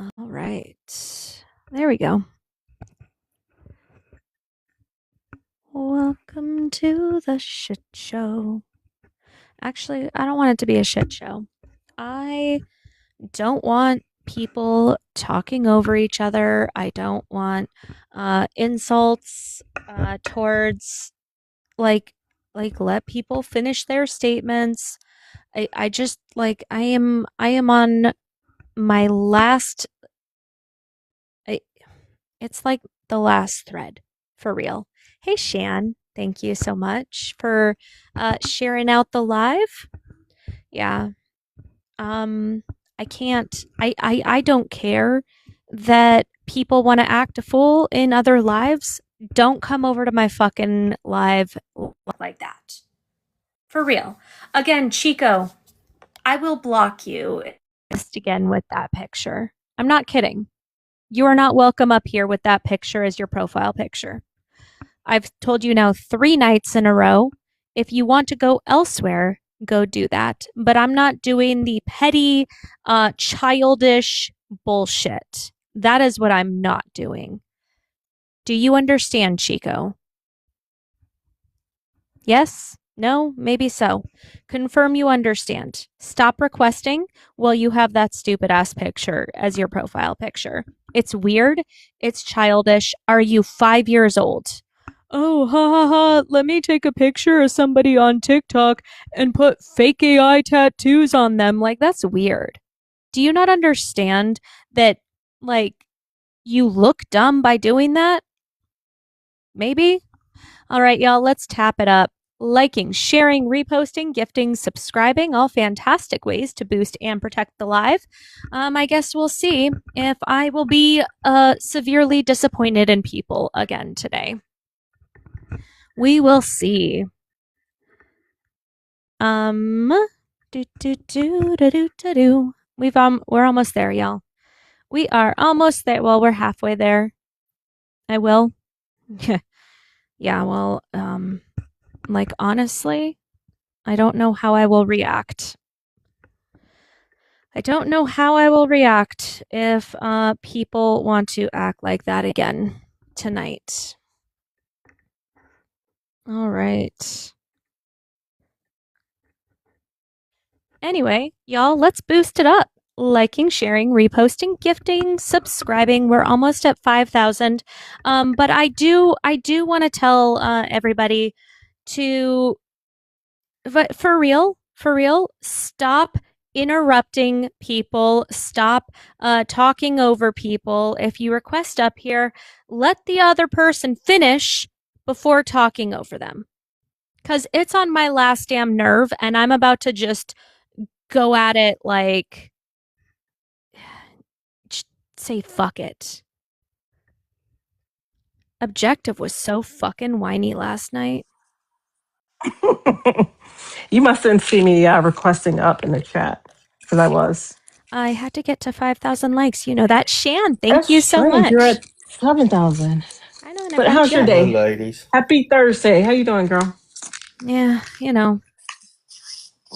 All right. There we go. Welcome to the shit show. Actually, I don't want it to be a shit show. I don't want people talking over each other. I don't want insults towards like let people finish their statements. I just I am on my last I, it's like the last thread for real. Hey Shan, thank you so much for sharing out the live. Yeah. Um I can't I don't care that people want to act a fool in other lives. Don't come over to my fucking live like that. For real. Again, Chico, I will block you just again with that picture. I'm not kidding. You are not welcome up here with that picture as your profile picture. I've told you now 3 nights in a row. If you want to go elsewhere, go do that. But I'm not doing the petty, childish bullshit. That is what I'm not doing. Do you understand, Chico? Yes? No? Maybe so. Confirm you understand. Stop requesting while you have that stupid ass picture as your profile picture. It's weird. It's childish. Are you 5 years old? Oh, ha ha ha. Let me take a picture of somebody on TikTok and put fake AI tattoos on them. Like, that's weird. Do you not understand that, like, you look dumb by doing that? Maybe? All right, y'all, let's tap it up. Liking, sharing, reposting, gifting, subscribing, all fantastic ways to boost and protect the live. I guess we'll see if I will be severely disappointed in people again today. We will see. We're almost there, y'all. We are almost there. Well, we're halfway there. I will. Yeah, well, like honestly, I don't know how I will react. I don't know how I will react if people want to act like that again tonight. All right. Anyway, y'all, let's boost it up. Liking, sharing, reposting, gifting, subscribing. We're almost at 5,000. But I do want to tell everybody to, for real, stop interrupting people. Stop talking over people. If you request up here, let the other person finish before talking over them. Because it's on my last damn nerve, and I'm about to just go at it like say fuck it. Objective was so fucking whiny last night. You must didn't see me requesting up in the chat because I was. I had to get to 5,000 likes. You know that. Shan, thank That's you so strange. much. You're at 7,000. I know, and But how's your Hello, day? ladies. Happy Thursday. How you doing, girl? Yeah, you know.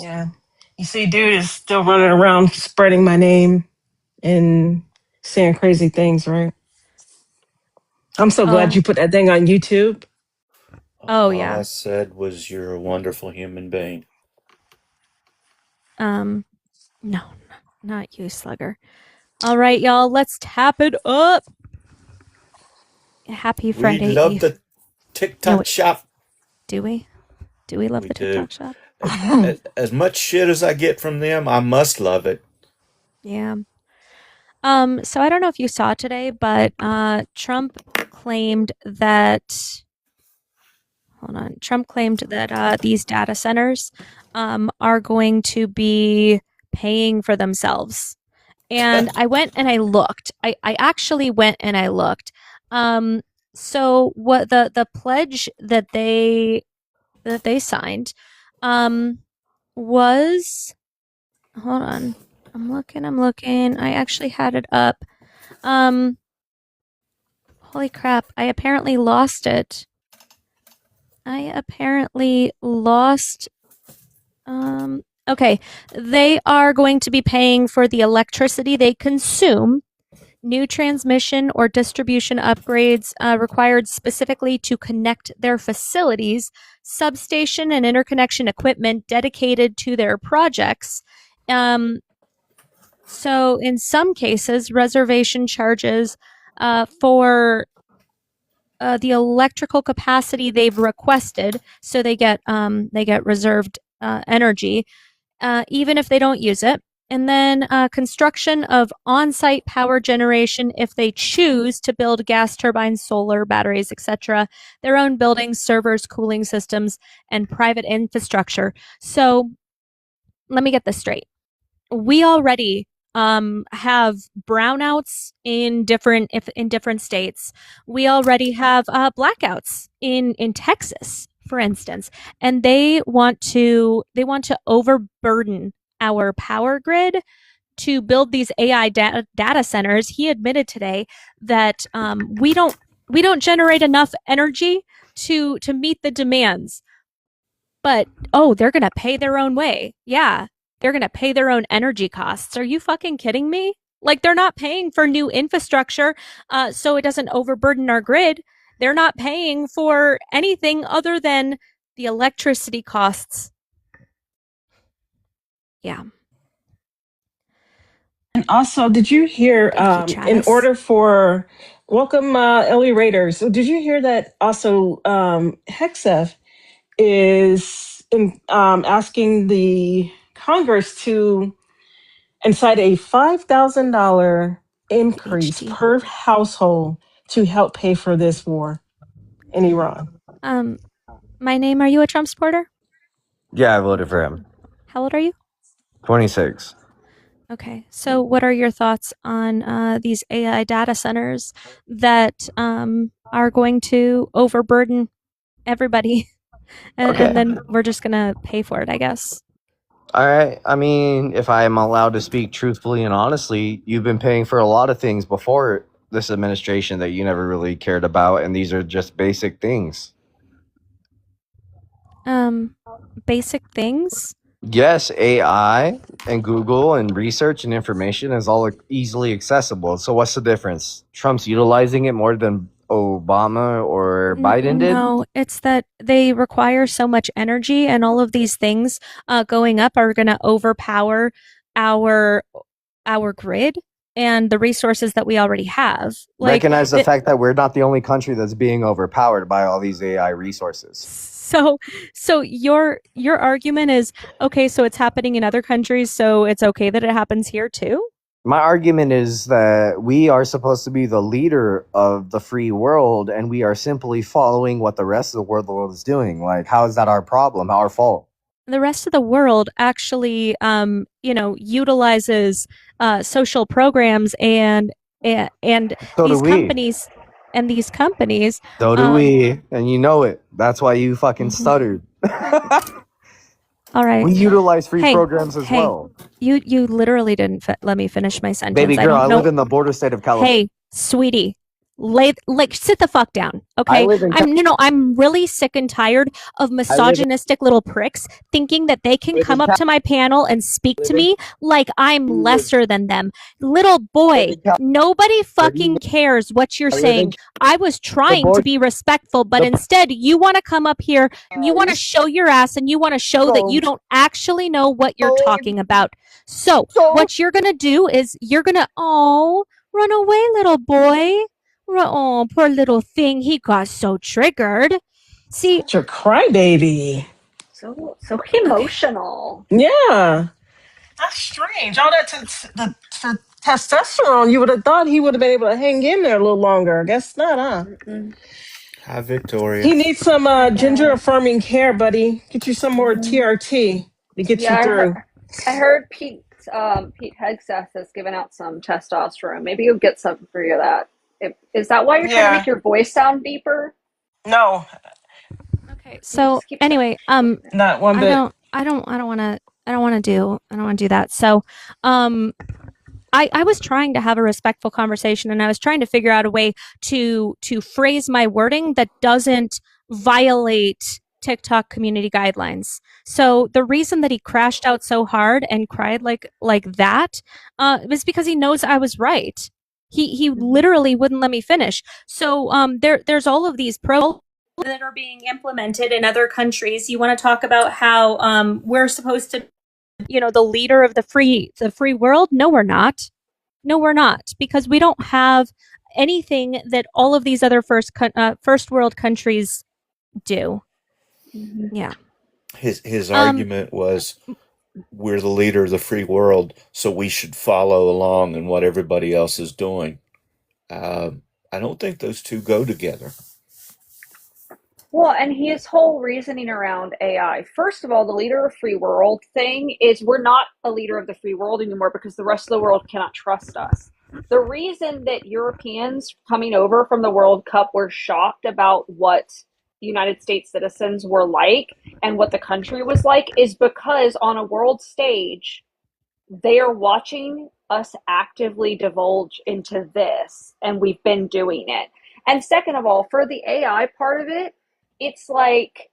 Yeah. You see, dude is still running around spreading my name and saying crazy things, right? I'm so glad Oh, you put that thing on YouTube. oh All yeah. I said was you're a wonderful human being. No, not you, Slugger. All right, y'all, let's tap it up. Happy We Friday love Eve. the No, TikTok wait, shop. do we? Do we love We the do. TikTok shop? As much shit as I get from them, I must love it. Yeah. So I don't know if you saw today, but Trump claimed that hold on. Trump claimed that these data centers are going to be paying for themselves. And I went and I looked. I actually went and I looked. So what the pledge that they signed was hold on. I'm looking. I actually had it up. Holy crap. I apparently lost it. Okay. They are going to be paying for the electricity they consume new transmission or distribution upgrades required specifically to connect their facilities, substation and interconnection equipment dedicated to their projects. So in some cases, reservation charges for the electrical capacity they've requested, so they get reserved energy, even if they don't use it. And then construction of on-site power generation if they choose to build gas turbines, solar, batteries, etc., their own buildings, servers, cooling systems, and private infrastructure. So let me get this straight. We already have brownouts in different states. We already have blackouts in Texas, for instance, and they want to overburden our power grid to build these AI data centers. He admitted today that we don't generate enough energy to meet the demands. But they're going to pay their own way. Yeah, they're going to pay their own energy costs. Are you fucking kidding me? Like, they're not paying for new infrastructure so it doesn't overburden our grid. They're not paying for anything other than the electricity costs. Yeah. And also, did you hear, Thank you, in Travis. order for, welcome, Ellie Raiders. So did you hear that also Hexef is asking the Congress to incite a $5,000 increase HT. per household to help pay for this war in Iran? My name, are you a Trump supporter? Yeah, I voted for him. How old are you? 26. Okay, so what are your thoughts on these AI data centers that are going to overburden everybody, and, Okay. and then we're just gonna pay for it, I guess? All right. I mean, if I am allowed to speak truthfully and honestly, you've been paying for a lot of things before this administration that you never really cared about, and these are just basic things. Basic things? Yes, AI and Google and research and information is all easily accessible. So what's the difference? Trump's utilizing it more than Obama or Biden did? No, it's that they require so much energy, and all of these things going up are going to overpower our grid and the resources that we already have. Like, Recognize the fact that we're not the only country that's being overpowered by all these AI resources. So your argument is, okay, so it's happening in other countries, so it's okay that it happens here too? My argument is that we are supposed to be the leader of the free world, and we are simply following what the rest of the world is doing. Like, how is that our problem, our fault? The rest of the world actually, utilizes social programs and So these do we. companies. And these companies. So do we, and you know it. That's why you fucking stuttered. All right. We utilize free programs as well. You literally didn't let me finish my sentence. Baby girl, I live in the border state of California. Hey, sweetie, sit the fuck down, okay? I'm really sick and tired of misogynistic little pricks thinking that they can come up to my panel and speak to me like I'm lesser than them. Little boy, nobody fucking cares what you're saying. I was trying to be respectful, but instead you want to come up here and you want to show your ass and you want to show that you don't actually know what you're talking about. So what you're gonna do is you're gonna run away, little boy. Oh, poor little thing. He got so triggered. See, Such a crybaby. So emotional. Yeah. That's strange. All that to testosterone, you would have thought he would have been able to hang in there a little longer. I guess not, huh? Hi, Victoria. He needs some ginger affirming care, buddy. Get you some more TRT to get you through. I heard Pete Hegseth has given out some testosterone. Maybe you'll get some for you that. Is that why you're trying to make your voice sound deeper? No. Okay. So anyway, not one bit. I don't want to do that. So, I was trying to have a respectful conversation, and I was trying to figure out a way to phrase my wording that doesn't violate TikTok community guidelines. So the reason that he crashed out so hard and cried like that was because he knows I was right. He literally wouldn't let me finish. So there's all of these programs that are being implemented in other countries. You want to talk about how we're supposed to, the leader of the free world? No, we're not. No, we're not, because we don't have anything that all of these other first world countries do. Yeah. His argument was, we're the leader of the free world, so we should follow along in what everybody else is doing. I don't think those two go together. Well, and his whole reasoning around AI, first of all, the leader of free world thing is we're not a leader of the free world anymore because the rest of the world cannot trust us. The reason that Europeans coming over from the World Cup were shocked about what the United States citizens were like and what the country was like is because on a world stage, they are watching us actively divulge into this, and we've been doing it. And second of all, for the AI part of it, it's like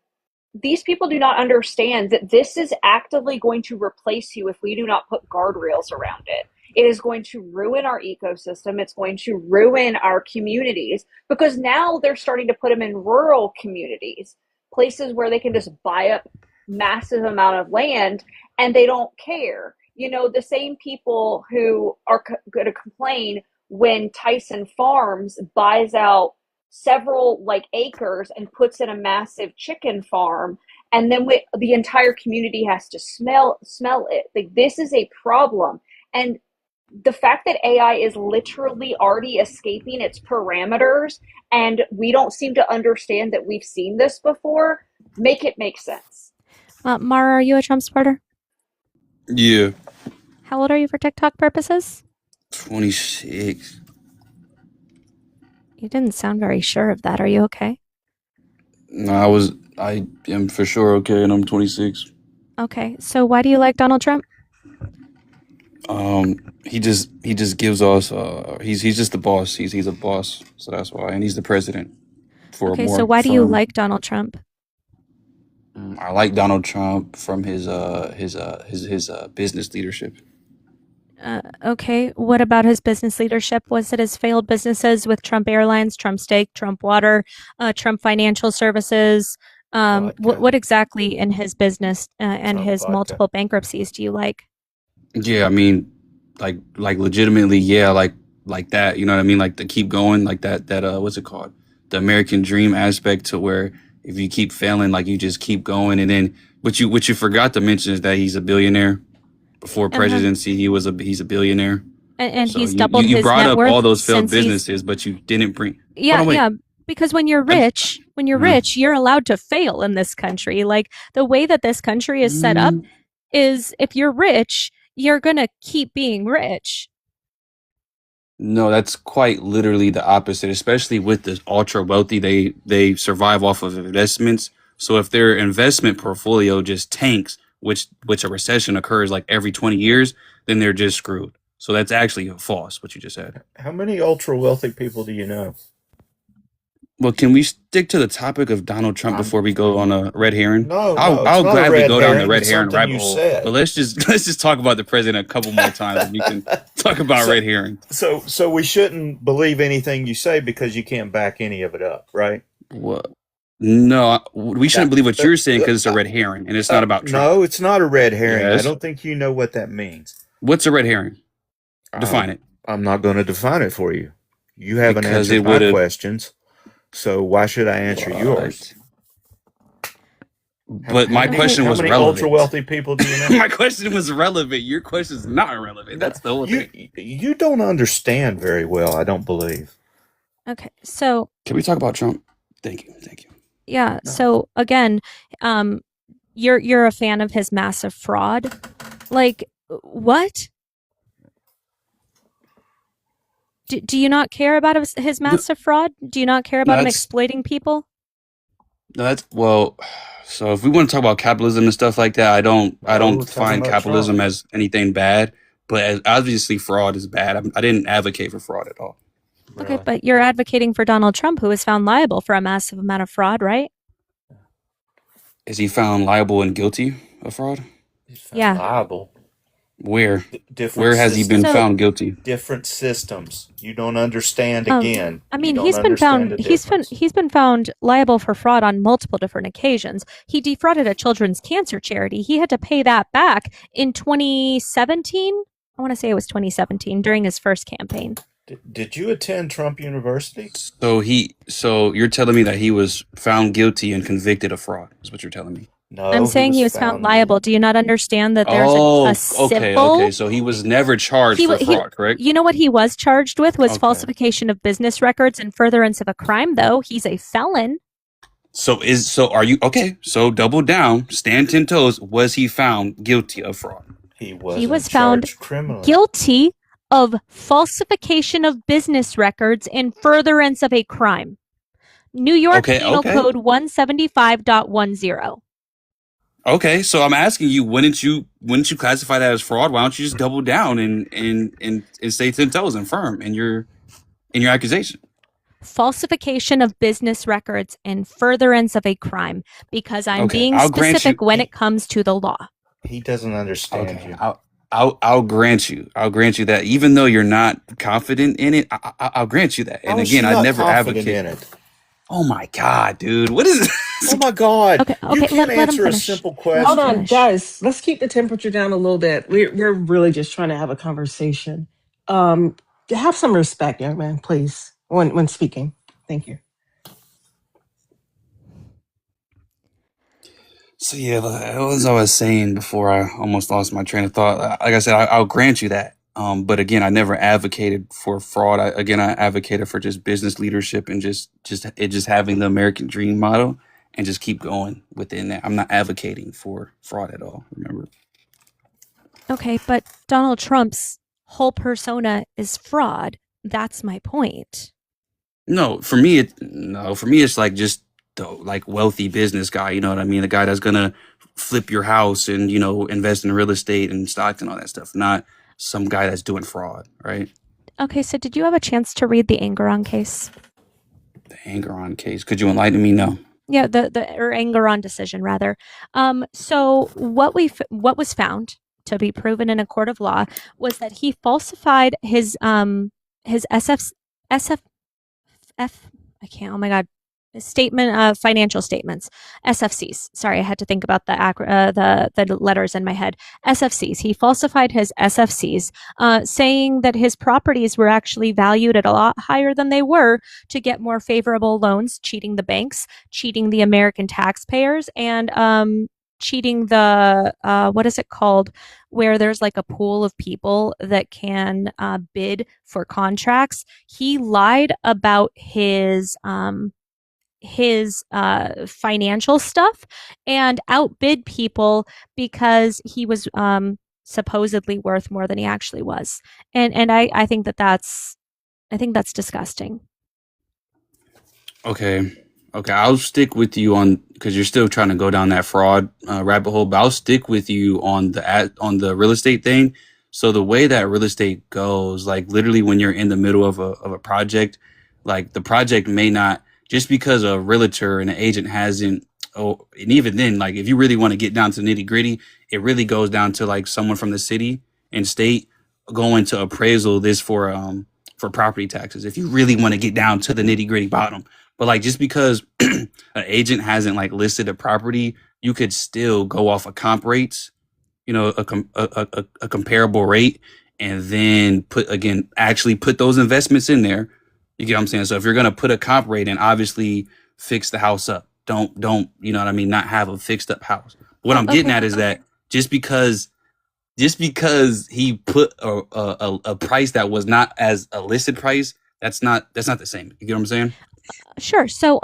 these people do not understand that this is actively going to replace you if we do not put guardrails around it. It is going to ruin our ecosystem. It's going to ruin our communities because now they're starting to put them in rural communities, places where they can just buy up massive amount of land and they don't care. The same people who are going to complain when Tyson Farms buys out several acres and puts in a massive chicken farm, and then the entire community has to smell it. This is a problem. And the fact that AI is literally already escaping its parameters and we don't seem to understand that we've seen this before, make sense. Mara, are you a Trump supporter? Yeah. How old are you for TikTok purposes? 26. You didn't sound very sure of that. Are you okay? No, I am for sure okay, and I'm 26. Okay, so why do you like Donald Trump? He just gives us he's just the boss. He's a boss, so that's why, and he's the president. Okay, so why do you like Donald Trump? I like Donald Trump from his business leadership. Okay, what about his business leadership? Was it his failed businesses with Trump Airlines, Trump Steak, Trump Water, Trump Financial Services? What exactly in his business and Trump his vodka. multiple bankruptcies do you like? Yeah, I mean, like legitimately, yeah, like that. You know what I mean? Like to keep going, like that. What's it called? The American dream aspect, to where if you keep failing, like you just keep going, and then what you forgot to mention is that he's a billionaire. Before presidency, he's a billionaire. And So he's doubled his you brought net up worth all those failed since he's- businesses, but you didn't bring. Yeah, Hold on, wait. yeah. Because when you're rich, you're allowed to fail in this country. Like the way that this country is set up is if you're rich, you're gonna keep being rich. No, that's quite literally the opposite, especially with the ultra wealthy. They survive off of investments. So if their investment portfolio just tanks, which a recession occurs like every 20 years, then they're just screwed. So that's actually false, what you just said. How many ultra wealthy people do you know? Well, can we stick to the topic of Donald Trump before we go on a red herring? No, I'll it's not a gladly red go down the herring, red it's herring something rabbit you hole. said. But let's just talk about the president a couple more times, and you can talk about red herring. So we shouldn't believe anything you say because you can't back any of it up, right? What? No, we shouldn't believe what you're saying because it's a red herring, and it's not about Trump. No, it's not a red herring. Yes. I don't think you know what that means. What's a red herring? Define it. I'm not going to define it for you. You haven't Because answered it my would've- questions, so why should I answer yours? But my question was How many relevant. ultra wealthy people do you know? My question was relevant. Your question is not relevant. That's the whole thing. You don't understand very well, I don't believe. Okay, so Can we talk about Trump? Thank you. yeah, so again, you're a fan of his massive fraud. Like what? Do you not care about his massive fraud? Do you not care about him That's- exploiting people? No, that's well. So if we want to talk about capitalism and stuff like that, I don't we're talking find about capitalism Trump. as anything bad. But obviously, fraud is bad. I didn't advocate for fraud at all. Okay, but you're advocating for Donald Trump, who was found liable for a massive amount of fraud, right? Is he found liable and guilty of fraud? He's found Yeah. liable. Where Different has he been systems. So, found guilty? Different systems. You don't understand. I Again, you mean, don't he's been understand found the difference. he's been found liable for fraud on multiple different occasions. He defrauded a children's cancer charity. He had to pay that back in 2017. I want to say it was 2017 during his first campaign. Did you attend Trump University? So you're telling me that he was found guilty and convicted of fraud? Is what you're telling me? No, I'm saying he was found liable. Do you not understand that there's Oh, a okay, civil? okay. So he was never charged He for wa- he- fraud, correct? You know what he was charged with was Okay. falsification of business records and furtherance of a crime. Though he's a felon. So are you okay? So double down, stand 10 toes. Was he found guilty of fraud? He was found charged criminally. Guilty of falsification of business records in furtherance of a crime. New York Okay, Penal okay. Code 175.10. Okay, so I'm asking you, wouldn't you classify that as fraud? Why don't you just double down and stay 10 toes and firm in your accusation? Falsification of business records in furtherance of a crime, because I'm Okay, being I'll grant specific you- when it comes to the law. He doesn't understand Okay, you. I'll grant you that, even though you're not confident in it. I'll grant you that. And How is again, she I not never confident advocate. in it. Oh my God, dude, what is this? Oh my God! Okay, You can't let him answer a finish. simple Let him question. Hold on, finish. guys. Let's keep the temperature down a little bit. We're really just trying to have a conversation. Have some respect, young man, please, when speaking. Thank you. So yeah, as I was saying before, I almost lost my train of thought. Like I said, I'll grant you that. But again, I never advocated for fraud. I advocated for just business leadership and just having the American dream model and just keep going within that. I'm not advocating for fraud at all. Remember? Okay, but Donald Trump's whole persona is fraud. That's my point. No, for me, it's like just the like wealthy business guy. You know what I mean? The guy that's gonna flip your house and invest in real estate and stocks and all that stuff. Not some guy that's doing fraud, right? Okay, so did you have a chance to read the Engoron case? The Engoron case. Could you enlighten me? No. Yeah, the Engoron decision rather. So what was found to be proven in a court of law was that he falsified his financial statements, SFCs. Sorry, I had to think about the letters in my head. SFCs. He falsified his SFCs, saying that his properties were actually valued at a lot higher than they were to get more favorable loans, cheating the banks, cheating the American taxpayers, and cheating the what is it called, where there's like a pool of people that can bid for contracts. He lied about his financial stuff and outbid people because he was supposedly worth more than he actually was. And I think that's disgusting. Okay. I'll stick with you on, because you're still trying to go down that fraud rabbit hole. But I'll stick with you on the real estate thing. So the way that real estate goes, like literally when you're in the middle of a project, like the project may not, just because a realtor and an agent hasn't. Oh, and even then, like if you really want to get down to nitty gritty, it really goes down to like someone from the city and state going to appraisal this for property taxes. If you really want to get down to the nitty gritty bottom. But like just because an agent hasn't like listed a property, you could still go off of comp rates, a comparable rate, and then actually put those investments in there. You get what I'm saying? So if you're gonna put a comp rate in, obviously fix the house up. Don't you know what I mean? Not have a fixed up house. What I'm getting at is that just because he put a price that was not as a listed price, that's not the same. You get what I'm saying? Sure. So,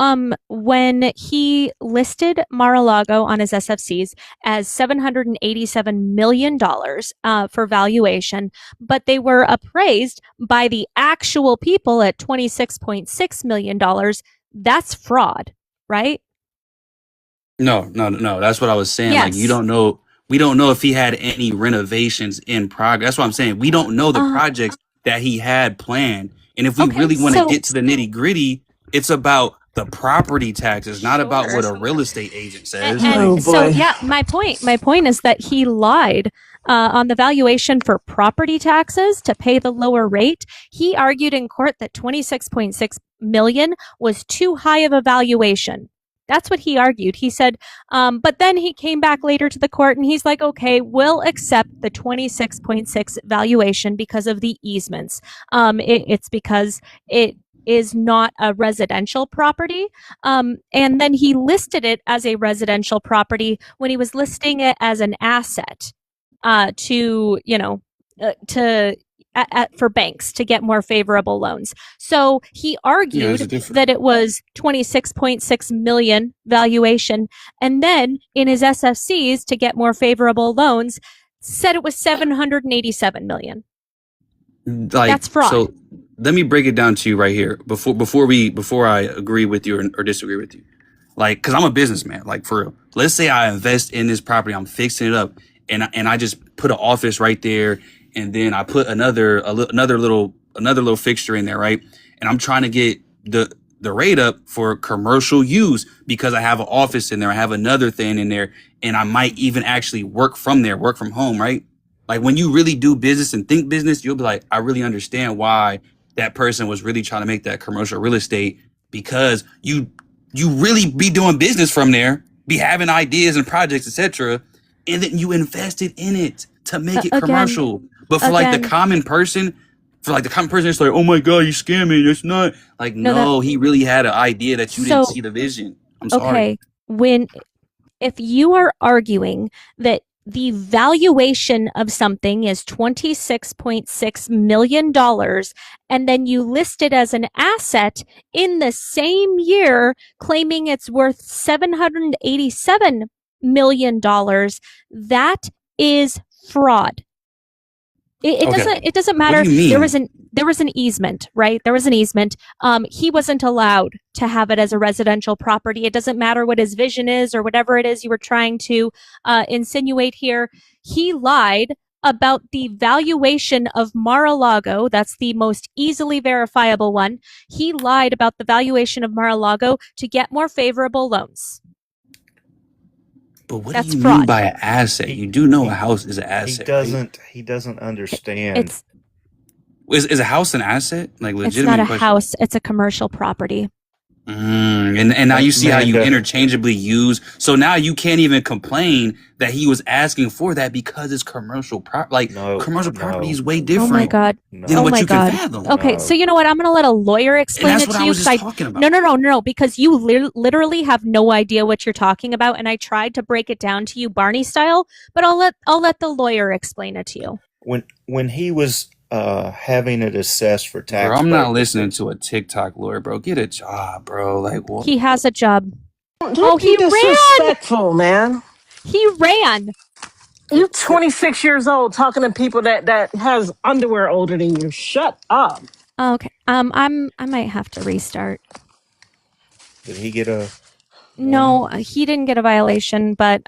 when he listed Mar-a-Lago on his SFCs as $787 million for valuation, but they were appraised by the actual people at $26.6 million, that's fraud, right? No. That's what I was saying. Yes. Like we don't know if he had any renovations in progress. That's what I'm saying. We don't know the projects that he had planned. And if we really want to get to the nitty gritty, it's about the property tax. It's not about what a Sure. real estate agent And, says. Oh and so, boy. yeah, my point is that he lied on the valuation for property taxes to pay the lower rate. He argued in court that 26.6 million was too high of a valuation. That's what he argued. He said, but then he came back later to the court and he's like, okay, we'll accept the 26.6 valuation because of the easements. It's because it is not a residential property. And then he listed it as a residential property when he was listing it as an asset to, for banks to get more favorable loans. So he argued that it was 26.6 million valuation. And then in his SFCs to get more favorable loans, said it was 787 million. Like, that's fraud. So let me break it down to you right here before I agree with you or disagree with you. Like, cause I'm a businessman, like for real. Let's say I invest in this property, I'm fixing it up and I just put an office right there. And then I put another little fixture in there, right? And I'm trying to get the rate up for commercial use because I have an office in there. I have another thing in there, and I might even actually work from there, work from home, right? Like when you really do business and think business, you'll be like, I really understand why that person was really trying to make that commercial real estate, because you really be doing business from there, be having ideas and projects, etc., and then you invested in it to make it commercial. But for like the common person, it's like, oh my God, you scamming. It's not like, no, he really had an idea that you didn't see the vision. I'm sorry. Okay, if you are arguing that the valuation of something is $26.6 million, and then you list it as an asset in the same year, claiming it's worth $787 million, that is fraud. It doesn't matter. There was an easement, right? There was an easement. He wasn't allowed to have it as a residential property. It doesn't matter what his vision is or whatever it is you were trying to insinuate here. He lied about the valuation of Mar-a-Lago. That's the most easily verifiable one. He lied about the valuation of Mar-a-Lago to get more favorable loans. But what do you mean by an asset? You do know a house is an asset. He doesn't understand. Is a house an asset? Like legitimate? It's not a question. house. It's a commercial property. And now you see how you interchangeably use. So now you can't even complain that he was asking for that because it's commercial property. Commercial property is way different. Oh my God. Than what you can fathom. Okay, so you know what? I'm going to let a lawyer explain it to you. Talking about. No, because you literally have no idea what you're talking about, and I tried to break it down to you Barney style, but I'll let the lawyer explain it to you. When he was having it assessed for tax. Bro, I'm not listening to a TikTok lawyer, bro. Get a job, bro. Like what? He has a job. Don't be disrespectful, man. He ran. You're 26 years old talking to people that has underwear older than you. Shut up. Okay. I might have to restart. Did he get a? No, he didn't get a violation, but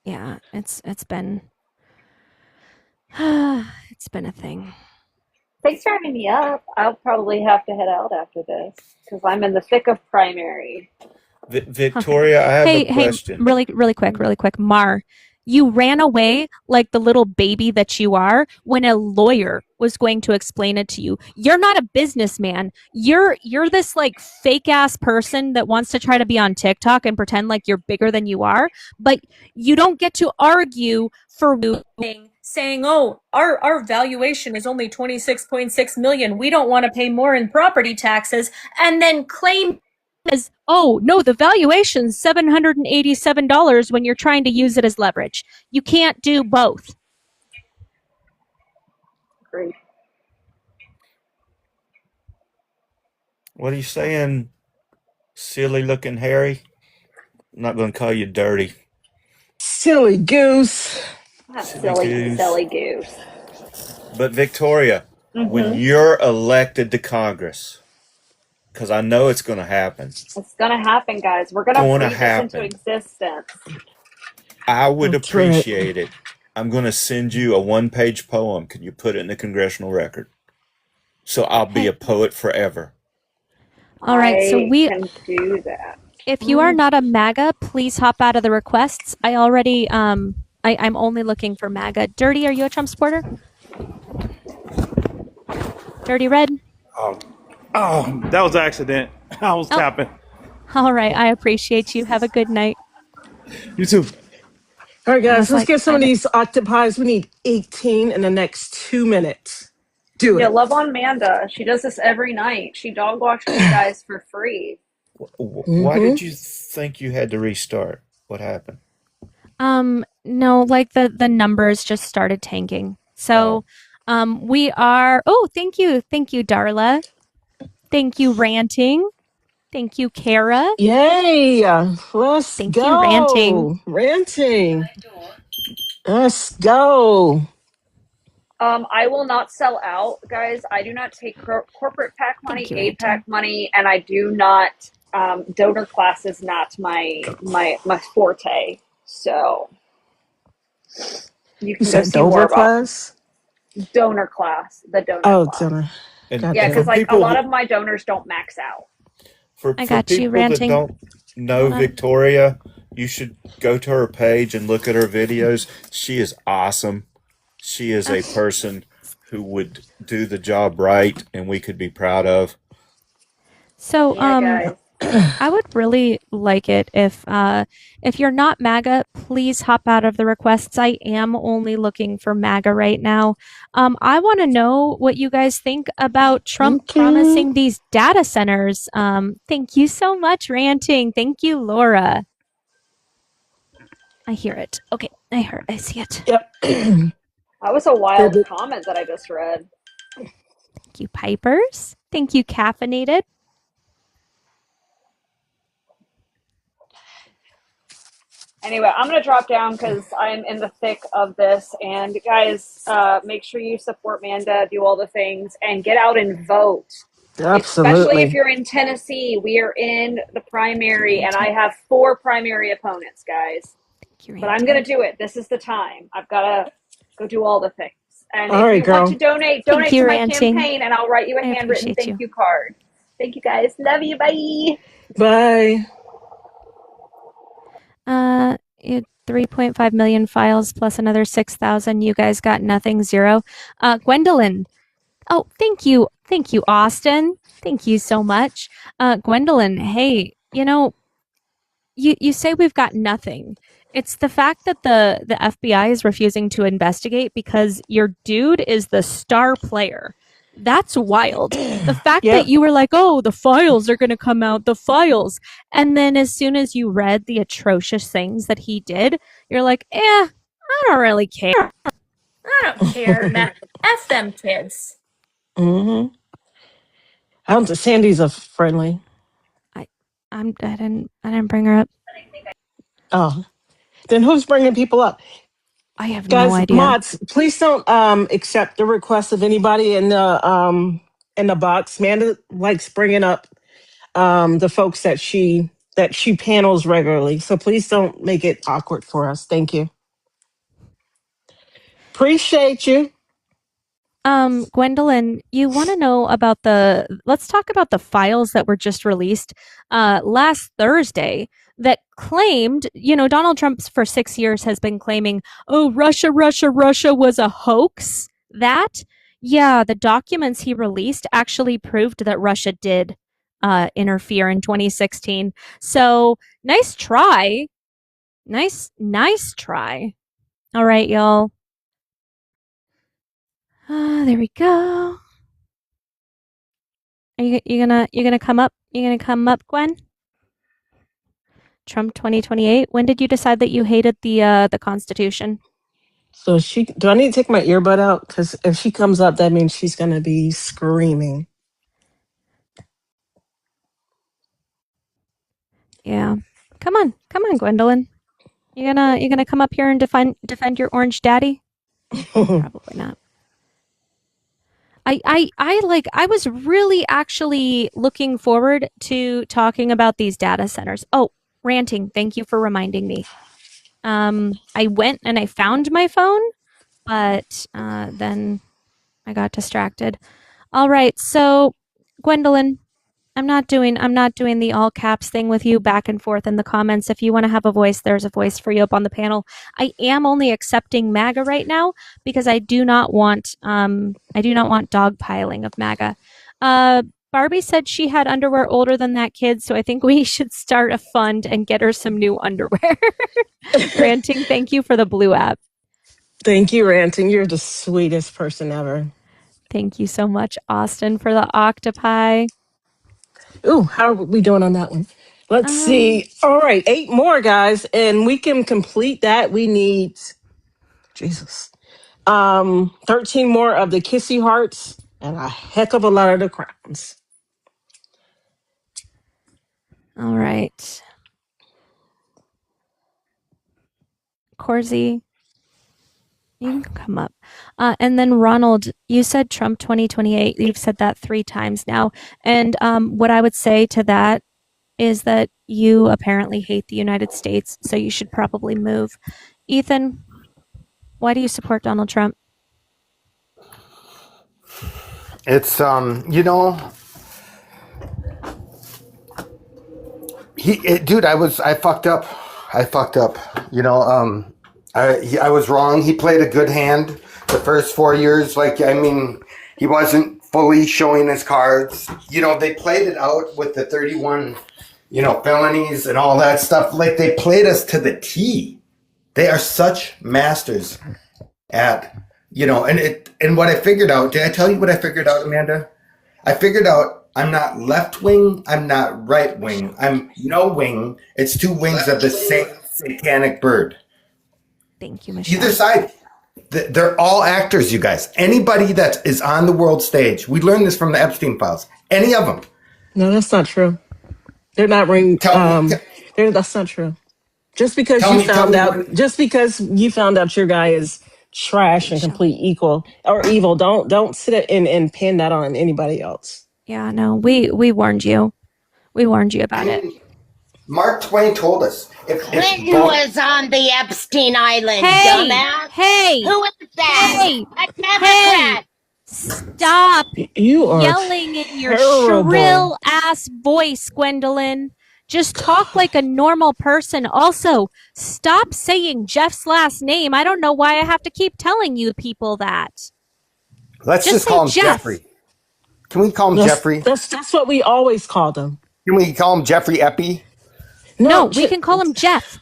it's been. It's been a thing. Thanks for having me up. I'll probably have to head out after this because I'm in the thick of primary. Victoria, I have a question. Hey, really quick. Mar, you ran away like the little baby that you are when a lawyer was going to explain it to you. You're not a businessman. You're this like fake ass person that wants to try to be on TikTok and pretend like you're bigger than you are, but you don't get to argue for saying, oh, our valuation is only 26.6 million. We don't want to pay more in property taxes, and then claim as, oh, no, the valuation's $787 when you're trying to use it as leverage. You can't do both. Great. What are you saying, silly looking Harry? I'm not going to call you dirty. Silly goose. Silly goose. But Victoria, when you're elected to Congress, because I know it's going to happen. It's going to happen, guys. We're going to bring this into existence. I would appreciate it. I'm going to send you a 1-page poem. Can you put it in the congressional record? So I'll be a poet forever. All right, so I can do that. if you are not a MAGA, please hop out of the requests. I already I'm only looking for MAGA. Dirty, are you a Trump supporter? Dirty Red? Oh, that was an accident. I was tapping. All right, I appreciate you. Have a good night. You too. All right, guys, let's like, get some of these octopies. We need 18 in the next 2 minutes. Do Yeah, it. love on Manda. She does this every night. She dog walks you guys for free. Why did you think you had to restart? What happened? No, like the numbers just started tanking. So, we are. Oh, thank you, Darla. Thank you, Ranting. Thank you, Kara. Yay! Let's Thank go. you, Ranting. Ranting. Let's go. I will not sell out, guys. I do not take corporate PAC money, you, APAC Ranting. money, and I do not. Donor class is not my forte. So you can You go said see more Dover about class? donor class, the donor Oh, class. donor. And, Yeah, and for because like a people lot who, of my donors don't max out. for I got you, people that Ranting. don't know Hold on. Victoria, you should go to her page and look at her videos. She is awesome. She is a person who would do the job right, and we could be proud of. So, Yeah, guys. I would really like it if you're not MAGA, please hop out of the requests. I am only looking for MAGA right now. I want to know what you guys think about Trump promising these data centers. Thank you so much, Ranting. Thank you, Laura. I hear it. Okay, I see it. Yep. That was a wild comment that I just read. Thank you, Pipers. Thank you, Caffeinated. Anyway, I'm going to drop down because I'm in the thick of this. And guys, make sure you support Manda, do all the things, and get out and vote. Absolutely. Especially if you're in Tennessee. We are in the primary, and I have 4 primary opponents, guys. But I'm going to do it. This is the time. I've got to go do all the things. And all if right, you girl. want to donate you, to my Ranting. campaign, and I'll write you a handwritten thank you card. Thank you, guys. Love you. Bye. Bye. 3.5 million files plus another 6,000. You guys got nothing, 0. Gwendolyn. Oh, thank you, Austin. Thank you so much, Gwendolyn. Hey, you say we've got nothing. It's the fact that the FBI is refusing to investigate because your dude is the star player. That's wild. The fact that you were like, oh, the files are going to come out, the files. And then as soon as you read the atrocious things that he did, you're like, I don't really care. I don't care, man. F them kids. Mm-hmm. I don't think Sandy's a friendly. I didn't bring her up. Oh. Then who's bringing people up? I have Guys, no idea. mods, please don't accept the request of anybody in the box. Amanda likes bringing up the folks that she panels regularly. So please don't make it awkward for us. Thank you. Appreciate you. Gwendolyn, you want to know about let's talk about the files that were just released last Thursday that claimed, Donald Trump for 6 years has been claiming, oh, Russia was a hoax. The documents he released actually proved that Russia did interfere in 2016. So nice try. Nice try. All right, y'all. There we go. Are you gonna come up? You gonna come up, Gwen? Trump 2028. When did you decide that you hated the Constitution? So do I need to take my earbud out? Because if she comes up, that means she's gonna be screaming. Yeah. Come on, Gwendolyn. You gonna come up here and defend your orange daddy? Probably not. I was really actually looking forward to talking about these data centers. Oh, Ranting, thank you for reminding me. I went and I found my phone, but then I got distracted. All right, so Gwendolyn, I'm not doing the all caps thing with you back and forth in the comments. If you want to have a voice, there's a voice for you up on the panel. I am only accepting MAGA right now because I do not want dogpiling of MAGA. Barbie said she had underwear older than that kid, so I think we should start a fund and get her some new underwear. Ranting, thank you for the blue app. Thank you, Ranting. You're the sweetest person ever. Thank you so much, Austin, for the octopi. Ooh, how are we doing on that one? Let's see. All right, 8 more, guys, and we can complete that. We need, Jesus, 13 more of the kissy hearts and a heck of a lot of the crowns. All right. Corsi, you can come up. And then Ronald, you said Trump 2028. You've said that 3 times now. And what I would say to that is that you apparently hate the United States, so you should probably move. Ethan, why do you support Donald Trump? It's dude, I fucked up. I was wrong. He played a good hand the first 4 years. He wasn't fully showing his cards. They played it out with the 31, felonies and all that stuff. Like, they played us to the T. They are such masters at, and what I figured out. Did I tell you what I figured out, Amanda? I figured out I'm not left wing. I'm not right wing. I'm no wing. It's 2 wings of the same satanic bird. Thank you, Michelle. Either side. They're all actors, you guys. Anybody that is on the world stage. We learned this from the Epstein files. Any of them. No, that's not true. They're not ring. That's not true. Just because you found out your guy is trash and complete evil, don't sit and pin that on anybody else. Yeah, no, we warned you. We warned you about it. Mark Twain told us. Clinton was on the Epstein Island, dumbass. Hey! Who is that? Hey! A Democrat! Stop You are yelling in your terrible. shrill ass voice, Gwendolyn. Just talk like a normal person. Also, stop saying Jeff's last name. I don't know why I have to keep telling you people that. Let's just call him Jeffrey. Can we call him Jeffrey? That's what we always called him. Can we call him Jeffrey Epi? No, we can call him Jeff.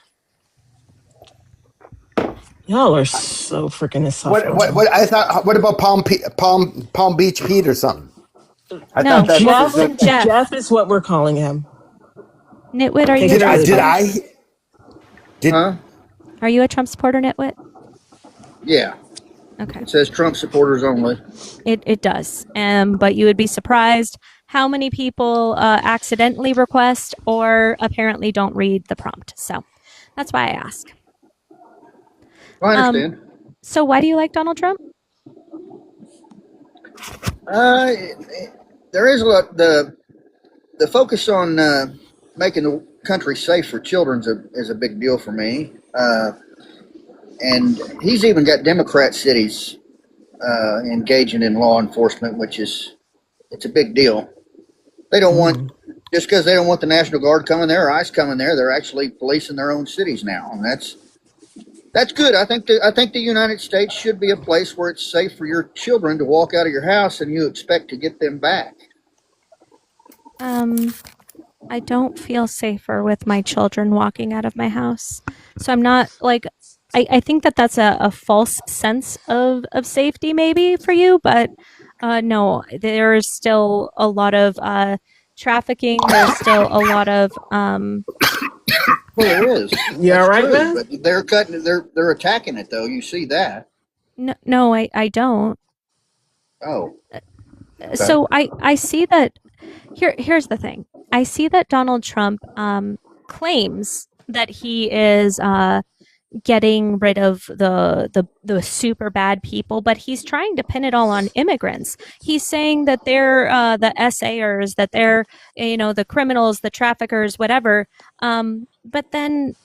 Y'all are so freaking insufferable. What about Palm Beach Pete or something? Jeff is what we're calling him. Nitwit, are you Are you a Trump supporter, Nitwit? Yeah. Okay. It says Trump supporters only. It does. But you would be surprised how many people accidentally request or apparently don't read the prompt. So that's why I ask. Well, I understand. So why do you like Donald Trump? There is a lot. The focus on making the country safe for children is a big deal for me. And he's even got Democrat cities engaging in law enforcement, it's a big deal. They don't want, just because they don't want the National Guard coming there or ICE coming there, they're actually policing their own cities now, and that's good. I think the United States should be a place where it's safe for your children to walk out of your house and you expect to get them back. I don't feel safer with my children walking out of my house. So I'm not like, I think that's a false sense of safety maybe for you, but no, there's still a lot of trafficking. There's still a lot of Well, there is. Yeah, right, man. But they're attacking it though. You see that? No, I don't. Oh. Okay. So I see that. Here's the thing. I see that Donald Trump claims that he is getting rid of the super bad people, but he's trying to pin it all on immigrants. He's saying that they're the SAers, that they're the criminals, the traffickers, whatever. But then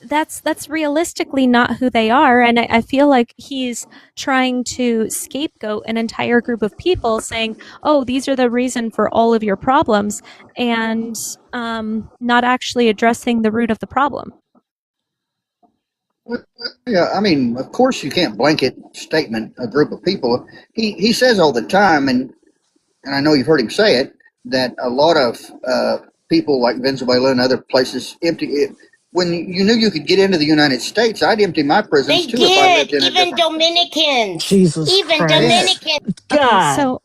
that's realistically not who they are, and I feel like he's trying to scapegoat an entire group of people, saying, "Oh, these are the reason for all of your problems," and not actually addressing the root of the problem. Yeah, I mean, of course you can't blanket statement a group of people. He says all the time, and I know you've heard him say it, that a lot of people like Venezuela and other places empty it. When you knew you could get into the United States, I'd empty my prisons They too if I lived did. in a Even different. Dominicans. Jesus Even Christ. Dominicans. Okay, God. so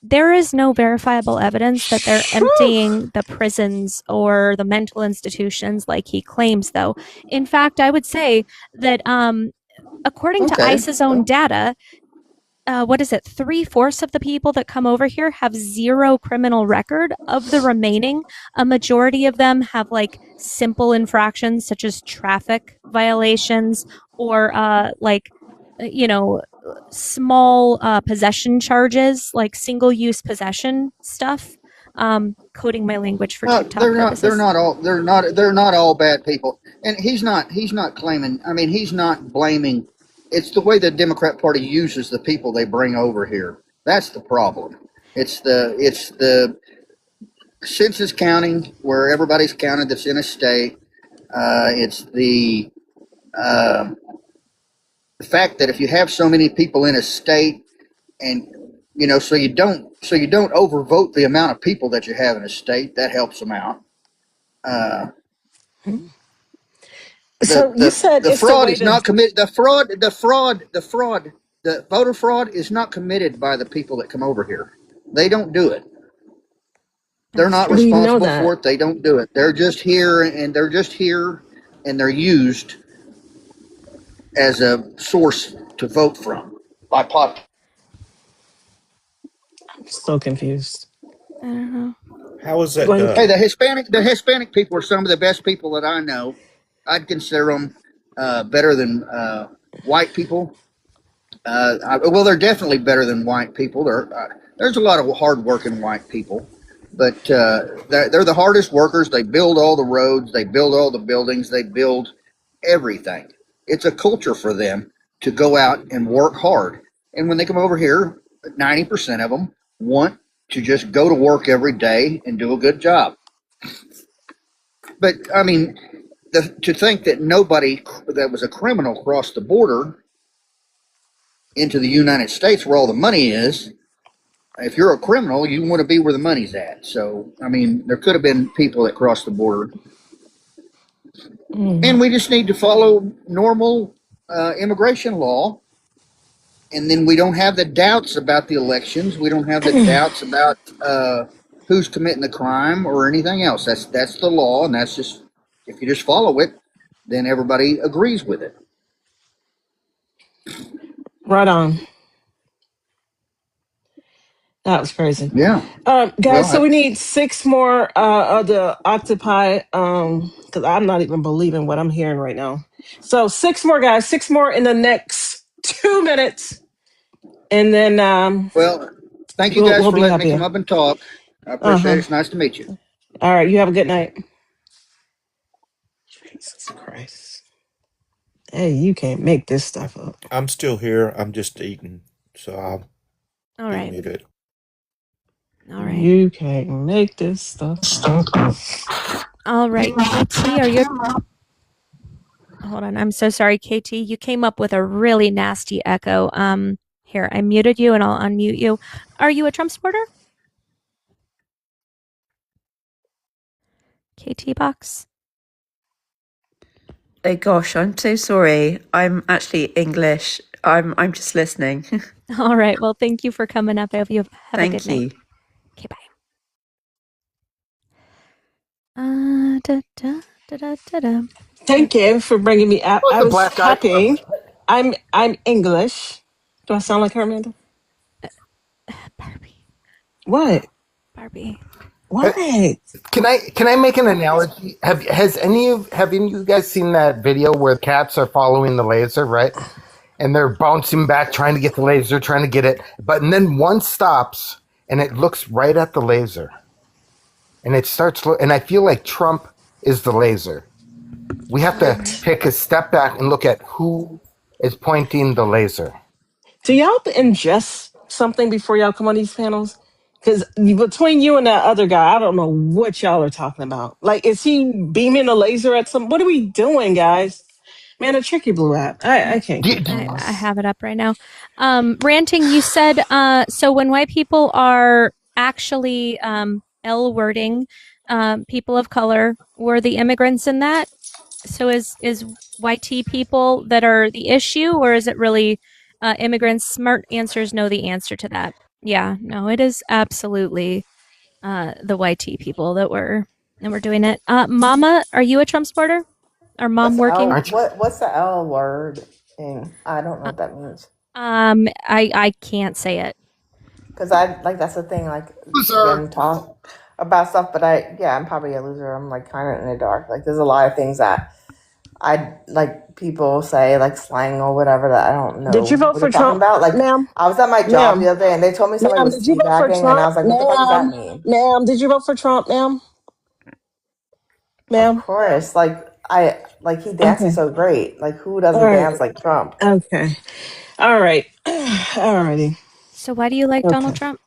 there is no verifiable evidence that they're emptying the prisons or the mental institutions like he claims, though. In fact, I would say that according to Okay. ICE's own data, what is it? 3/4 of the people that come over here have zero criminal record. Of the remaining, a majority of them have like simple infractions such as traffic violations or small possession charges, like single-use possession stuff. Coding my language for TikTok purposes. They're not all bad people. And he's not claiming. I mean, he's not blaming. It's the way the Democrat Party uses the people they bring over here. That's the problem. It's the census counting where everybody's counted that's in a state. It's the fact that if you have so many people in a state, and so you don't overvote the amount of people that you have in a state, that helps them out. So you said the it's the fraud way is to. not committed. The voter fraud is not committed by the people that come over here. They don't do it. They're not We know responsible that. for it. They don't do it. They're just here, and they're used as a source to vote from by pop. I'm so confused. I don't know. How is that When- done? Hey, the Hispanic people are some of the best people that I know. I'd consider them better than white people. Well, they're definitely better than white people. There's a lot of hardworking white people, but they're the hardest workers. They build all the roads. They build all the buildings. They build everything. It's a culture for them to go out and work hard. And when they come over here, 90% of them want to just go to work every day and do a good job. But I mean, to think that nobody that was a criminal crossed the border into the United States where all the money is, if you're a criminal, you want to be where the money's at. So, I mean, there could have been people that crossed the border. And we just need to follow normal immigration law. And then we don't have the doubts about the elections. We don't have the doubts about who's committing the crime or anything else. That's the law, and that's just, if you just follow it, then everybody agrees with it. Right on. That was crazy. Yeah. Guys, Well, so we need 6 more of the Occupy, because I'm not even believing what I'm hearing right now. So 6 more, guys, 6 more in the next 2 minutes. And then well, thank you we'll- guys we'll for be letting me happier. come up and talk. I appreciate it. It's nice to meet you. All right, you have a good night. Jesus Christ. Hey, you can't make this stuff up. I'm still here. I'm just eating, so I'll All be right. muted. All right. You can't make this stuff up. All right. KT, are you? Hold on. I'm so sorry, KT. You came up with a really nasty echo. Here, I muted you and I'll unmute you. Are you a Trump supporter? KT Box. Oh gosh, I'm so sorry. I'm actually English. I'm just listening. All right. Well, thank you for coming up. I hope you have a Thank good you. night. Okay, bye. Da, da, da, da, da, da. Thank you for bringing me up. What's I the was black guy happy. I'm English. Do I sound like her, Amanda? Barbie. What? Barbie. What? Can I make an analogy? Have any of you guys seen that video where cats are following the laser, right? And they're bouncing back, trying to get the laser, trying to get it, and then one stops and it looks right at the laser, and it starts. And I feel like Trump is the laser. We have to take a step back and look at who is pointing the laser. Do y'all ingest something before y'all come on these panels? Because between you and that other guy, I don't know what y'all are talking about. Like, is he beaming a laser at some? What are we doing, guys? Man, the tricky blue app. I can't get I this. have it up right now. Ranting, you said, so when white people are actually L wording people of color, were the immigrants in that? So is YT people that are the issue, or is it really immigrants? Smart answers know the answer to that. Yeah, no, it is absolutely the YT people that were doing it. Mama, are you a Trump supporter? Or mom working? What's the L word? I don't know what that means. I can't say it. Because that's the thing, them talk about stuff, but I'm probably a loser. I'm kind of in the dark. There's a lot of things that people say, slang or whatever, that I don't know. Did you vote for Trump? About. Ma'am? I was at my job Ma'am? the other day and they told me somebody Ma'am, was did you vote for teabagging, Trump? and I was like, what the fuck does that mean? Ma'am, did you vote for Trump, ma'am? Ma'am? Of course. He dances so great. Who doesn't dance like Trump? Okay. All right. Alrighty. So why do you like Donald Trump?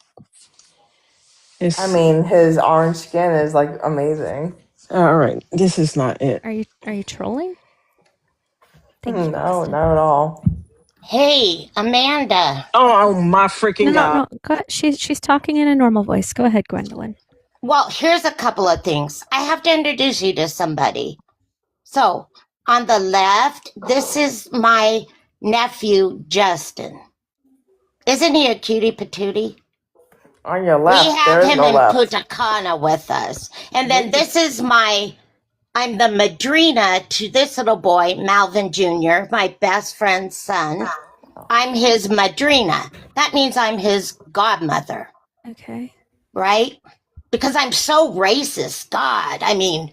I mean, his orange skin is amazing. All right. This is not it. Are you trolling? No, not at all. Hey, Amanda. Oh my freaking God. No. Go, she's talking in a normal voice. Go ahead, Gwendolyn. Well, here's a couple of things. I have to introduce you to somebody. So, on the left, this is my nephew, Justin. Isn't he a cutie patootie? On your left, we have him in left. Punta Cana with us. And then this is I'm the madrina to this little boy, Malvin Jr., my best friend's son. I'm his madrina. That means I'm his godmother. Okay. Right? Because I'm so racist. God, I mean,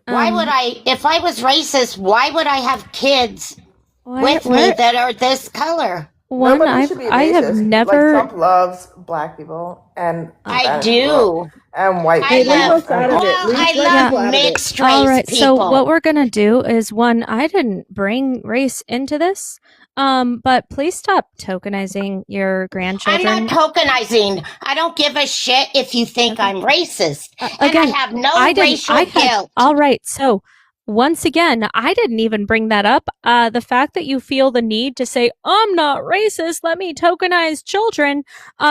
why would if I was racist, why would I have kids with me that are this color? One, I have never. Trump loves black people and I do. And white people. I love mixed race All right, people. so what we're gonna do is one. I didn't bring race into this, but please stop tokenizing your grandchildren. I'm not tokenizing. I don't give a shit if you think I'm racist. Again, and I have no racial guilt. All right, so. Once again, I didn't even bring that up. The fact that you feel the need to say, I'm not racist, let me tokenize children,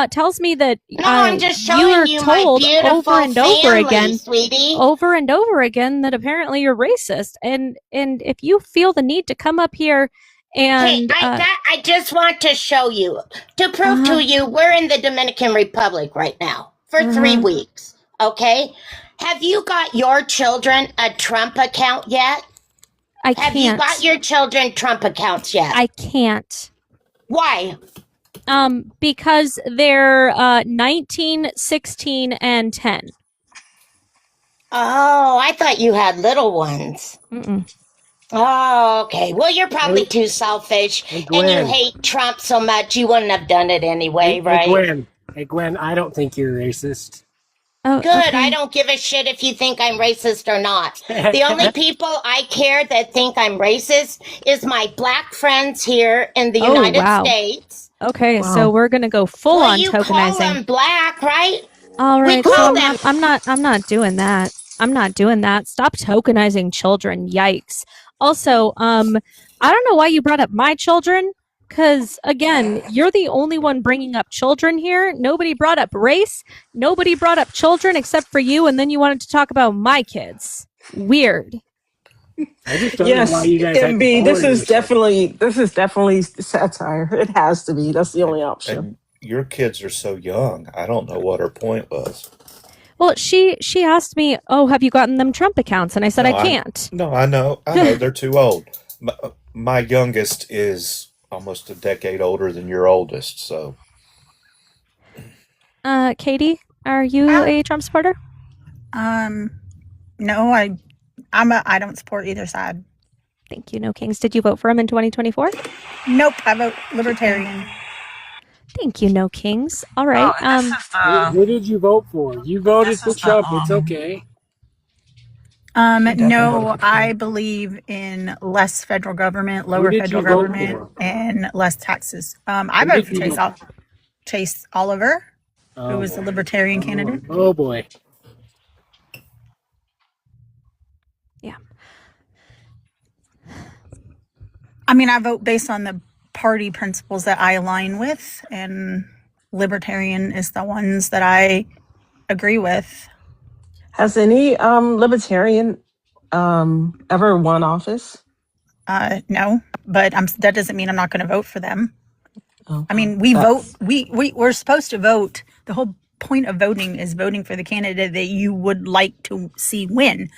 tells me that I'm just showing you my told beautiful over and family, over again, sweetie. over and over again that apparently you're racist. And if you feel the need to come up here and... I just want to show you, to prove to you, we're in the Dominican Republic right now for 3 weeks, okay? Have you got your children a Trump account yet? I can't. Have you got your children Trump accounts yet? I can't. Why? Because they're 19, 16, and 10. Oh, I thought you had little ones. Mm-mm. Oh, okay. Well, you're probably too selfish, and you hate Trump so much you wouldn't have done it anyway, right? Hey, Gwen, I don't think you're racist. Oh, good. okay. I don't give a shit if you think I'm racist or not. The only people I care that think I'm racist is my black friends here in the United States. Okay, so we're gonna go full on you tokenizing. call them black, right? All right, We so call them. I'm not doing that. I'm not doing that. Stop tokenizing children. Yikes. Also, I don't know why you brought up my children. Because, again, you're the only one bringing up children here. Nobody brought up race. Nobody brought up children except for you, and then you wanted to talk about my kids. Weird. I just don't know why you guys MB, this is definitely satire. It has to be. That's the only option. And your kids are so young. I don't know what her point was. Well, she asked me, oh, have you gotten them Trump accounts? And I said, I can't. I know. They're too old. My youngest is almost a decade older than your oldest, so. Katie, are you a Trump supporter? No, I don't support either side. Thank you, No Kings. Did you vote for him in 2024? Nope, I vote Libertarian. Thank you, No Kings. All right. Who did you vote for? You voted for Trump. It's okay. No, I believe in less federal government, lower did federal you vote government, for? and less taxes. I Who voted did for you vote for? Chase Oliver, who Oh was the boy. libertarian candidate. Oh boy. Yeah. I mean, I vote based on the party principles that I align with, and libertarian is the ones that I agree with. Has any libertarian ever won office? No, but that doesn't mean I'm not going to vote for them. Oh, I mean, we vote. We're supposed to vote. The whole point of voting is voting for the candidate that you would like to see win.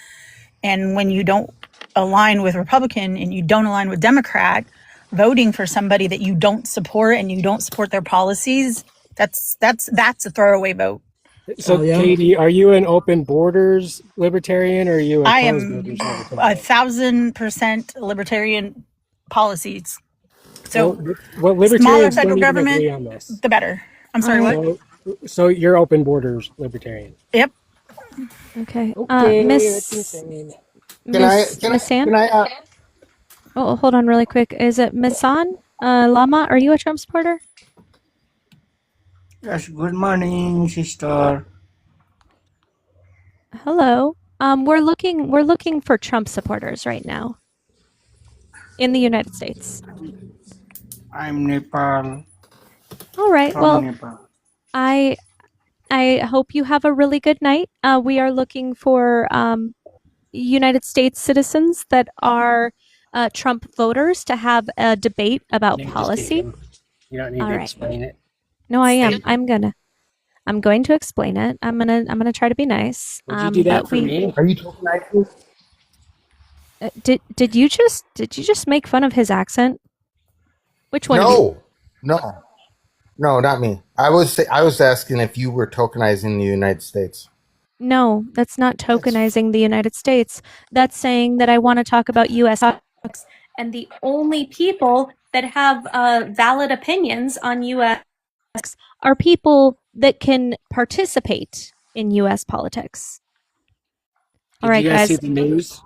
And when you don't align with Republican and you don't align with Democrat, voting for somebody that you don't support and you don't support their policies, that's a throwaway vote. So, Katie, are you an open borders libertarian or are you a I closed am borders libertarian? 1,000% libertarian policies. So, well, smaller libertarians federal don't even government, agree on this. the better. I'm sorry, what? So you're open borders libertarian. Yep. Okay. Okay, Miss that's insane. Miss Ann? Oh, hold on really quick. Is it Miss Ann Lama? Are you a Trump supporter? Yes, good morning, sister. Hello. We're looking for Trump supporters right now in the United States. I'm Nepal. All right. From Well, Nepal. I hope you have a really good night. We are looking for United States citizens that are Trump voters to have a debate about policy. You don't need All to right. explain it. No, I am. I'm going to explain it. I'm gonna try to be nice. Would you do that for me? Are you tokenizing? Did you just make fun of his accent? Which one? Of you? No, not me. I was asking if you were tokenizing the United States. No, that's not tokenizing the United States. That's saying that I want to talk about U.S. politics, and the only people that have valid opinions on U.S. are people that can participate in U.S. politics. All right, Did you guys guys. see the news?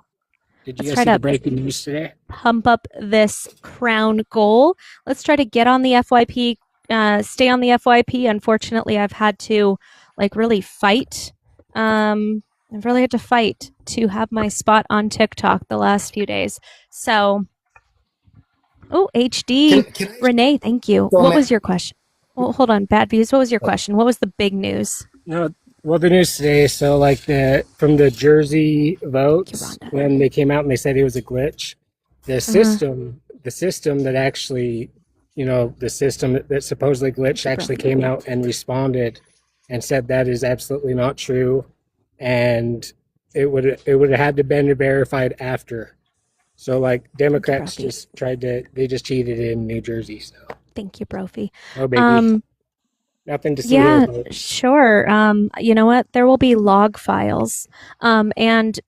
Did you Let's guys try see the to breaking news today? pump up this crown goal. Let's try to get on the FYP, stay on the FYP. Unfortunately, I've had to really fight. I've really had to fight to have my spot on TikTok the last few days. So, HD. Renee, thank you. What was your question? Well, hold on. Bad views. What was your question? What was the big news? No, well, the news today. So, from the Jersey votes, when they came out and they said it was a glitch, the system that actually, the system that supposedly glitched actually came out and responded and said that is absolutely not true, and it would have had to been verified after. So, Democrats just they just cheated in New Jersey. So thank you, Brophy. Oh, baby. Nothing to see Yeah, here, folks. sure. You know what? There will be log files. And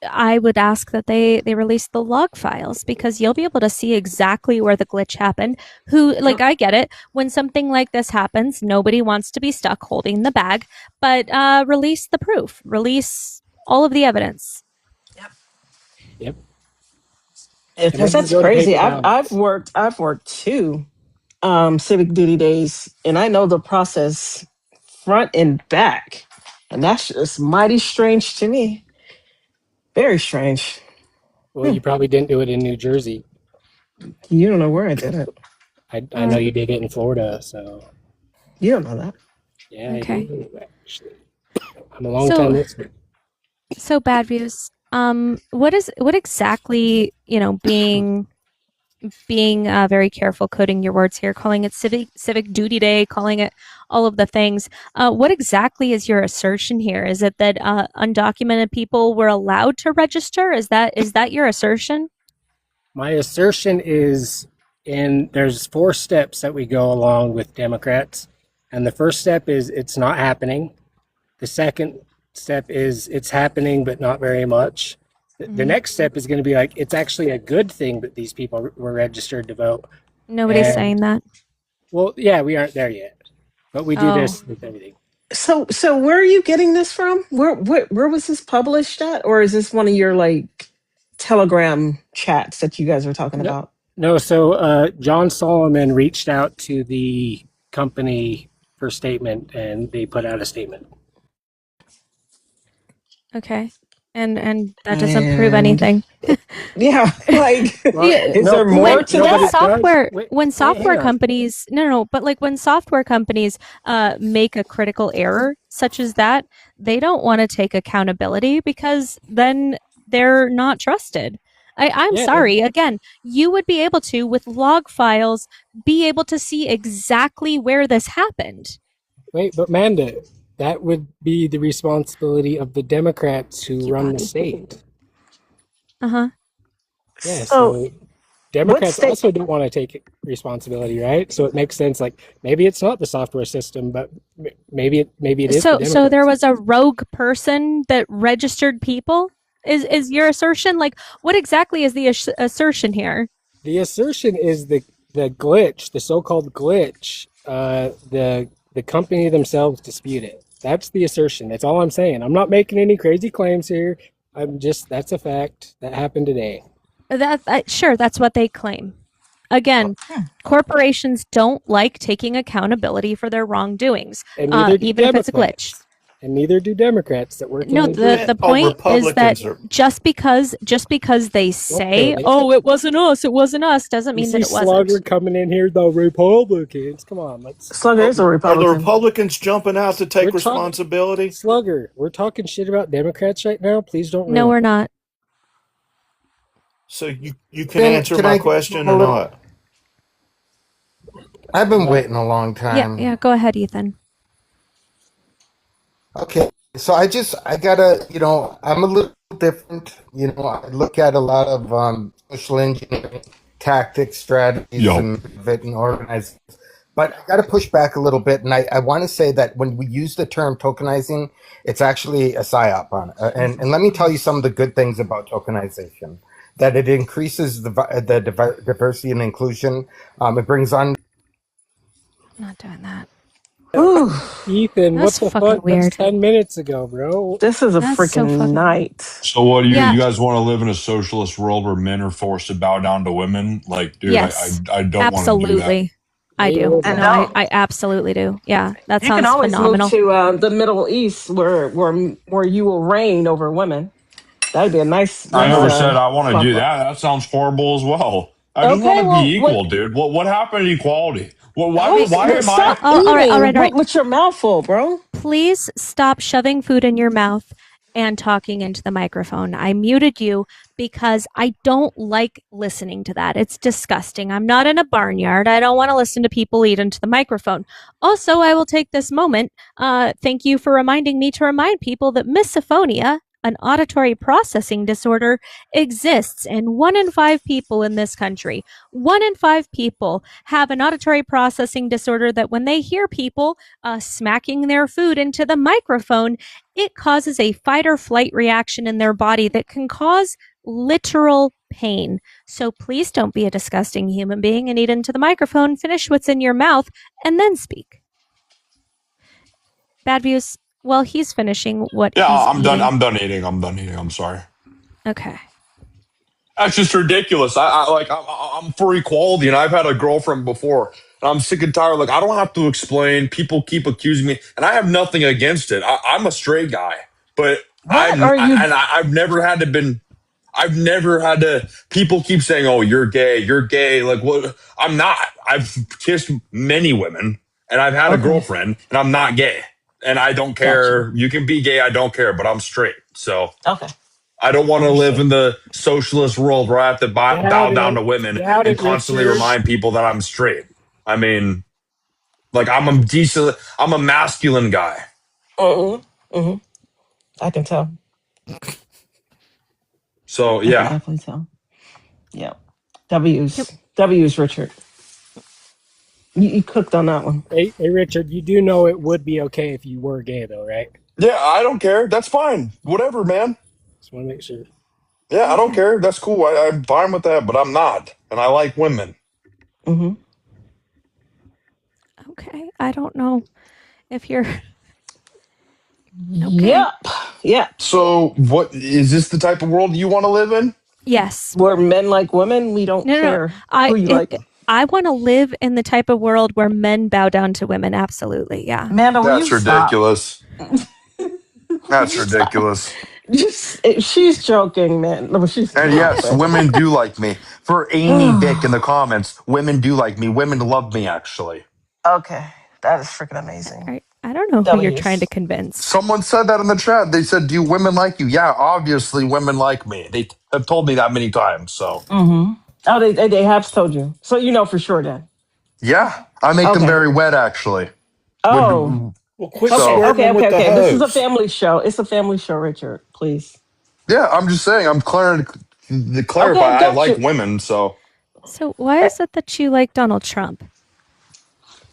I would ask that they release the log files because you'll be able to see exactly where the glitch happened. I get it. When something like this happens, nobody wants to be stuck holding the bag, but release the proof, release all of the evidence. Yep. Because that's crazy. I've worked 2 civic duty days, and I know the process front and back, and that's just mighty strange to me. Very strange. Well, you probably didn't do it in New Jersey. You don't know where I did it. I know you did it in Florida, so. You don't know that. Yeah, Okay. I do, actually. I'm a long time listener. So bad views. What exactly, being very careful coding your words here, calling it civic duty day, calling it all of the things. What exactly is your assertion here? Is it that undocumented people were allowed to register? Is that your assertion? My assertion is there's 4 steps that we go along with Democrats. And the first step is it's not happening. The second step is it's happening, but not very much. The next step is going to be it's actually a good thing that these people were registered to vote. Nobody's saying that. Well, yeah, we aren't there yet, but we do this with everything. So where are you getting this from? Where was this published at, or is this one of your like Telegram chats that you guys were talking No, about? no. So John Solomon reached out to the company for statement, and they put out a statement. Okay. And that doesn't prove anything. Yeah, like is there more when, to when that? software Wait, when software hang on. companies but like when software companies make a critical error such as that, they don't want to take accountability because then they're not trusted. I'm Yeah, sorry. Again, you would be able to, with log files, be able to see exactly where this happened. Wait, but Manda, that would be the responsibility of the Democrats who run the state. Uh-huh. Yeah, So so Democrats state- also don't want to take responsibility, right? So it makes sense. Like maybe it's not the software system, but maybe it is. So there was a rogue person that registered people. Is your assertion like what exactly is the assertion here? The assertion is the glitch, the so-called glitch. The company themselves dispute it. That's the assertion. That's all I'm saying. I'm not making any crazy claims here. That's a fact that happened today. Sure, that's what they claim. Again, corporations don't like taking accountability for their wrongdoings, And neither do even if it's a Democrats. glitch. And neither do Democrats that work. No, the point is that just because they say, "Oh, it wasn't us," doesn't mean that it wasn't. Slugger coming in here, the Republicans. Come on, Slugger is a Are Republican. the Republicans jumping out to take responsibility? Slugger, we're talking shit about Democrats right now. Please don't. No, we're not. So you can answer my question or not? I've been waiting a long time. Yeah. Go ahead, Ethan. Okay, so I gotta, I'm a little different. I look at a lot of social engineering tactics, strategies, and organizing. But I gotta push back a little bit, and I want to say that when we use the term tokenizing, it's actually a psyop on it. And let me tell you some of the good things about tokenization. That it increases the diversity and inclusion. It brings on. I'm not doing that. Ooh, Ethan, That's what the fucking fuck? weird. That's 10 minutes ago, bro. this is a That's so freaking fucking- night. So what do you Yeah. you guys want to live in a socialist world where men are forced to bow down to women? Like, dude, Yes, I don't want to do that. absolutely. I do. And No, I absolutely do. Yeah, that You sounds can always phenomenal. move to the Middle East where you will reign over women. That'd be a nice. I never nice, said I want to bump do up. that. That sounds horrible as well. I just Okay, want to well, be equal, dude. What happened to equality? Why am Stop I? eating all right. with your mouth full, bro. Please stop shoving food in your mouth and talking into the microphone. I muted you because I don't like listening to that. It's disgusting. I'm not in a barnyard. I don't want to listen to people eat into the microphone. Also, I will take this moment. Thank you for reminding me to remind people that misophonia, an auditory processing disorder, exists, and 1 in 5 people in this country, 1 in 5 people have an auditory processing disorder that when they hear people smacking their food into the microphone, it causes a fight or flight reaction in their body that can cause literal pain. So please don't be a disgusting human being and eat into the microphone, finish what's in your mouth, and then speak. Bad Views, while he's finishing what Yeah, he's I'm done. eating. I'm done eating. I'm sorry. Okay. That's just ridiculous. I'm for equality, and I've had a girlfriend before, and I'm sick and tired. Like, I don't have to explain. People keep accusing me, and I have nothing against it. I'm a straight guy, but I've never had to. People keep saying, "Oh, you're gay. You're gay." Like, what? I'm not. I've kissed many women, and I've had a girlfriend, and I'm not gay, and I don't care. You can be gay. I don't care, but I'm straight. So Okay. I don't want to live in the socialist world where I have to bow down to women and constantly remind people that I'm straight. I mean, like, I'm a masculine guy. I can tell. So I can yeah. definitely tell. Yeah. W's Richard. You cooked on that one. Hey, Richard, you do know it would be okay if you were gay, though, right? Yeah, I don't care. That's fine. Whatever, man. Just want to make sure. Yeah, I don't care. That's cool. I'm fine with that, but I'm not. And I like women. Okay. I don't know if you're Yep. Yep. So, what is this the type of world you want to live in? Yes. Where men like women, we don't No. care who you like. I want to live in the type of world where men bow down to women. Absolutely. Yeah. Amanda, will That's you stop? ridiculous. That's ridiculous. She's joking, man. No, she's And not, yes, but- women do like me. For Amy Bick in the comments, women do like me. Women love me, actually. Okay. That is freaking amazing. I don't know who W's. you're trying to convince. Someone said that in the chat. They said, do women like you? Yeah, obviously women like me. They have told me that many times, so. Mm-hmm. Oh, they have told you. So you know for sure then. Yeah, I make them very wet, actually. Oh. Well, quit Okay. with the This is a hose. family show. It's a family show, Richard. Please. Yeah, I'm just saying. I'm clear to clarify. I like women, so. So why is it that you like Donald Trump?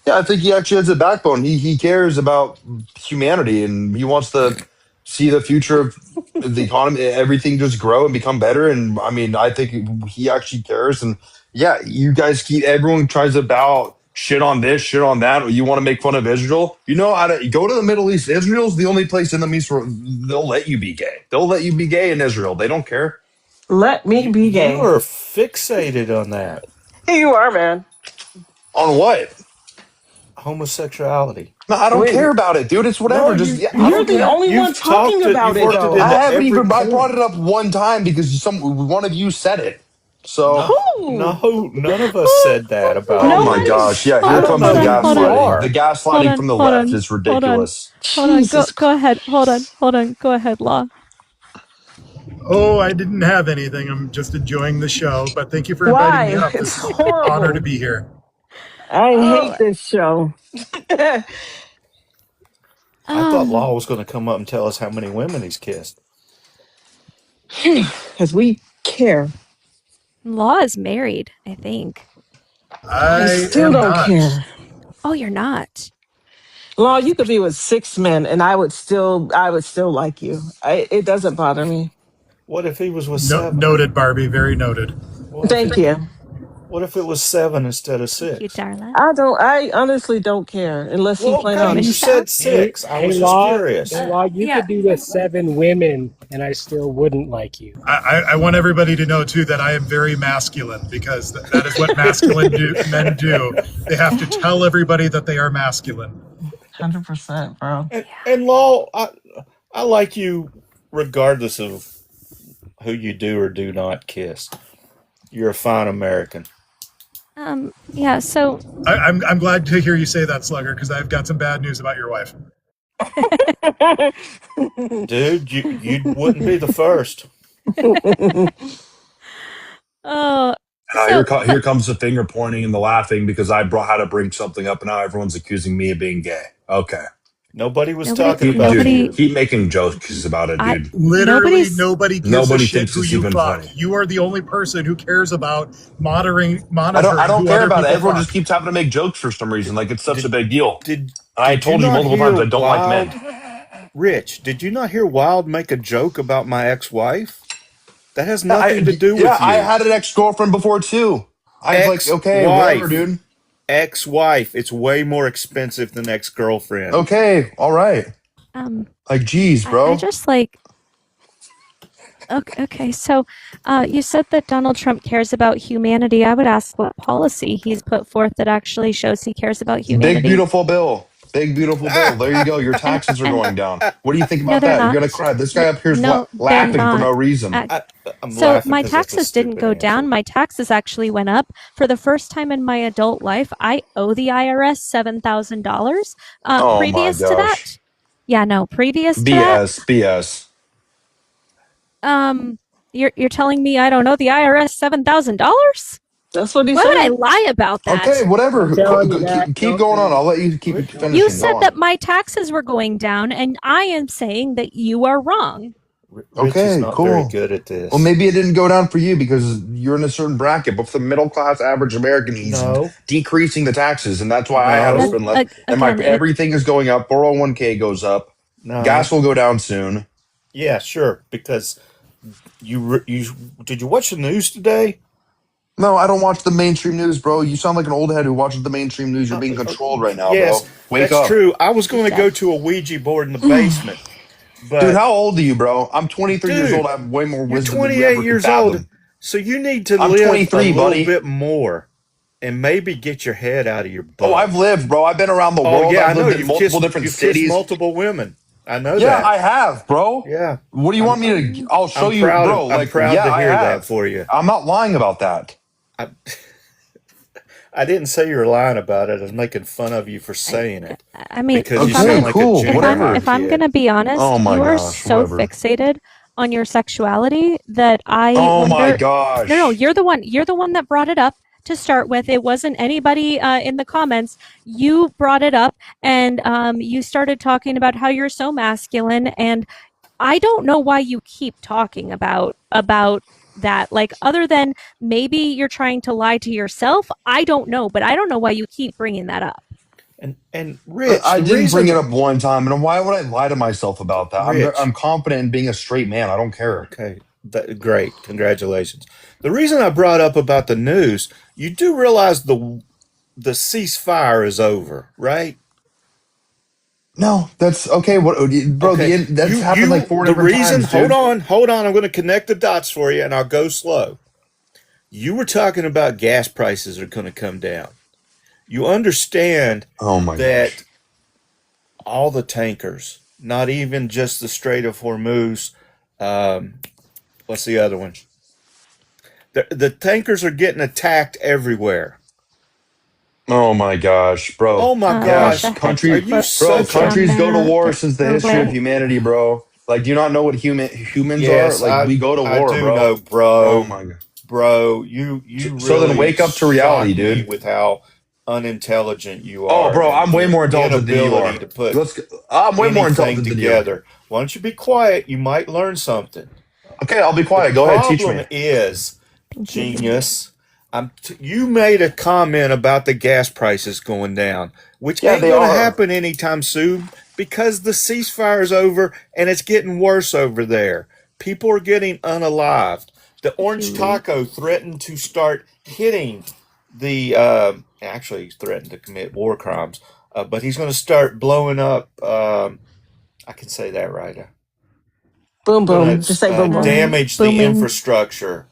Yeah, I think he actually has a backbone. He cares about humanity, and he wants to see the future of the economy, everything just grow and become better. And I mean, I think he actually cares. And yeah, you guys everyone tries to bow shit on this, shit on that. You want to make fun of Israel? You know, go to the Middle East. Israel's the only place in the Middle East where they'll let you be gay. They'll let you be gay in Israel. They don't care. Let me be gay. You are fixated on that. You are, man. On what? Homosexuality. No, I don't care about it, dude. It's whatever. No, you're the only one talking about it, though. I haven't even. I brought it up one time because one of you said it. So no, none of us said that about. Oh my gosh! Yeah, here comes the gaslighting. The gaslighting from the left is ridiculous. Hold on. Go ahead. Hold on. Go ahead, Law. Oh, I didn't have anything. I'm just enjoying the show. But thank you for inviting me up. It's It's an horrible. honor to be here. I hate this show. I thought Law was going to come up and tell us how many women he's kissed. Because we care. Law is married, I think. I still don't care. Oh, you're not. Law, you could be with 6 men, and I would still like you. It doesn't bother me. What if he was with 7? Noted, Barbie. Very noted. Thank you. What if it was 7 instead of 6? You darling. I honestly don't care unless he plans on. You said 6. I was just Law, curious. Law, you could be with 7 women, and I still wouldn't like you. I want everybody to know, too, that I am very masculine because that is what masculine men do. They have to tell everybody that they are masculine. 100%, bro. And Law, I like you regardless of who you do or do not kiss. You're a fine American. Yeah, so I'm glad to hear you say that, Slugger, because I've got some bad news about your wife. Dude, you wouldn't be the first. Here comes the finger pointing and the laughing because I had to bring something up, and now everyone's accusing me of being gay. Okay. Nobody was talking about you. Dude, keep making jokes about it, dude. Literally, nobody gives a shit thinks who it's you even fuck. funny. You are the only person who cares about monitoring I don't who care other about it. people Everyone fuck. just keeps having to make jokes for some reason. Like it's such a big deal. I Did told you not multiple hear times I don't like Wild- men. Rich, did you not hear Wild make a joke about my ex-wife? That has nothing to do with you. I had an ex-girlfriend before too. I was like, okay, whatever, dude. Ex-wife. It's way more expensive than ex-girlfriend. Okay, all right. Like, geez, bro. I just like. Okay, so you said that Donald Trump cares about humanity. I would ask what policy he's put forth that actually shows he cares about humanity. Big beautiful bill. Big beautiful bill. There you go. Your taxes are going down. What do you think No, about they're that? not. You're gonna cry. This guy up here is No, laughing they're for no not. reason. So my taxes didn't go down. My taxes actually went up. For the first time in my adult life, I owe the IRS $7,000. Oh, my Previous to gosh. that, yeah, no. Previous to that, BS. you're telling me I don't owe the IRS $7,000? That's what he Why said. would I lie about that? Okay, whatever. I'm telling you that. Keep going on. I'll let you keep finishing. You Go said on. that my taxes were going down, and I am saying that you are wrong. Rich Okay, is not cool. very good at this. Well, maybe it didn't go down for you because you're in a certain bracket. But for the middle class average American, he's decreasing the taxes, and that's why I have to spend less. And everything is going up. 401k goes up. No. Gas will go down soon. Yeah, sure. Because you did you watch the news today? No, I don't watch the mainstream news, bro. You sound like an old head who watches the mainstream news. You're being controlled right now, Yes, bro. Wake that's up. true. I was going to go to a Ouija board in the basement, But Dude, how old are you, bro? I'm 23 years dude, old. I have way more you're wisdom than you 28 ever could years old, fathom. so you need to I'm live a 23, little buddy. bit more, and maybe get your head out of your butt. Oh, I've lived, bro. I've been around the Oh world. yeah, I I've know. lived in You've multiple kissed, different you've kissed cities. multiple women. I know Yeah, that. I have, bro. Yeah. What do you want me to? I'll show I'm you, proud bro. of, I'm Like, proud yeah, to I hear that have. for you. I'm not lying about that. I didn't say you were lying about it. I was making fun of you for saying it. I mean, Because you if I'm, sound like cool, a junior whatever. high if I'm kid. gonna be honest, Oh my you are gosh, so whatever. fixated on your sexuality that I Oh my wonder. gosh. No, you're the one. You're the one that brought it up to start with. It wasn't anybody in the comments. You brought it up, and you started talking about how you're so masculine, and I don't know why you keep talking about that. Like, other than maybe you're trying to lie to yourself. I don't know, but I don't know why you keep bringing that up. And Rich, I the didn't reason bring it up one time, and why would I lie to myself about that? Rich. I'm confident in being a straight man. I don't care. Okay, great, congratulations. The reason I brought up about the news, you do realize the ceasefire is over, right? No, that's okay. What, bro? Okay, That's happened like 4 different times, dude. Hold on. I'm going to connect the dots for you, and I'll go slow. You were talking about gas prices are going to come down. You understand that all the tankers, not even just the Strait of Hormuz, what's the other one? The tankers are getting attacked everywhere. Oh my gosh, bro. Oh my gosh. Countries go to war since the history of humanity, bro. Like, do you not know what humans Yes, are? Like, we go to war, I do bro. know, bro. Oh my god. Bro, you So then really wake up to reality, shock me dude. with how unintelligent you are. Oh, bro, and I'm way your more intelligent than you inability are. to put I'm way more anything intelligent than you. together. Why don't you be quiet? You might learn something. Okay, I'll be quiet. Go ahead, teach me. The problem is, genius, you made a comment about the gas prices going down, which ain't they going to are. happen anytime soon because the ceasefire is over and it's getting worse over there. People are getting unalived. The Orange Taco threatened to start hitting the, actually he's threatened to commit war crimes, but he's going to start blowing up, I can say that right. Boom, boom. Just say boom, boom. Damage Booming. the infrastructure.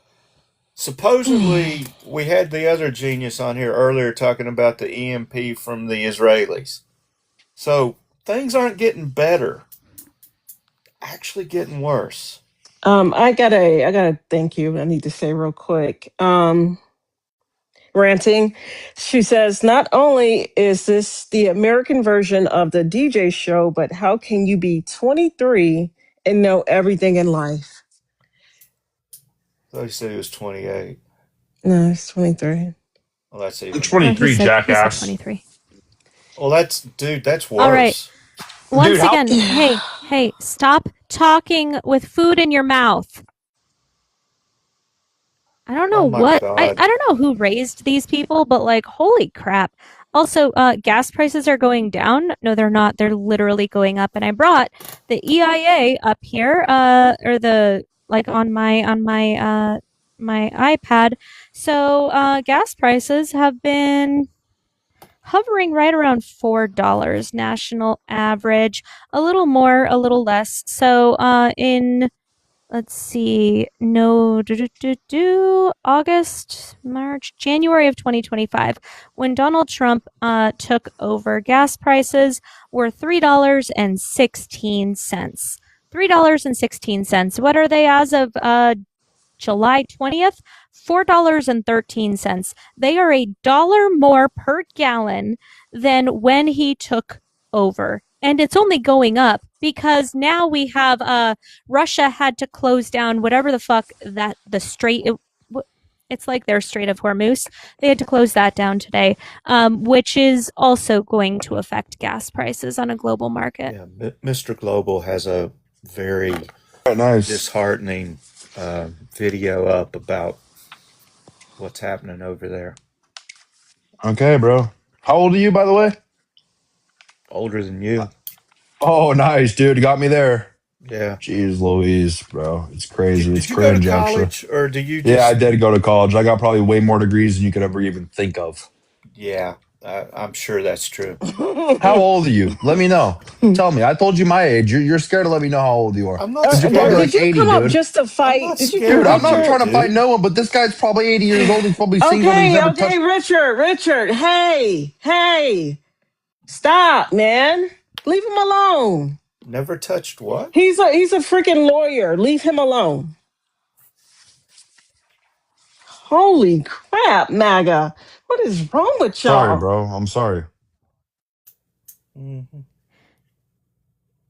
Supposedly, we had the other genius on here earlier talking about the EMP from the Israelis. So things aren't getting better, actually getting worse. I gotta thank you. I need to say real quick. Ranting. She says, not only is this the American version of the DJ show, but how can you be 23 and know everything in life? I thought he said he was 28. No, it's 23. Well, that's even. I'm 23, jackass. 23. Well, that's worse. All right. Once again, hey, stop talking with food in your mouth. I don't know God. I don't know who raised these people, but like, holy crap. Also, gas prices are going down. No, they're not. They're literally going up. And I brought the EIA up here, or the, like, on my my iPad. So, gas prices have been hovering right around $4 national average, a little more, a little less. So, let's see, August, March, January of 2025, when Donald Trump took over, gas prices were $3.16. $3.16. What are they as of July 20th? $4.13. They are $1 more per gallon than when he took over. And it's only going up because now we have Russia had to close down whatever the fuck that the strait, it's like their Strait of Hormuz. They had to close that down today, which is also going to affect gas prices on a global market. Yeah, Mr. Global has a very disheartening video up about what's happening over there. Okay, bro. How old are you, by the way? Older than you. Oh, nice, dude. You got me there. Yeah. Jeez Louise, bro. It's crazy. Did It's you go to cringe, college, actually. or do you just... Yeah, I did go to college. I got probably way more degrees than you could ever even think of. Yeah. I'm sure that's true. How old are you? Let me know. Tell me. I told you my age. You're scared to let me know how old you are. I'm not Because you're scared. probably Did like you 80, come up dude. just to I'm fight? not Did you scared come Dude, of I'm up not you, here? trying to fight dude. no one, but this guy's probably 80 years old. He's probably single and he's Okay, never okay, touched. Richard, hey, stop, man. Leave him alone. Never touched what? He's a freaking lawyer. Leave him alone. Holy crap, MAGA. What is wrong with Sorry, y'all? bro. I'm sorry. Mm-hmm.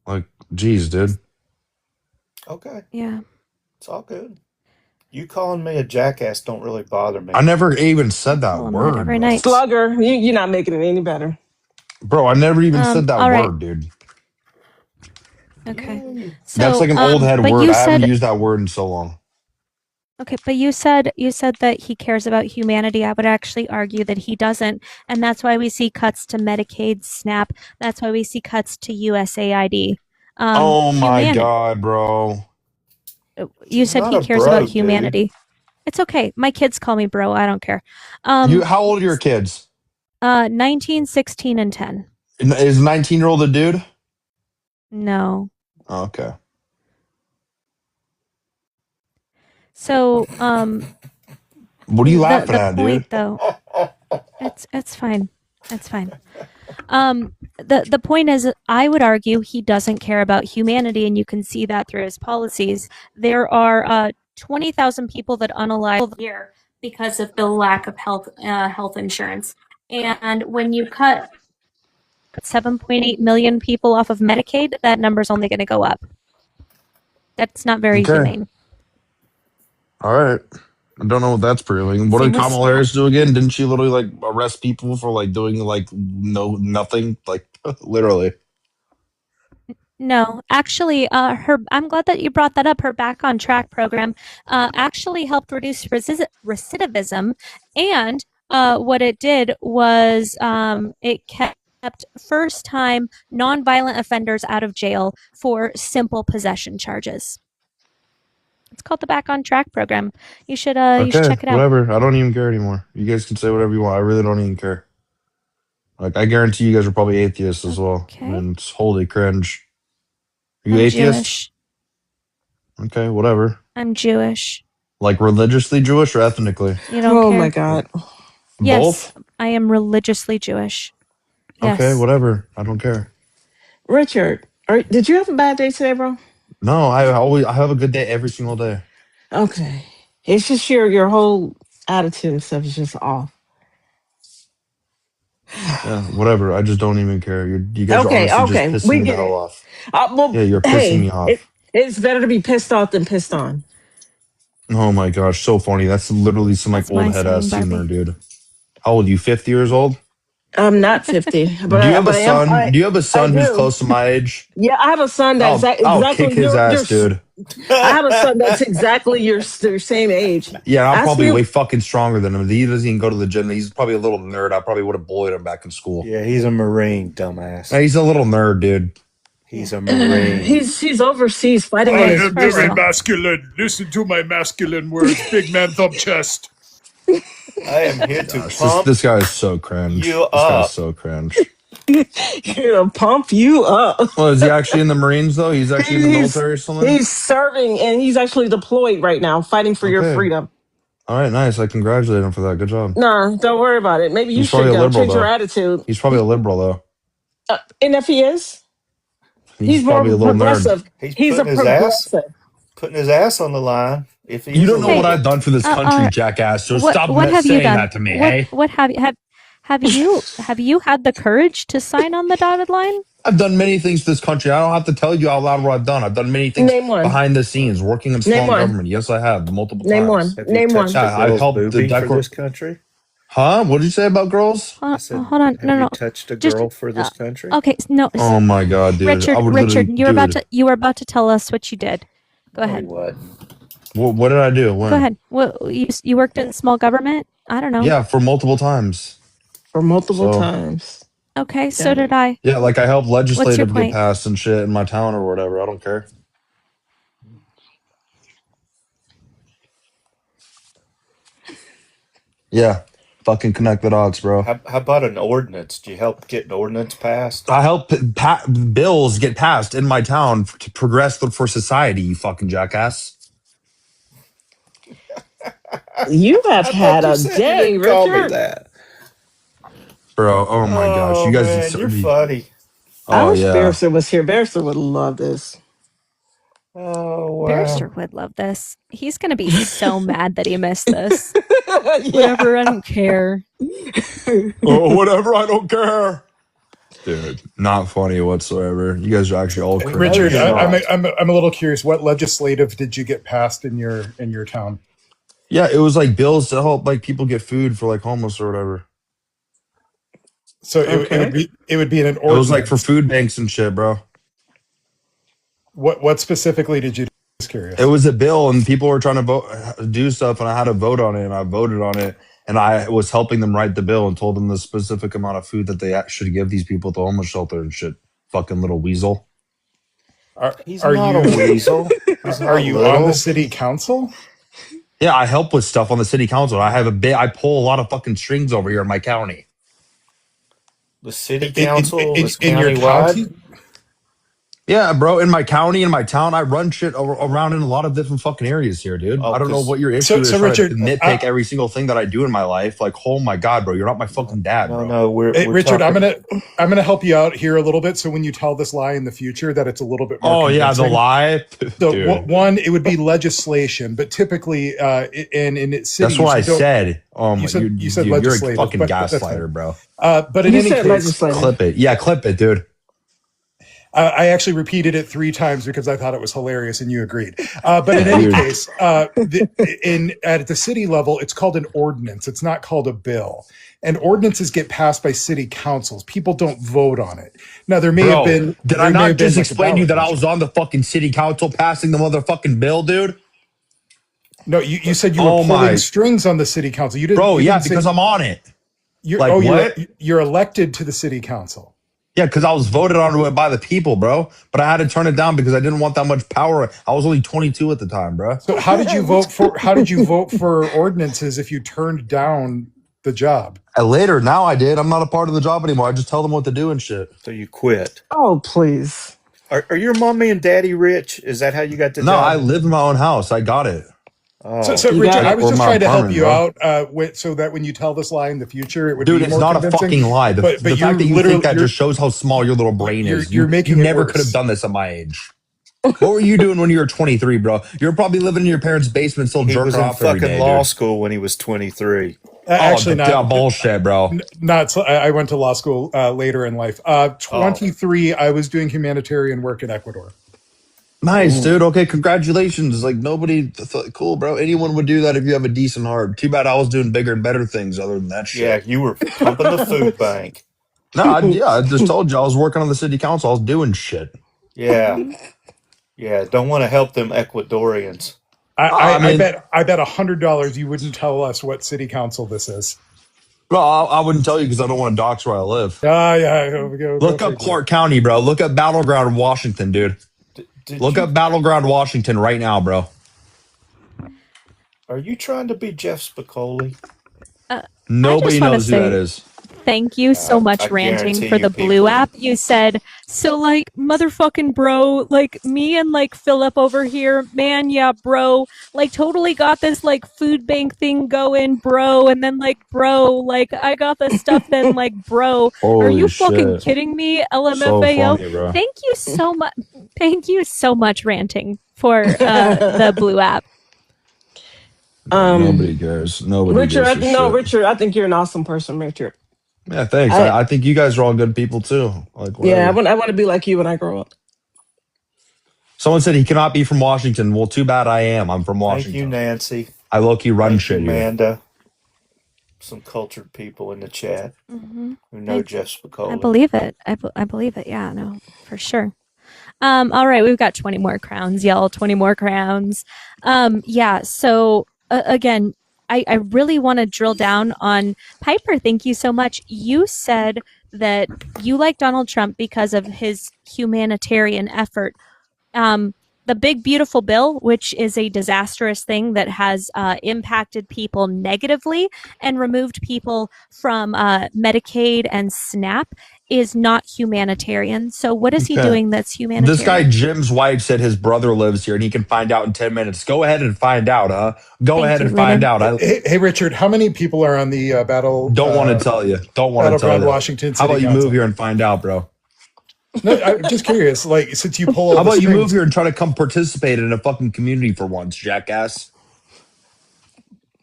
Like, geez, dude. Okay, Yeah. it's all good. You calling me a jackass don't really bother I me. never even said Tell that him that word, every bro. night. Slugger, you're not making it any better. Bro, I never even said that All right. word, dude. Okay. That's So, like an old head but word. you I haven't said used that word in so long. okay, but you said that he cares about humanity. I would actually argue that he doesn't, and that's why we see cuts to Medicaid, SNAP. That's why we see cuts to USAID. Oh my Humanity. God, bro. You He's said not he a cares about bro, dude. humanity. It's okay. My kids call me bro. I don't care. How old are your kids? 19, 16, and 10. Is a 19-year-old a dude? No. Oh, okay. So, What are you laughing the at, point dude? though, it's fine. It's fine. The point is, I would argue he doesn't care about humanity, and you can see that through his policies. There are 20,000 people that unalive a year because of the lack of health insurance. And when you cut 7.8 million people off of Medicaid, that number's only going to go up. That's not very Okay. humane. All right. I don't know what that's proving. What Same did with Kamala SNAP. Harris do again? Didn't she literally like arrest people for like doing like nothing? Like literally. No, actually, I'm glad that you brought that up. Her Back on Track program actually helped reduce recidivism, and what it did was it kept first-time nonviolent offenders out of jail for simple possession charges. It's called the Back on Track program. You should Okay, check it out. whatever. I don't even care anymore. You guys can say whatever you want. I really don't even care. Like I guarantee you guys are probably atheists as well. Okay. And it's holy cringe. Are you I'm atheist? Jewish. Okay, whatever. I'm Jewish. Like religiously Jewish or ethnically? You don't Oh care? my God. Yes, Both? I am religiously Jewish. Yes. Okay, whatever. I don't care. Richard, did you have a bad day today, bro? No, I have a good day every single day. Okay. It's just your whole attitude and stuff is just off. Yeah, whatever. I just don't even care. You guys are Okay, honestly just okay. pissing We me the get hell it. off. Well, Yeah, you're pissing me hey, off. it's better to be pissed off than pissed on. Oh my gosh, so funny. That's literally some like That's old my head saying, ass humor, Barbie. dude. How old are you? 50 years old? I'm not 50, but Do you have a I am. son? Do you have a I son who's do. close to my age? Yeah, I have a son that's I'll kick exactly his your. ass, dude. I have a son that's exactly your same age. Yeah, I'm Ask probably me. way fucking stronger than him. He doesn't even go to the gym. He's probably a little nerd. I probably would have bullied him back in school. Yeah, he's a Marine, dumbass. He's a little nerd, dude. He's a Marine. He's overseas fighting. I against am very terrorism. masculine. Listen to my masculine words. Big man thumb chest. I am here to Gosh, pump this guy is so cringe. you This guy's up. so cringe. Gonna pump you up. Well, is he actually in the Marines though? He's actually in the military or something? He's serving and he's actually deployed right now, fighting for your Okay. freedom. All right, nice. I congratulate him for that. Good job. No, don't worry about it. Maybe you He's probably should a go liberal change your though. attitude. He's probably a liberal though. And if he is, He's more probably a little nerd. progressive. He's a putting his ass progressive. putting his ass on the line. If he's You don't a know what liberal. I've done for this country, jackass. So stop What have you saying done? that to me, hey? What have you had the courage to sign on the dotted line? I've done many things for this country. I don't have to tell you out loud what I've done. I've done many things Name one. behind the scenes, working in Name small one. government. Yes, I have multiple Name times. one. Have you Name one. touched Yeah, a I've girl's helped the boobie for this country? Huh? What did you say about girls? I said, Hold on. have No, you no. touched a Just, girl for this country? Okay, no. Oh my god, dude! Richard, I would Richard, literally, you were about to tell us what you did. Go ahead. What? What did I do? When? Go ahead. What you worked in small government? I don't know. Yeah, for multiple times. For multiple times. Okay, so did I. Yeah, like I helped What's your legislative get point? passed and shit in my town or whatever. I don't care. Yeah. If fucking connect the dots, bro. How about an ordinance? Do you help get an ordinance passed? I help bills get passed in my town to progress for society. You fucking jackass. You have I had thought you a said you day, didn't call me Richard. that. Bro, oh my gosh, you guys man, are you're funny. I Oh wish yeah, Barrister was here. Barrister would love this. Oh wow. Barrister would love this. He's gonna be so mad that he missed this. Yeah. Whatever, I don't care. oh whatever, I don't care. Dude, not funny whatsoever. You guys are actually all crazy. Richard, you're I'm a little curious. What legislative did you get passed in your town? Yeah, it was like bills to help like people get food for like homeless or whatever. So Okay. it would be in an It ordinance. was like for food banks and shit, bro. What specifically did you do? Just curious. It was a bill and people were trying to do stuff and I had to vote on it and I voted on it and I was helping them write the bill and told them the specific amount of food that they should give these people at the homeless shelter and shit. Fucking little weasel. He's Are not you a weasel. He's are not you little. on the city council? Yeah, I help with stuff on the city council. I pull a lot of fucking strings over here in my county. The city council is in your countywide? county? Yeah, bro, in my county, in my town, I run shit around in a lot of different fucking areas here, dude. Oh, I don't know 'cause- what your issue So- is so trying Richard, to nitpick every single thing that I do in my life. Like, oh my god, bro, you're not my fucking dad, bro. No, we're Richard, talking- I'm gonna help you out here a little bit. So when you tell this lie in the future, that it's a little bit more. Oh yeah, the convincing. lie. So Dude. one, it would be legislation, but typically, in cities, That's what I you don't- said. You said you're a legislative, fucking but that's fine. gaslighter, bro. But in You any said case, legislative. Clip it. Yeah, clip it, dude. I actually repeated it 3 times because I thought it was hilarious, and you agreed. But in any Weird. case, at the city level, it's called an ordinance. It's not called a bill. And ordinances get passed by city councils. People don't vote on it. Now there may Bro, have been. did there I may not have been just like a explain to you that ballot I was on the fucking city council passing the motherfucking bill, dude? No, you said you were Oh pulling my- strings on the city council. You didn't. Bro, you yeah, didn't say- because I'm on it. You're, like, what? You're elected to the city council. Yeah, because I was voted onto it by the people, bro. But I had to turn it down because I didn't want that much power. I was only 22 at the time, bro. So how did you vote for? How did you vote for ordinances if you turned down the job? Later, now I did. I'm not a part of the job anymore. I just tell them what to do and shit. So you quit. Oh, please. Are your mommy and daddy rich? Is that how you got the No, job? I live in my own house. I got it. Oh. So You Richard, got it. I was Or just my trying to help apartment, you bro. out so that when you tell this lie in the future, it would Dude, be it's more not a convincing. fucking lie. The But fact you're that you literally- think that you're- just shows how small your little brain is. you're making you it never worse. could have done this at my age. What were you doing when you were 23, bro? You're probably living in your parents' basement, still He jerking was in off every fucking day, law dude. school when he was 23. Actually, yeah, not bullshit, bro. Not. I went to law school later in life. 23, I was doing humanitarian work in Ecuador. Nice, dude. Okay, congratulations. Like nobody cool, bro. Anyone would do that if you have a decent heart. Too bad I was doing bigger and better things other than that shit. Yeah, you were pumping the food bank. No, I just told you I was working on the city council. I was doing shit. Yeah. Yeah, don't want to help them Ecuadorians. I mean- bet $100 you wouldn't tell us what city council this is. Well, I wouldn't tell you because I don't want to dox where I live. Yeah. Look up Clark County, bro. Look up Battleground, Washington, dude. Look up Battleground, Washington right now, bro. Are you trying to be Jeff Spicoli? Nobody wanna knows who say- that is. Thank you so I much, Ranting, guarantee for you the people- Blue app. You said, so like, motherfucking bro, like me and like Philip over here, man, yeah, bro, like totally got this like food bank thing going, bro. And then like, bro, like I got the stuff then, like, bro, are Holy you fucking shit. kidding me? So LMFAO. funny, bro. Thank you so much. Thank you so much, Ranting, for the Blue app. Nobody cares. Nobody Richard, gives a shit. Richard, I think you're an awesome person, Richard. Yeah, thanks. I think you guys are all good people too. Like, Yeah, whatever. I want to be like you when I grow up. Someone said he cannot be from Washington. Well, too bad I am. I'm from Thank Washington. you, Nancy. I low-key run Thank shit you, here. Amanda. Some cultured people in the chat who know Jeff Spicoli. I believe it. I believe it. Yeah, no, for sure. All right, we've got 20 more crowns, y'all. 20 more crowns. Yeah. So again, I really want to drill down on Piper. Thank you so much. You said that you like Donald Trump because of his humanitarian effort. the big beautiful bill, which is a disastrous thing that has impacted people negatively and removed people from Medicaid and SNAP, is not humanitarian. So what is he Okay. doing that's humanitarian? This guy, Jim's wife, said his brother lives here and he can find out in 10 minutes. Go ahead and find out, huh? Go ahead and find out. Hey, Richard, how many people are on the battle? Don't want to tell you. Don't want to tell Battleground you. Washington How City about you Council? move here and find out, bro? No, I'm just curious. Like, since you pull, How about you move here and try to come participate in a fucking community for once, jackass?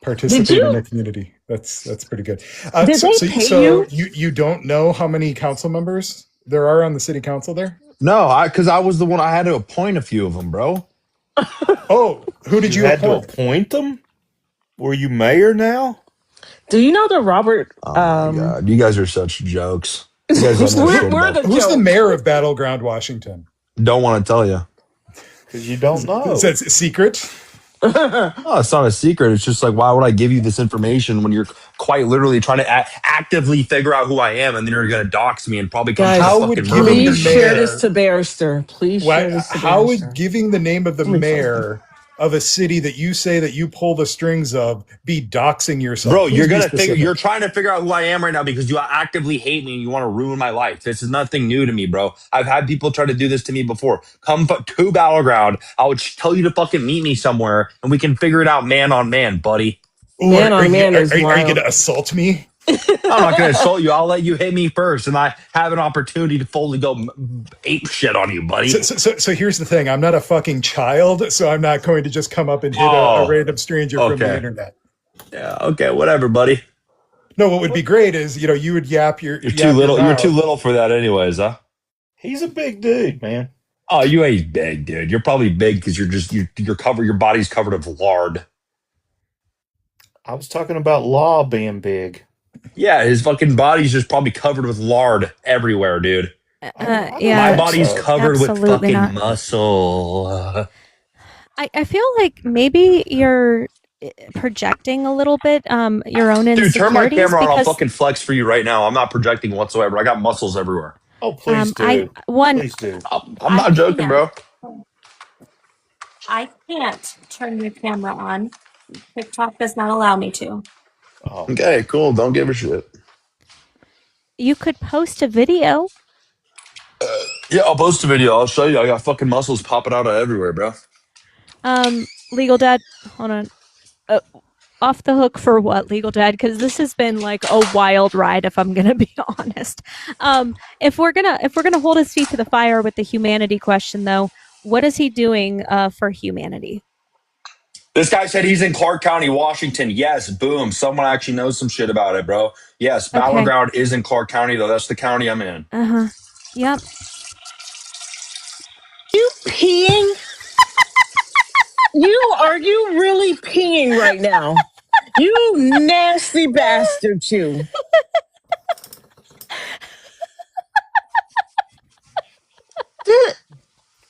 Participate in the community. That's pretty good. Did they pay you don't know how many council members there are on the city council there? No, because I was the one. I had to appoint a few of them, bro. Oh, who did you had to appoint? appoint them? Were you mayor now? Do you know that Robert? Oh my God, you guys are such jokes. You guys don't know shit about it. Who's the mayor of Battleground Washington? Don't want to tell you. Because you don't know. Is that secret? No, it's not a secret. It's just like, why would I give you this information when you're quite literally trying to actively figure out who I am, and then you're going to dox me and probably come Guys, to how fucking would murder me? Please share this to Barrister. Please share this to How Barrister. would giving the name of the mayor of a city that you say that you pull the strings of be doxing yourself? Bro, Please you're be gonna specific. you're trying to figure out who I am right now because you actively hate me and you want to ruin my life. This is nothing new to me, bro. I've had people try to do this to me before. Come to Battleground. I would tell you to fucking meet me somewhere and we can figure it out man on man, buddy. Ooh, are you going to assault me? I'm not gonna assault you. I'll let you hit me first, and I have an opportunity to fully go ape shit on you, buddy. So here's the thing. I'm not a fucking child, so I'm not going to just come up and hit a random stranger from the internet. Yeah, okay, whatever, buddy. No, what would be great is, you would yap your. You're too little. You're too little for that, anyways, huh? He's a big dude, man. Oh, you ain't big, dude. You're probably big because you're covered. Your body's covered of lard. I was talking about Law being big. Yeah, his fucking body's just probably covered with lard everywhere, dude. Yeah, My body's covered with absolutely fucking not. muscle. I feel like maybe you're projecting a little bit your own insecurities. Dude, turn my camera on. I'll because, fucking flex for you right now. I'm not projecting whatsoever. I got muscles everywhere. Oh, please do. Please do. I'm not joking, bro. I can't turn your camera on. TikTok does not allow me to. Okay, cool. Don't give a shit. you could post a video. Yeah, I'll post a video. I'll show you. I got fucking muscles popping out of everywhere, bro. Legal Dad, hold on. Off the hook for what, Legal Dad? Because this has been like a wild ride, if I'm gonna be honest. If we're gonna hold his feet to the fire with the humanity question, though, what is he doing for humanity? This guy said he's in Clark County, Washington. Yes, boom. Someone actually knows some shit about it, bro. Yes, Okay. Battleground is in Clark County, though. That's the county I'm in. Yep. You peeing? Are you really peeing right now? You nasty bastard, you.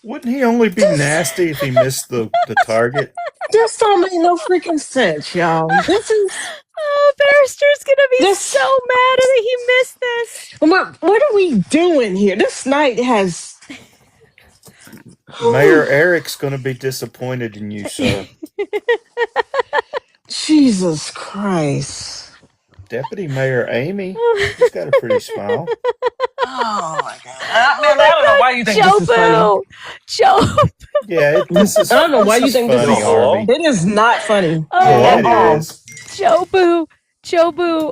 Wouldn't he only be nasty if he missed the target? This don't make no freaking sense, y'all. This is. Oh, Barrister's gonna be so mad that he missed this. What are we doing here? This night has. Mayor Eric's going to be disappointed in you, sir. Jesus Christ. Deputy Mayor Amy, she's got a pretty smile. Oh my God. Man, I don't know why you think this is funny. Joe. Yeah, this is. I don't know why you think this funny, is Harvey. It is not funny. Yeah, it is. Jobu.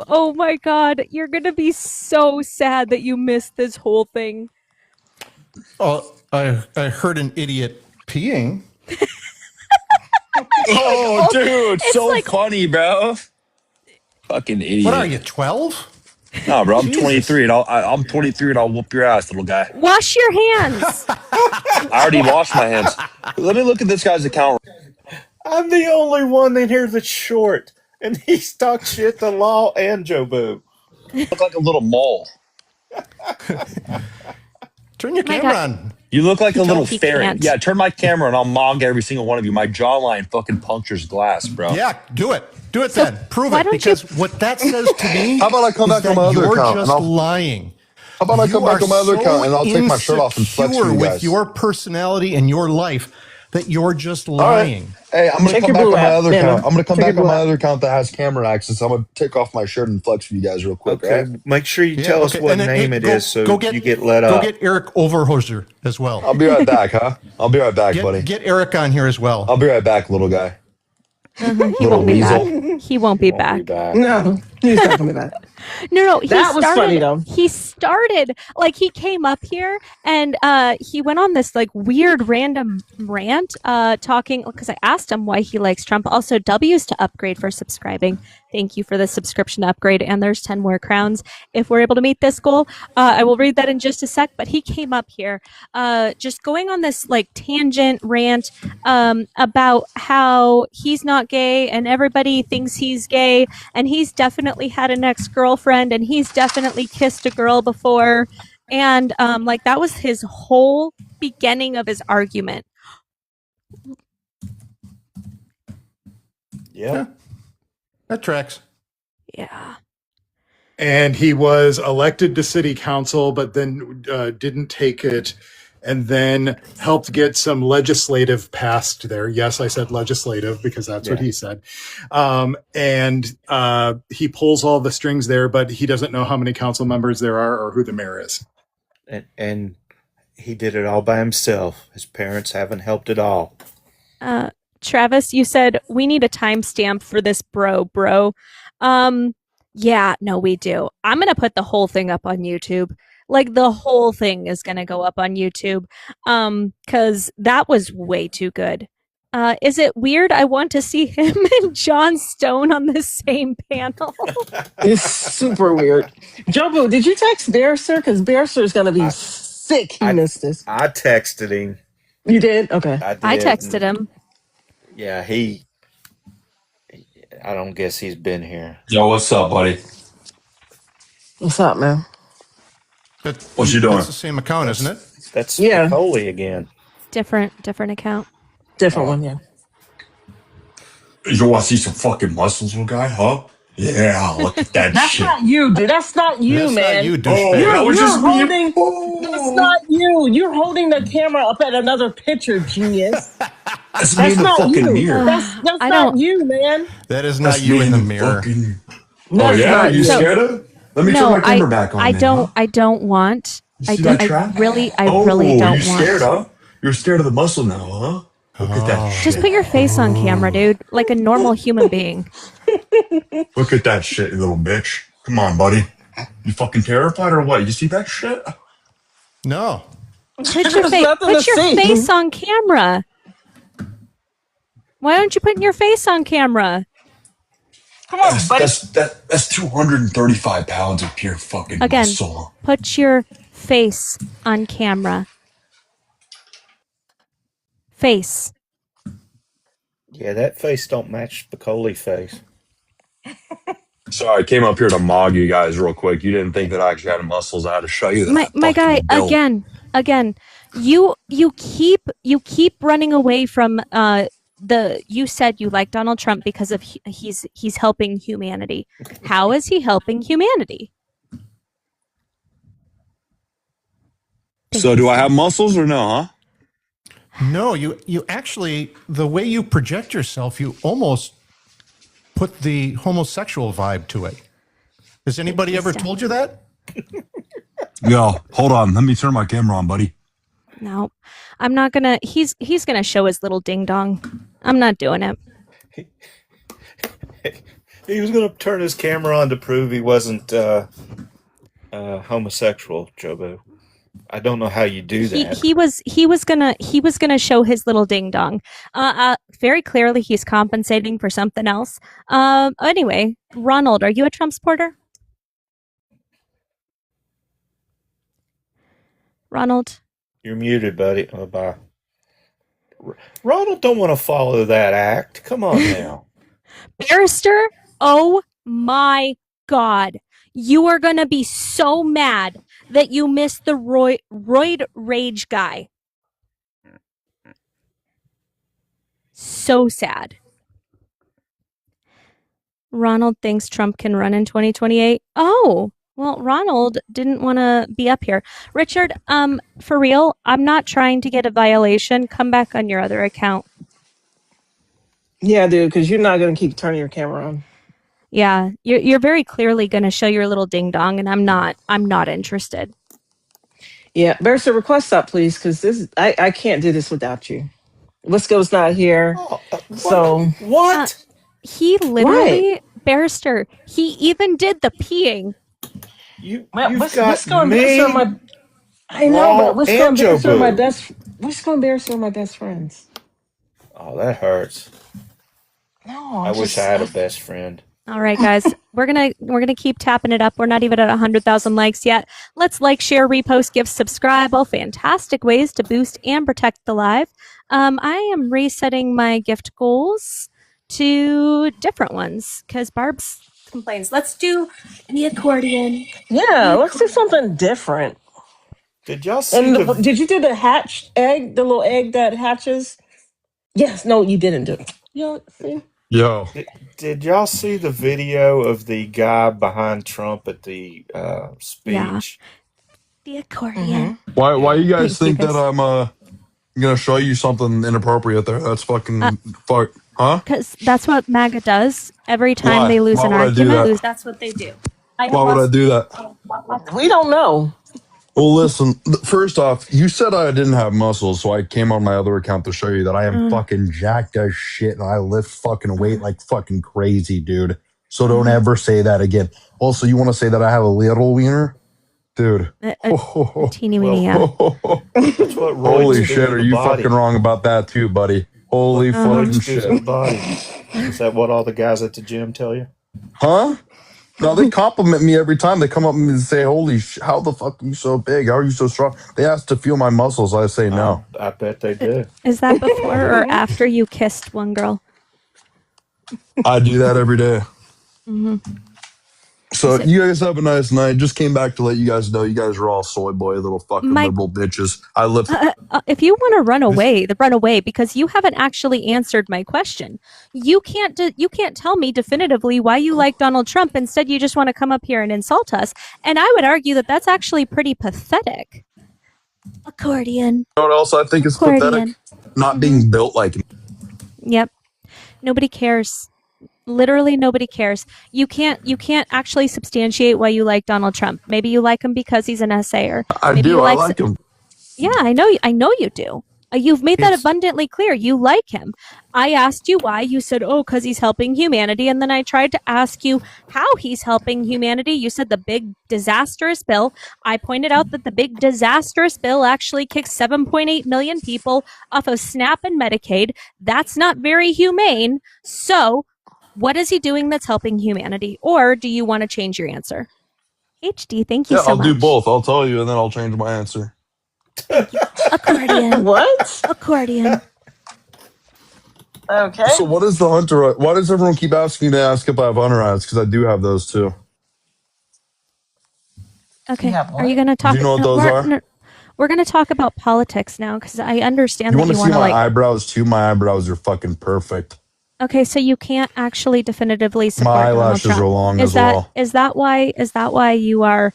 Oh my God, you're gonna be so sad that you missed this whole thing. Oh, I heard an idiot peeing. Oh, dude, It's so like- funny, bro. Fucking idiot. What are you, 12? No, bro, I'm Jesus. 23 and I'm 23 and I'll whoop your ass, little guy. Wash your hands. I already washed my hands. Let me look at this guy's account. I'm the only one in here that's short, and he's talked shit to Law and Jobu. You look like a little mole. Turn your My camera God. on. You look like a little He ferret. can't. Yeah, turn my camera and I'll mog every single one of you. My jawline fucking punctures glass, bro. Yeah, do it. Do it then. Prove why it. don't Because what that says to me How about I come is back on that my other you're account just and I'll- lying. How about I You come back are on my other so account and I'll take my shirt off and flex for insecure you with guys? your personality and your life that you're just All right. lying. Hey, I'm gonna Check come your back blue on my app, other Nana. account. I'm gonna come Check your back on blue my app. other account that has camera access. I'm gonna take off my shirt and flex for you guys real quick. All Okay, right? make sure you Yeah, tell us okay. what And then name hey, it is so go get you get let go up. get Eric Overhoser as well. I'll be right back, huh? I'll be right back, buddy. Get Eric on here as well. I'll be right back, little guy. He Little won't be weasel. back. He won't be back. No, he's not coming back. No, he That was funny, though. He started like he came up here and he went on this like weird random rant talking because I asked him why he likes Trump. Also, W's to upgrade for subscribing. Thank you for the subscription upgrade, and there's 10 more crowns if we're able to meet this goal. I will read that in just a sec. But he came up here just going on this like tangent rant about how he's not gay and everybody thinks he's gay, and he's definitely had an ex-girlfriend and he's definitely kissed a girl before, and like that was his whole beginning of his argument. Yeah. That tracks. Yeah. And he was elected to city council, but then didn't take it, and then helped get some legislative passed there. Yes, I said legislative because that's what he said. And he pulls all the strings there, but he doesn't know how many council members there are or who the mayor is. And he did it all by himself. His parents haven't helped at all. Travis, you said we need a timestamp for this, bro. Yeah, no, we do. I'm gonna put the whole thing up on YouTube. Like the whole thing is gonna go up on YouTube. Because that was way too good. Is it weird? I want to see him and John Stone on the same panel. It's super weird. Jobu, did you text Bear Sir? Because Bear Sir is gonna be sick. He missed this. I texted him. You did? Okay. I texted him. Yeah, I don't guess he's been here. Yo, what's up, buddy? What's up, man? What you doing? That's the same account, isn't it? That's Yeah. Spicoli again. Different account. Different one, yeah. You want to see some fucking muscles, little guy? Huh? Yeah, look at that That's shit. not you, dude. That's not you, That's man. not you, Oh, douchebag. that was You're just me. holding. That's not you. You're holding the camera up at another picture, genius. That's me in the not fucking you. mirror. That's I not don't- you, man. That is not That's you me in the mirror. fucking- Oh That's yeah, not you you. scared of? Let me turn my camera back on. I then, don't. huh? I don't want. You I see don't. that trap? I really Oh, don't you're want. scared, huh? You're scared of the muscle now, huh? Look at that shit. Just put your face on camera, dude, like a normal human being. Look at that shit, you little bitch. Come on, buddy. You fucking terrified or what? You see that shit? No. Put your There's face. nothing Put to your see. face on camera. Why don't you put your face on camera? Come on, buddy. That's 235 pounds of pure fucking Again, muscle. put your face on camera. Face. Yeah, that face don't match Spicoli face. Sorry, I came up here to mog you guys real quick. You didn't think that I actually had muscles. I had to show you that. My guy, built. again. You keep running away from you said you like Donald Trump because of he's helping humanity. How is he helping humanity? So do I have muscles or no, huh? No, you actually, the way you project yourself, you almost put the homosexual vibe to it. Has anybody ever told you that? Yo, hold on. Let me turn my camera on, buddy. No, I'm not gonna. He's gonna show his little ding dong. I'm not doing it. He was going to turn his camera on to prove he wasn't homosexual, Jobo. I don't know how you do that. He was gonna show his little ding dong. Very clearly he's compensating for something else. Anyway, Ronald, are you a Trump supporter? Ronald, You're muted, buddy. Oh, bye. Ronald don't want to follow that act. Come on now. Barrister, oh my God. You are going to be so mad that you missed the roid rage guy. So sad. Ronald thinks Trump can run in 2028. Oh, Well, Ronald didn't want to be up here. Richard, for real, I'm not trying to get a violation. Come back on your other account. Yeah, dude, because you're not gonna keep turning your camera on. Yeah, you're very clearly going to show your little ding dong, and I'm not interested. Yeah, Barrister, request up, please, because I can't do this without you. Lisco's not here, so What? He literally, Barrister, he even did the peeing. You've Lisco got and Barrister are me, my. I know, but Law, Lisco and and Barrister are my Jobu. best. Lisco and Barrister are my best friends. Oh, that hurts. No, I wish I had a best friend. All right, guys, we're gonna keep tapping it up. We're not even at 100,000 likes yet. Let's like, share, repost, give, subscribe. All fantastic ways to boost and protect the live. I am resetting my gift goals to different ones because Barb's complains. Let's do the accordion. Yeah, let's do something different. Did y'all see And the? did you do the hatched egg, the little egg that hatches? Yes. No, you didn't do it. Yeah. See. Yo. Did y'all see the video of the guy behind Trump at the speech? The accordion. Why you guys Thank you, think that I'm gonna show you something inappropriate there? That's fucking fuck, huh? Because that's what MAGA does every time Why? they lose Why an would I do argument. that? That's what they do. Why would I do that? We don't know. Well, listen. First off, you said I didn't have muscles, so I came on my other account to show you that I am fucking jacked as shit, and I lift fucking weight like fucking crazy, dude. So don't ever say that again. Also, you want to say that I have a little wiener, dude? A teeny weeny. Yeah. That's what Holy roids do shit, to are the you body. fucking wrong about that too, buddy? Holy fucking Roids do to the shit. body. Is that what all the guys at the gym tell you? Huh? No, they compliment me every time. They come up to me and say, holy shit, how the fuck are you so big? How are you so strong? They ask to feel my muscles. I say no. I bet they do. Is that before or after you kissed one girl? I do that every day. Mm-hmm. So you guys have a nice night. Just came back to let you guys know you guys are all soy boy, little fucking liberal bitches. I live. If you want to run away, then run away because you haven't actually answered my question. You can't tell me definitively why you like Donald Trump. Instead, you just want to come up here and insult us. And I would argue that that's actually pretty pathetic. Accordion. You know what else I think is Accordion. pathetic? Not being built like me. Yep. Nobody cares. Literally nobody cares. You can't actually substantiate why you like Donald Trump. Maybe you like him because he's an essayer. I Maybe do. you I like like him. Yeah, I know you do. You've made that abundantly clear. You like him. I asked you why. You said, oh, because he's helping humanity. And then I tried to ask you how he's helping humanity. You said the big disastrous bill. I pointed out that the big disastrous bill actually kicks 7.8 million people off of SNAP and Medicaid. That's not very humane. So what is he doing that's helping humanity? Or do you want to change your answer? HD, thank you so I'll much. do both. I'll tell you and then I'll change my answer. Accordion. What? Accordion. Okay. So what is the hunter? Why does everyone keep asking me to ask if I have hunter eyes? Because I do have those too. Okay. Are you going to talk? Do you know what those are? We're going to talk about politics now because I understand You that want to you see want to my eyebrows too? My eyebrows are fucking perfect. Okay, so you can't actually definitively support My Donald eyelashes Trump. are long is as that, well. Is that why you are?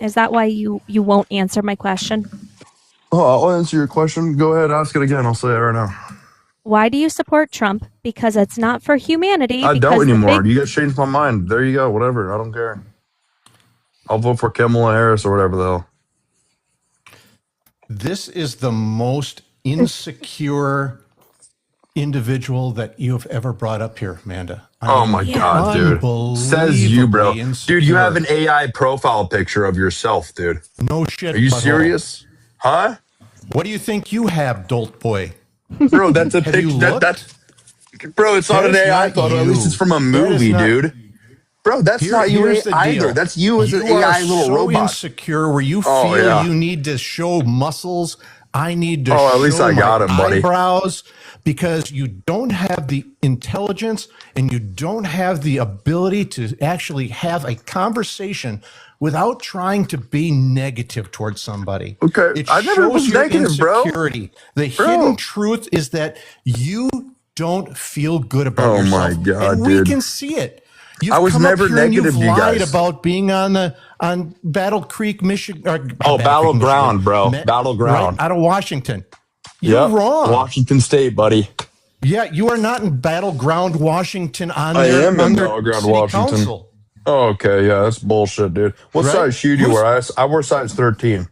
Is that why you won't answer my question? Oh, I'll answer your question. Go ahead, ask it again. I'll say it right now. Why do you support Trump? Because it's not for humanity. I because don't the anymore. big- You guys changed my mind. There you go. Whatever. I don't care. I'll vote for Kamala Harris or whatever the hell. This is the most insecure individual that you have ever brought up here, Amanda. Oh my God, dude. Says you, bro. Dude, you have an AI profile picture of yourself, dude. No shit. Are you butthole. serious? Huh? What do you think you have, dolt boy? Bro, that's a Have you picture. looked? That's bro, it's not That an is AI not photo. At you. least it's from a That is movie, not- dude. Bro, that's not you Here's the either. deal. That's you as an You AI are little so robot. insecure where you feel Oh, yeah. you need to show muscles. I need to Oh, at least show I got my him, buddy. eyebrows because you don't have the intelligence and you don't have the ability to actually have a conversation without trying to be negative towards somebody. Okay, It I never shows was your negative, bro. insecurity. The Bro. hidden truth is that you don't feel good about Oh yourself. my God, and we dude. can see it. You've was come never up here and negative you've to you lied guys. about being on Battle Creek, Michigan. Oh, Battleground, bro. Battleground. Right out of Washington. You're Yep. wrong. Washington State, buddy. Yeah, you are not in Battleground, Washington. On I their, am on in their Battleground, city Washington. council. Oh, okay, yeah, that's bullshit, dude. What Right? size shoe do you wear? I wear size 13.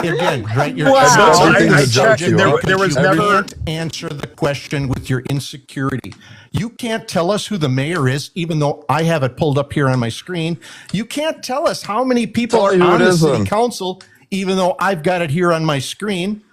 Again, right? You're Wow. Everything's I a joke checked, to and you, huh? there was you never. can't answer the question with your insecurity. You can't tell us who the mayor is, even though I have it pulled up here on my screen. You can't tell us how many people Tell are me who on it the is, city then. council, even though I've got it here on my screen.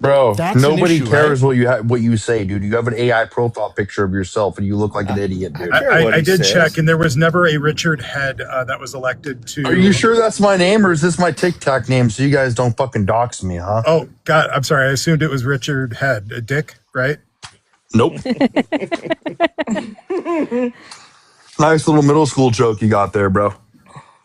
Bro, That's an nobody issue, cares what you say, dude. You have an AI profile picture of yourself, and you look like an idiot, dude. I did check, and there was never a Richard Head that was elected to. Are you sure that's my name, or is this my TikTok name? So you guys don't fucking dox me, huh? Oh God, I'm sorry. I assumed it was Richard Head, Dick, right? Nope. Nice little middle school joke you got there, bro.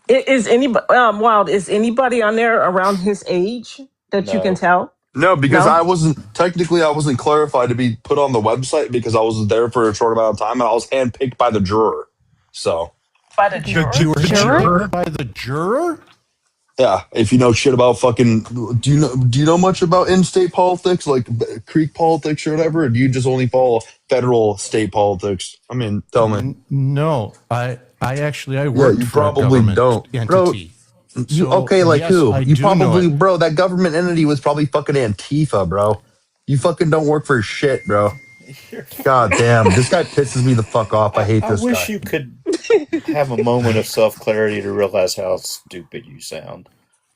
Is anybody Wild? Is anybody on there around his age that you can tell? No, because No? I wasn't clarified to be put on the website because I was there for a short amount of time and I was handpicked by the juror. So By the juror? You were Juror? picked by the juror? yeah, if you know shit about fucking, do you know much about in-state politics, like Creek politics or whatever, or do you just only follow federal state politics? I mean, tell me. No, I actually Yeah, worked you for a probably government don't, bro. entity. You So, okay? Like yes, who? I You do know probably, it. bro. That government entity was probably fucking Antifa, bro. You fucking don't work for shit, bro. God damn, this guy pisses me the fuck off. I hate I this wish guy. you could have a moment of self-clarity to realize how stupid you sound.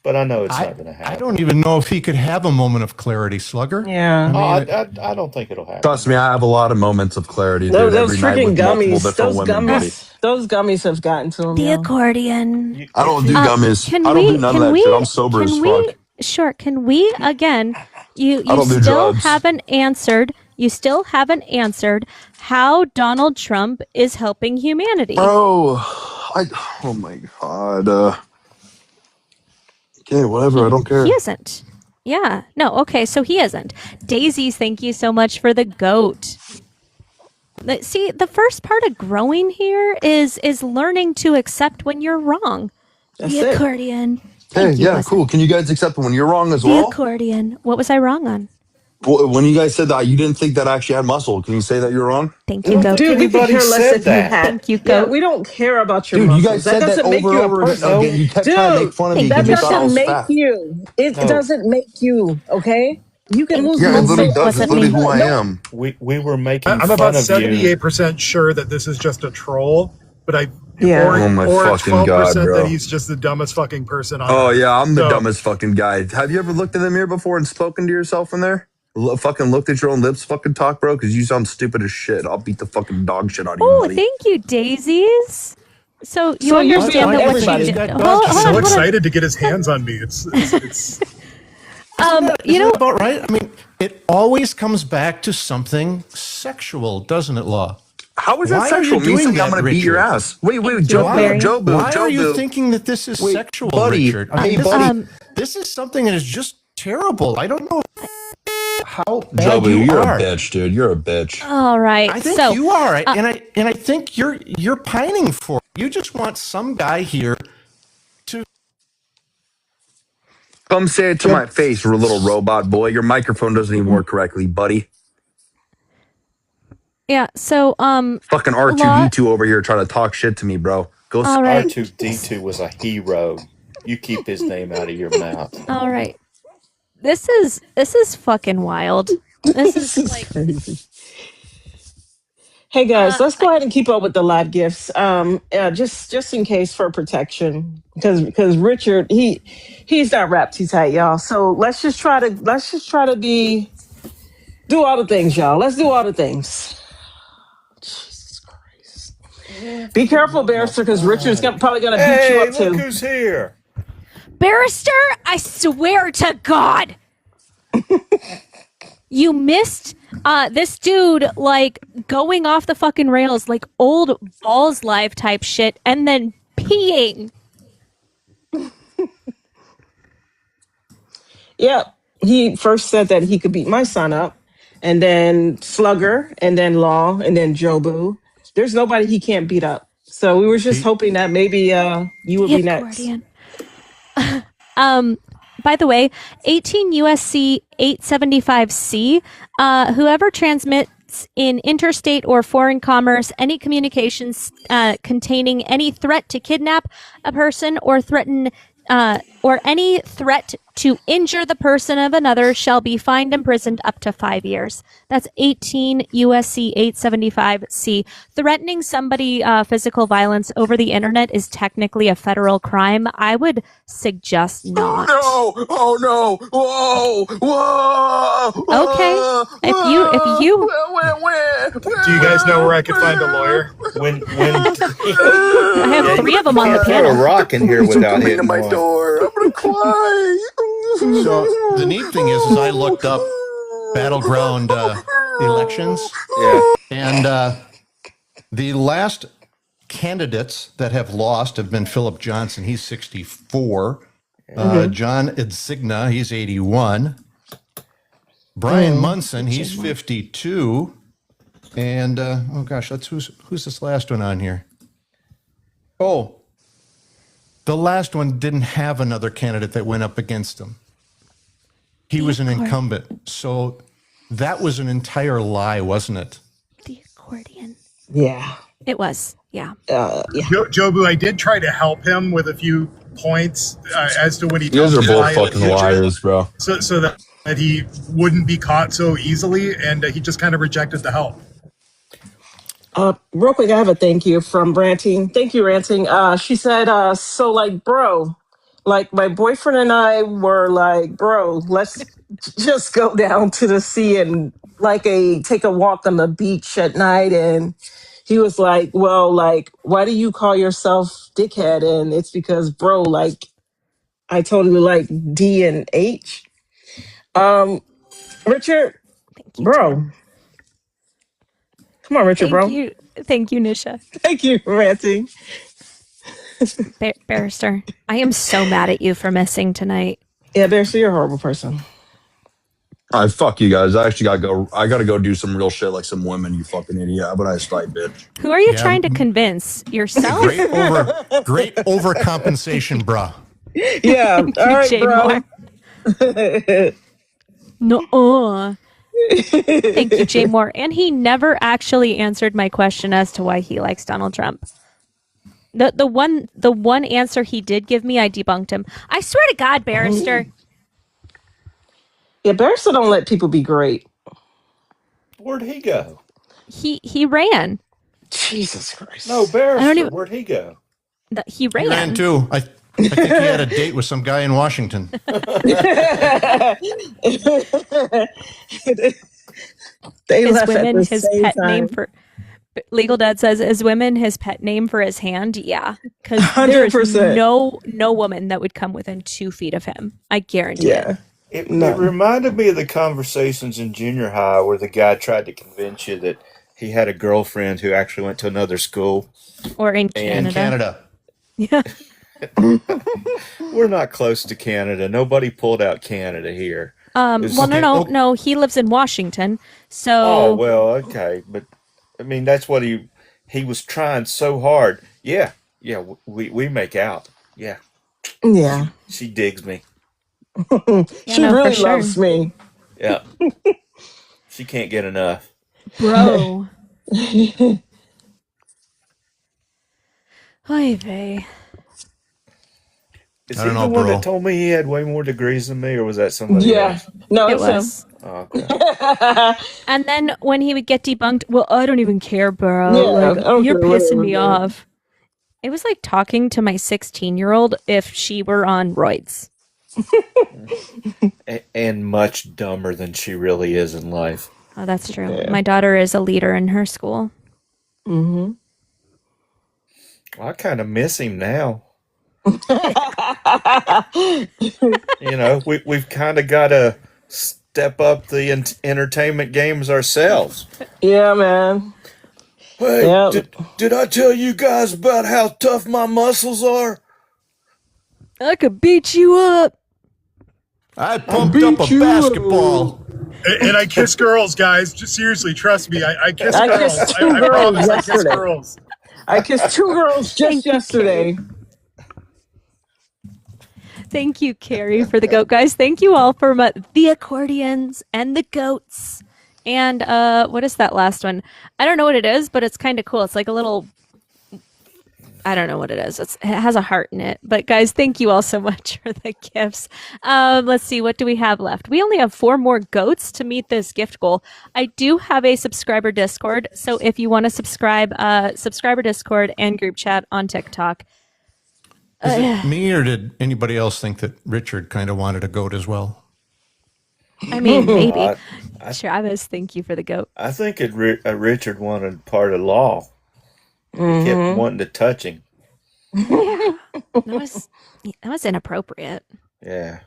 But I know it's not going to happen. I don't even know if he could have a moment of clarity, Slugger. Yeah. I don't think it'll happen. Trust me, I have a lot of moments of clarity, Those, dude. those Every night freaking with multiple gummies. different Those women, buddy. gummies have gotten to him. The yo. accordion. I don't do gummies. Can I don't we? do none Can of that we? shit. I'm sober as Can we? fuck. Sure. Can we again? You I don't do still drugs. haven't answered. You still haven't answered how Donald Trump is helping humanity. Bro, oh my god. Okay, whatever. I don't care. He isn't. Yeah. No. Okay. So he isn't. Daisies, thank you so much for the goat. See, the first part of growing here is learning to accept when you're wrong. That's The it. accordion. Hey, Thank you, yeah, Wes. cool. Can you guys accept when you're wrong as The well? accordion. What was I wrong on? Well, when you guys said that you didn't think that I actually had muscle, can you say that you're wrong? Thank you, goat. Dude, we could Anybody care less said if you that. had. Thank you, Yeah, goat. we don't care about your Dude, muscles. you guys said that doesn't make over you and a over person. again. You kept trying to make fun of me Thank because you, you goat. thought I Doesn't was make fat. you. It No. doesn't make you. Okay. You can lose Yeah, it muscle. literally does. It's Wasn't literally me. who I am. We were making I'm fun about of you. 78% sure that this is just a troll, but Yeah. Oh my or fucking 12% God, bro. that he's just the dumbest fucking person on Oh earth. yeah, I'm the So- dumbest fucking guy. Have you ever looked in the mirror before and spoken to yourself in there? Fucking looked at your own lips, fucking talk, bro, because you sound stupid as shit. I'll beat the fucking dog shit out of you, Oh, buddy. thank you, Daisies. So you So you're understand being that what everybody. you did. Got Hold, dogs. hold He's on, so hold on. excited to get his hands on me. It's You Isn't know, that about right? I mean, it always comes back to something sexual, doesn't it, Law? How is that Why are sexual? you Me doing saying I'm that, gonna beat your Richard? ass. Wait, Thank Joe you, Boo, Larry. Joe Boo, Why Joe are you Boo. thinking that this is Wait, sexual, buddy. Richard? Hey, this, buddy. this is something that is just terrible. I don't know how Joe bad Boo, you you're are. a bitch, dude. You're a bitch. all right. I think So you are, and I think you're pining for it. You just want some guy here to. Come say it to my face, you little robot boy. Your microphone doesn't even work correctly, buddy. yeah. So Fucking R2D2 over here trying to talk shit to me, bro. Go. all right. R2D2 was a hero. You keep his name out of your mouth. All right. This is fucking wild. This is like crazy. Hey guys, let's go ahead and keep up with the live gifts. Just in case for protection, because Richard he's not wrapped too tight, y'all. So let's just try to do all the things, y'all. Let's do all the things. Jesus Christ! Be careful, Barrister, because Richard's probably gonna beat you Hey, up look too. who's here. Barrister, I swear to God. You missed this dude like going off the fucking rails like old Balls Live type shit and then peeing. Yeah, he first said that he could beat my son up, and then Slugger, and then Law, and then Jobu. There's nobody he can't beat up. So we were just hoping that maybe you would The be next. accordion. By the way, 18 USC 875C, whoever transmits in interstate or foreign commerce any communications containing any threat to kidnap a person or threaten or any threat to injure the person of another shall be fined and imprisoned up to 5 years. That's 18 USC 875C. Threatening somebody physical violence over the internet is technically a federal crime. I would suggest not. Oh no! Whoa! Whoa! Okay. If you Do you guys know where I could find a lawyer? When I have 3 of them on the throw panel. a rock in here without hitting my one. door. I'm gonna cry. So the neat thing is I looked up battleground elections, and the last candidates that have lost have been Philip Johnson. He's 64. John Insignia, he's 81. Brian Munson, he's 52. And oh gosh, who's this last one on here? Oh, the last one didn't have another candidate that went up against him. He was an incumbent. So that was an entire lie, wasn't it? The accordion. Yeah. It was. Yeah. Jobu, I did try to help him with a few points as to when he You guys tells are me to both lie in the fucking future, liars, bro. so that he wouldn't be caught so easily, and he just kind of rejected the help. Real quick, I have a thank you from Ranting. Thank you, Ranting. She said, so like, bro, like my boyfriend and I were like, bro, let's just go down to the sea and take a walk on the beach at night. And he was like, well, like, why do you call yourself dickhead? And it's because, bro, like, I totally like D and H. Richard, bro. Come on, Richard, bro. Thank you, Nisha. Thank you for ranting. Barrister, I am so mad at you for missing tonight. Yeah, Barrister, you're a horrible person. All right, fuck you guys. I actually gotta go. I gotta go do some real shit like some women. You fucking idiot. But I stay, bitch. Who are you trying to convince? Yourself? Great overcompensation, bruh. Yeah. All right, Jay bro. No. Thank you, Jay Moore. And he never actually answered my question as to why he likes Donald Trump. The one answer he did give me, I debunked him. I swear to God, Barrister. Yeah, Barrister don't let people be great. Where'd he go? He ran. Jesus Christ. No, Barrister. Where'd he go? He ran. He ran too. I think he had a date with some guy in Washington. They Is left at women the his same pet time. name for Legal Dad says, is women his pet name for his hand? Yeah. Because there is 100%. no woman that would come within 2 feet of him. I guarantee it. It reminded me of the conversations in junior high where the guy tried to convince you that he had a girlfriend who actually went to another school. Or in Canada. Yeah. We're not close to Canada. Nobody pulled out Canada here. No. He lives in Washington. So. Oh, well, okay. But, I mean, that's what he was trying so hard. Yeah. Yeah. We make out. Yeah. Yeah. She digs me. She really loves me. Yeah. She can't get enough. Bro. Oy vey. Is I he don't the know, one bro. that told me he had way more degrees than me, or was that somebody else? No, It it's was. Oh, okay. And then when he would get debunked, well, I don't even care, bro. Yeah, like, I don't you're care, pissing whatever, me bro. off. It was like talking to my 16-year-old if she were on roids. And much dumber than she really is in life. Oh, that's true. Yeah. My daughter is a leader in her school. Mm-hmm. I kind of miss him now. You know, we've kind of got to step up the entertainment games ourselves. Yeah, man. Hey, Yep. did I tell you guys about how tough my muscles are? I could beat you up. I pumped up a basketball. And I kiss girls, guys. Just seriously, trust me. I kiss I girls. kissed two I girls promise I kiss yesterday. girls. I kissed two girls just yesterday. Thank you, Carrie, for the goat, guys. Thank you all for the accordions and the goats. And what is that last one? I don't know what it is, but it's kind of cool. It's like a little, I don't know what it is. It has a heart in it. But guys, thank you all so much for the gifts. Let's see, what do we have left? We only have 4 more goats to meet this gift goal. I do have a subscriber Discord, so if you want to subscribe, subscriber Discord and group chat on TikTok. Is it me, or did anybody else think that Richard kind of wanted a goat as well? I mean, maybe. Travis, thank you for the goat. I think Richard wanted part of law. He kept wanting to touch him. Yeah, that was inappropriate. Yeah.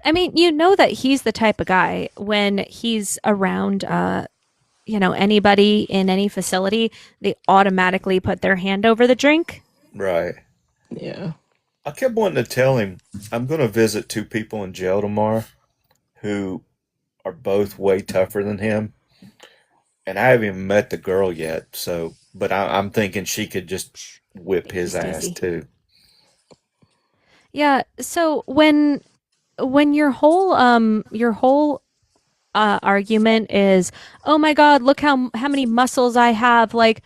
I mean, you know that he's the type of guy when he's around, anybody in any facility, they automatically put their hand over the drink. Right. Yeah. I kept wanting to tell him I'm going to visit 2 people in jail tomorrow who are both way tougher than him. And I haven't even met the girl yet. So, but I'm thinking she could just whip his ass too. Yeah. So when your whole argument is, oh my God, look how many muscles I have. Like,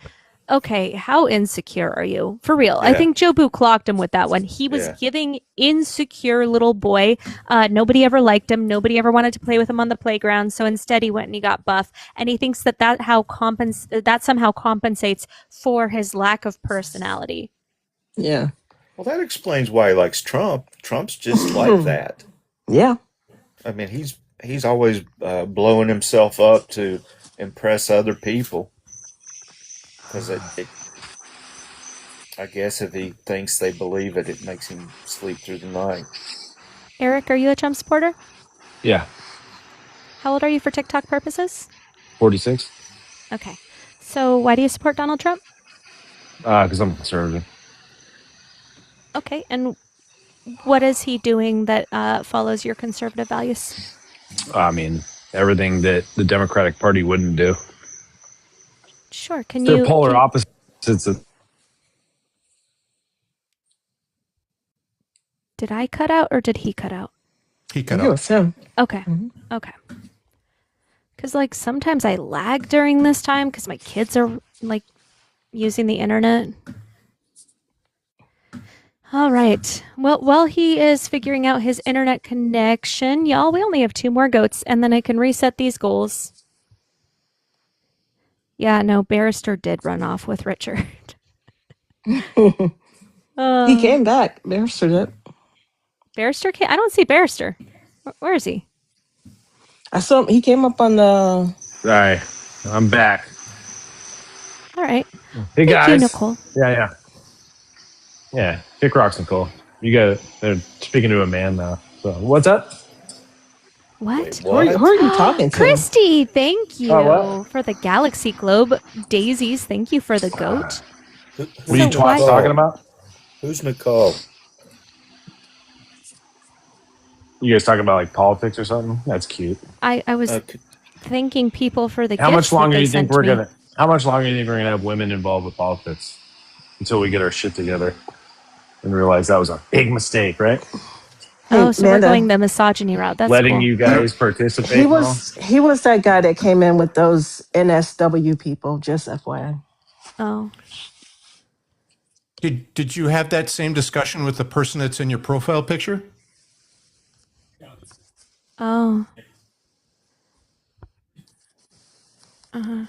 okay, how insecure are you? For real. Yeah. I think Jobu clocked him with that one. He was giving insecure little boy. Nobody ever liked him. Nobody ever wanted to play with him on the playground. So instead he went and he got buff. And he thinks that somehow compensates for his lack of personality. Yeah. Well, that explains why he likes Trump. Trump's just like that. Yeah. I mean, he's always blowing himself up to impress other people. Because I guess if he thinks they believe it, it makes him sleep through the night. Eric, are you a Trump supporter? Yeah, How old are you for TikTok purposes? 46. Okay. So why do you support Donald Trump? Because I'm conservative. Okay. And what is he doing that follows your conservative values? I mean, everything that the Democratic Party wouldn't do. Sure. Can They're you? polar opposites. Did I cut out or did he cut out? He cut It out. was him. Okay. Okay. Because like sometimes I lag during this time because my kids are like using the internet. All right. Well, while he is figuring out his internet connection, y'all, we only have 2 more goats and then I can reset these goals. Yeah, no, Barrister did run off with Richard. He came back. Barrister did. Barrister? I don't see Barrister. Where is he? I saw him. He came up on the. Sorry, I'm back. All right. Hey Thank guys. you, Nicole. Yeah. Kick rocks, Nicole. They're speaking to a man now. So what's up? What? Who are you talking to? Christy, thank you Oh, what? for the Galaxy Globe. Daisies, thank you for the goat. What are you talking about? Who's Nicole? You guys talking about like politics or something? That's cute. I was thanking people for the How gifts much longer that do they you think sent we're me. gonna? How much longer do you think we're gonna have women involved with politics until we get our shit together and realize that was a big mistake, right? Oh, so Amanda. we're going the misogyny route. That's Letting cool. you guys participate. He was that guy that came in with those NSW people. Just FYI. Oh. Did you have that same discussion with the person that's in your profile picture? Oh. Uh-huh.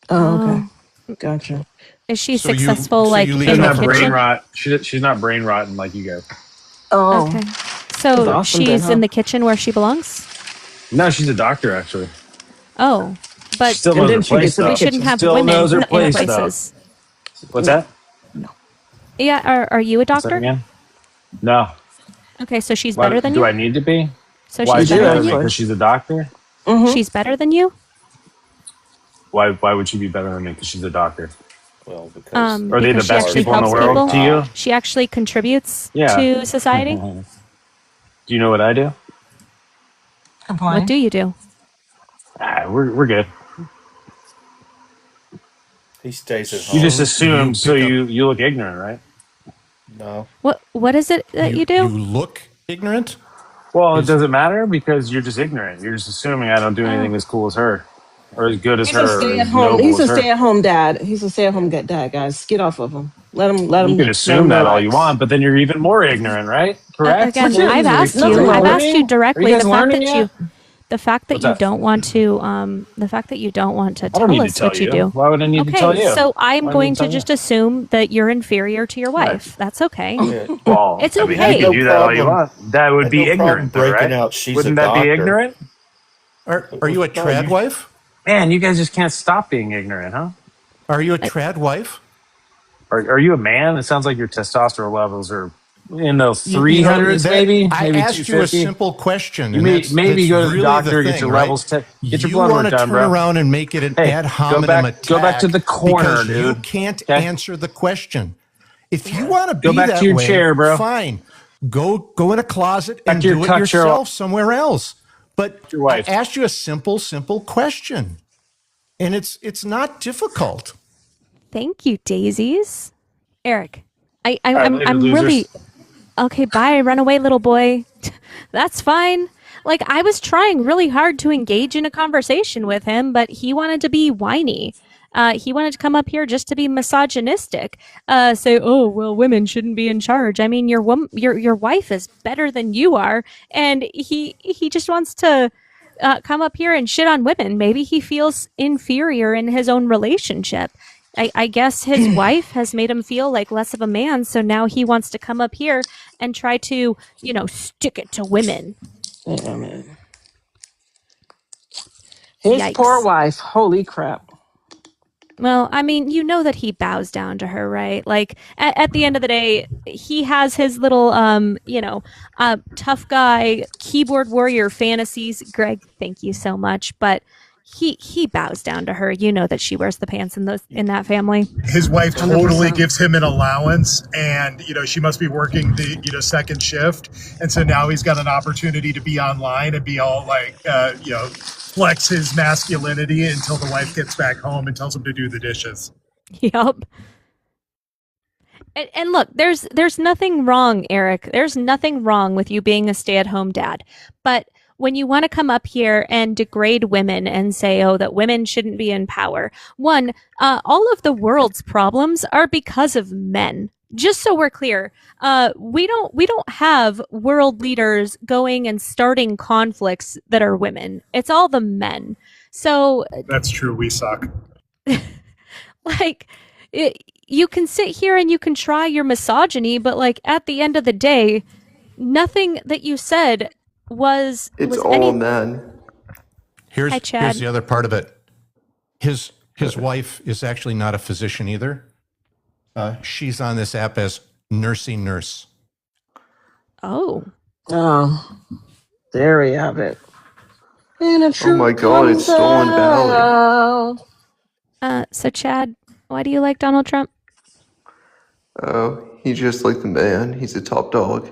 Oh, okay. Gotcha. Is she So you- successful, so like, you in leave She the doesn't have brain kitchen? rot. She's not brain rotten like you guys. Oh. Okay. That's So awesome she's then, huh? in the kitchen where she belongs? No, she's a doctor actually. Oh. But She still And knows then her she place gets in the though. we shouldn't have Still women knows her in place though. places. What's that? Yeah, are you a Say that doctor? again? No. Okay, so she's Why, better than do you? I need to be? So Why she's is she better better than than me? you? Because she's a doctor? She's better than you? Why would she be better than me? Because she's a doctor. Well, because Are they the Because she best actually people in the helps world people. to you? She actually contributes Yeah. to society. Do you know what I do? What do you do? We're good. He stays at You home. just So assume, you so pick up. you look ignorant, right? No. What is it that you You do? look ignorant. Well, it Is doesn't matter because you're just ignorant. You're just assuming I don't do anything Oh. as cool as her, or as good as He's a her, or stay at as home. noble He's as a her. stay at home dad. He's a stay at home dad, guys. Get off of him. Let him. Let You him. can Let him assume that all you relax. want, but then you're even more ignorant, right? Correct? Again, Which I've is asked nothing you. wrong I've with asked it. you Are you directly. guys learning yet? The fact that What's you that? don't want to, the fact that you don't want to I don't tell need to us tell what you you. do. Why would I need to tell Okay, you? so I'm Why do I need going to to tell you? just assume that you're inferior to your wife. That's okay. Yeah. Well, It's I mean, you Had okay. can no do that all you problem. want. That would Had be no problem ignorant, though, breaking right? out. She's a Wouldn't that be doctor. ignorant? are you a No, trad wife? Man, you guys just can't stop being ignorant, huh? Are you a trad wife? Are you a man? It sounds like your testosterone levels are in the You know 300s, that maybe I asked you a 250. simple question, You and may that's maybe go to the really the doctor, get thing, your right? levels, get your You blood want work to done, turn bro. around and make it an Hey, ad hominem go back to attack the corner, because you dude. can't Okay, answer the question. If you want to go be back to that your way, chair, bro. fine. Go in a closet Back and to your do it cut chair. yourself somewhere else. But Your I wife. asked you a simple question, and it's not difficult. Thank you, daisies. Eric, All right, later, I'm really losers. okay. Bye, run away, little boy. That's fine. Like I was trying really hard to engage in a conversation with him, but he wanted to be whiny. He wanted to come up here just to be misogynistic. Say, oh well, women shouldn't be in charge. I mean, your wife is better than you are, and he just wants to come up here and shit on women. Maybe he feels inferior in his own relationship. I guess his wife has made him feel like less of a man, so now he wants to come up here and try to, stick it to women. Yeah, man. His poor Yikes. wife. Holy crap. Well, I mean, you know that he bows down to her, right? Like at the end of the day, he has his little, tough guy keyboard warrior fantasies. Greg, thank you so much, but he bows down to her. You know that she wears the pants in that family. His wife totally 100%. gives him an allowance, and she must be working the second shift, and so now he's got an opportunity to be online and be all like flex his masculinity until the wife gets back home and tells him to do the dishes. Yup. And look, there's nothing wrong, Eric. There's nothing wrong with you being a stay-at-home dad. But when you want to come up here and degrade women and say, oh, that women shouldn't be in power, one, all of the world's problems are because of men. Just so we're clear, we don't have world leaders going and starting conflicts that are women. It's all the men. So That's true. We suck. like you can sit here and you can try your misogyny, but like at the end of the day, nothing that you said was all men. Here's Hi, Chad. the other part of it. His wife is actually not a physician either. She's on this app as nursing nurse. Oh. Oh, there we have it. And a Oh my God, it's stolen valor. So Chad, why do you like Donald Trump? Oh, he's just like the man. He's a top dog.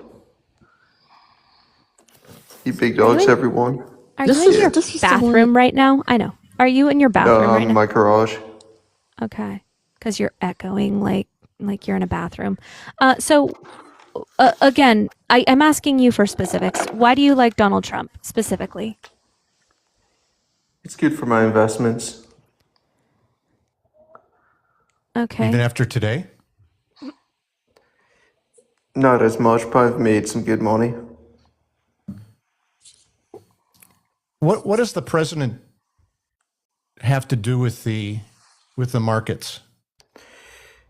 He big dogs everyone. Are you in your bathroom right now? I know. Are you in your bathroom No, right I'm in now? my garage. Okay, because you're echoing like you're in a bathroom. So again, I'm asking you for specifics. Why do you like Donald Trump specifically? It's good for my investments. Okay. Even after today? Not as much, but I've made some good money. What does the president have to do with the markets?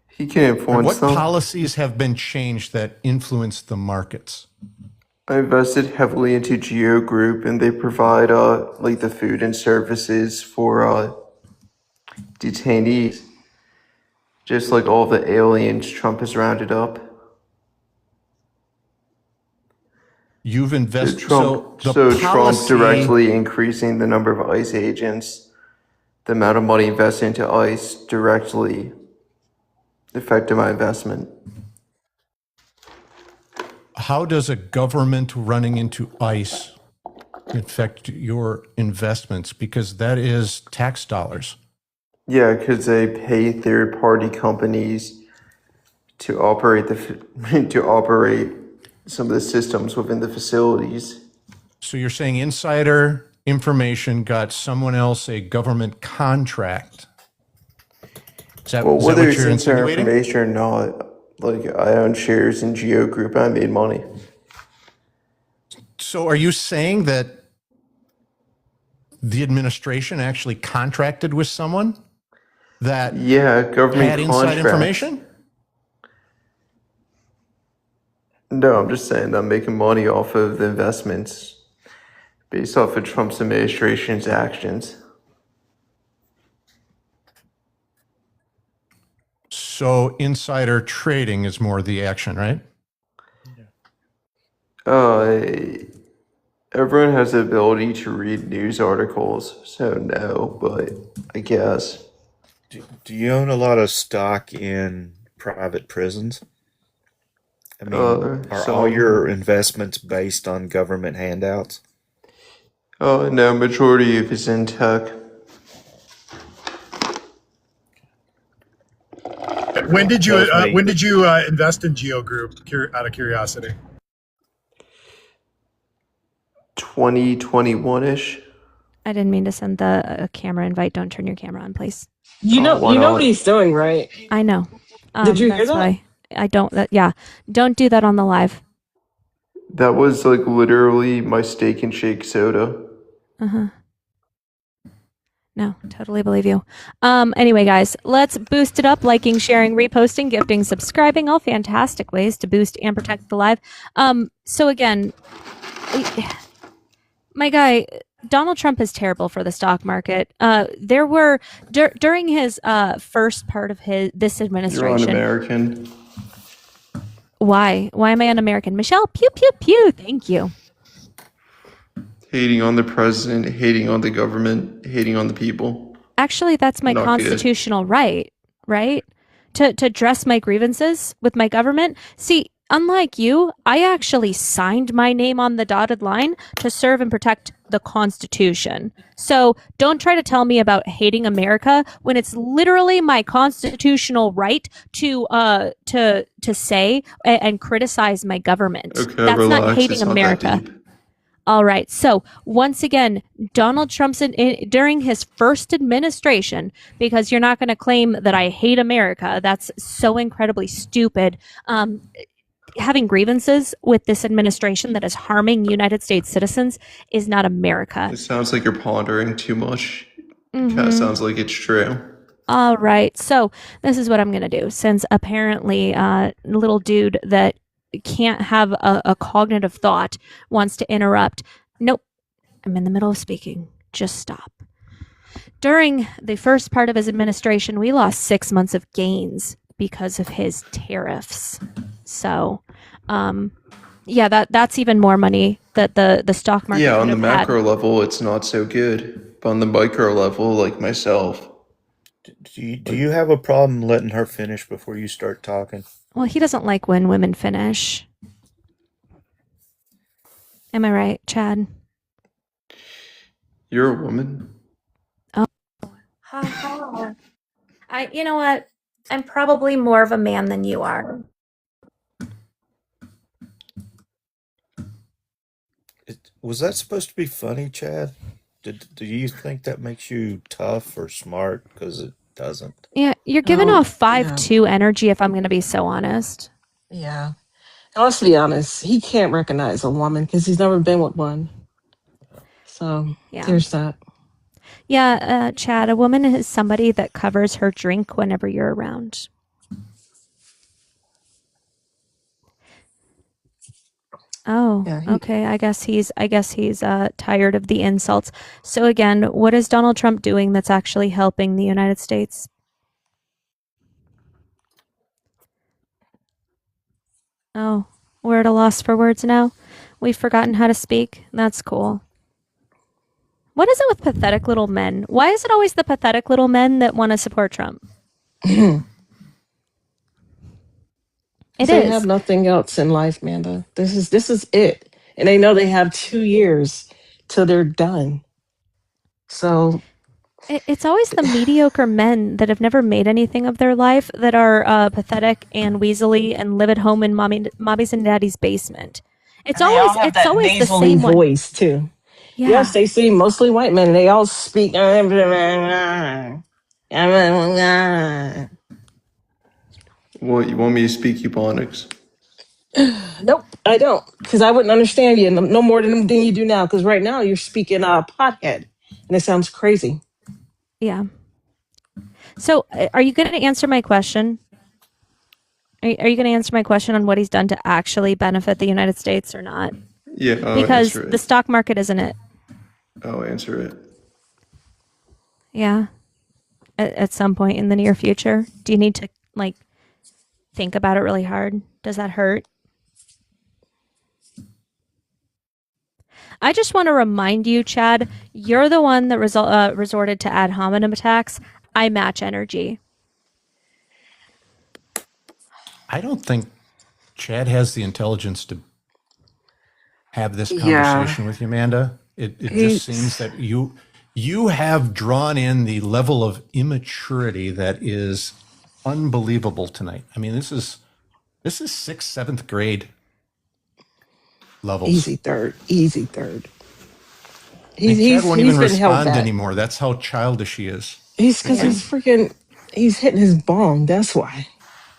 He can And influence what them. policies have been changed that influence the markets? I invested heavily into Geo Group, and they provide like the food and services for detainees, just like all the aliens Trump has rounded up. You've invested. Trump directly increasing the number of ICE agents, the amount of money invested into ICE directly affected my investment. How does a government running into ICE affect your investments? Because that is tax dollars. Yeah, because they pay third-party companies to operate to operate some of the systems within the facilities. So you're saying insider information got someone else a government contract? Is that, Well, is that whether what it's you're inside insinuating? information or not, like I own shares in Geo Group, I made money. So are you saying that the administration actually contracted with someone that government had inside information? No, I'm just saying I'm making money off of the investments based off of Trump's administration's actions. So insider trading is more the action, right? Everyone has the ability to read news articles, so no, but I guess. Do you own a lot of stock in private prisons? I mean, are all your investments based on government handouts? No, majority of it's in tech. When did you invest in Geo Group? Out of curiosity. 2021-ish. I didn't mean to send the camera invite. Don't turn your camera on, please. You know what he's doing, right? I know. Did you hear that's that? why I don't. Don't do that on the live. That was like literally my Steak and Shake soda. No, totally believe you. Anyway, guys, let's boost it up. Liking, sharing, reposting, gifting, subscribing, all fantastic ways to boost and protect the live. So again, my guy, Donald Trump is terrible for the stock market. There were during his first part of this administration. You're un-American. Why? Why am I un-American? Michelle, pew pew pew. Thank you. Hating on the president, hating on the government, hating on the people. Actually, that's my Not constitutional right? To address my grievances with my government. See, unlike you, I actually signed my name on the dotted line to serve and protect the Constitution. So don't try to tell me about hating America when it's literally my constitutional right to say and criticize my government. Okay, That's relax. not hating It's not that America. deep. All right. So once again, Donald Trump's during his first administration, because you're not going to claim that I hate America. That's so incredibly stupid. Having grievances with this administration that is harming United States citizens is not America. It sounds like you're pondering too much. Kind of sounds like it's true. All right. So this is what I'm going to do. Since apparently little dude that can't have a cognitive thought wants to interrupt. Nope. I'm in the middle of speaking. Just stop. During the first part of his administration, we lost 6 months of gains because of his tariffs. So, that's even more money that the stock market. Yeah, on the could have macro level, it's not so good. But on the micro level, like myself. Do you have a problem letting her finish before you start talking? Well, he doesn't like when women finish. Am I right, Chad? You're a woman. Oh. You know what? I'm probably more of a man than you are. Was that supposed to be funny, Chad? Do you think that makes you tough or smart? Because it doesn't. Yeah, you're giving off 5'2" energy, if I'm going to be so honest. Yeah. And let's be honest, he can't recognize a woman because he's never been with one. So there's that. Yeah, Chad, a woman is somebody that covers her drink whenever you're around. Oh, okay. I guess he's tired of the insults. So again, what is Donald Trump doing that's actually helping the United States? Oh, we're at a loss for words now. We've forgotten how to speak. That's cool. What is it with pathetic little men? Why is it always the pathetic little men that want to support Trump? They have nothing else in life, Manda. This is it. And they know they have 2 years till they're done. So It's always the mediocre men that have never made anything of their life that are pathetic and weaselly and live at home in mommy's and daddy's basement. It's and they all always have it's that always the nasally same one. voice too. Yeah. Yes, they seem mostly white men, and they all speak. What, you want me to speak Ebonics? Nope, I don't, because I wouldn't understand you no more than you do now. Because right now you're speaking pothead, and it sounds crazy. Yeah. So, are you going to answer my question? Are you going to answer my question on what he's done to actually benefit the United States or not? Yeah, I'll Because answer it. the stock market isn't it. I'll answer it. Yeah. At some point in the near future, do you need to think about it really hard? Does that hurt? I just want to remind you, Chad, you're the one that resorted to ad hominem attacks. I match energy. I don't think Chad has the intelligence to have this Yeah. conversation with you, Amanda. It just seems that you have drawn in the level of immaturity that is unbelievable tonight. I mean, this is 6th, 7th grade levels. Easy third. And Chad won't even respond anymore. That's how childish he is. He's he's hitting his bong. That's why.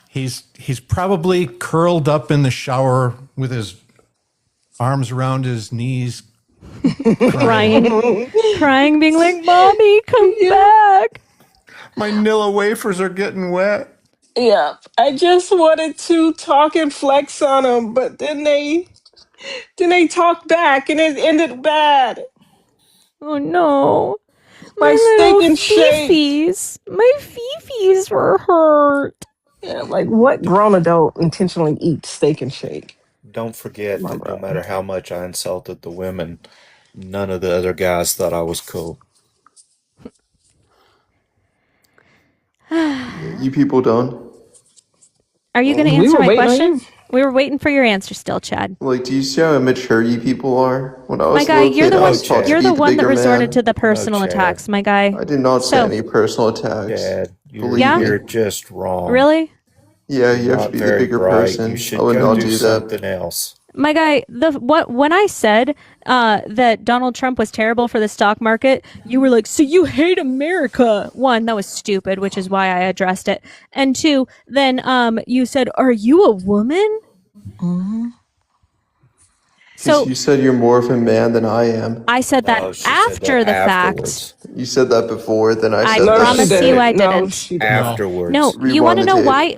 He's probably curled up in the shower with his arms around his knees, crying, being like, "Mommy, come back! My Nilla wafers are getting wet." Yeah, I just wanted to talk and flex on them, but then they talked back, and it ended bad. Oh no, My steak and shake. fifis. My fifis were hurt. Yeah, like what grown adult intentionally eats steak and shake? Don't forget that no matter how much I insulted the women, none of the other guys thought I was cool. You people done? Are you going to answer my question? We were waiting for your answer still, Chad. Like, do you see how immature you people are? When I was My guy, a little you're kid, the I one. was taught to You're be the the one that bigger resorted man. to the personal attacks, my guy. I did not say any personal attacks. Dad, Believe Yeah? me. you're just wrong. Really? Yeah, you have Not to be the very bigger bright. person. You should I would go not do do that. something else. My guy, when I said that Donald Trump was terrible for the stock market, you were like, "So you hate America?" One, that was stupid, which is why I addressed it. And two, then you said, "Are you a woman?" Mm-hmm. So You said you're more of a man than I am. I said that after the fact. You said that before, then I I said that. promise you I didn't. Afterwards. No, you want to Rewind the know tape. why?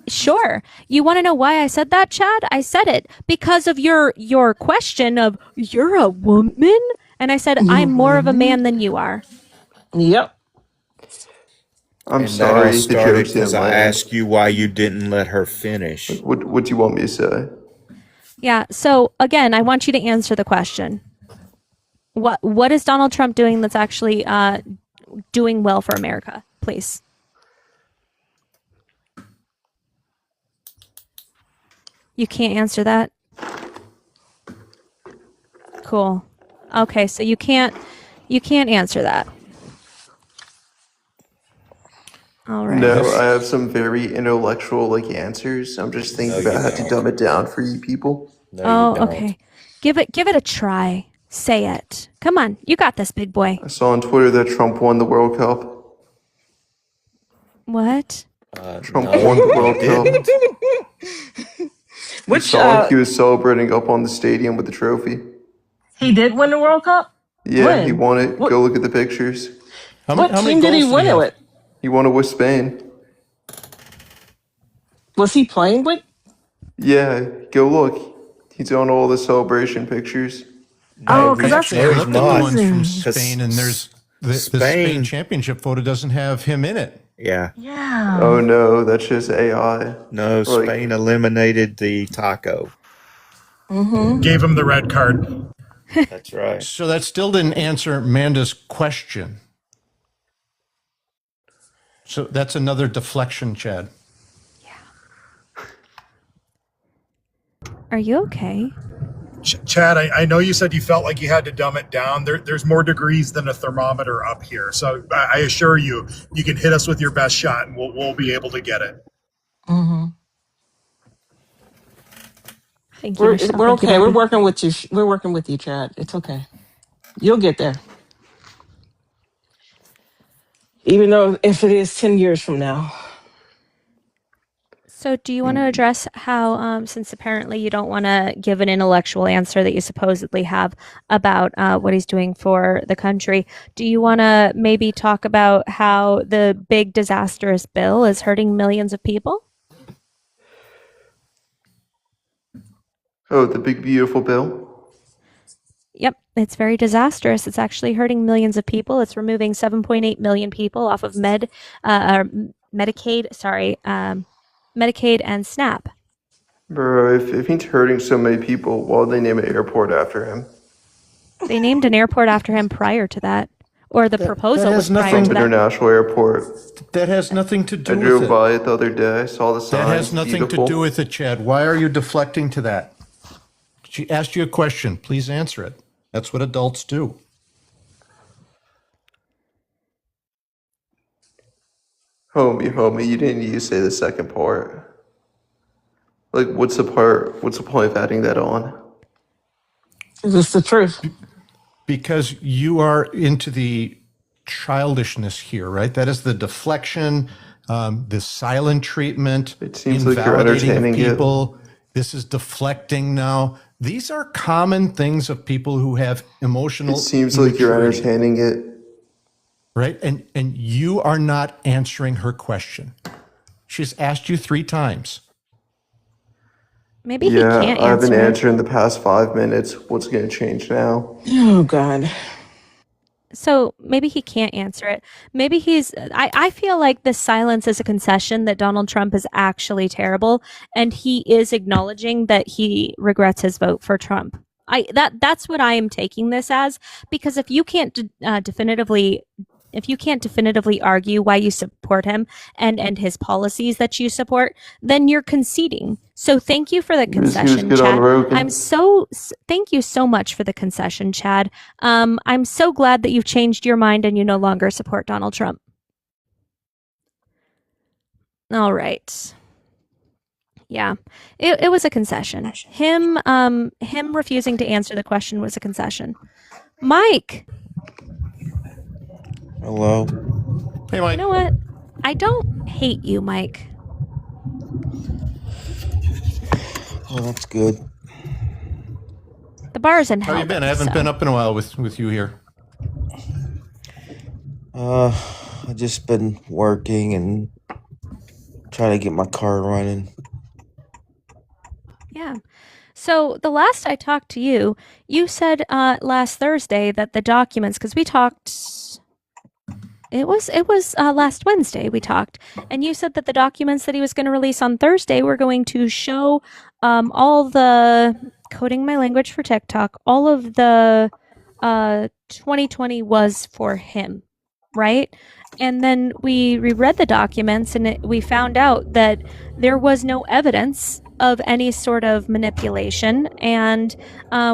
Sure. You want to know why I said that, Chad? I said it because of your question of you're a woman, and I said I'm more of a man than you are. Yep. I'm And sorry. that all The started jokes didn't because I land. asked you why you didn't let her finish. What do you want me to say? Yeah. So again, I want you to answer the question. What is Donald Trump doing that's actually doing well for America? Please. You can't answer that? Cool. Okay, so you can't answer that. All right. No, I have some very intellectual answers. I'm just thinking about how to dumb it down for you people. Okay. Give it a try. Say it. Come on, you got this, big boy. I saw on Twitter that Trump won the World Cup. What? Trump won the World Cup. Which Saw he was celebrating up on the stadium with the trophy. he did win the World Cup? Yeah, When? he won it. Go look at the pictures. What team did he win it with? He won it with Spain. Was he playing with? Yeah, go look. He's on all the celebration pictures. Oh, because that's Actually, I looked at the ones from amazing. Spain, and there's the Spain championship photo doesn't have him in it. Yeah. Yeah. Oh no, that's just AI. No, Like- Spain eliminated the taco. Mm-hmm. Gave him the red card. That's right. So that still didn't answer Amanda's question. So that's another deflection, Chad. Are you okay? Chad, I know you said you felt like you had to dumb it down. There's more degrees than a thermometer up here. So I assure you, you can hit us with your best shot and we'll be able to get it. Mm-hmm. Thank you, We're Michelle. we're Thank you, okay. We're Barbie. working with you. We're working with you, Chad. It's okay. You'll get there. Even though if it is 10 years from now. So, do you want to address how, since apparently you don't want to give an intellectual answer that you supposedly have about what he's doing for the country, do you want to maybe talk about how the big disastrous bill is hurting millions of people? Oh, the big beautiful bill? Yep, it's very disastrous. It's actually hurting millions of people. It's removing 7.8 million people off of Medicaid, Medicaid and SNAP. Bro, if he's hurting so many people, why would they name an airport after him? They named an airport after him prior to that, or the proposal was prior Trump to that. International Airport. That has nothing to do I with drove it. by it the other day. I saw the sign. That has nothing to do with it, Chad. Why are you deflecting to that? She asked you a question. Please answer it. That's what adults do. Homie, you didn't need to say the second part. Like, what's the point of adding that on? It's the truth. Because you are into the childishness here, right? That is the deflection, the silent treatment, It seems like you're invalidating of entertaining it. people. This is deflecting now. These are common things of people who have emotional It seems like you're immaturity, entertaining it. right? And you are not answering her question. She's asked you 3 times. Maybe he Yeah, can't I've been answer. answering the past 5 minutes. What's going to change now? Oh God. So maybe he can't answer it. Maybe I feel like the silence is a concession that Donald Trump is actually terrible, and he is acknowledging that he regrets his vote for Trump. That's what I am taking this as, because if you can't definitively argue why you support him and his policies that you support, then you're conceding. So thank you for the He was concession, good on Chad. Rogan. Thank you so much for the concession, Chad. I'm so glad that you've changed your mind and you no longer support Donald Trump. All right. Yeah, it was a concession. Him refusing to answer the question was a concession. Mike. Hello. Hey, Mike. You know what? I don't hate you, Mike. Oh, that's good. The bar's in How hell. you been? I haven't been up in a while with you here. I just been working and trying to get my car running. Yeah. So the last I talked to you, you said last Thursday that the documents, because we talked, it was last Wednesday we talked, and you said that the documents that he was going to release on Thursday were going to show all the, coding my language for TikTok, all of the 2020 was for him, right? And then we reread the documents and we found out that there was no evidence of any sort of manipulation. And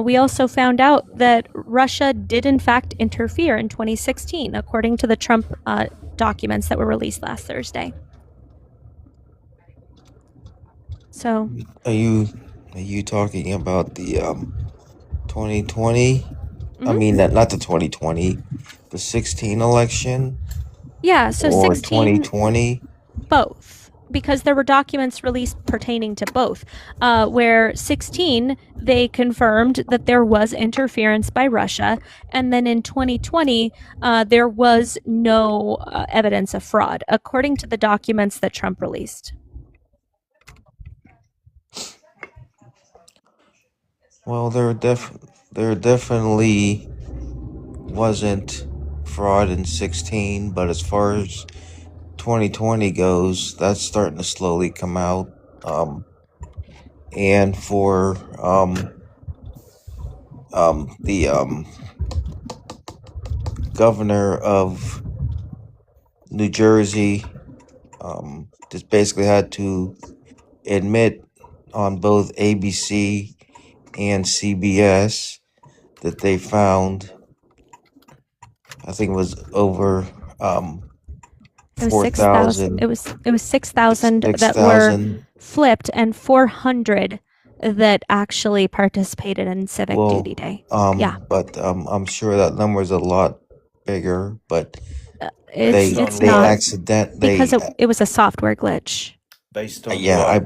we also found out that Russia did in fact interfere in 2016, according to the Trump documents that were released last Thursday. So Are you talking about the 2020? I mean, not the 2020, the 16 election? yeah, so Or 16, 2020? both, because there were documents released pertaining to both, where 16, they confirmed that there was interference by Russia, and then in 2020, there was no evidence of fraud, according to the documents that Trump released. Well, there definitely wasn't fraud in 16, but as far as 2020 goes, that's starting to slowly come out. And for the governor of New Jersey just basically had to admit on both ABC and CBS that they found, I think it was over It was 4,000. It was 6,000 that were 6,000. flipped and 400 that actually participated in Civic Duty Day. Yeah. But I'm sure that number is a lot bigger. But It's they not accident they because it was a software glitch. Based on yeah, what? I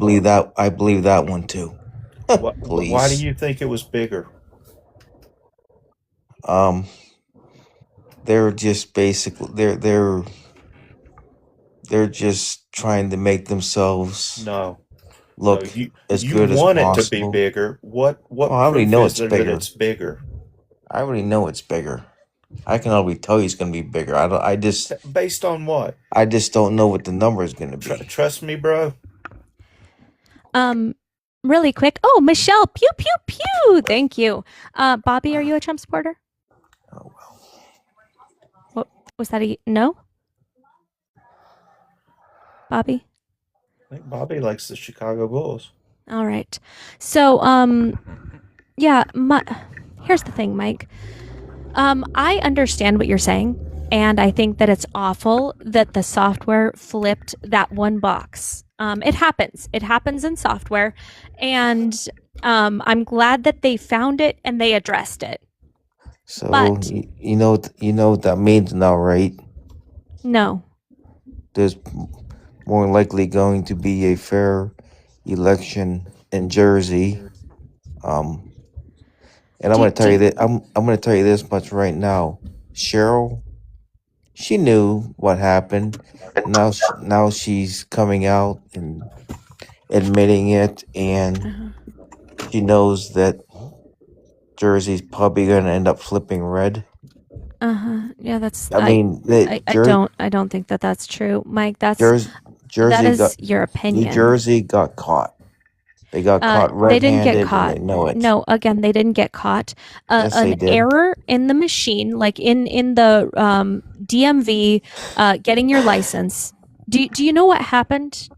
believe that one too. Please. Why do you think it was bigger? They're just basically they're just trying to make themselves look as you good as want possible. it to be bigger. What I already proof know is it's there bigger. that it's bigger? I already know it's bigger. I can already tell you it's going to be bigger. I just Based on what? I just don't know what the number is going to be. Trust me, bro. Really quick. Oh, Michelle, pew pew pew. Thank you. Bobby, are you a Trump supporter? Oh well. What was that? No. Bobby. I think Bobby likes the Chicago Bulls. All right. So, yeah. Here's the thing, Mike. I understand what you're saying, and I think that it's awful that the software flipped that one box. It happens. It happens in software, and I'm glad that they found it and they addressed it. So But you know what that means now, right? no. There's more likely going to be a fair election in Jersey. And I'm going to tell you that I'm going to tell you this much right now. Cheryl, she knew what happened. Now she's coming out and admitting it, and she knows that Jersey's probably going to end up flipping red. Yeah, that's. I mean, I don't think that that's true, Mike. Jersey that is got, your opinion. New Jersey got caught. They got caught red-handed. They didn't get caught. And they know it. No, again, they didn't get caught. Yes, they An did. error in the machine, like in the DMV, getting your license. Do you know what happened?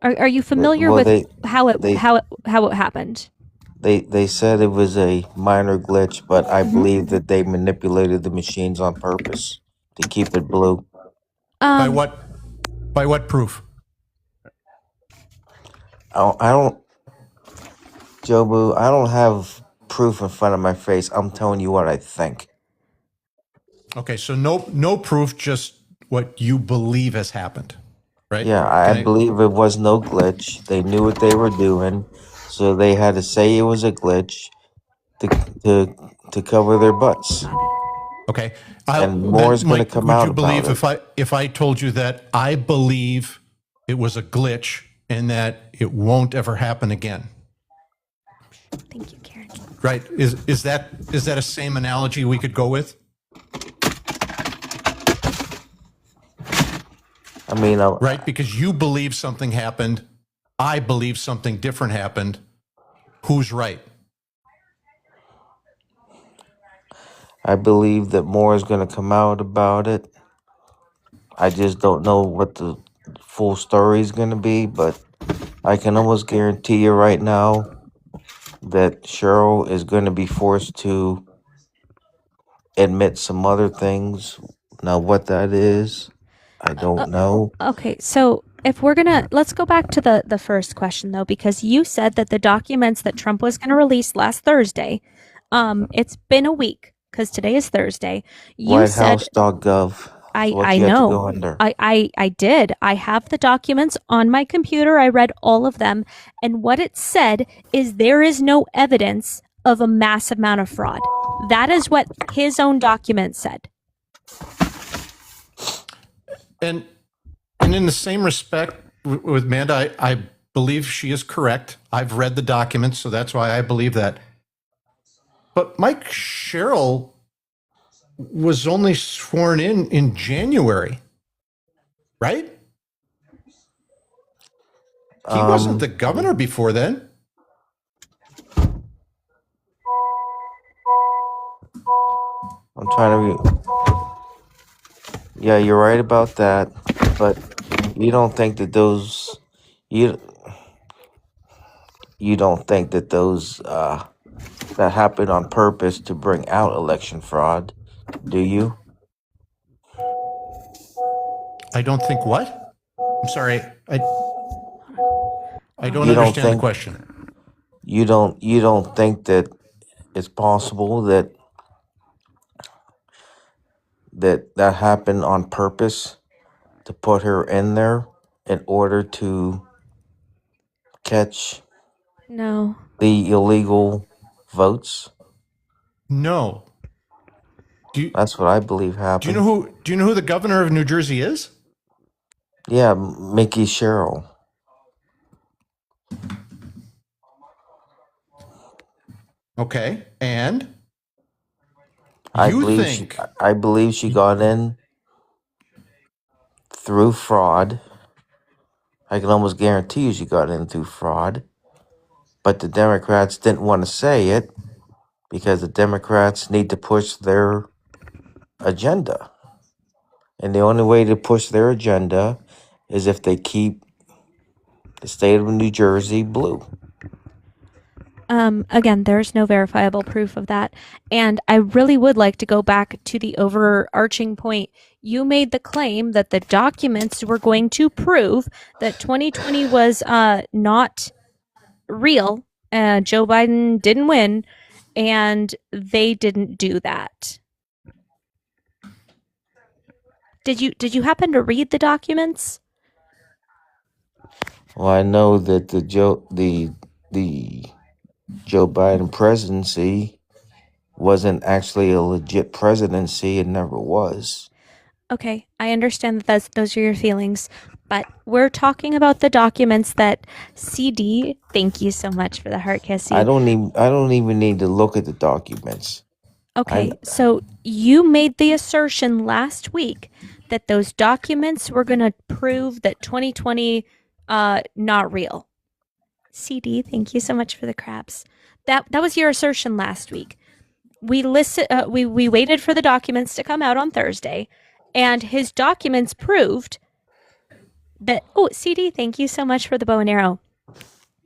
Are you familiar with how it happened? They said it was a minor glitch, but I believe that they manipulated the machines on purpose to keep it blue. By what proof? I don't, Jobu, I don't have proof in front of my face. I'm telling you what I think. Okay, so no proof, just what you believe has happened, right? Yeah, I believe it was no glitch. They knew what they were doing, so they had to say it was a glitch to cover their butts. Okay, and more is going to come out Would you believe about it. if I told you that I believe it was a glitch and that it won't ever happen again? Thank you, Karen. Right? Is that a same analogy we could go with? I mean, right? Because you believe something happened, I believe something different happened. Who's right? I believe that more is going to come out about it. I just don't know what the full story is going to be, but I can almost guarantee you right now that Cheryl is going to be forced to admit some other things. Now, what that is, I don't know. Okay, so if we're let's go back to the first question though, because you said that the documents that Trump was going to release last Thursday, it's been a week because today is Thursday. You said WhiteHouse.gov. I know. I did. I have the documents on my computer. I read all of them. And what it said is there is no evidence of a massive amount of fraud. That is what his own document said. And in the same respect with Amanda, I believe she is correct. I've read the documents, so that's why I believe that. But Mike Sherrill was only sworn in January, right? He wasn't the governor before then. I'm trying to. Yeah, you're right about that, but you don't think that those you don't think that those that happened on purpose to bring out election fraud, do you? I don't think what? I'm sorry. I don't You don't understand the think question. you don't think that it's possible that that happened on purpose to put her in there in order to catch No. the illegal votes? No. That's what I believe Do happened. you know who the governor of New Jersey is? Yeah, Mickey Sherrill. Okay. And I you believe think she got in through fraud. I can almost guarantee you she got in through fraud. But the Democrats didn't want to say it because the Democrats need to push their agenda. And the only way to push their agenda is if they keep the state of New Jersey blue. Again, there's no verifiable proof of that. And I really would like to go back to the overarching point. You made the claim that the documents were going to prove that 2020 was not real. Joe Biden didn't win, and they didn't do that. Did you happen to read the documents? Well, I know that the Joe Biden presidency wasn't actually a legit presidency. It never was. Okay, I understand that those are your feelings, but we're talking about the documents that CD. Thank you so much for the heart kiss. I don't even need to look at the documents. Okay, so you made the assertion last week that those documents were going to prove that 2020 not real. CD, thank you so much for the crabs. That was your assertion last week. We waited for the documents to come out on Thursday, and his documents proved that CD, thank you so much for the bow and arrow.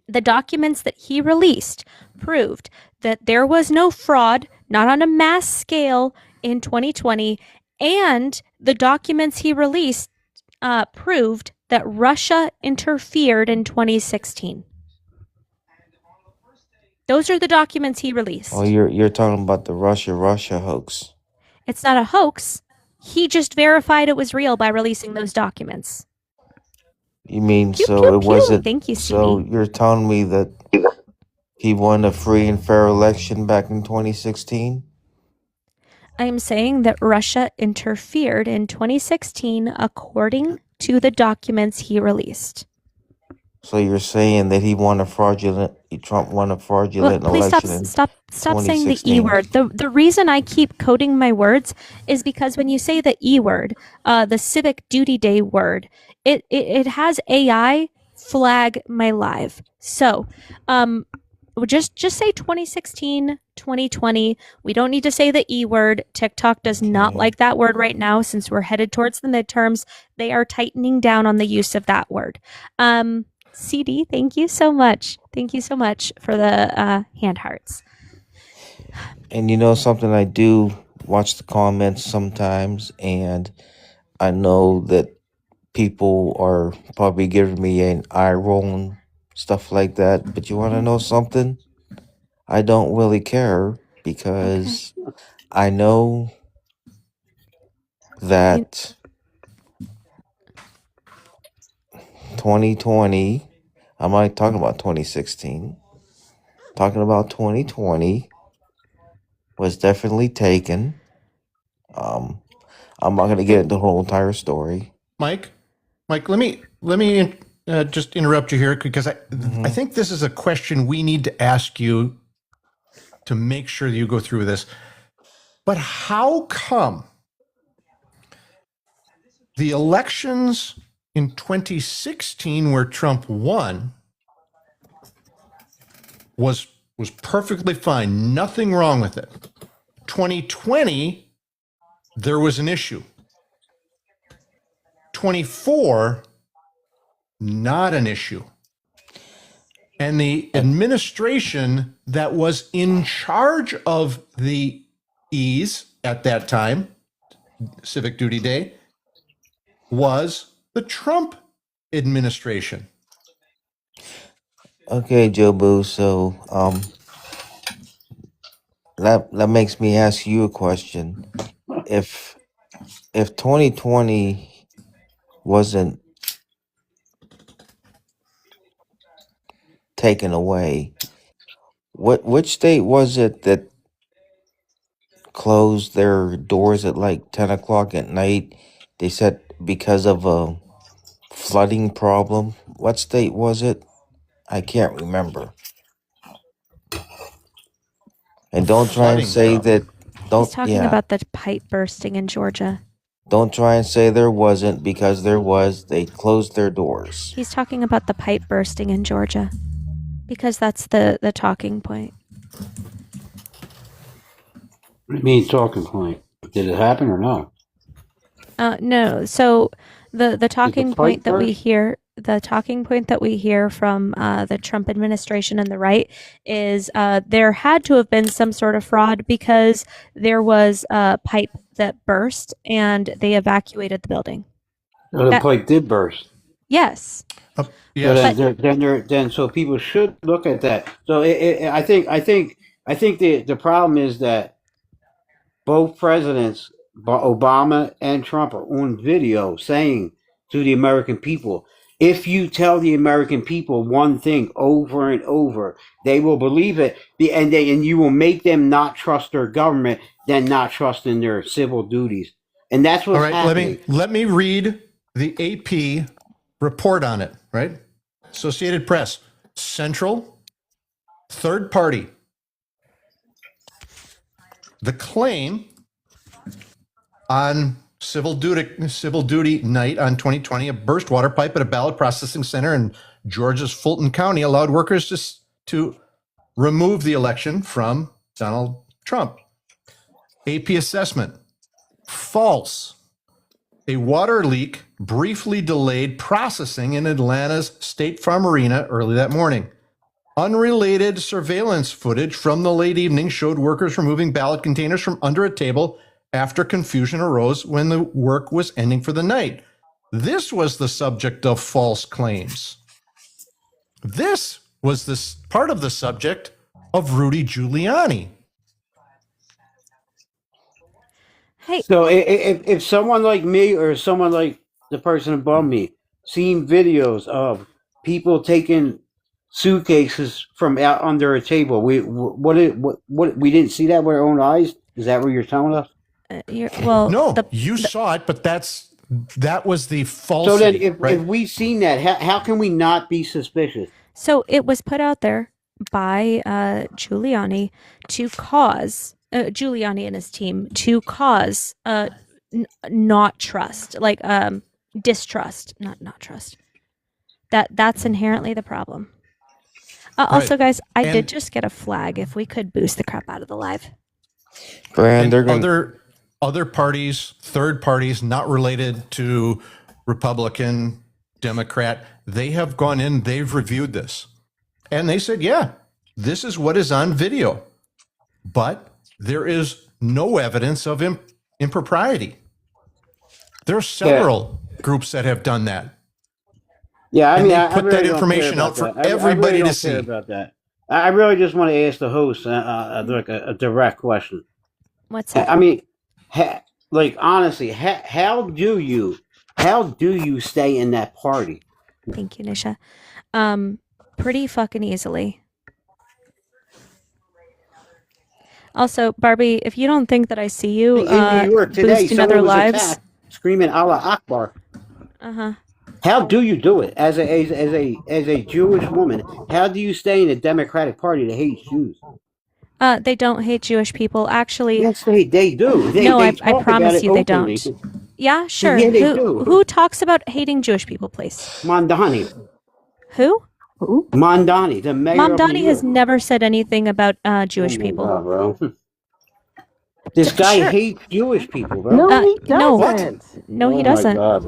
The documents that he released proved that there was no fraud, not on a mass scale, in 2020, and the documents he released proved that Russia interfered in 2016. Those are the documents he released. Oh, you're talking about the Russia hoax. It's not a hoax. He just verified it was real by releasing those documents. You mean Pew, so pew, it pew. wasn't? Thank you, So CD. you're telling me that he won a free and fair election back in 2016? I am saying that Russia interfered in 2016 according to the documents he released. So you're saying that Trump won a fraudulent Please election? stop saying the E word. The reason I keep coding my words is because when you say the E word, the Civic Duty Day word, it has AI flag my live. So, just say 2016, 2020. We don't need to say the E word. TikTok does not like that word right now since we're headed towards the midterms. They are tightening down on the use of that word. CD, thank you so much. Thank you so much for the hand hearts. And you know something, I do watch the comments sometimes, and I know that people are probably giving me an eye roll and stuff like that. But you want to know something? I don't really care because I know that 2020, I'm not talking about 2016, talking about 2020 was definitely taken. I'm not going to get into the whole entire story. Mike, let me just interrupt you here because I think this is a question we need to ask you to make sure that you go through this. But how come the elections in 2016 where Trump won was perfectly fine, nothing wrong with it? 2020, there was an issue. 24, not an issue. And the administration that was in charge of the E's at that time, Civic Duty Day, was the Trump administration. Okay, Jobu. So that makes me ask you a question. If 2020 wasn't taken away, which state was it that closed their doors at like 10 o'clock at night? They said because of a flooding problem. What state was it? I can't remember. And don't try and say that. He's talking about the pipe bursting in Georgia. Don't try and say there wasn't, because there was. They closed their doors. He's talking about the pipe bursting in Georgia, because that's the talking point. What do you mean talking point? Did it happen or not? No. So the talking point that we hear, from the Trump administration and the right is there had to have been some sort of fraud, because there was a pipe that burst and they evacuated the building. So the pipe did burst. Yes. Yes. Then so people should look at that. So I think the problem is that both presidents, Obama and Trump, are on video saying to the American people, if you tell the American people one thing over and over, they will believe it, and you will make them not trust their government, then not trust in their civil duties. And that's what's happening. Let me read the AP report on it, right? Associated Press, Central, third party. The claim on civil duty night on 2020, a burst water pipe at a ballot processing center in Georgia's Fulton County allowed workers to remove the election from Donald Trump. AP assessment, false. A water leak briefly delayed processing in Atlanta's State Farm Arena early that morning. Unrelated surveillance footage from the late evening showed workers removing ballot containers from under a table after confusion arose when the work was ending for the night. This was the subject of false claims. This was this part of the subject of Rudy Giuliani. Hey. So if someone like me or someone like the person above me seen videos of people taking suitcases from out under a table, we didn't see that with our own eyes? Is that what you're telling us? No, you saw it, but that was the falsity. So then, right? if we've seen that, how can we not be suspicious? So it was put out there by Giuliani to cause Giuliani and his team to cause not trust, like distrust, not trust. That's inherently the problem. Also, guys, I did just get a flag. If we could boost the crap out of the live. And other parties, third parties, not related to Republican, Democrat, they have gone in, they've reviewed this. And they said, yeah, this is what is on video. But there is no evidence of impropriety. There are several groups that have done that. Yeah, I mean, I put that information out for everybody to see. About that. I really just want to ask the host like a direct question. What's that? I mean, like honestly, how do you stay in that party? Thank you, Nisha. Pretty fucking easily. Also, Barbie, if you don't think that I see you In New York today, boosting other someone was lives, attacked, screaming Allah Akbar. Uh-huh. How do you do it as a Jewish woman? How do you stay in a Democratic Party that hates Jews? They don't hate Jewish people. Actually, yes, they do. No, they I promise you, they openly. don't. Yeah, sure. Yeah, they do. Who talks about hating Jewish people, please? Mondani. Who? Mondani, the mayor of New Mondani has York. never said anything about Jewish people. Bro. This guy Sure. hates Jewish people, bro. No, he no. doesn't. No, he Oh my doesn't. God,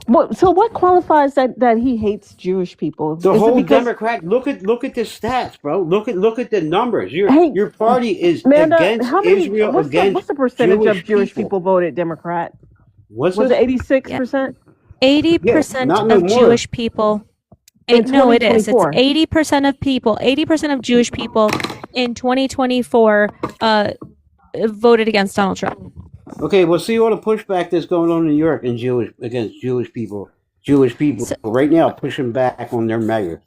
bro. So what qualifies that he hates Jewish people? The Is it whole because Democrat. Look at the stats, bro. Look at the numbers. hey, Your party is Amanda, against how many? Israel, What's against the percentage of Jewish Jewish people voted Democrat? What's Was it? it 86%? 80% not no of more. Jewish people. In No, it is. It's 2024. 80% of people. 80% of Jewish people in 2024 voted against Donald Trump. Okay, well, see all the pushback that's going on in New York and against Jewish people. Jewish people right now pushing back on their mayor.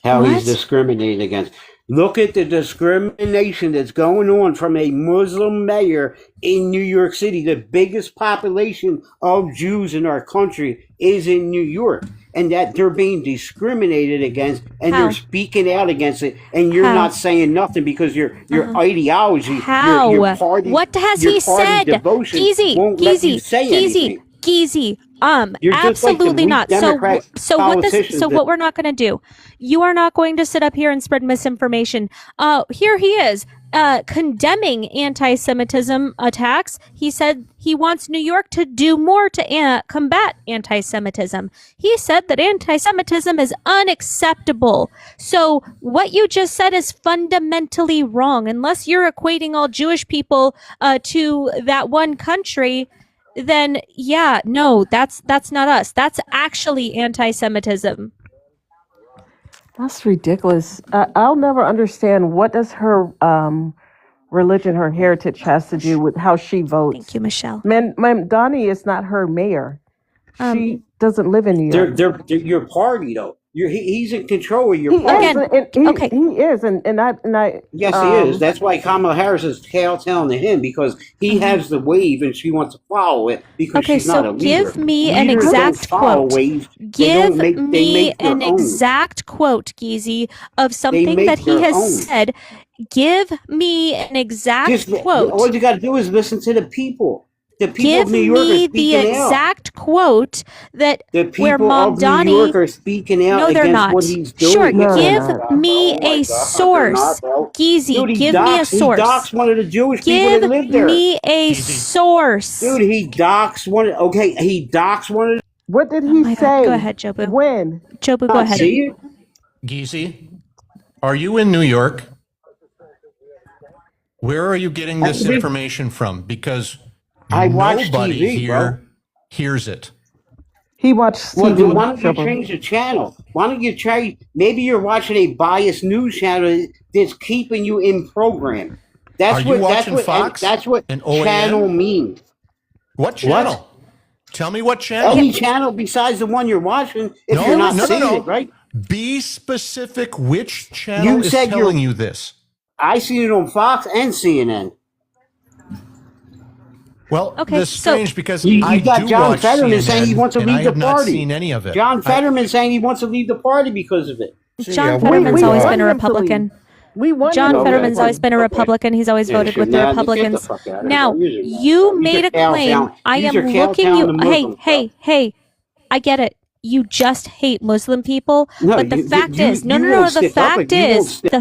How he's What? discriminating against. Look at the discrimination that's going on from a Muslim mayor in New York City. The biggest population of Jews in our country is in New York. And that they're being discriminated against, and How? they're speaking out against it, and you're How? not saying nothing because your ideology, How? your party, What has your he party said? devotion Geezy, won't let you say anything. Geezy. You're just like the Absolutely weak not. Democrat politicians So that- what we're not going to do? You are not going to sit up here and spread misinformation. Here he is condemning anti-Semitism attacks. He said he wants New York to do more to combat anti-Semitism. He said that anti-Semitism is unacceptable. So what you just said is fundamentally wrong. Unless you're equating all Jewish people to that one country, then yeah, no, that's not us. That's actually anti-Semitism. That's ridiculous. I'll never understand what does her religion, her heritage has to do with how she votes. Thank you, Michelle. Donnie is not her mayor. She doesn't live in New York. They're your party though. He's in control of your He party. is, he is, and I. Yes, he is. That's why Kamala Harris is kowtowing to him because he has the wave and she wants to follow it because Okay, she's not a so leader. give me an Leaders don't exact follow quote. waves. They Give don't make, they me make their an own. exact quote, Geezy, of something make that he their has own. said. Give me an exact Just quote. all you got to do is listen to the people. The people Give of New York are me the speaking out. exact quote that The people where Mom of Donnie. New York are speaking out No, they're against not. what he's doing. Sure, Yes, they're give not. me Oh my a God, they're source. not, bro. Geezy, Dude, give me a source. He doxed one of the Jewish people Give that live there. me a source. Dude, he doxed one. Okay, he doxed one of. What did he say? Go ahead, Jobu. When? Jobu, go ahead. See it? Geezy, are you in New York? Where are you getting this information from? Because I watch nobody TV, here bro. hears it. He watched Well, TV. then why don't you change the channel? Why don't you try? Maybe you're watching a biased news channel that's keeping you in program. That's Are you what. That's watching what. Fox That's what and OAN? channel means. What channel? Tell me what channel. Any channel besides the one you're watching, if you're not seeing it, right? Be specific. Which channel You is said telling you this? I seen it on Fox and CNN. Well, Okay, that's strange because You I got do John watch Fetterman CNN, saying he wants to and I leave the have not party. seen any of it. John Fetterman saying he wants to leave the party because of it. John Fetterman's always been a Republican. We want John him to Fetterman's leave. always been a Republican. He's always Yeah, voted sure. with the Now, get the Republicans. fuck out of here, Now, bro. These are- you these made are a claim. kowtown- I these am are looking kowtown you. to Muslims, Hey. I get it. You just hate Muslim people, No, but the you- fact you- is, no. you The won't stick up, fact like, you won't is, stick-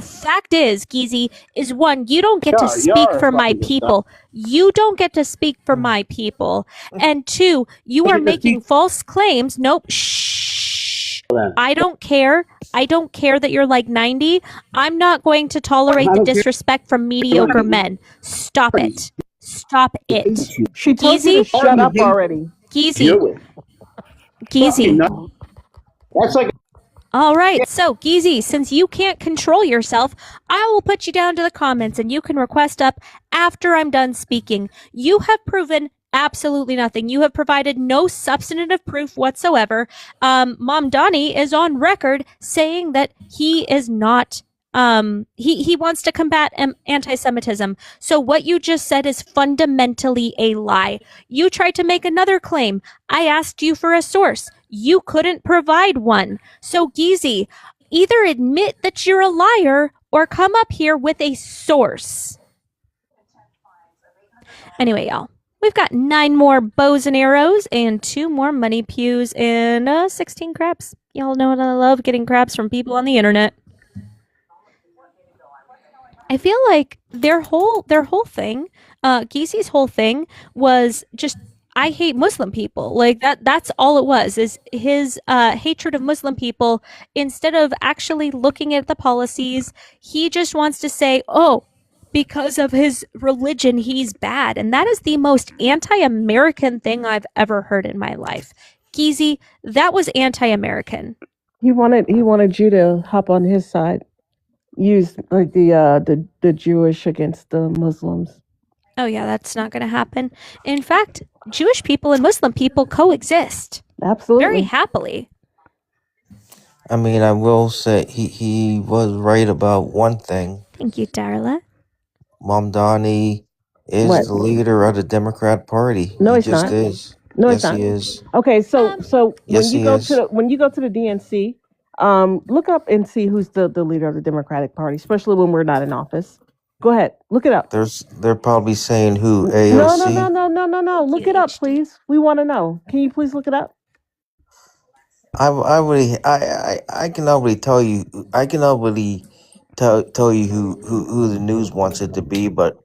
Geezy, is one, you don't get to Yeah, speak you're for my fucking people. You don't get to speak for my people. And two, you are making false claims. Nope. Shh. I don't care. I don't care that you're like 90. I'm not going to tolerate I the don't care. disrespect from mediocre men. Stop it. Stop it. She told you to Geezy? shut up already. Geezy. That's like. All right. So, Geezy, since you can't control yourself, I will put you down to the comments and you can request up after I'm done speaking. You have proven absolutely nothing. You have provided no substantive proof whatsoever. Mom Donnie is on record saying that he is not he wants to combat anti-Semitism. So what you just said is fundamentally a lie. You tried to make another claim. I asked you for a source. You couldn't provide one. So Geezy, either admit that you're a liar or come up here with a source. Anyway, y'all, we've got 9 more bows and arrows and 2 more money pews and 16 crabs. Y'all know what I love, getting crabs from people on the internet. I feel like their whole thing, Gizi's whole thing was just I hate Muslim people. Like that's all it was, is his hatred of Muslim people. Instead of actually looking at the policies, he just wants to say, "Oh, because of his religion, he's bad." And that is the most anti-American thing I've ever heard in my life. Gizi, that was anti-American. He wanted you to hop on his side. Use like the Jewish against the Muslims. Oh yeah, that's not going to happen. In fact, Jewish people and Muslim people coexist Absolutely. very happily. I mean, I will say he was right about one thing. Thank you, Darla. Mamdani is What? the leader of the Democrat Party. No, He he's just not. is. No, Yes, it's not. he is. Okay, so Yes, when you he go is. when you go to the DNC, look up and see who's the leader of the Democratic Party, especially when we're not in office. Go ahead, look it up. They're probably saying who, No, AOC? no. Look it up, please. We want to know. Can you please look it up? I can already tell you. I can already tell you who the news wants it to be, but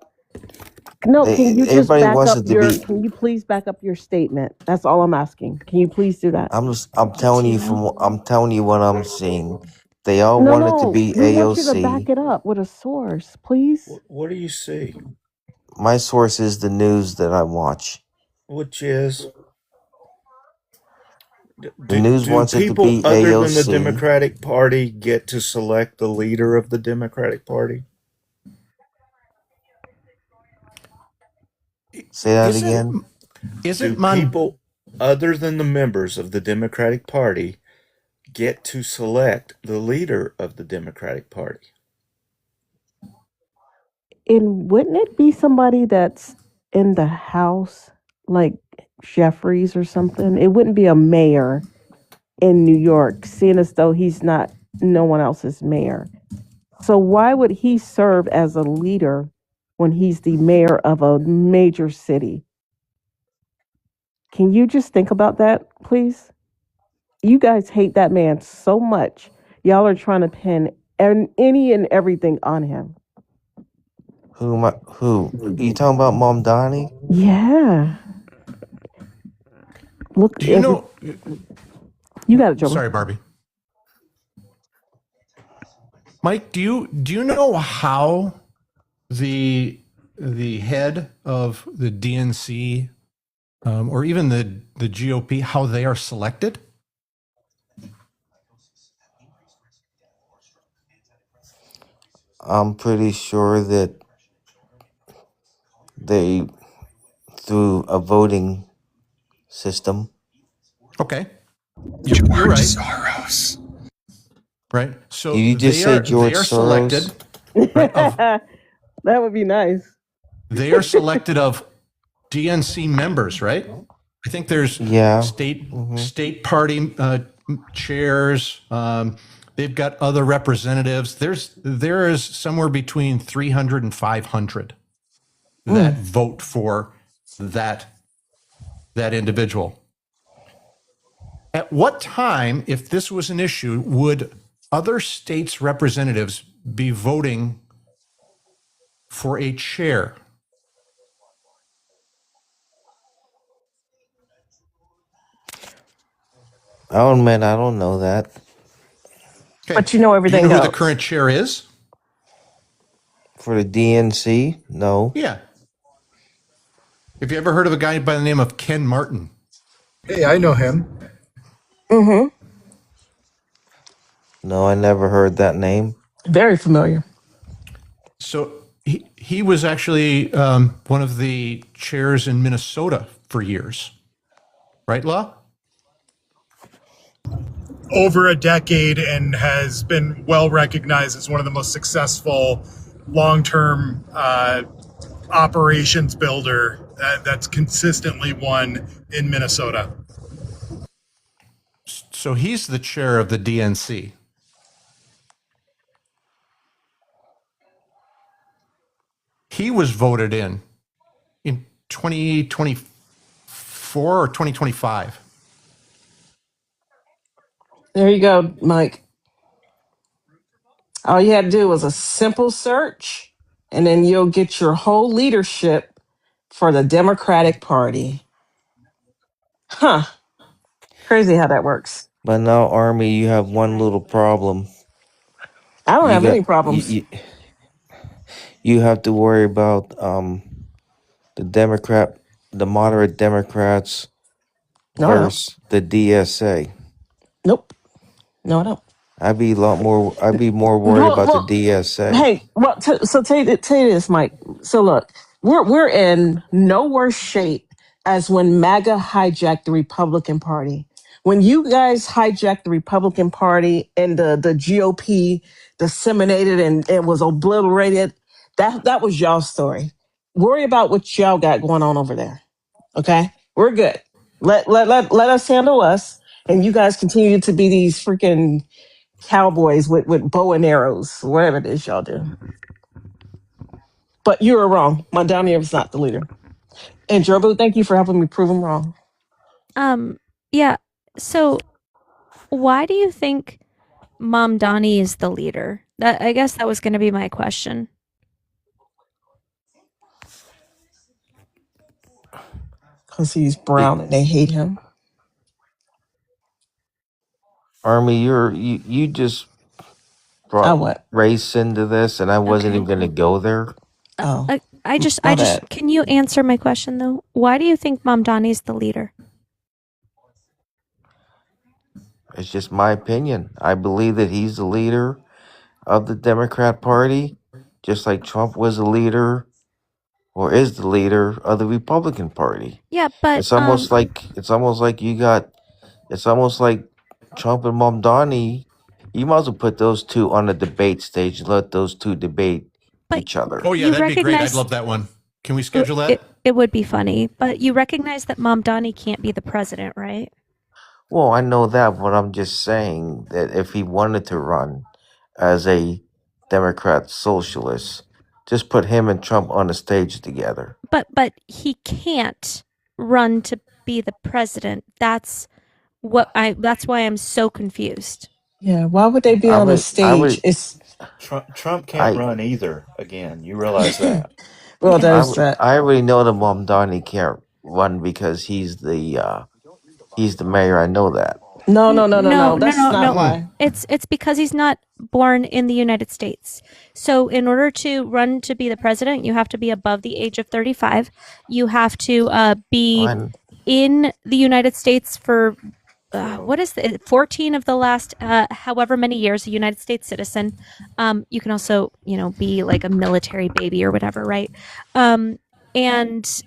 No, can you just everybody back wants up it to be. can you please back up your statement? That's all I'm asking. Can you please do that? I'm telling you what I'm seeing. They all No, want it to be we want you to AOC. back it up with a source, please. What do you see? My source is the news that I watch. Which is The news wants it to people be other than the AOC. Democratic Party get to select the leader of the Democratic Party? Say that again. Do people other than the members of the Democratic Party get to select the leader of the Democratic Party? And wouldn't it be somebody that's in the House, like Jeffries or something? It wouldn't be a mayor in New York, seeing as though he's not no one else's mayor. So why would he serve as a leader when he's the mayor of a major city? Can you just think about that, please? You guys hate that man so much. Y'all are trying to pin any and everything on him. Who? You talking about Mamdani? Yeah. Look. Do you know? You got it, Joe. Sorry, Barbie. Mike, do you know how the head of the DNC or even the GOP, how they are selected? I'm pretty sure that they through a voting system. Okay, you're right. Soros. Right. So You just say George they are Soros? selected. Right, That would be nice. they are selected of DNC members, right? I think there's state party chairs. They've got other representatives. There is somewhere between 300 and 500 that vote for that individual. At what time, if this was an issue, would other states' representatives be voting for a chair? Oh man, I don't know that. Okay. But you know everything Do you know who else. the current chair is? For the DNC? No. Yeah. Have you ever heard of a guy by the name of Ken Martin? Hey, I know him. Mm-hmm. No, I never heard that name. Very familiar. So he was actually one of the chairs in Minnesota for years. Right, Law? Over a decade and has been well recognized as one of the most successful long-term operations builder that's consistently won in Minnesota. So he's the chair of the DNC. He was voted in 2024 or 2025. There you go, Mike. All you had to do was a simple search and then you'll get your whole leadership for the Democratic Party. Huh. Crazy how that works. But now, Army, you have one little problem. I don't You have got any problems. you have to worry about the moderate Democrats No, I don't. versus the DSA. Nope. No, I don't. I'd be more worried Well, about the well, DSA. hey, well, so tell you this, Mike. So look, we're in no worse shape as when MAGA hijacked the Republican Party. When you guys hijacked the Republican Party and the GOP disseminated and was obliterated, that was y'all's story. Worry about what y'all got going on over there. Okay, we're good. Let us handle us, and you guys continue to be these freaking cowboys with bow and arrows, whatever it is y'all do. But you were wrong. Mondani is not the leader. And Drobo, thank you for helping me prove him wrong. Yeah. So why do you think Mom Donnie is the leader? I guess that was going to be my question. Because he's brown and they hate him. Army, you just brought what? race into this, and I wasn't even gonna go there. I just can you answer my question though? Why do you think Mom Donnie's the leader? It's just my opinion. I believe that he's the leader of the Democrat Party, just like Trump was the leader or is the leader of the Republican Party. Yeah, but it's almost like Trump and Mamdani. You might as well put those two on a debate stage and let those two debate each other. Oh yeah, that'd be great. I'd love that one. Can we schedule that? It would be funny, but you recognize that Mom Donnie can't be the president, right? Well, I know that, but I'm just saying that if he wanted to run as a Democrat socialist, just put him and Trump on the stage together. But he can't run to be the president. That's why I'm so confused. Yeah, why would they be on the stage? It's Trump can't run either. Again, you realize that. Well, there's that. I already know that Mamdani can't run because he's the mayor. I know that. No. That's not why. It's because he's not born in the United States. So in order to run to be the president, you have to be above the age of 35. You have to be in the United States for 14 of the last however many years, a United States citizen. You can also, be like a military baby or whatever, right? And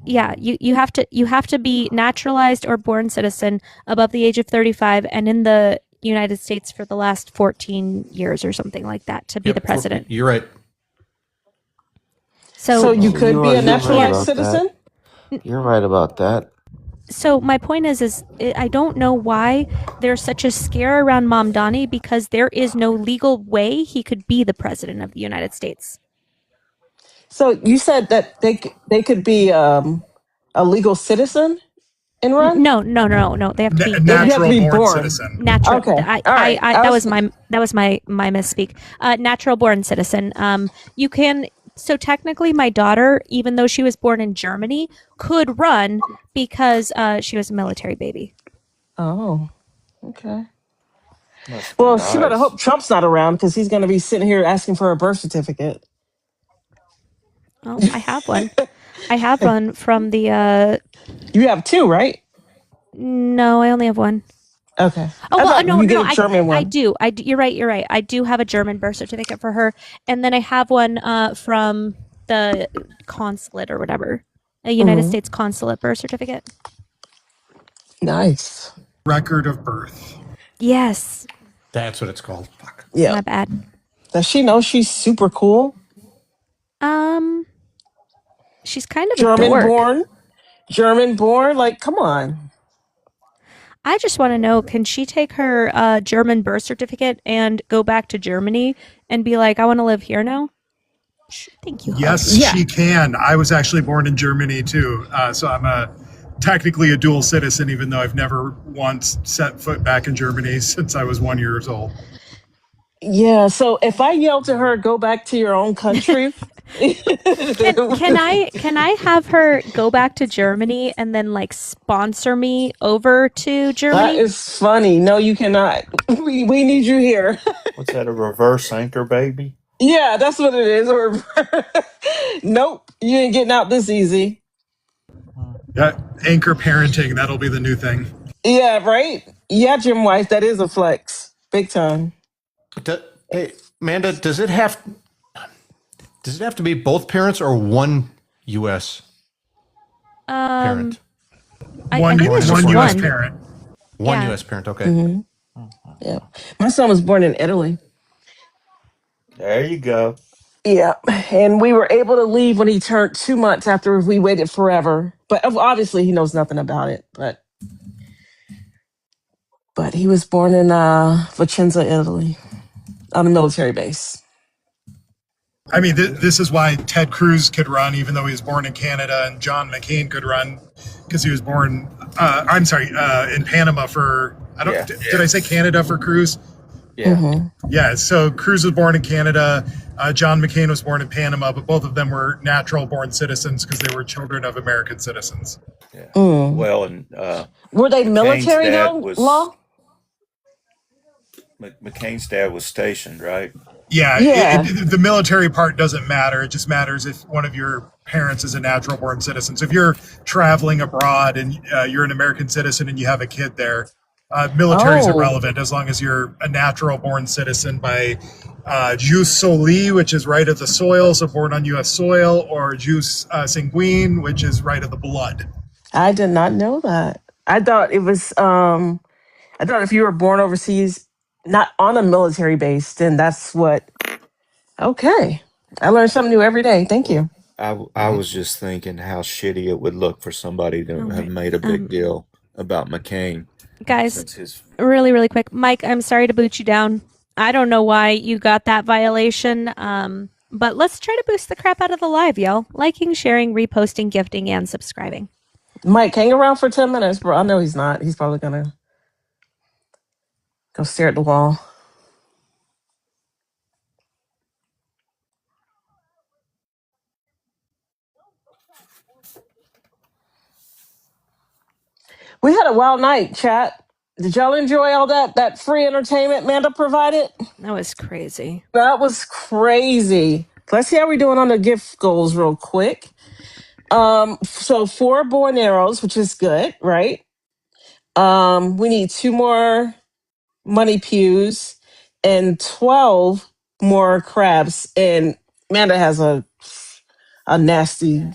yeah, you have to be naturalized or born citizen above the age of 35 and in the United States for the last 14 years or something like that to be the president. You're right. So you could be a naturalized citizen? You're right about that. So my point is I don't know why there's such a scare around Mamdani, because there is no legal way he could be the president of the United States. So you said that they could be a legal citizen and run? No. They have to be natural born citizen. Natural. Okay. That was my misspeak. Natural born citizen. You can. So technically, my daughter, even though she was born in Germany, could run because she was a military baby. Oh, okay. Well, she better hope Trump's not around, because he's going to be sitting here asking for a birth certificate. Oh, I have one. I have one from the. You have two, right? No, I only have one. Okay. Oh well, no. One. I do. You're right. I do have a German birth certificate for her, and then I have one from the consulate or whatever, a United States consulate birth certificate. Nice. Record of birth. Yes. That's what it's called. Fuck. Yeah. Not bad. Does she know she's super cool? She's kind of a dork. German born. Like, come on. I just want to know, can she take her German birth certificate and go back to Germany and be like, I want to live here now? Thank you. Yes, she can. I was actually born in Germany too. So I'm technically a dual citizen, even though I've never once set foot back in Germany since I was 1 year old. Yeah, so if I yell to her, go back to your own country. Can I have her go back to Germany and then like sponsor me over to That Germany? is funny. No, you cannot. We need you here. What's that, a reverse anchor baby? Yeah, that's what it is. Or nope, you ain't getting out this easy. Yeah, anchor parenting, that'll be the new thing. Yeah, right? Yeah, Jim Wife, that is a flex. Big time. Hey, Amanda, does it have to be both parents or one U.S. parent? I think it's just one U.S. one. parent. One Yeah. U.S. parent, okay. Mhm. Yeah. My son was born in Italy. There you go. Yeah. And we were able to leave when he turned 2 months after we waited forever. But obviously he knows nothing about it. But he was born in Vicenza, Italy, on a military base. I mean, this is why Ted Cruz could run, even though he was born in Canada, and John McCain could run because he was born. In Panama for. Did I say Canada for Cruz? Yeah. Mm-hmm. Yeah. So Cruz was born in Canada. John McCain was born in Panama, but both of them were natural-born citizens because they were children of American citizens. Yeah. Mm. Well, and Were they McCain's military dad though? was Law? McCain's dad was stationed, right? Yeah, Yeah. the military part doesn't matter. It just matters if one of your parents is a natural born citizen. So if you're traveling abroad and you're an American citizen and you have a kid there, military is Oh. irrelevant as long as you're a natural born citizen by jus soli, which is right of the soil, so born on U.S. soil, or jus sanguine, which is right of the blood. I did not know that. I thought it was I thought if you were born overseas, not on a military base, then that's what. Okay. I learn something new every day. Thank you. I was just thinking how shitty it would look for somebody to have made a Um, big deal about McCain. Guys, Since his really, really quick. Mike, I'm sorry to boot you down. I don't know why you got that violation. But let's try to boost the crap out of the live, y'all. Liking, sharing, reposting, gifting, and subscribing. Mike, hang around for 10 minutes, bro. I know he's not. He's probably going to go stare at the wall. We had a wild night, chat. Did y'all enjoy all that free entertainment Manda provided? That was crazy. That was crazy. Let's see how we're doing on the gift goals real quick. So 4 bow and arrows, which is good, right? We need 2 more money pews and 12 more crabs. And Amanda has a nasty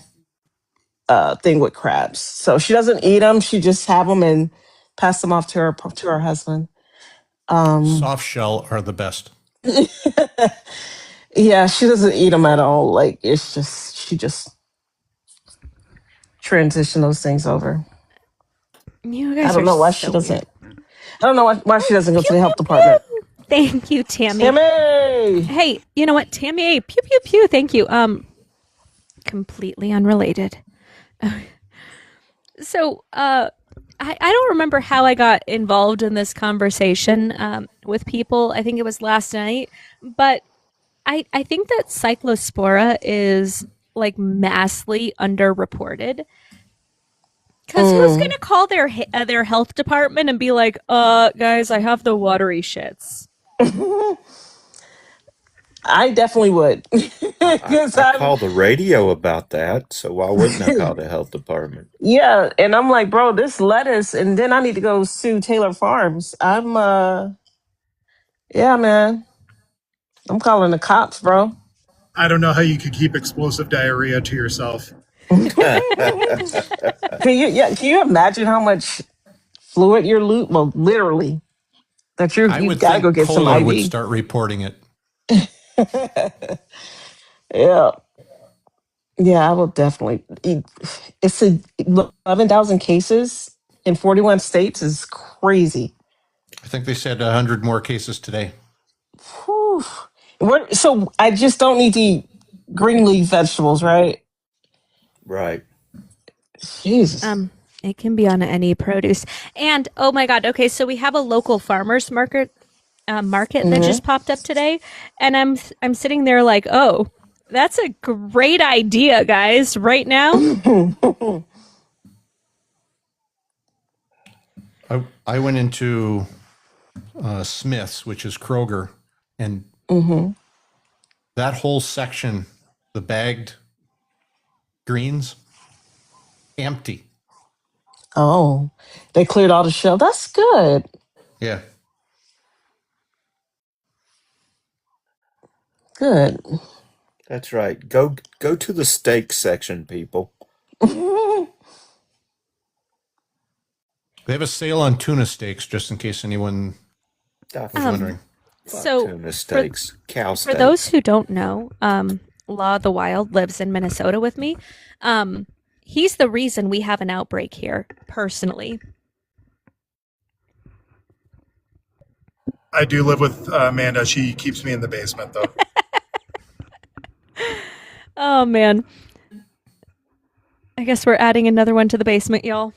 thing with crabs, so she doesn't eat them. She just have them and pass them off to her husband. Soft shell are the best. Yeah, she doesn't eat them at all. Like it's just she just transition those things over. You I guys don't are know why so she doesn't. weird. I don't know why she doesn't go to the health department. Thank you, Tammy. Tammy! Hey, you know what, Tammy? Pew pew pew. Thank you. Completely unrelated. So, I don't remember how I got involved in this conversation with people. I think it was last night, but I think that Cyclospora is like massively underreported. Because who's gonna call their health department and be like, guys, I have the watery shits. I definitely would. I called the radio about that, so why wouldn't I call the health department? Yeah, and I'm like, bro, this lettuce, and then I need to go sue Taylor Farms. Yeah, man. I'm calling the cops, bro. I don't know how you could keep explosive diarrhea to yourself. Can you imagine how much fluid you're losing? Well, literally, that you would gotta think go get some Kohler would IV. start reporting it. Yeah, yeah, I will definitely. It's 11,000 cases in 41 states is crazy. I think they said 100 more cases today. Whew. So I just don't need to eat green leaf vegetables, right? Right. Jesus. It can be on any produce. And oh my god, okay, so we have a local farmers market market that just popped up today, and I'm sitting there like, oh, that's a great idea, guys. Right now. I went into Smith's, which is Kroger, and that whole section, the bagged greens, empty. Oh, they cleared all the shelf. That's good. Yeah. Good. That's right. Go to the steak section, people. They have a sale on tuna steaks, just in case anyone was wondering. So Tuna steaks, cow for steaks. those who don't know, Law of the Wild lives in Minnesota with me. He's the reason we have an outbreak here, personally. I do live with Amanda. She keeps me in the basement, though. Oh man. I guess we're adding another one to the basement, y'all.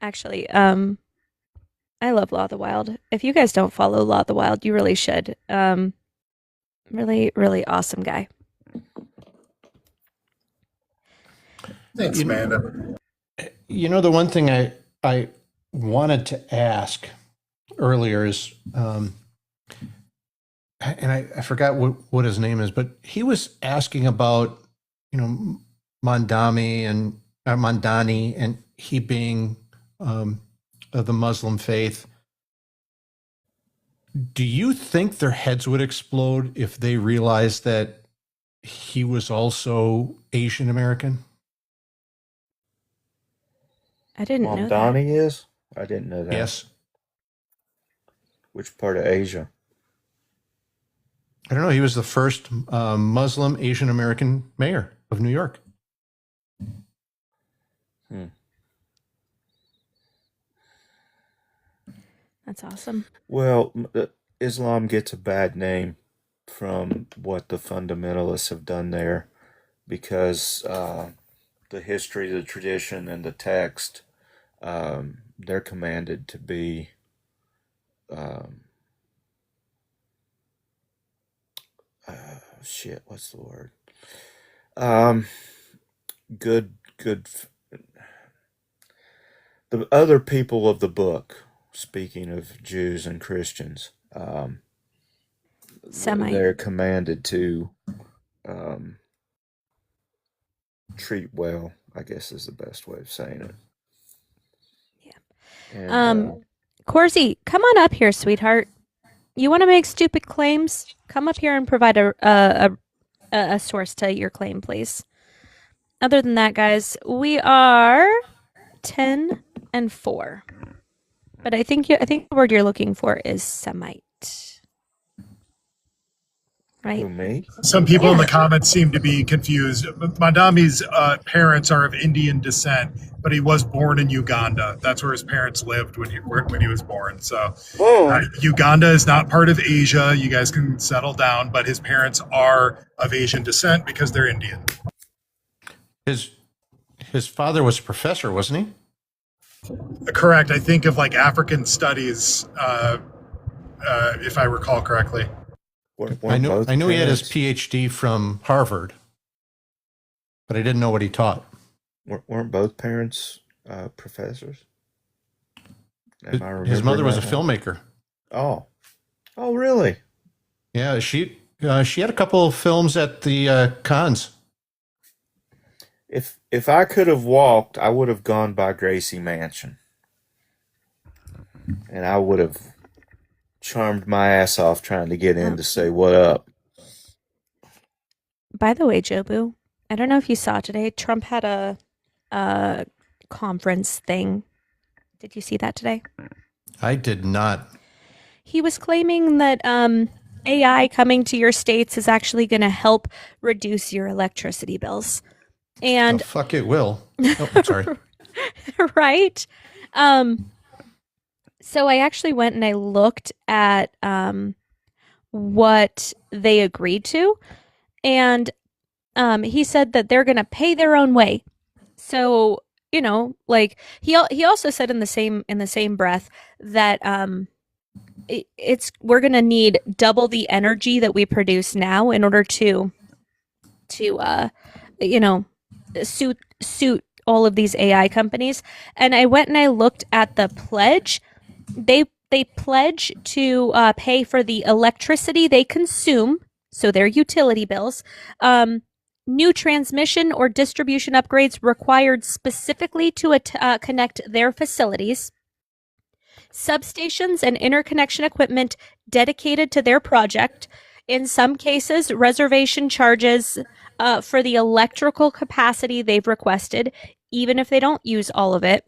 Actually, I love Law of the Wild. If you guys don't follow Law of the Wild, you really should. Really, really awesome guy. Thanks, Amanda. You know, the one thing I wanted to ask earlier is, and I forgot what his name is, but he was asking about, Mandani and he being of the Muslim faith. Do you think their heads would explode if they realized that he was also Asian American? I didn't know that. Mamdani is? I didn't know that. Yes. Which part of Asia? I don't know. He was the first Muslim Asian American mayor of New York. That's awesome. Well, Islam gets a bad name from what the fundamentalists have done there because the history, the tradition, and the text, they're commanded to be what's the word? Good. The other people of the book, speaking of Jews and Christians, they're commanded to treat well, I guess is the best way of saying it. Yeah. And, Corsi, come on up here, sweetheart. You want to make stupid claims? Come up here and provide a source to your claim, please. Other than that, guys, we are 10 and 4. But I think the word you're looking for is Semite. Right? Me? Some people in the comments seem to be confused. Mandami's parents are of Indian descent, but he was born in Uganda. That's where his parents lived when he was born. So Uganda is not part of Asia. You guys can settle down, but his parents are of Asian descent because they're Indian. His father was a professor, wasn't he? Correct. I think of like African studies, if I recall correctly. I knew he had his PhD from Harvard, but I didn't know what he taught. Weren't both parents professors? His mother was a filmmaker. Oh, really? Yeah, she had a couple of films at the Cannes. If I could have walked, I would have gone by Gracie Mansion, and I would have charmed my ass off trying to get in to say what up. By the way, Jobu, I don't know if you saw today, Trump had a conference thing. Did you see that today? I did not. He was claiming that AI coming to your states is actually going to help reduce your electricity bills. And fuck it will. Oh, I'm sorry. Right? So I actually went and I looked at what they agreed to, and he said that they're going to pay their own way. So, like he also said in the same breath that we're going to need double the energy that we produce now in order to you know, suit all of these AI companies. And I went and I looked at the pledge. They pledge to pay for the electricity they consume, so their utility bills. New transmission or distribution upgrades required specifically to connect their facilities. Substations and interconnection equipment dedicated to their project. In some cases, reservation charges for the electrical capacity they've requested, even if they don't use all of it.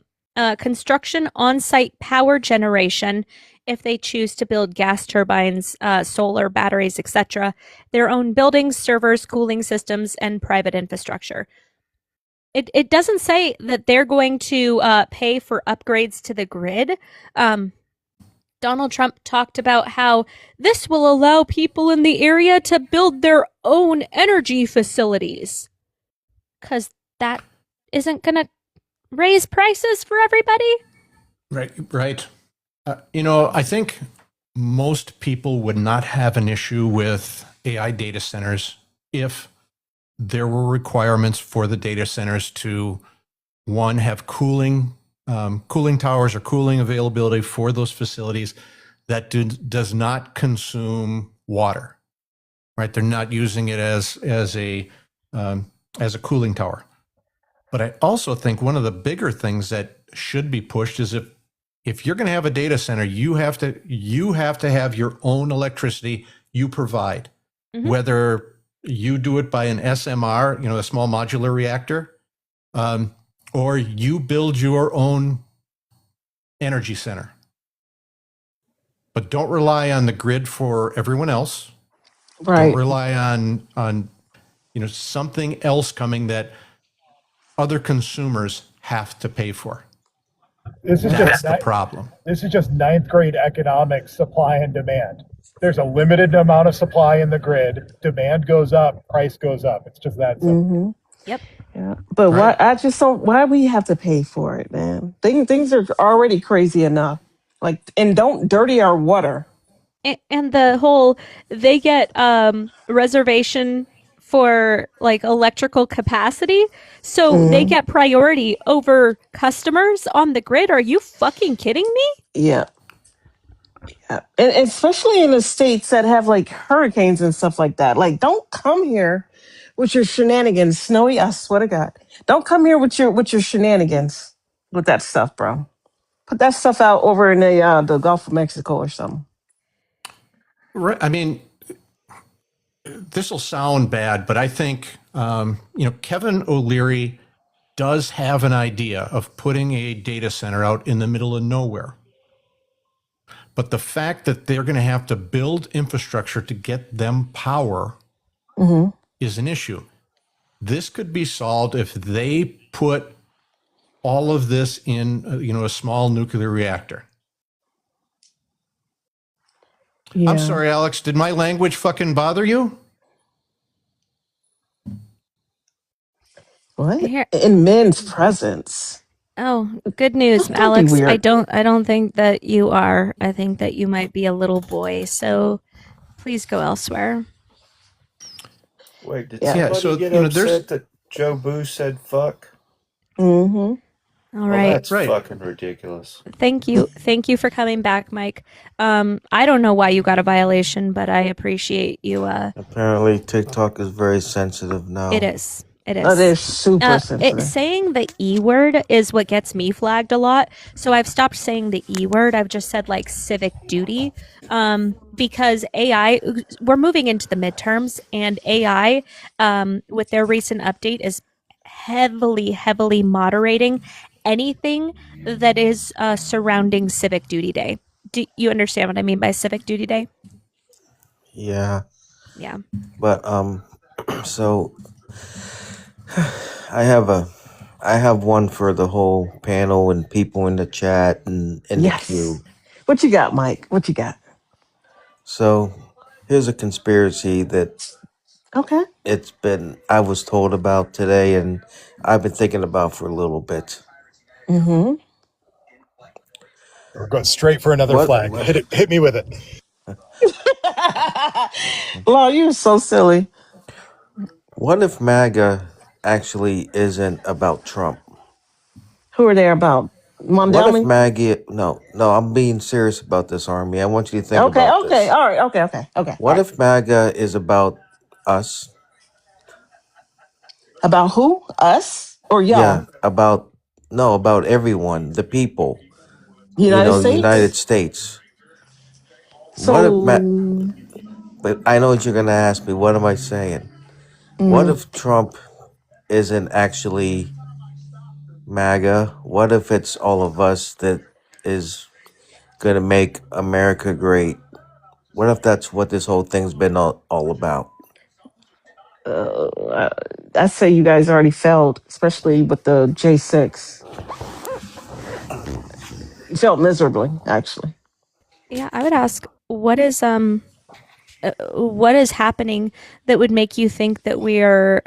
Construction on-site power generation, if they choose to build gas turbines, solar, batteries, etc., their own buildings, servers, cooling systems, and private infrastructure. It doesn't say that they're going to pay for upgrades to the grid. Donald Trump talked about how this will allow people in the area to build their own energy facilities. Because that isn't going to raise prices for everybody. Right. I think most people would not have an issue with AI data centers if there were requirements for the data centers to, one, have cooling towers or cooling availability for those facilities that does not consume water. Right? They're not using it as a cooling tower. But I also think one of the bigger things that should be pushed is if you're going to have a data center, you have to have your own electricity you provide, whether you do it by an SMR, a small modular reactor, or you build your own energy center. But don't rely on the grid for everyone else. Right. Don't rely on something else coming that other consumers have to pay for. That's the problem. This is just ninth grade economics, supply and demand. There's a limited amount of supply in the grid. Demand goes up, price goes up. It's just that simple. Yep. Yeah. But why we have to pay for it, man? Things are already crazy enough. And don't dirty our water. And the whole, they get reservation for electrical capacity, so they get priority over customers on the grid. Are you fucking kidding me? Yeah. And especially in the states that have hurricanes and stuff like that. Don't come here with your shenanigans, Snowy. I swear to God, don't come here with your shenanigans with that stuff, bro. Put that stuff out over in the Gulf of Mexico or something. Right. I mean, this will sound bad, but I think Kevin O'Leary does have an idea of putting a data center out in the middle of nowhere. But the fact that they're going to have to build infrastructure to get them power is an issue. This could be solved if they put all of this in a small nuclear reactor. Yeah. I'm sorry, Alex. Did my language fucking bother you? What? In men's presence. Oh, good news, Alex. I don't think that you are. I think that you might be a little boy. So please go elsewhere. Wait, did somebody get upset that Joe Boo said fuck? All right. That's fucking ridiculous. Thank you for coming back, Mike. I don't know why you got a violation, but I appreciate you. Apparently, TikTok is very sensitive now. It is. Oh, they're super sensitive. Saying the E word is what gets me flagged a lot. So I've stopped saying the E word. I've just said civic duty. Because AI, we're moving into the midterms, and AI, with their recent update, is heavily moderating anything that is surrounding Civic Duty Day. Do you understand what I mean by Civic Duty Day? Yeah. Yeah. But so I have one for the whole panel and people in the chat and in the queue. What you got, Mike? What you got? So here's a conspiracy that I was told about today and I've been thinking about for a little bit. We're going straight for another What flag. Hit me with it. Law, you're so silly. what if MAGA actually isn't about Trump? Who are they about? What if Mondale? MAGA? No, I'm being serious about this, Army. I want you to think Okay, about okay, this. all right, okay, all What right. if MAGA is about us? About who? Us or Yeah, y'all? about everyone, the people. United United States? States. What if So, But I know what you're gonna ask me. What am I saying? What mm, if Trump isn't actually MAGA? What if it's all of us that is gonna make America great? What if that's what this whole thing's been all about? I say you guys already failed, especially with the J6. You failed miserably, actually. Yeah, I would ask what is happening that would make you think that we're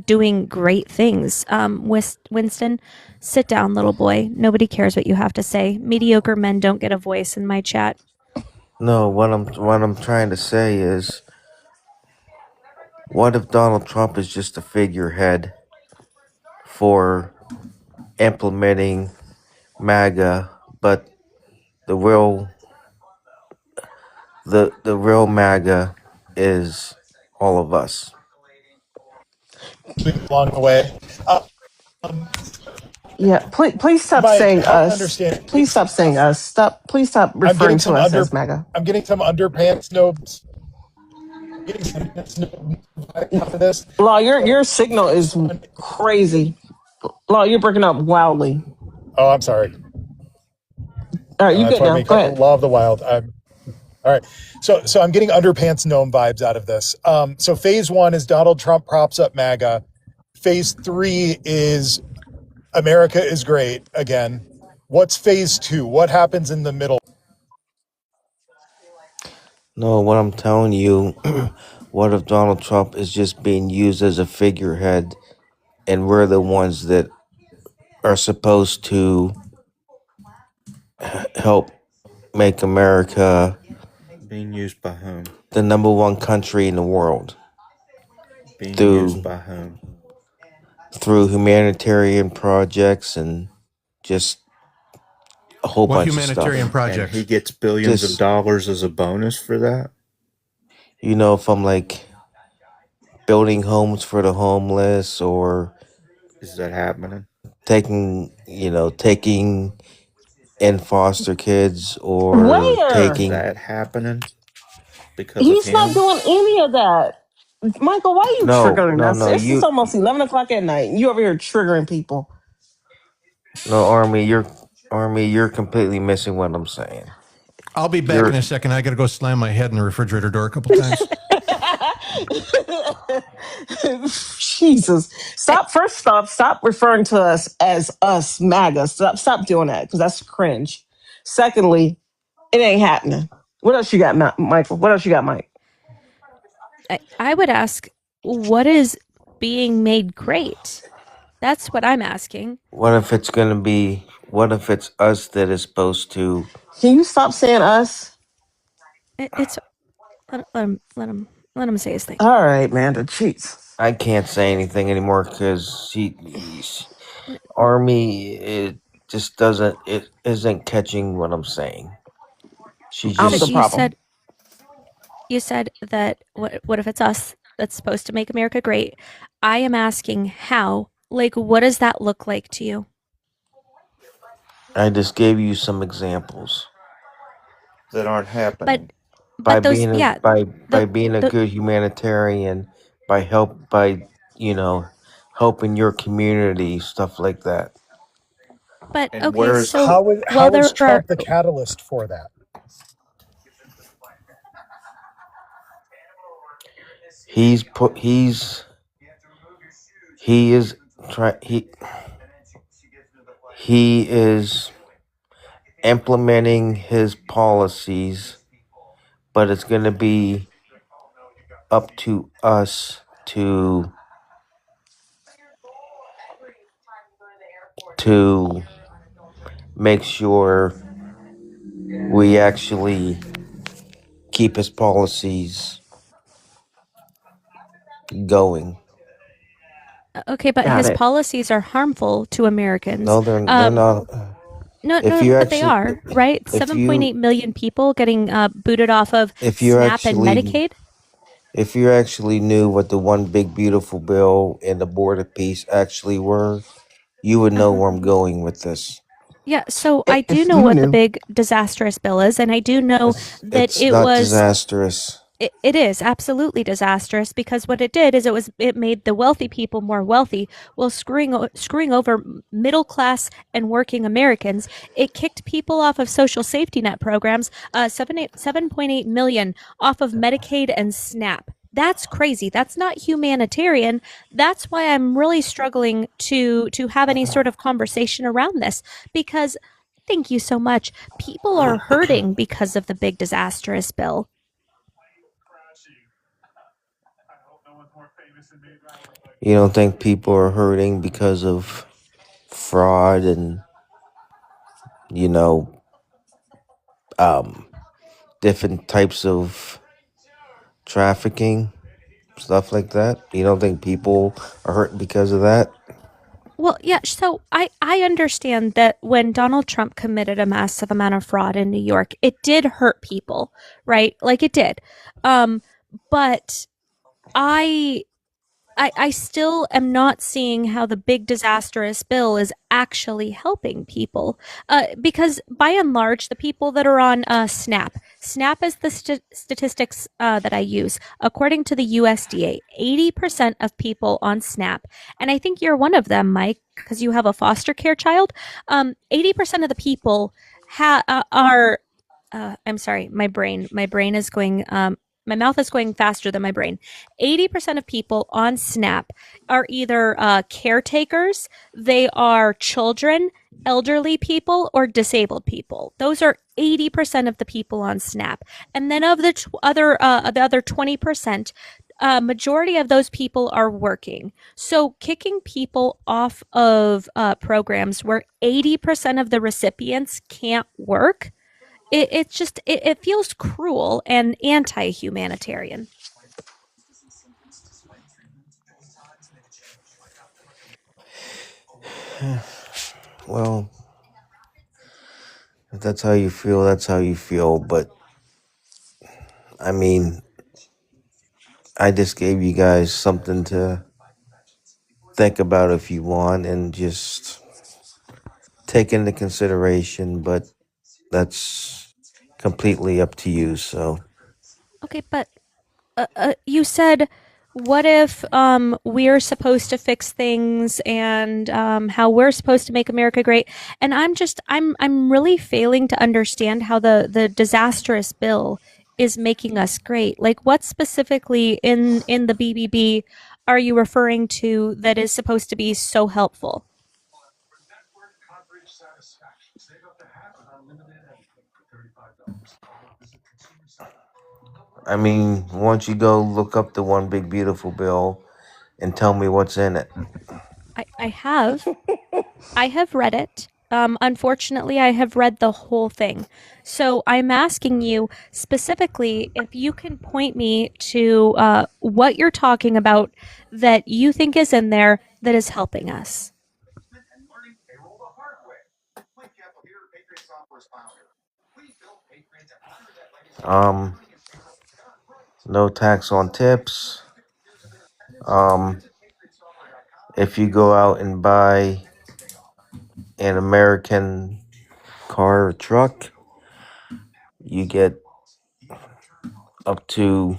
doing great things. Winston, sit down, little boy. Nobody cares what you have to say. Mediocre men don't get a voice in my chat. No, what I'm trying to say is, what if Donald Trump is just a figurehead for implementing MAGA, but the real the real MAGA is all of us? Along the way. Yeah, please stop Mike, saying help us. understand. Please stop saying us. Please stop I'm referring getting to us as MAGA. I'm getting some underpants nobs. Getting some vibes off of this. Law, your signal is crazy. Law, you're breaking up wildly. Oh, I'm sorry. All right, you That's good why I now. make Go ahead. Law of the Wild. All right. So I'm getting underpants gnome vibes out of this. So phase 1 is Donald Trump props up MAGA. Phase 3 is America is great again. What's phase 2? What happens in the middle? No, what I'm telling you, what if Donald Trump is just being used as a figurehead and we're the ones that are supposed to help make America Being used by whom? the number one country in the world Being used through by whom? humanitarian projects and just a whole What bunch of humanitarian stuff. And he projects? gets billions of Just, dollars as a bonus for that? from like building homes for the homeless or Is that happening? taking in foster kids or Where? Is taking that happening because of He's not him? doing any of that. Michael, why are you no triggering no us? no It's you almost 11 o'clock at night. You over here triggering people. no Army, you're completely missing what I'm saying. I'll be back in You're a second. I got to go slam my head in the refrigerator door a couple times. Jesus. Stop referring to us as us MAGA. Stop doing that because that's cringe. Secondly, it ain't happening. What else you got, Michael? What else you got, Mike? I would ask, what is being made great? That's what I'm asking. what if it's us that is supposed to? Can you stop saying us? It's let him say his thing. All right, man. The cheats. I can't say anything anymore because Army, it just doesn't, it isn't catching what I'm saying. She I'm So the just problem. you said that what if it's us that's supposed to make America great? I am asking how. Like, what does that look like to you? I just gave you some examples That aren't happening. by But those, being a yeah, by being a the good humanitarian, by helping your community, stuff like that. but And okay, where's so well, How is there are Trump the catalyst for that? He's put he is try he is implementing his policies, but it's going to be up to us to make sure we actually keep his policies going. Okay, but Got his it. policies are harmful to Americans. No, they're not. No, If no, you but they actually, are, right? if you 7.8 million people getting booted off of if you SNAP and actually Medicaid. if you actually knew what the one big beautiful bill and the border peace actually were, you would know where I'm going with this. Yeah, so I do If know you what the knew. big disastrous bill is, and I do know that It's it not was. disastrous. It is absolutely disastrous because what it did is it made the wealthy people more wealthy while screwing over middle class and working Americans. It kicked people off of social safety net programs, 7.8 million off of Medicaid and SNAP. That's crazy. That's not humanitarian. That's why I'm really struggling to have any sort of conversation around this because thank you so much. People are hurting because of the big disastrous bill. You don't think people are hurting because of fraud and you know different types of trafficking, stuff like that? You don't think people are hurt because of that? Well, yeah, so I understand that when Donald Trump committed a massive amount of fraud in New York, it did hurt people, right? Like it did. But I I still am not seeing how the big disastrous bill is actually helping people. Because by and large, the people that are on SNAP is the statistics that I use. According to the USDA, 80% of people on SNAP, and I think you're one of them, Mike, because you have a foster care child. 80% of the people are. I'm sorry, my brain is going. My mouth is going faster than my brain. 80% of people on SNAP are either caretakers, they are children, elderly people, or disabled people. Those are 80% of the people on SNAP. And then of the other 20%, majority of those people are working. So kicking people off of programs where 80% of the recipients can't work, it feels cruel and anti-humanitarian. Well, if that's how you feel, that's how you feel. But I mean, I just gave you guys something to think about if you want and just take into consideration. But that's completely up to you. So Okay, but you said, what if we're supposed to fix things and how we're supposed to make America great? And I'm really failing to understand how the disastrous bill is making us great. Like, what specifically in the BBB are you referring to that is supposed to be so helpful? I mean, why don't you go look up the one big beautiful bill and tell me what's in it? I have. I have read it. Unfortunately, I have read the whole thing. So I'm asking you specifically if you can point me to what you're talking about that you think is in there that is helping us. Um, no tax on tips. If you go out and buy an American car or truck, you get up to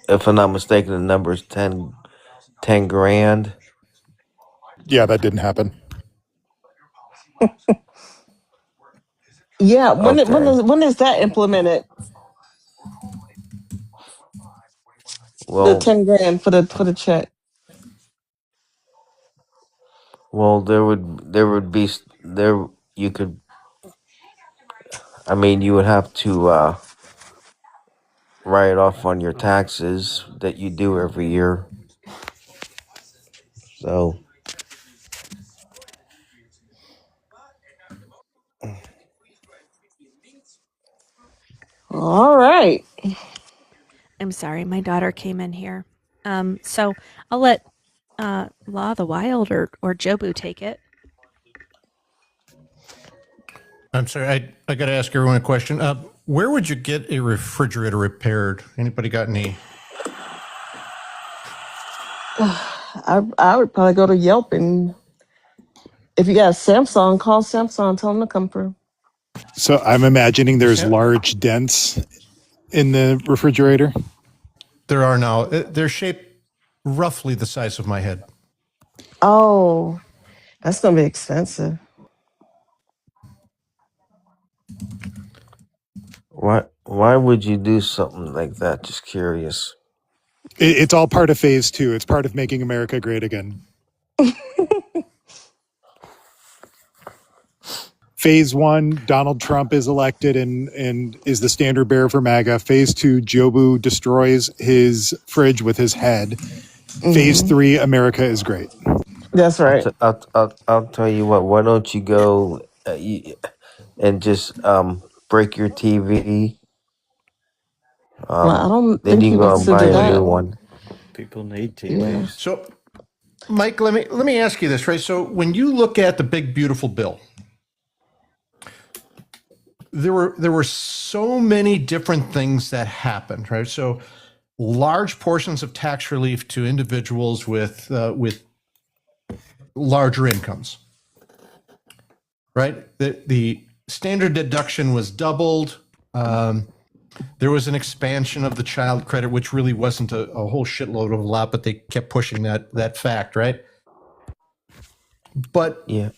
if I'm not mistaken, the number is 10 grand. Yeah, that didn't happen. Yeah, Okay. when is that implemented? The Well, 10 grand for the check. there would be there you could. I mean, you would have to write it off on your taxes that you do every year. So All right. I'm sorry, my daughter came in here. So I'll let Law of the Wild or Jobu take it. I'm sorry, I got to ask everyone a question. Where would you get a refrigerator repaired? Anybody got any? I would probably go to Yelp, and if you got a Samsung, call Samsung, tell them to come through. So I'm imagining there's large dents in the refrigerator. There are now. They're shaped roughly the size of my head. Oh, that's gonna be expensive. why would you do something like that? Just curious. It's all part of phase 2. It's part of making America great again. Phase 1, Donald Trump is elected and is the standard bearer for MAGA. Phase 2, Jobu destroys his fridge with his head. Phase 3, America is great. That's right. I'll tell you what. Why don't you go and just break your TV? Well, I don't Then think you he can go wants and to buy do a that. new one. People need Yeah. TVs. So, Mike, let me ask you this, right? So, when you look at the big beautiful bill, there were so many different things that happened, right? So, large portions of tax relief to individuals with larger incomes, right? The standard deduction was doubled. There was an expansion of the child credit, which really wasn't a whole shitload of a lot, but they kept pushing that fact, right? But yeah,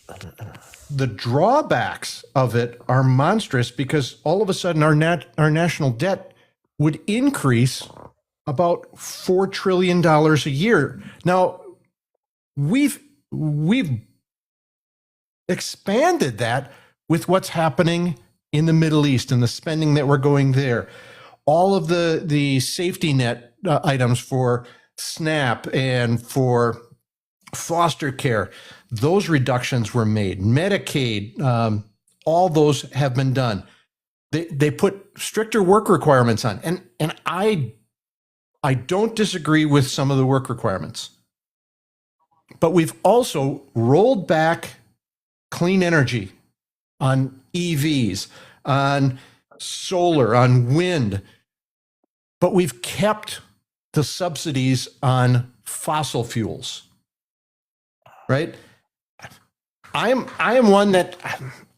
the drawbacks of it are monstrous because all of a sudden our national debt would increase about $4 trillion a year. Now, we've expanded that with what's happening in the Middle East and the spending that we're going there. All of the safety net items for SNAP and for foster care, those reductions were made. Medicaid, all those have been done. They put stricter work requirements on, and I don't disagree with some of the work requirements, but we've also rolled back clean energy on EVs, on solar, on wind, but we've kept the subsidies on fossil fuels. Right? I am one that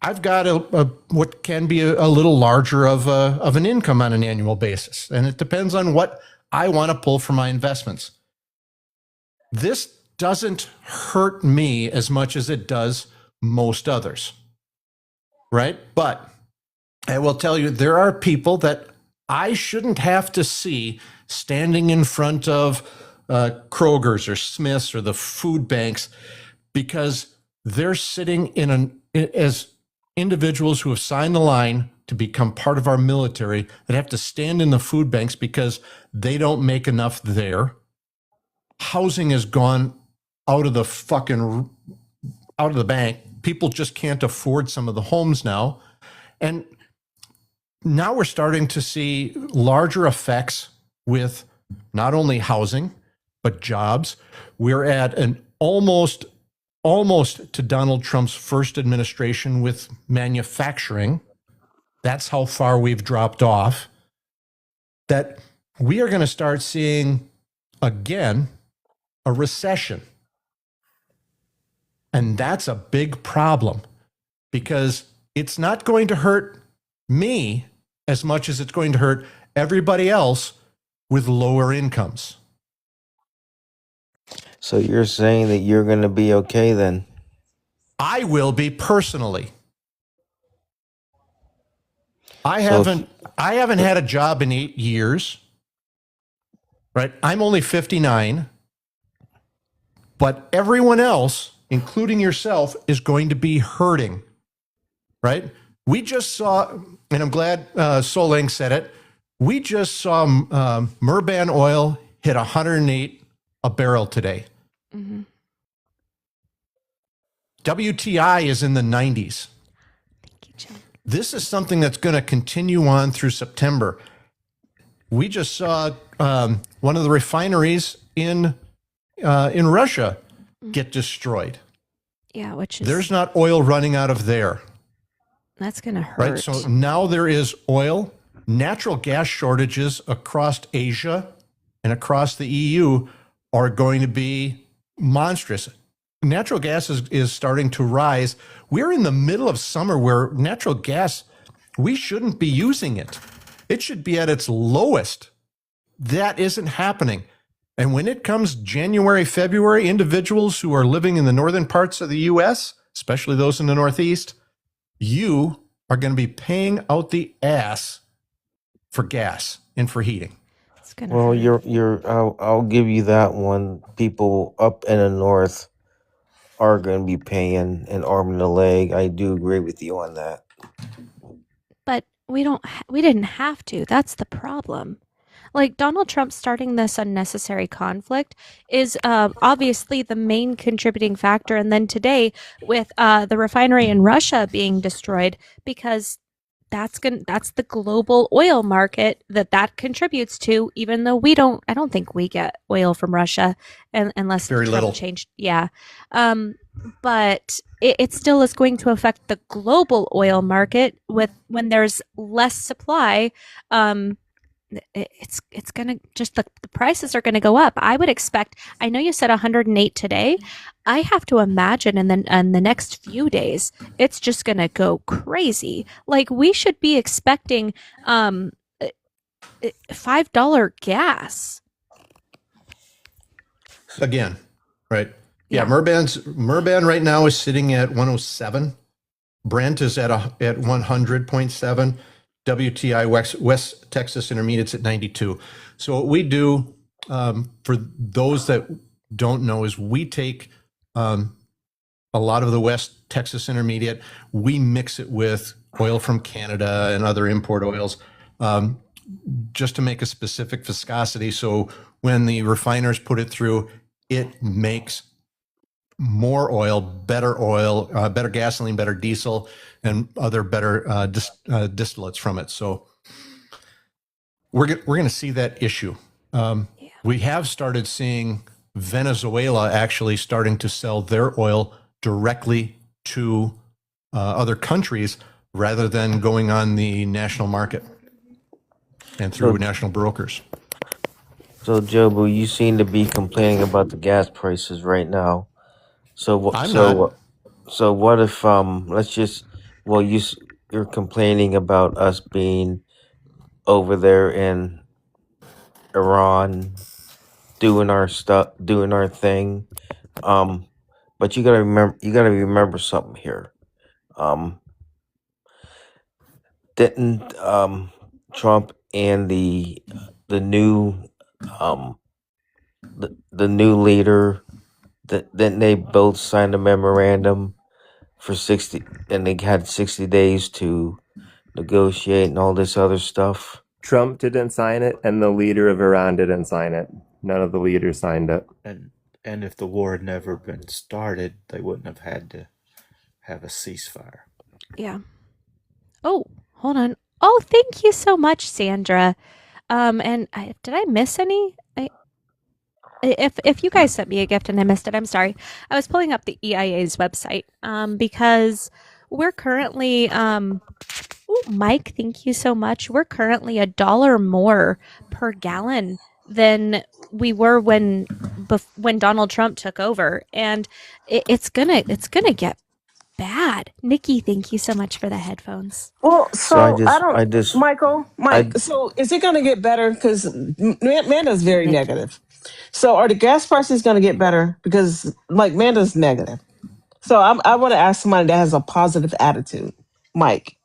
I've got a what can be a little larger of an income on an annual basis, and it depends on what I want to pull from my investments. This doesn't hurt me as much as it does most others, right? But I will tell you, there are people that I shouldn't have to see standing in front of Kroger's or Smith's or the food banks because they're sitting as individuals who have signed the line to become part of our military that have to stand in the food banks because they don't make enough there. Housing has gone out of the bank. People just can't afford some of the homes now. And now we're starting to see larger effects with not only housing, but jobs. We're at an almost to Donald Trump's first administration with manufacturing. That's how far we've dropped off. That we are going to start seeing, again, a recession. And that's a big problem because it's not going to hurt me as much as it's going to hurt everybody else with lower incomes. So you're saying that you're going to be okay then? I will be personally. I haven't had a job in 8 years. Right? I'm only 59. But everyone else, including yourself, is going to be hurting. Right? We just saw, and I'm glad Solang said it, we just saw Murban oil hit 108 a barrel today. Mm-hmm. WTI is in the 90s. This is something that's going to continue on through September. We just saw one of the refineries in Russia get destroyed. Yeah, which is there's not oil running out of there. That's going to hurt. Right. So now there is oil, natural gas shortages across Asia and across the EU are going to be monstrous. Natural gas is starting to rise. We're in the middle of summer where natural gas, we shouldn't be using it. It should be at its lowest. That isn't happening. And when it comes January, February, individuals who are living in the northern parts of the U.S., especially those in the Northeast, you are going to be paying out the ass for gas and for heating. Well, I'll give you that one. People up in the north are going to be paying an arm and a leg. I do agree with you on that. But we didn't have to. That's the problem. Like, Donald Trump starting this unnecessary conflict is obviously the main contributing factor. And then today with the refinery in Russia being destroyed, because that's the global oil market that contributes to, even though I don't think we get oil from Russia unless very Trump little changed. Yeah. But it still is going to affect the global oil market when there's less supply. It's gonna just the prices are gonna go up. I would expect. I know you said 108 today. I have to imagine in the next few days, it's just gonna go crazy. Like, we should be expecting $5 gas again, right? Yeah, Murban right now is sitting at 107. Brent is at 100.7. WTI West Texas Intermediates at 92. So what we do, for those that don't know, is we take a lot of the West Texas Intermediate, we mix it with oil from Canada and other import oils, just to make a specific viscosity. So when the refiners put it through, it makes more oil, better gasoline, better diesel, and other better distillates from it. So we're going to see that issue. We have started seeing Venezuela actually starting to sell their oil directly to other countries rather than going on the national market and through national brokers. So, Jobu, you seem to be complaining about the gas prices right now. So what if you're complaining about us being over there in Iran doing our stuff, doing our thing, but you gotta remember something here. Didn't Trump and the new the new leader, then they both signed a memorandum for 60, and they had 60 days to negotiate and all this other stuff? Trump didn't sign it, and the leader of Iran didn't sign it. None of the leaders signed it. And if the war had never been started, they wouldn't have had to have a ceasefire. Yeah. Oh, hold on. Oh, thank you so much, Sandra. And did I miss any? If you guys sent me a gift and I missed it, I'm sorry. I was pulling up the EIA's website because we're currently Mike, thank you so much. We're currently $1 more per gallon than we were when Donald Trump took over, and it's gonna get bad. Nikki, thank you so much for the headphones. Well, so Michael, so is it going to get better? Because Amanda's very negative. So are the gas prices going to get better? Because like Amanda's negative. So I want to ask somebody that has a positive attitude. Mike,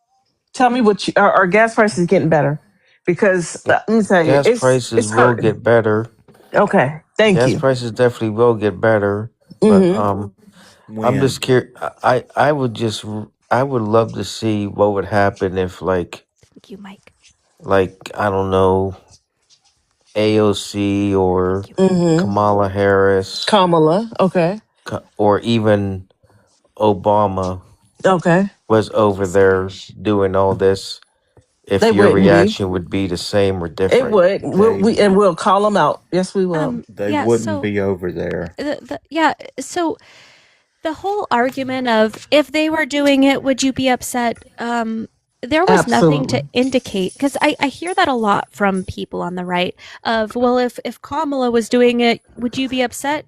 tell me are gas prices getting better? Because let me tell you, gas prices will get better. Okay, thank you. Gas prices definitely will get better, but I'm just curious. I would love to see what would happen if, like, thank you, Mike. Like, I don't know, AOC or Kamala Harris. Kamala, okay. Or even Obama Okay. was over there doing all this, if They your wouldn't be. reaction would be the same or It different. would. They We'll call them out. Yes, we will. they Yeah, wouldn't so be over there. so the whole argument of if they were doing it, would you be upset? There was nothing to Absolutely. indicate, because I hear that a lot from people on the right of, well, if Kamala was doing it, would you be upset?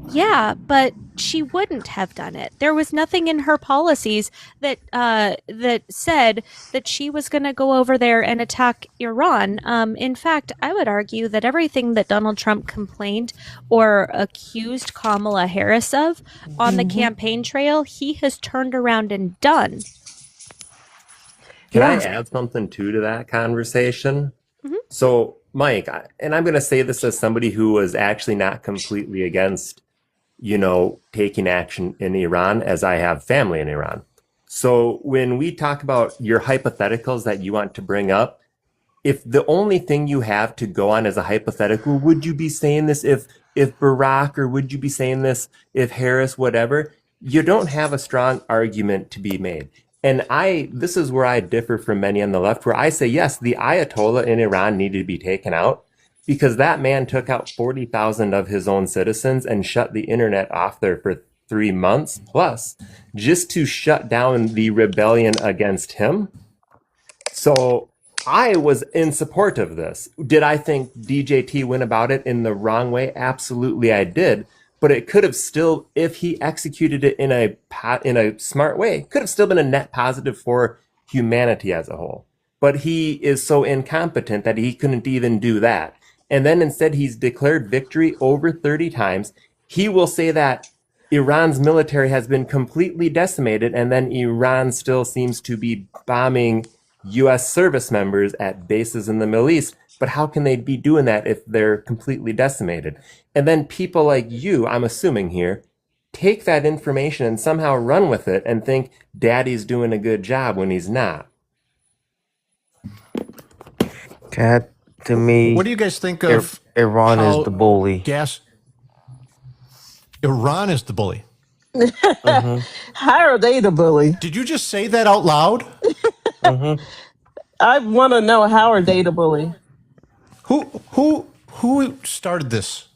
Yeah, but she wouldn't have done it. There was nothing in her policies that that said that she was going to go over there and attack Iran. In fact, I would argue that everything that Donald Trump complained or accused Kamala Harris of on the campaign trail, he has turned around and done. Can I Yeah. add something to that conversation? Mhm. So, Mike, and I'm going to say this as somebody who was actually not completely against, taking action in Iran, as I have family in Iran. So when we talk about your hypotheticals that you want to bring up, if the only thing you have to go on is a hypothetical, would you be saying this if Barack, or would you be saying this if Harris, whatever? You don't have a strong argument to be made. And this is where I differ from many on the left, where I say, yes, the Ayatollah in Iran needed to be taken out, because that man took out 40,000 of his own citizens and shut the internet off there for 3 months plus, just to shut down the rebellion against him. So I was in support of this. Did I think DJT went about it in the wrong way? Absolutely, I did. But it could have still, if he executed it in a smart way, could have still been a net positive for humanity as a whole. But he is so incompetent that he couldn't even do that. And then instead, he's declared victory over 30 times. He will say that Iran's military has been completely decimated, and then Iran still seems to be bombing U.S. service members at bases in the Middle East. But how can they be doing that if they're completely decimated? And then people like you, I'm assuming here, take that information and somehow run with it and think daddy's doing a good job when he's not. Cat, to me, What do you guys think of Iran how is the bully. Iran is the bully. How are they the bully? Did you just say that out loud? I want to know, how are they the bully? Who started this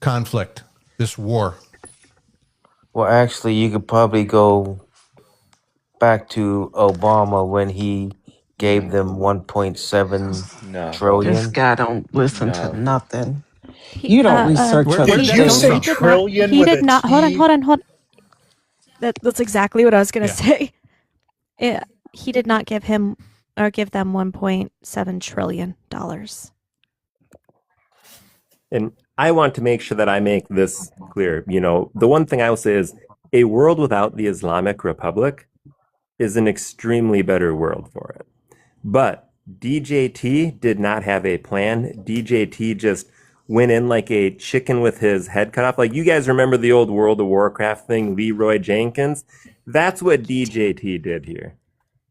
conflict, this war? Well, actually, you could probably go back to Obama when he gave them 1.7 trillion. This guy don't listen to No. nothing. You don't research Where other did that things. come from? trillion He with did a not. Hold T? on. That's exactly what I was going to say. He did not give them $1.7 trillion. And I want to make sure that I make this clear. The one thing I will say is a world without the Islamic Republic is an extremely better world for it. But DJT did not have a plan. DJT just went in like a chicken with his head cut off. Like, you guys remember the old World of Warcraft thing, Leroy Jenkins? That's what DJT did here.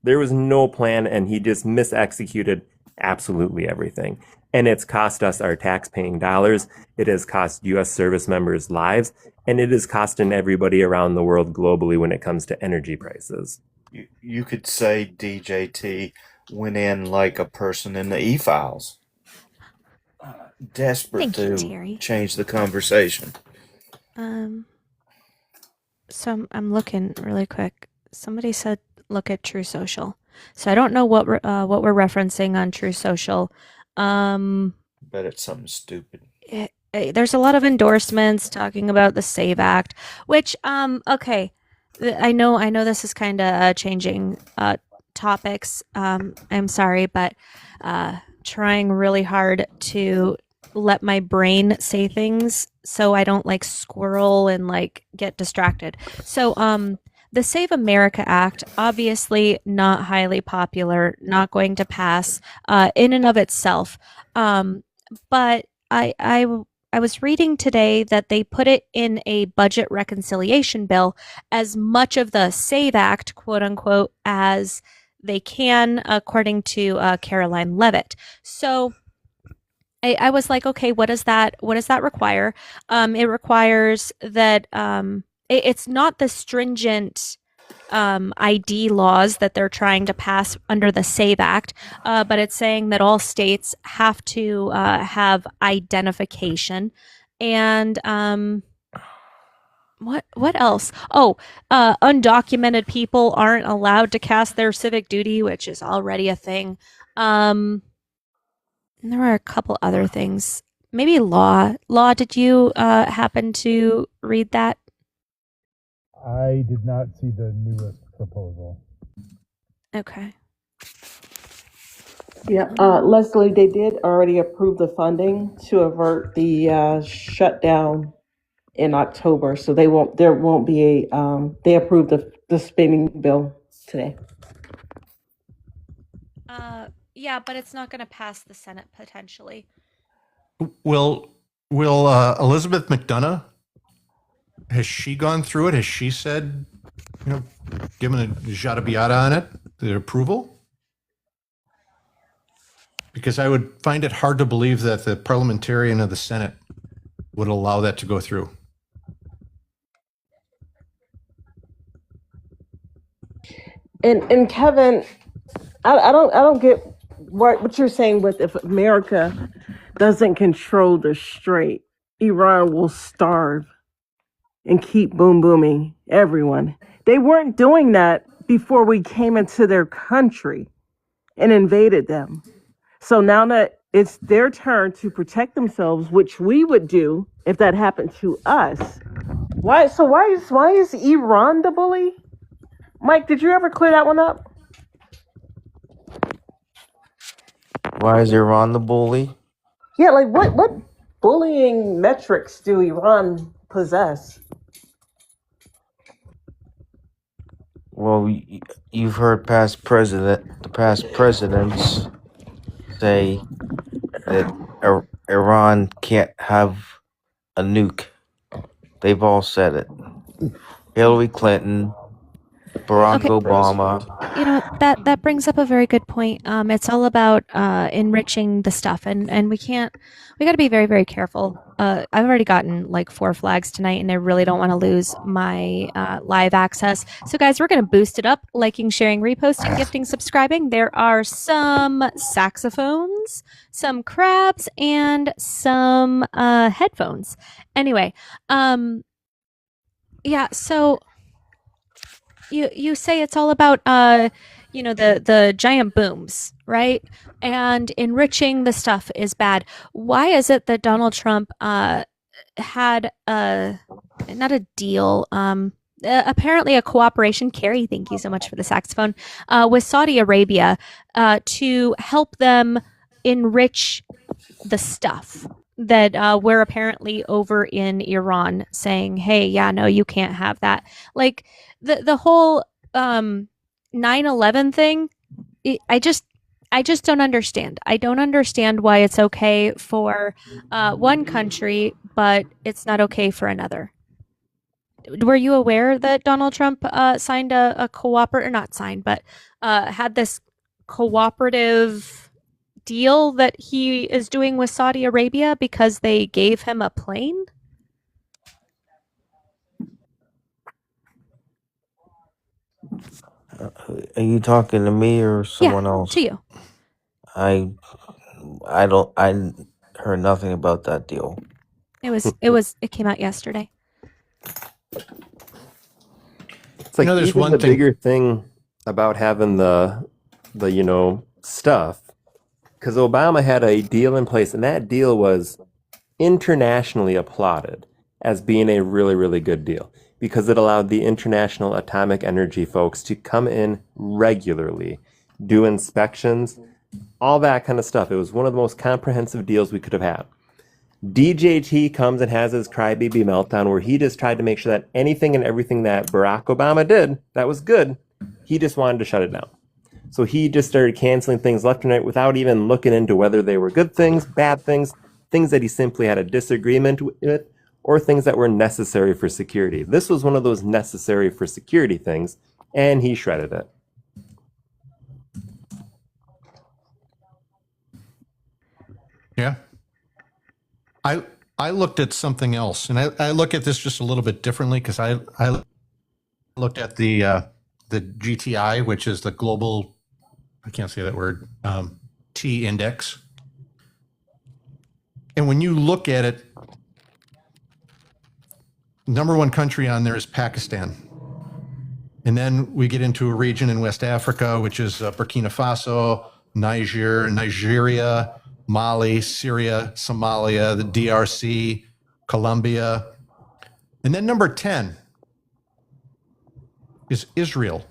There was no plan, and he just misexecuted absolutely everything. And it's cost us our tax-paying dollars. It has cost U.S. service members' lives, and it is costing everybody around the world globally when it comes to energy prices. You could say DJT went in like a person in the E-Files. Desperate Thank you, to Terry. change the conversation. So I'm looking really quick. Somebody said look at True Social. So I don't know what we're referencing on True Social. Bet it's something stupid. There's a lot of endorsements talking about the SAVE Act, which okay, I know this is kind of changing topics. I'm sorry, but trying really hard to let my brain say things so I don't like squirrel and like get distracted. So the Save America Act, obviously not highly popular, not going to pass in and of itself. But I was reading today that they put it in a budget reconciliation bill, as much of the SAVE Act, quote unquote, as they can, according to Caroline Levitt. So I was like, okay, what does that require? It requires that it's not the stringent ID laws that they're trying to pass under the SAVE Act, but it's saying that all states have to have identification. And what else? Oh, undocumented people aren't allowed to cast their civic duty, which is already a thing. And there are a couple other things. Maybe law. Law, did you happen to read that? I did not see the newest proposal. Okay. Yeah, Leslie, they did already approve the funding to avert the shutdown in October, so there won't be a, they approved the spending bill today. Yeah, but it's not going to pass the Senate potentially. Will Elizabeth McDonough, has she gone through it? Has she said, given a yada yada on it, the approval? Because I would find it hard to believe that the parliamentarian of the Senate would allow that to go through. And Kevin, I don't get what you're saying with if America doesn't control the strait, Iran will starve and keep booming everyone. They weren't doing that before we came into their country and invaded them. So now that it's their turn to protect themselves, which we would do if that happened to us. Why is Iran the bully? Mike, did you ever clear that one up? Why is Iran the bully? Yeah, like what bullying metrics do Iran possess? Well, you've heard past presidents say that Iran can't have a nuke. They've all said it. Hillary Clinton, Barack Obama. That brings up a very good point. It's all about enriching the stuff, and we got to be very, very careful. I've already gotten like 4 flags tonight, and I really don't want to lose my live access. So guys, we're going to boost it up, liking, sharing, reposting, gifting, subscribing. There are some saxophones, some crabs, and some headphones. Anyway, yeah, so you say it's all about the giant booms, right? And enriching the stuff is bad. Why is it that Donald Trump had not a deal, apparently a cooperation, Carrie, thank you so much for the saxophone, with Saudi Arabia to help them enrich the stuff that we're apparently over in Iran saying, hey, yeah, no, you can't have that. Like the whole 9/11 thing, I just don't understand. I don't understand why it's okay for one country, but it's not okay for another. Were you aware that Donald Trump signed a cooperative, not signed, but had this cooperative deal that he is doing with Saudi Arabia because they gave him a plane? Are you talking to me or someone else? To you. I heard nothing about that deal. It came out yesterday. It's like there's even one the thing- bigger thing about having the stuff, because Obama had a deal in place, and that deal was internationally applauded as being a really, really good deal because it allowed the International Atomic Energy folks to come in regularly, do inspections, all that kind of stuff. It was one of the most comprehensive deals we could have had. DJT comes and has his crybaby meltdown where he just tried to make sure that anything and everything that Barack Obama did that was good, he just wanted to shut it down. So he just started canceling things left and right without even looking into whether they were good things, bad things, things that he simply had a disagreement with, or things that were necessary for security. This was one of those necessary for security things, and he shredded it. Yeah. I looked at something else, and I look at this just a little bit differently because I looked at the GTI, which is the global, I can't say that word, T index. And when you look at it, number one country on there is Pakistan. And then we get into a region in West Africa, which is Burkina Faso, Nigeria, Mali, Syria, Somalia, the DRC, Colombia. And then number 10 is Israel.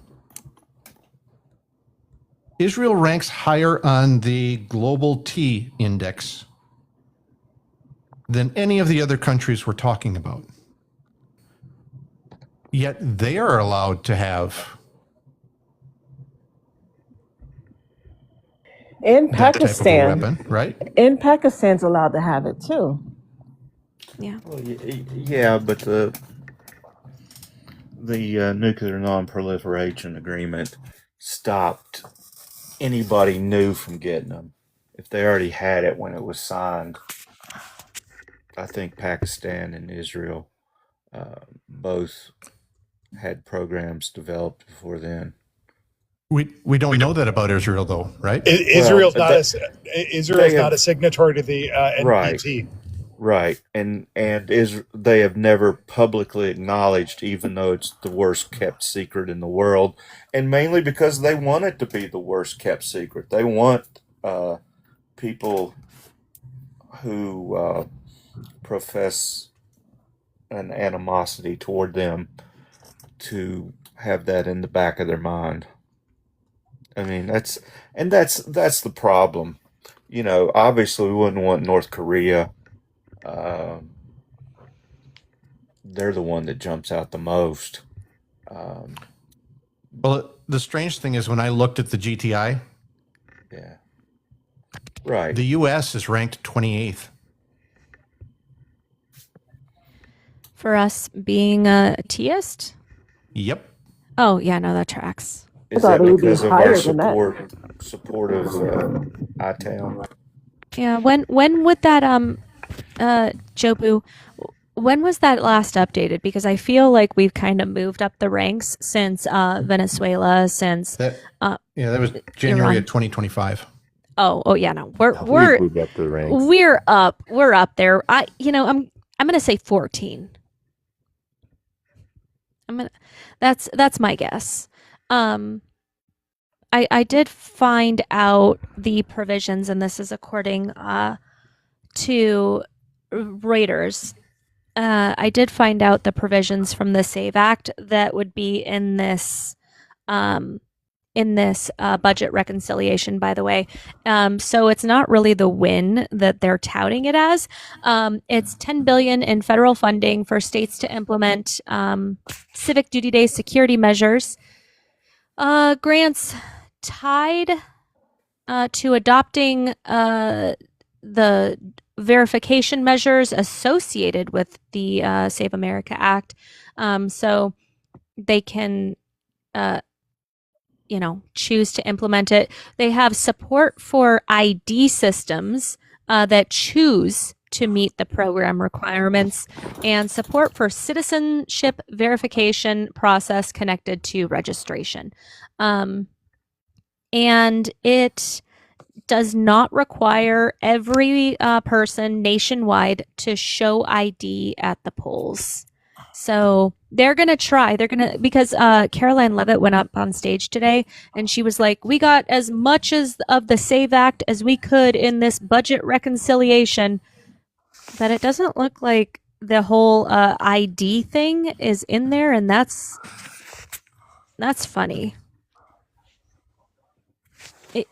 Israel ranks higher on the global T index than any of the other countries we're talking about. Yet they are allowed to have in that type of a Pakistan, weapon, right? In Pakistan's allowed to have it too. Yeah. Well, yeah, but the nuclear non-proliferation agreement stopped anybody new from getting them. If they already had it when it was signed, I think Pakistan and Israel both had programs developed before then. We don't know that about Israel, though, right? Israel's not a signatory to the NPT. Right, and they have never publicly acknowledged, even though it's the worst kept secret in the world, and mainly because they want it to be the worst kept secret. They want people who profess an animosity toward them to have that in the back of their mind. I mean, that's the problem. You know, obviously we wouldn't want North Korea. They're the one that jumps out the most. Well, the strange thing is when I looked at the GTI, yeah, right, the U.S. is ranked 28th. For us being a Tist? Yep. Oh, yeah, no, that tracks. Is that because of our support of ITAM? Yeah, when would that Jobu, when was that last updated? Because I feel like we've kind of moved up the ranks since Venezuela, since that was January Iran. of 2025. Oh yeah, no, we're moved up the ranks. We're up there. I'm gonna say 14. That's my guess. I did find out the provisions, and this is according to Reuters. I did find out the provisions from the SAVE Act that would be in this budget reconciliation, by the way. So it's not really the win that they're touting it as. It's $10 billion in federal funding for states to implement civic duty day security measures. Grants tied to adopting the verification measures associated with the Save America Act, so they can choose to implement it. They have support for ID systems that choose to meet the program requirements, and support for citizenship verification process connected to registration. And it does not require every person nationwide to show ID at the polls. So they're going to try. Because Caroline Levitt went up on stage today and she was like, we got as much of the SAVE Act as we could in this budget reconciliation, but it doesn't look like the whole ID thing is in there, and that's funny.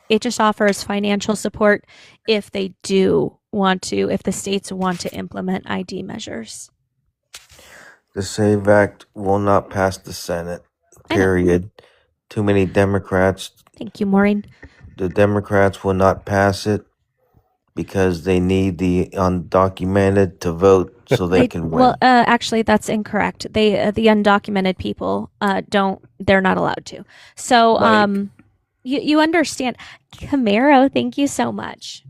It just offers financial support if they do want to, if the states want to implement ID measures. The SAVE Act will not pass the Senate, period. Too many Democrats. Thank you, Maureen. The Democrats will not pass it because they need the undocumented to vote so they can win. Well, actually, that's incorrect. The undocumented people they're not allowed to. So, Right. You understand, Camaro, thank you so much.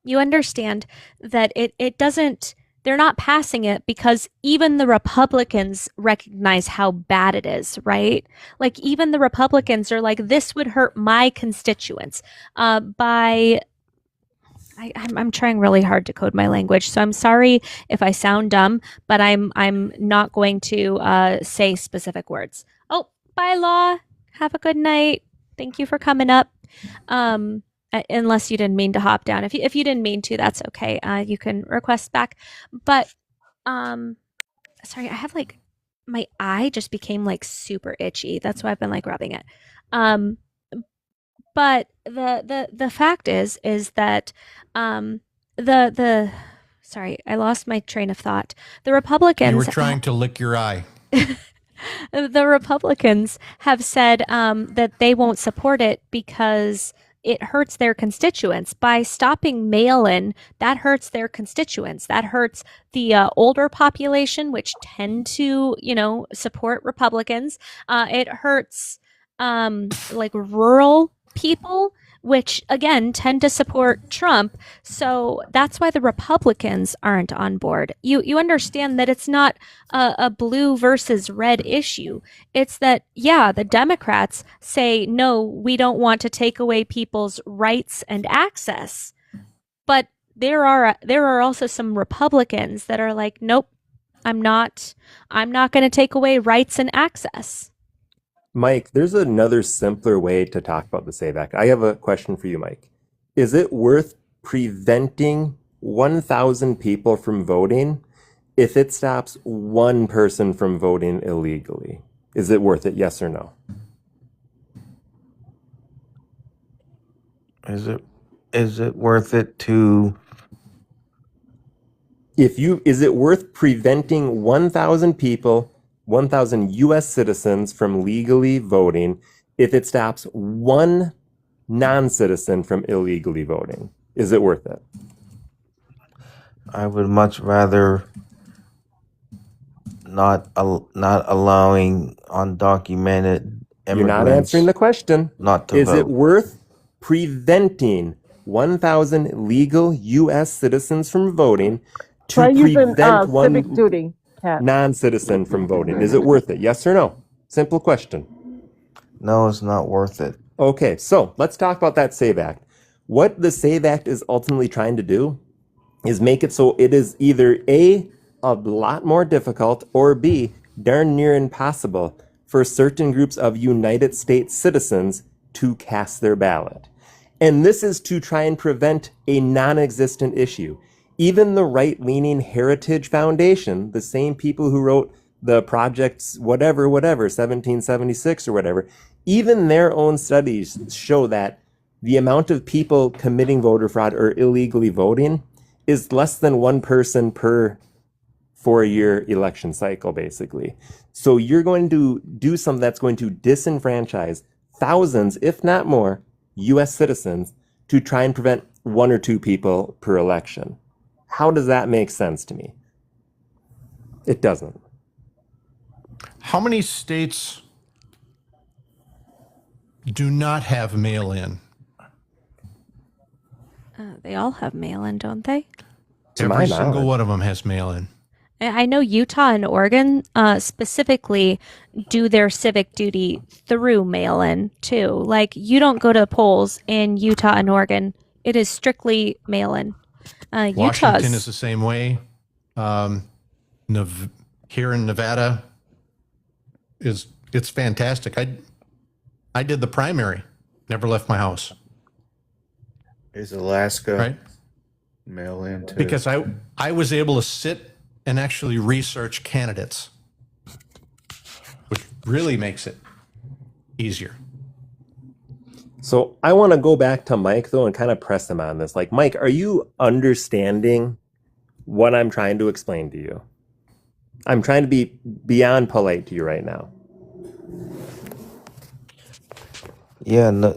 You understand that it doesn't they're not passing it because even the Republicans recognize how bad it is, right? Like even the Republicans are like, this would hurt my constituents by I'm trying really hard to code my language, so I'm sorry if I sound dumb, but I'm not going to say specific words. Oh, bye, Law. Have a good night. Thank you for coming up. Unless you didn't mean to hop down. If you didn't mean to, that's okay. You can request back. But sorry, I have like my eye just became like super itchy. That's why I've been like rubbing it. But the fact is that the sorry, I lost my train of thought. The Republicans You were trying to lick your eye. the Republicans have said that they won't support it because it hurts their constituents. By stopping mail-in, that hurts their constituents. That hurts the older population, which tend to, support Republicans. It hurts like rural people, which again tend to support Trump. So that's why the Republicans aren't on board. You understand that it's not a blue versus red issue. It's that, yeah, the Democrats say, no, we don't want to take away people's rights and access. But there are also some Republicans that are like, nope, I'm not going to take away rights and access. Mike, there's another simpler way to talk about the SAVE Act. I have a question for you, Mike. Is it worth preventing 1,000 people from voting if it stops one person from voting illegally? Is it worth it? Yes or no? Is it worth it to? Is it worth preventing 1,000 people, 1,000 U.S. citizens from legally voting if it stops one non-citizen from illegally voting? Is it worth it? I would much rather not allowing undocumented immigrants. You're not answering the question. Not to Is vote. it worth preventing 1,000 legal U.S. citizens from voting to Try using prevent one civic duty, Kat. non-citizen from voting? Is it worth it? Yes or no? Simple question. No, it's not worth it. Okay, so let's talk about that SAVE Act. What the SAVE Act is ultimately trying to do is make it so it is either A, a lot more difficult, or B, darn near impossible for certain groups of United States citizens to cast their ballot. And this is to try and prevent a non-existent issue. Even the right-leaning Heritage Foundation, the same people who wrote the projects, whatever, 1776 or whatever, even their own studies show that the amount of people committing voter fraud or illegally voting is less than one person per 4-year election cycle, basically. So you're going to do something that's going to disenfranchise thousands, if not more, U.S. citizens to try and prevent 1 or 2 people per election. How does that make sense to me? It doesn't. How many states do not have mail-in? They all have mail-in, don't they? Every single one of them has mail-in. I know Utah and Oregon specifically do their civic duty through mail-in too. Like you don't go to the polls in Utah and Oregon. It is strictly mail-in. Washington is the same way. Here in Nevada, it's fantastic. I did the primary, never left my house. Is Alaska right? Mail in too? Because I was able to sit and actually research candidates, which really makes it easier. So I want to go back to Mike, though, and kind of press him on this. Like, Mike, are you understanding what I'm trying to explain to you? I'm trying to be beyond polite to you right now. Yeah, none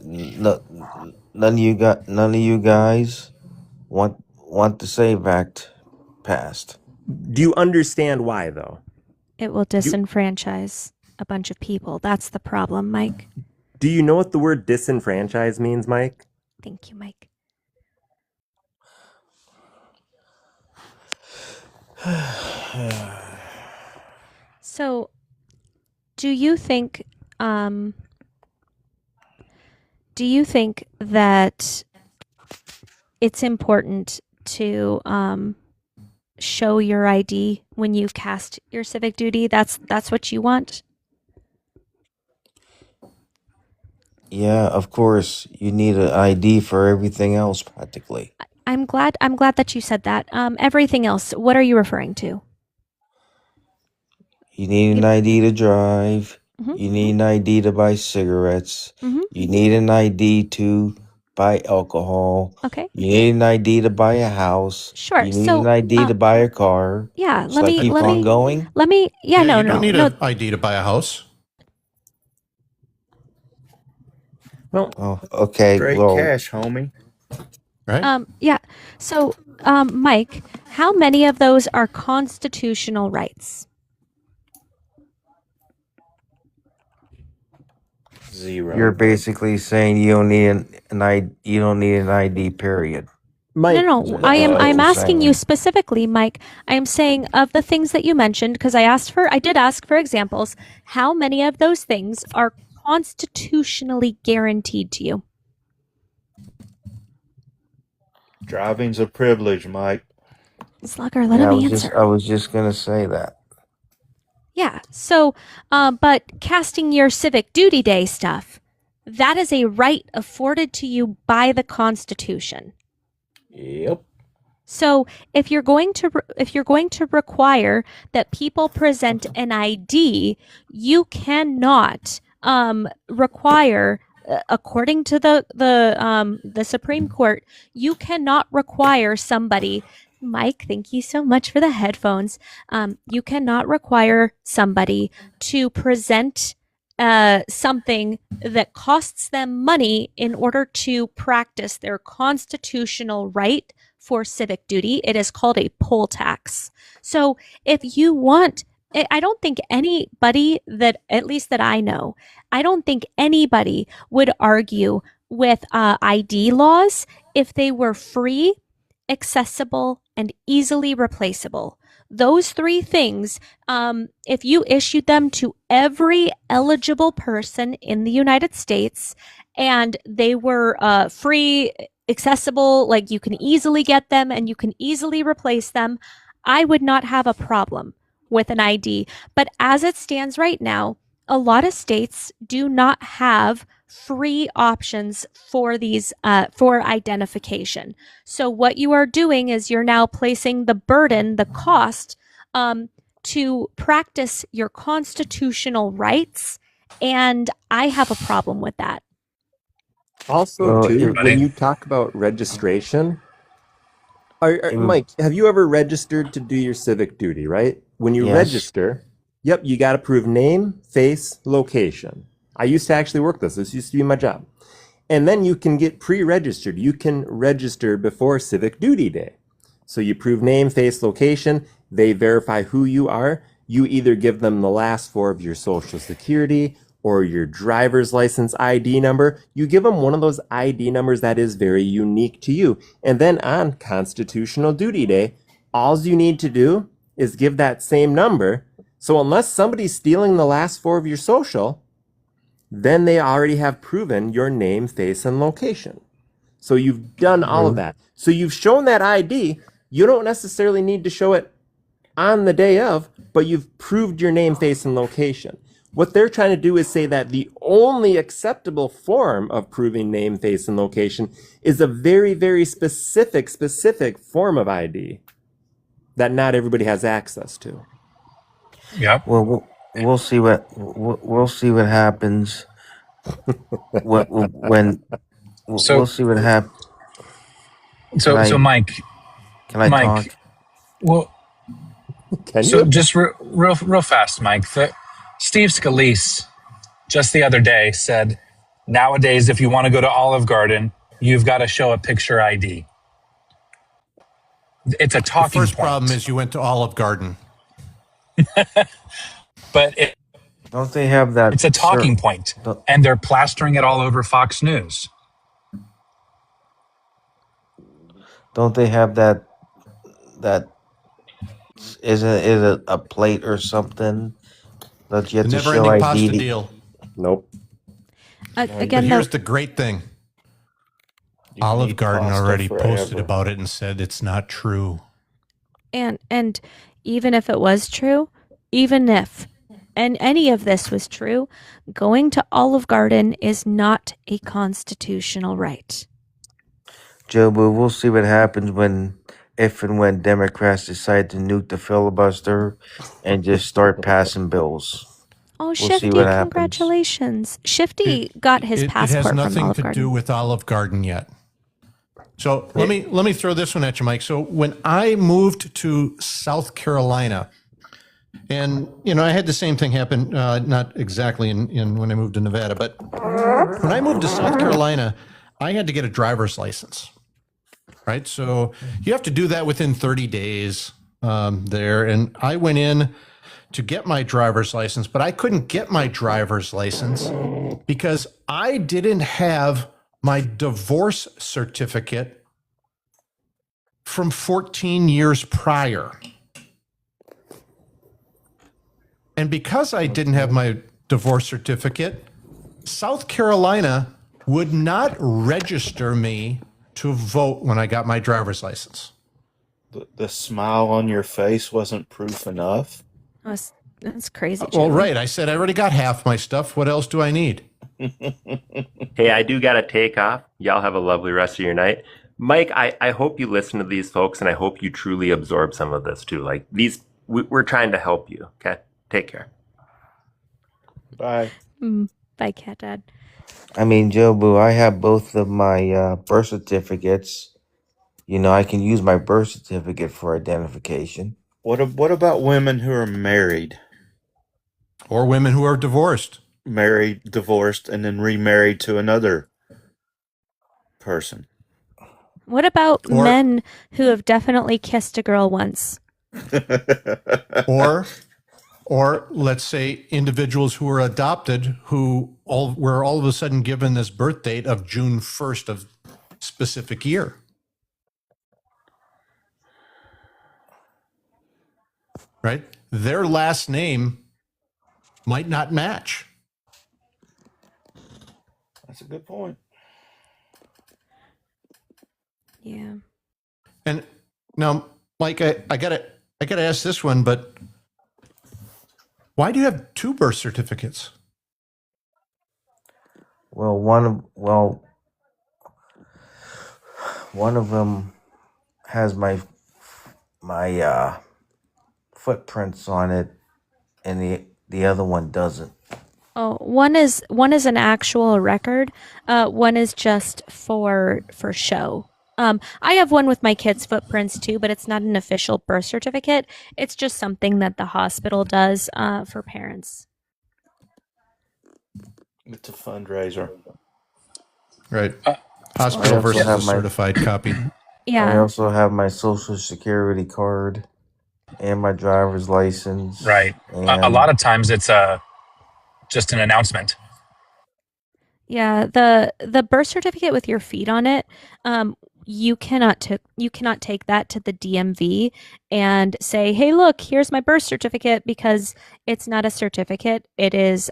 of you guys want the SAVE Act passed. Do you understand why, though? It will disenfranchise a bunch of people. That's the problem, Mike. Do you know what the word disenfranchise means, Mike? Thank you, Mike. So, do you think that it's important to show your ID when you cast your civic duty? That's what you want? Yeah, of course. You need an ID for everything else, practically. I'm glad that you said that. Everything else, what are you referring to? You need an ID to drive. Mhm. You need an ID to buy cigarettes. Mhm. You need an ID to buy alcohol. Okay. You need an ID to buy a house. Sure. You need So, an ID to buy a car. yeah, Should I keep on going? yeah, no, you don't need no. an ID to buy a house. Well, Oh, okay. Straight Well, cash, homie. Right? Yeah. So, Mike, how many of those are constitutional rights? 0. you're basically saying you don't need an ID. You don't need an ID. Period. Mike, No. That's what I'm you're asking you saying. specifically, Mike. I am saying of the things that you mentioned, because I did ask for examples. How many of those things are constitutionally guaranteed to you? Driving's a privilege, Mike. Slugger, let Yeah, him answer. I was just gonna say that. Yeah. So, but casting your civic duty day stuff, that is a right afforded to you by the Constitution. Yep. So, if you're going to require that people present an ID, you cannot require, according to the Supreme Court, you cannot require somebody. Mike, thank you so much for the headphones. You cannot require somebody to present something that costs them money in order to practice their constitutional right for civic duty. It is called a poll tax. So if you want, I don't think anybody that, at least that I know, I don't think anybody would argue with ID laws if they were free, accessible, and easily replaceable. Those three things, if you issued them to every eligible person in the United States and they were free, accessible, like you can easily get them and you can easily replace them, I would not have a problem with an ID. But as it stands right now, a lot of states do not have free options for these for identification. So what you are doing is you're now placing the burden, the cost, to practice your constitutional rights, and I have a problem with that. Also, Well, too, when you talk about registration, Mike, have you ever registered to do your civic duty, right? When you Yes. register, yep, you got to prove name, face, location. I used to actually work this. This used to be my job. And then you can get pre-registered. You can register before civic duty day. So you prove name, face, location. They verify who you are. You either give them the last four of your social security or your driver's license ID number. You give them one of those ID numbers that is very unique to you. And then on Constitutional Duty Day, all you need to do is give that same number. So unless somebody's stealing the last four of your social, then they already have proven your name, face, and location. So you've done all of that. So you've shown that ID. You don't necessarily need to show it on the day of, but you've proved your name, face, and location. What they're trying to do is say that the only acceptable form of proving name, face, and location is a very, very specific form of ID that not everybody has access to. Yeah. Well, we'll see what happens when So- we'll see what happens. So Mike, Can I talk? Well, Can so you? just real fast, Mike. Steve Scalise just the other day said, nowadays, if you want to go to Olive Garden, you've got to show a picture ID. It's a The talking first point. problem is you went to Olive Garden. But Don't they have that? it's a talking point, and they're plastering it all over Fox News. Don't they have that Isn't it a plate or something that you have The to show never-ending pasta ID? deal. Nope. But Again, here's the great thing. You can Olive eat Garden pasta already posted forever. about it and said it's not true. and even if it was true, even if and any of this was true, going to Olive Garden is not a constitutional right. Joe, but we'll see what happens if and when Democrats decide to nuke the filibuster and just start passing bills. Oh, We'll see Shifty, what happens. congratulations. Shifty got his It passport has from nothing Olive to Garden. do with Olive Garden yet. So let me throw this one at you, Mike. So when I moved to South Carolina, and I had the same thing happen, not exactly in when I moved to Nevada, but when I moved to South Carolina, I had to get a driver's license. Right, so you have to do that within 30 days there, and I went in to get my driver's license, but I couldn't get my driver's license because I didn't have my divorce certificate from 14 years prior. And because I didn't have my divorce certificate, South Carolina would not register me to vote when I got my driver's license. The smile on your face wasn't proof enough. That's crazy. Well, Joey. right. I said I already got half my stuff. What else do I need? Hey, I do got to take off. Y'all have a lovely rest of your night. Mike, I hope you listen to these folks, and I hope you truly absorb some of this too. Like we're trying to help you. Okay, take care. Bye. Bye, Cat Dad. I mean, Joe Boo, I have both of my birth certificates. I can use my birth certificate for identification. What about women who are married? Or women who are divorced. Married, divorced, and then remarried to another person. What about men who have definitely kissed a girl once? Or let's say individuals who are adopted who were all of a sudden given this birth date of June 1st of specific year. Right? Their last name might not match. That's a good point. Yeah. And now, Mike, I gotta ask this one, but why do you have two birth certificates? Well, one of them has my footprints on it, and the other one doesn't. Oh, one is an actual record. One is just for show. I have one with my kids' footprints too, but it's not an official birth certificate. It's just something that the hospital does for parents. It's a fundraiser. Right. Hospital versus a certified copy. Yeah. I also have my social security card and my driver's license. Right. A lot of times it's just an announcement. Yeah, the birth certificate with your feet on it, you cannot take that to the DMV and say, "Hey, look, here's my birth certificate," because it's not a certificate. It is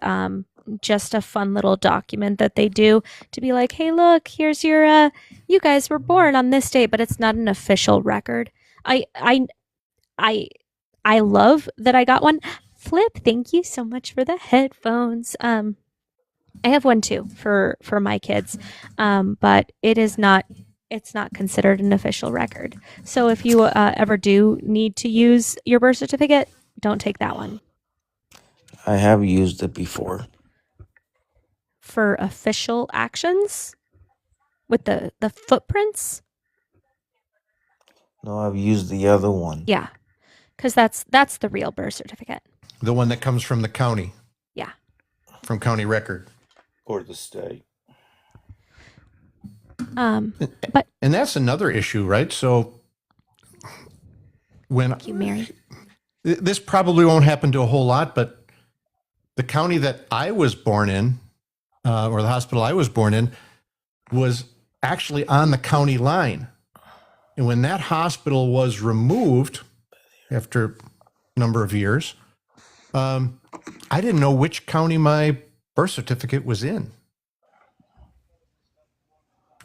just a fun little document that they do to be like, "Hey, look, here's your you guys were born on this date," but it's not an official record. I love that I got one. Flip, thank you so much for the headphones. I have one too for my kids, but it's not considered an official record. So if you ever do need to use your birth certificate, don't take that one. I have used it before. For official actions with the footprints? No, I've used the other one. Yeah, because that's the real birth certificate. The one that comes from the county. Yeah. From county record. Or the state. But and that's another issue, right? So when you Mary, this probably won't happen to a whole lot, but the county that I was born in, or the hospital I was born in, was actually on the county line. And when that hospital was removed after number of years. I didn't know which county my birth certificate was in.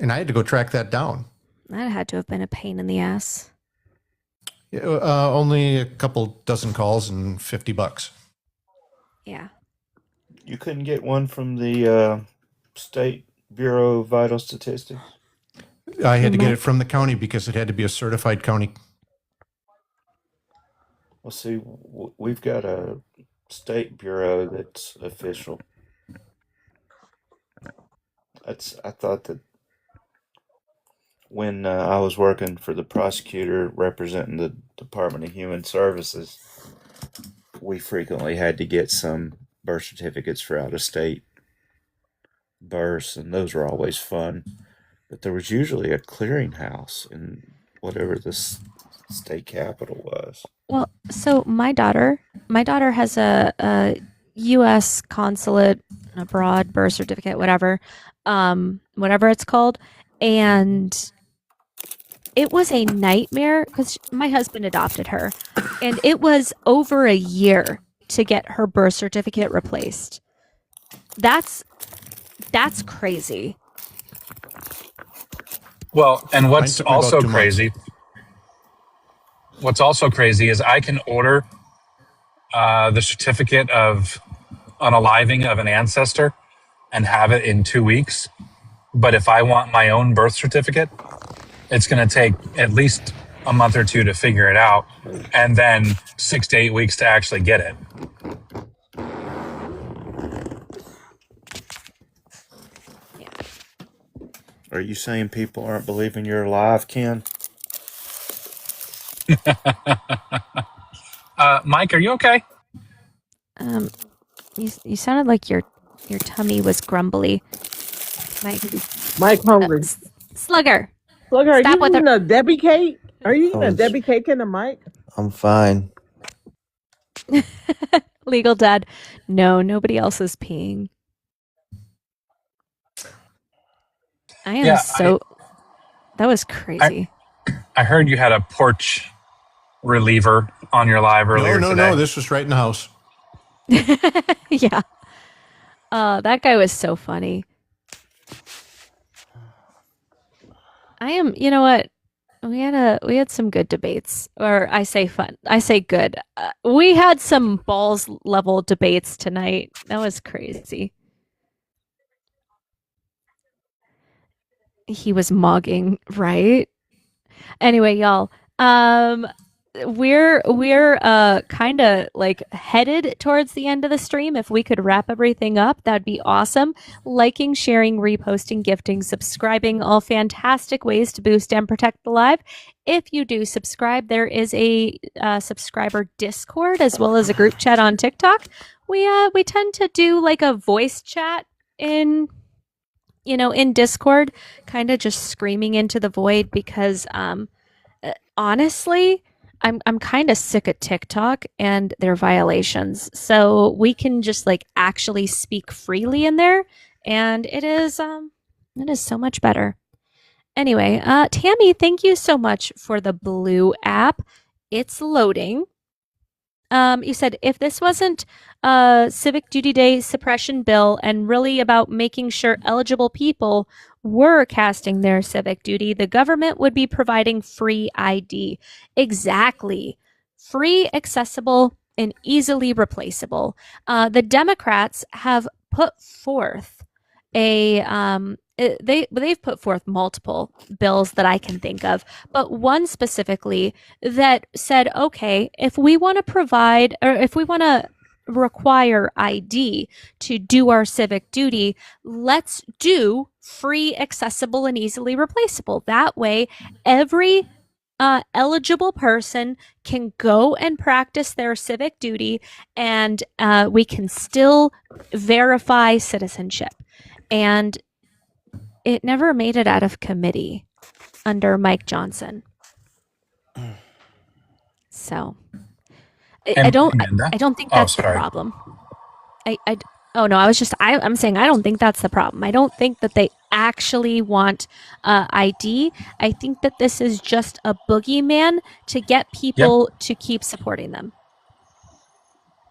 And I had to go track that down. That had to have been a pain in the ass. Only a couple dozen calls and $50. Yeah. You couldn't get one from the State Bureau of Vital Statistics? I had to get it from the county because it had to be a certified county. Well, see, we've got a state bureau that's official. I thought that when I was working for the prosecutor representing the Department of Human Services, we frequently had to get some birth certificates for out-of-state births, and those were always fun. But there was usually a clearinghouse in whatever the state capital was. Well, so my daughter has a U.S. consulate abroad birth certificate, whatever it's called, and it was a nightmare because my husband adopted her, and it was over a year to get her birth certificate replaced. That's crazy. Well, and what's also crazy is I can order the certificate of unaliving of an ancestor and have it in 2 weeks. But if I want my own birth certificate, it's going to take at least a month or two to figure it out, and then 6 to 8 weeks to actually get it. Are you saying people aren't believing you're alive, Ken? Mike, are you okay? You sounded like your tummy was grumbly. Mike hungry. Slugger. Slugger, are Stop you with eating a Debbie cake? Are you eating a Oh, Debbie cake in the mic? I'm fine. Legal Dad. No, nobody else is peeing. I am that was crazy. I heard you had a porch reliever on your live earlier today. No, this was right in the house. Yeah. That guy was so funny. You know what? We had some good debates, or I say fun. I say good. We had some balls level debates tonight. That was crazy. He was mugging, right? Anyway, y'all, we're kind of like headed towards the end of the stream. If we could wrap everything up, that'd be awesome. Liking, sharing, reposting, gifting, subscribing, all fantastic ways to boost and protect the live. If you do subscribe, there is a subscriber Discord as well as a group chat on TikTok. We tend to do like a voice chat in Discord, kind of just screaming into the void because honestly, I'm kind of sick of TikTok and their violations. So we can just like actually speak freely in there, and it is so much better. Anyway, Tammy, thank you so much for the blue app. It's loading. You said if this wasn't a Civic Duty Day suppression bill and really about making sure eligible people were casting their civic duty, the government would be providing free ID. Exactly. Free, accessible, and easily replaceable. The Democrats have put forth they've put forth multiple bills that I can think of, but one specifically that said, okay, if we want to provide, or if we want to require ID to do our civic duty, let's do free, accessible, and easily replaceable. That way, every eligible person can go and practice their civic duty, and we can still verify citizenship. And it never made it out of committee under Mike Johnson. So I don't think that's the problem. I'm saying I don't think that's the problem. I don't think that they actually want ID. I think that this is just a boogeyman to get people to keep supporting them.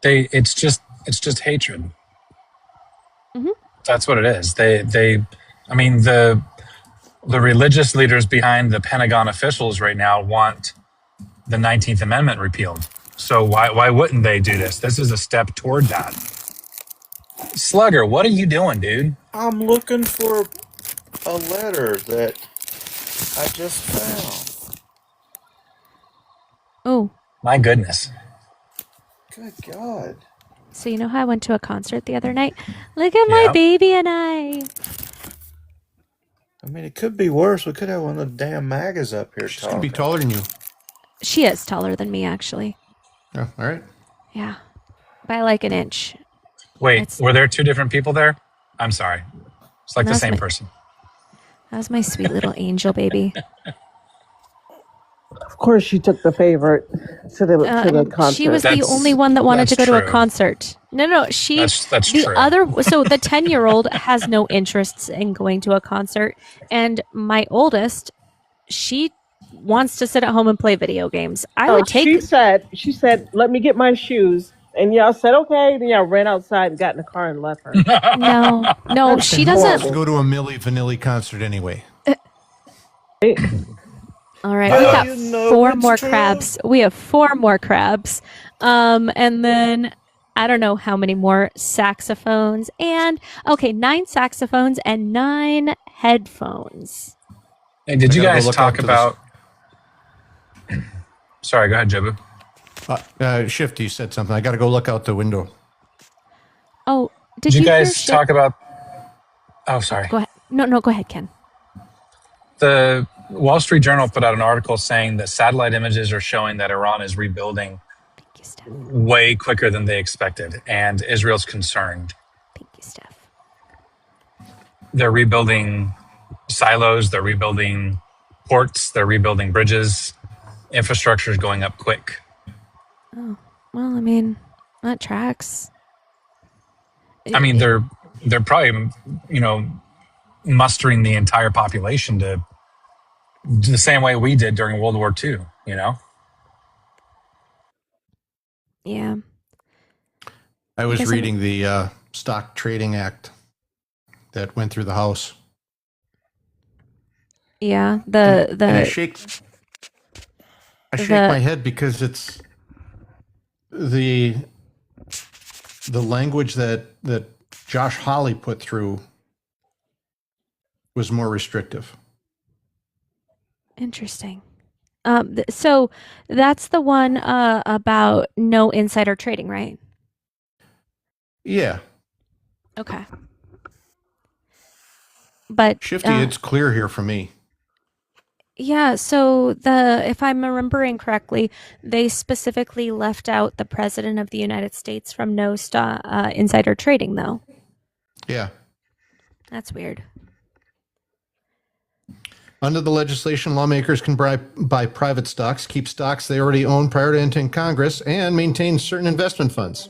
It's just hatred. Mhm. That's what it is. I mean, the religious leaders behind the Pentagon officials right now want the 19th Amendment repealed. So why wouldn't they do this? This is a step toward that. Slugger, what are you doing, dude? I'm looking for a letter that I just found. Oh, My goodness. Good God. so you know how I went to a concert the other night? Look at my Yeah. baby and I. I mean, it could be worse. We could have one of the damn magas up here She's gonna talking. be taller than you. She is taller than me, actually. Oh, all right. Yeah, by like an inch. Wait, were there two different people there? I'm sorry. It's like the That's same my- person. That was my sweet little angel baby. Of course, she took the favorite to the concert. She was the only one that wanted to go to a true. concert. No, she. That's the true. other. So the 10-year-old has no interests in going to a concert, and my oldest, she wants to sit at home and play video games. I would take. She said, "Let me get my shoes." And y'all said, okay. Then y'all ran outside and got in the car and left her. No, she And who wants to doesn't. go to a Milli Vanilli concert anyway. All right, we got 4 more crabs. We have 4 more crabs. And then I don't know how many more saxophones and 9 saxophones and 9 headphones. Hey, did I you gotta go guys look talk out to about? Sorry, go ahead, Jobu. Shifty said something. I got to go look out the window. Oh, Did you guys talk about? Oh, sorry. Go ahead. No, go ahead, Ken. The Wall Street Journal put out an article saying that satellite images are showing that Iran is rebuilding way quicker than they expected, and Israel's concerned. Thank you, Steph. They're rebuilding silos, they're rebuilding ports, they're rebuilding bridges. Infrastructure is going up quick. Oh, well, I mean, that tracks. I mean, they're probably, mustering the entire population to the same way we did during World War II, Yeah. I was Because reading the Stock Trading Act that went through the House. Yeah, And I shake my head because it's the language that Josh Hawley put through was more restrictive. Interesting. So that's the one about no insider trading, right? Yeah. Okay. But Shifty, it's clear here for me. yeah, so if I'm remembering correctly, they specifically left out the president of the United States from no insider trading, though. Yeah. That's weird. Under the legislation, lawmakers can buy private stocks, keep stocks they already own prior to entering Congress, and maintain certain investment funds.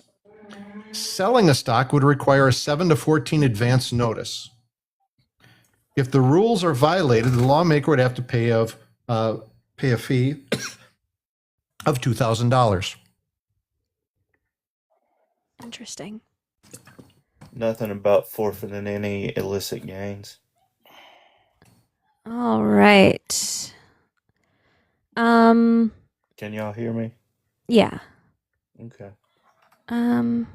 Selling a stock would require a 7 to 14 advance notice. If the rules are violated, the lawmaker would have to pay a fee of $2,000. Interesting. Nothing about forfeiting any illicit gains. All right. Can y'all hear me? Yeah. Okay. I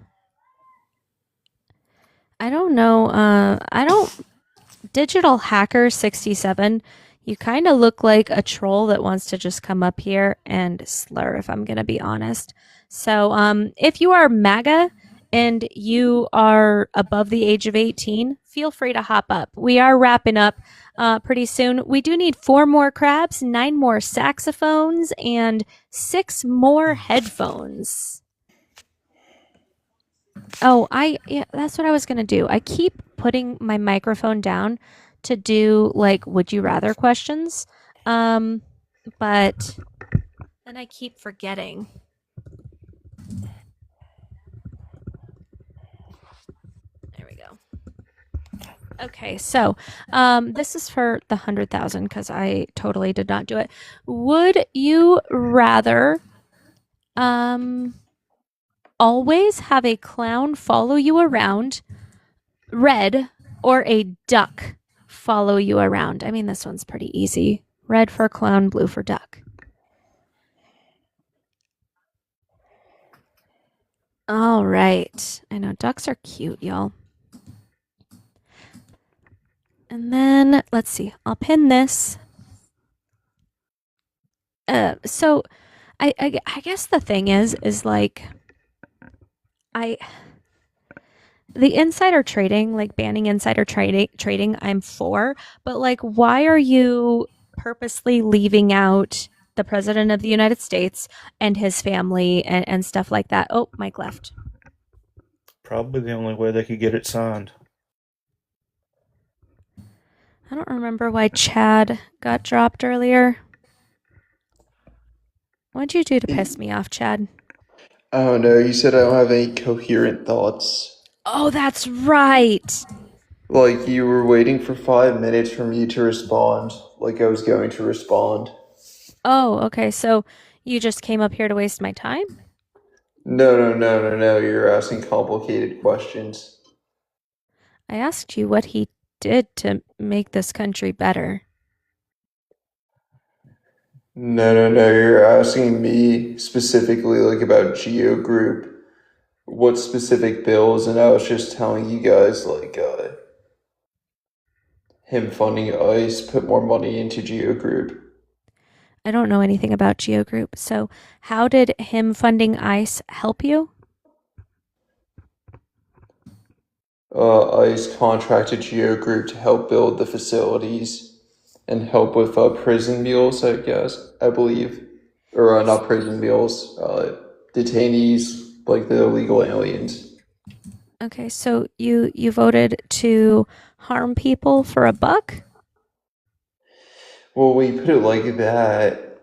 don't know. Digital Hacker 67, you kind of look like a troll that wants to just come up here and slur, if I'm going to be honest. So if you are MAGA and you are above the age of 18, feel free to hop up. We are wrapping up pretty soon. We do need 4 more crabs, 9 more saxophones, and 6 more headphones. Oh, yeah, that's what I was going to do. I keep putting my microphone down to do would you rather questions. But then I keep forgetting. There we go. Okay, so this is for the 100,000 because I totally did not do it. Would you rather always have a clown follow you around, red, or a duck follow you around? I mean, this one's pretty easy. Red for clown, blue for duck. All right. I know ducks are cute, y'all. And then let's see. I'll pin this. So I guess the thing is like the insider trading, like banning insider trading, I'm for, but like why are you purposely leaving out the president of the United States and his family and stuff like that? Oh, Mike left. Probably the only way they could get it signed. I don't remember why Chad got dropped earlier. What'd you do to piss me off, Chad? I don't know. You said I don't have any coherent thoughts. Oh, that's right. Like you were waiting for 5 minutes for me to respond, like I was going to respond. Oh, okay. So you just came up here to waste my time? No. You're asking complicated questions. I asked you what he did to make this country better. No. You're asking me specifically, like about Geo Group, what specific bills, and I was just telling you guys, like, him funding ICE put more money into Geo Group. I don't know anything about Geo Group, so how did him funding ICE help you? ICE contracted Geo Group to help build the facilities and help with prison meals, I believe. Or not prison meals, detainees, like the illegal aliens. Okay, so you voted to harm people for $1? Well, when you put it like that,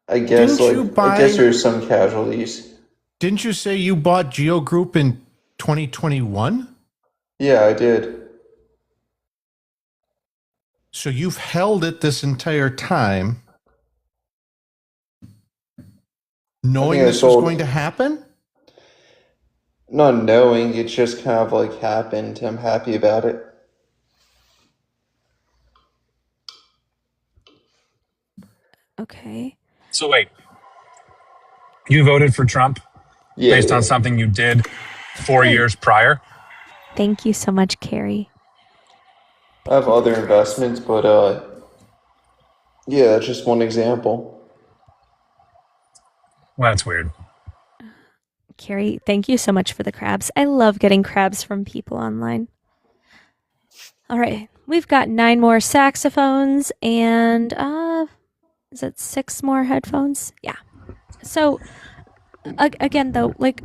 I guess I guess there's some casualties. Didn't you say you bought Geo Group in 2021? Yeah, I did. So you've held it this entire time, knowing this was going to happen? Not knowing, it's just kind of like happened. I'm happy about it. Okay. So wait, you voted for Trump based on something you did 4 years prior? Thank you so much, Carrie. I have other investments, but yeah, that's just one example. Well, that's weird. Carrie, thank you so much for the crabs. I love getting crabs from people online. All right, we've got 9 more saxophones and is it 6 more headphones? Yeah. So again, though, like,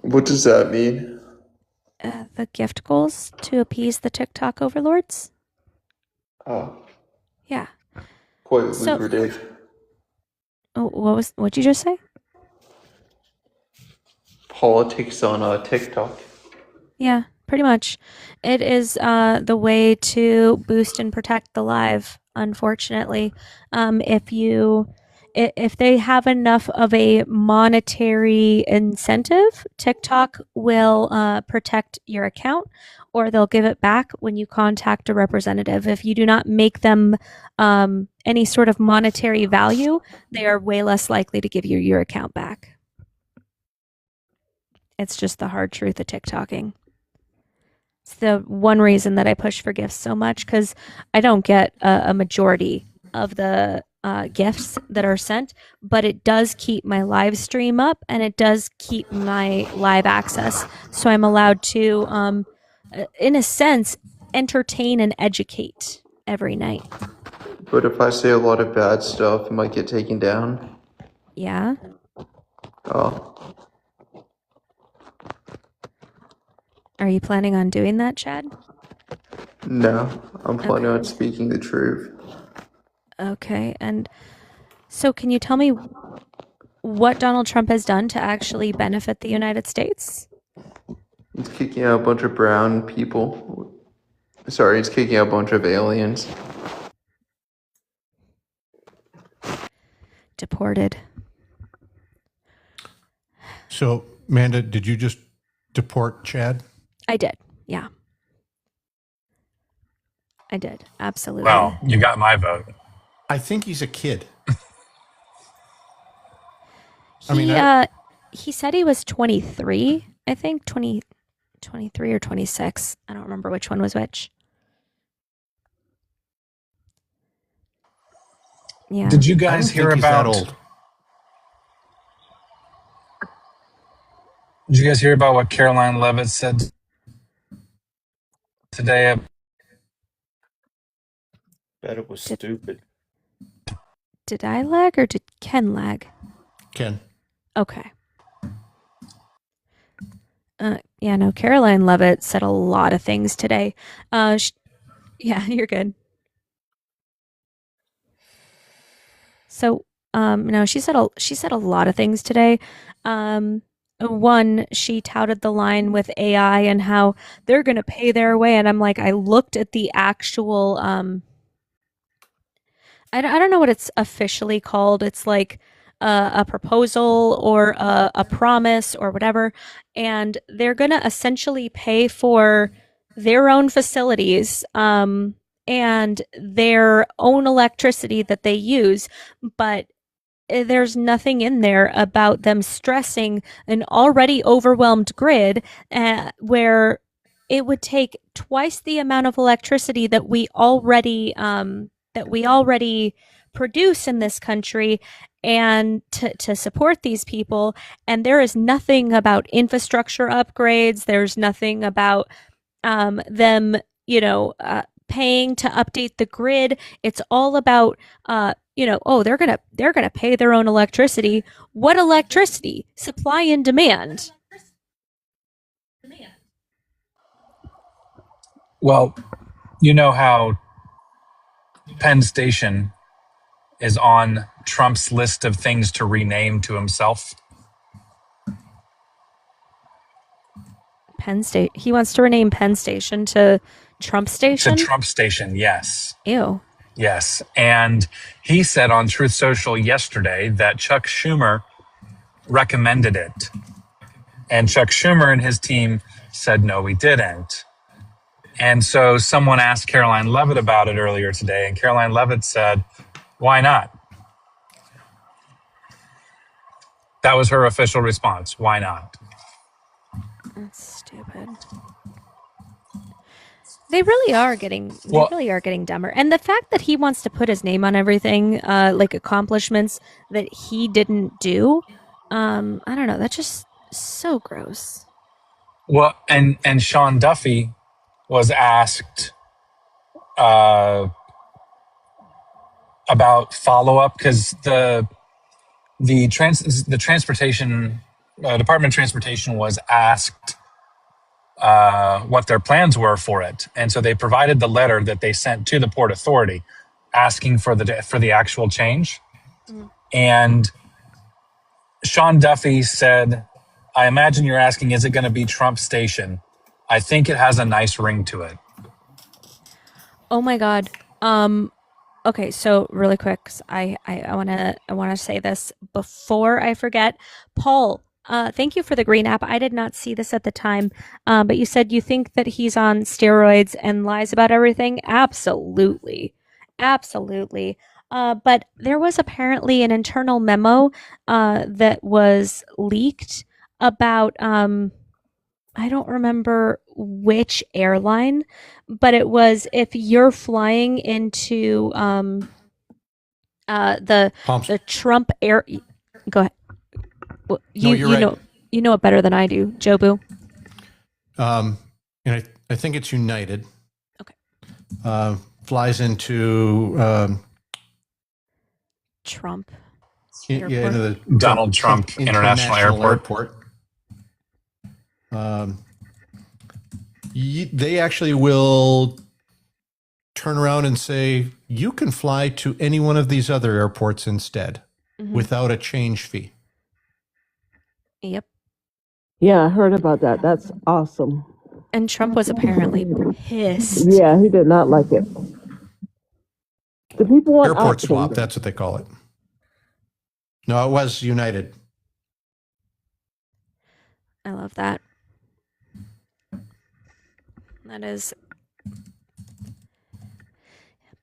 what does that mean? The gift goals to appease the TikTok overlords. Oh. Yeah. Quite lucrative. What'd you just say? Politics on TikTok. Yeah, pretty much. It is the way to boost and protect the live. Unfortunately, if they have enough of a monetary incentive, TikTok will protect your account, or they'll give it back when you contact a representative. If you do not make them any sort of monetary value, they are way less likely to give you your account back. It's just the hard truth of TikToking. It's the one reason that I push for gifts so much, because I don't get a majority of the gifts that are sent, but it does keep my live stream up and it does keep my live access. So I'm allowed to, in a sense, entertain and educate every night. But if I say a lot of bad stuff, it might get taken down. Yeah. Oh. Are you planning on doing that, Chad? No, I'm planning on speaking the truth. Okay, and so can you tell me what Donald Trump has done to actually benefit the United States? He's kicking out a bunch of brown people. Sorry, he's kicking out a bunch of aliens. Deported. So, Amanda, did you just deport Chad? I did. Yeah. I did. Absolutely. Well, you got my vote. I think he's a kid. He said he was 23, I think 23 or 26. I don't remember which one was which. Yeah. Did you guys hear about? Did you guys hear about what Caroline Levitt said today? Bet it was stupid. Did I lag or did Ken lag? Ken. Okay. Yeah, no, Caroline Levitt said a lot of things today. Yeah, you're good. So, no, she said a lot of things today. One, she touted the line with AI and how they're going to pay their way, and I'm like, I looked at the actual I don't know what it's officially called. It's like a proposal or a promise or whatever, and they're going to essentially pay for their own facilities and their own electricity that they use, but there's nothing in there about them stressing an already overwhelmed grid where it would take twice the amount of electricity that we already produce in this country and to support these people. And there is nothing about infrastructure upgrades. There's nothing about them, paying to update the grid. It's all about, they're gonna pay their own electricity. What electricity? Supply and demand. Well, you know how Penn Station is on Trump's list of things to rename to himself? Penn State. He wants to rename Penn Station to Trump Station? To Trump Station, yes. Ew. Yes. And he said on Truth Social yesterday that Chuck Schumer recommended it. And Chuck Schumer and his team said, no, we didn't. And so someone asked Caroline Levitt about it earlier today, and Caroline Levitt said, why not? That was her official response. Why not? That's stupid. They really are getting dumber. And the fact that he wants to put his name on everything, like accomplishments that he didn't do, I don't know, that's just so gross. Well, and Sean Duffy was asked about follow-up because the transportation Department of Transportation was asked what their plans were for it, and so they provided the letter that they sent to the Port Authority asking for the actual change. And Sean Duffy said, I imagine you're asking, is it going to be Trump Station? I think it has a nice ring to it. Oh my God. Okay, so really quick, 'cause I wanna say this before I forget. Paul, thank you for the green app. I did not see this at the time, but you said you think that he's on steroids and lies about everything. Absolutely. But there was apparently an internal memo that was leaked about I don't remember which airline, but it was if you're flying into the Trump air. Go ahead. Well, you know it better than I do, Jobu. And I think it's United. Okay. Flies into Trump. into the Donald Trump International Airport. They actually will turn around and say, you can fly to any one of these other airports instead without a change fee. Yep. Yeah, I heard about that. That's awesome. And Trump was apparently pissed. Yeah, he did not like it. The people want Airport options. swap, that's what they call it. No, it was United. I love that. That is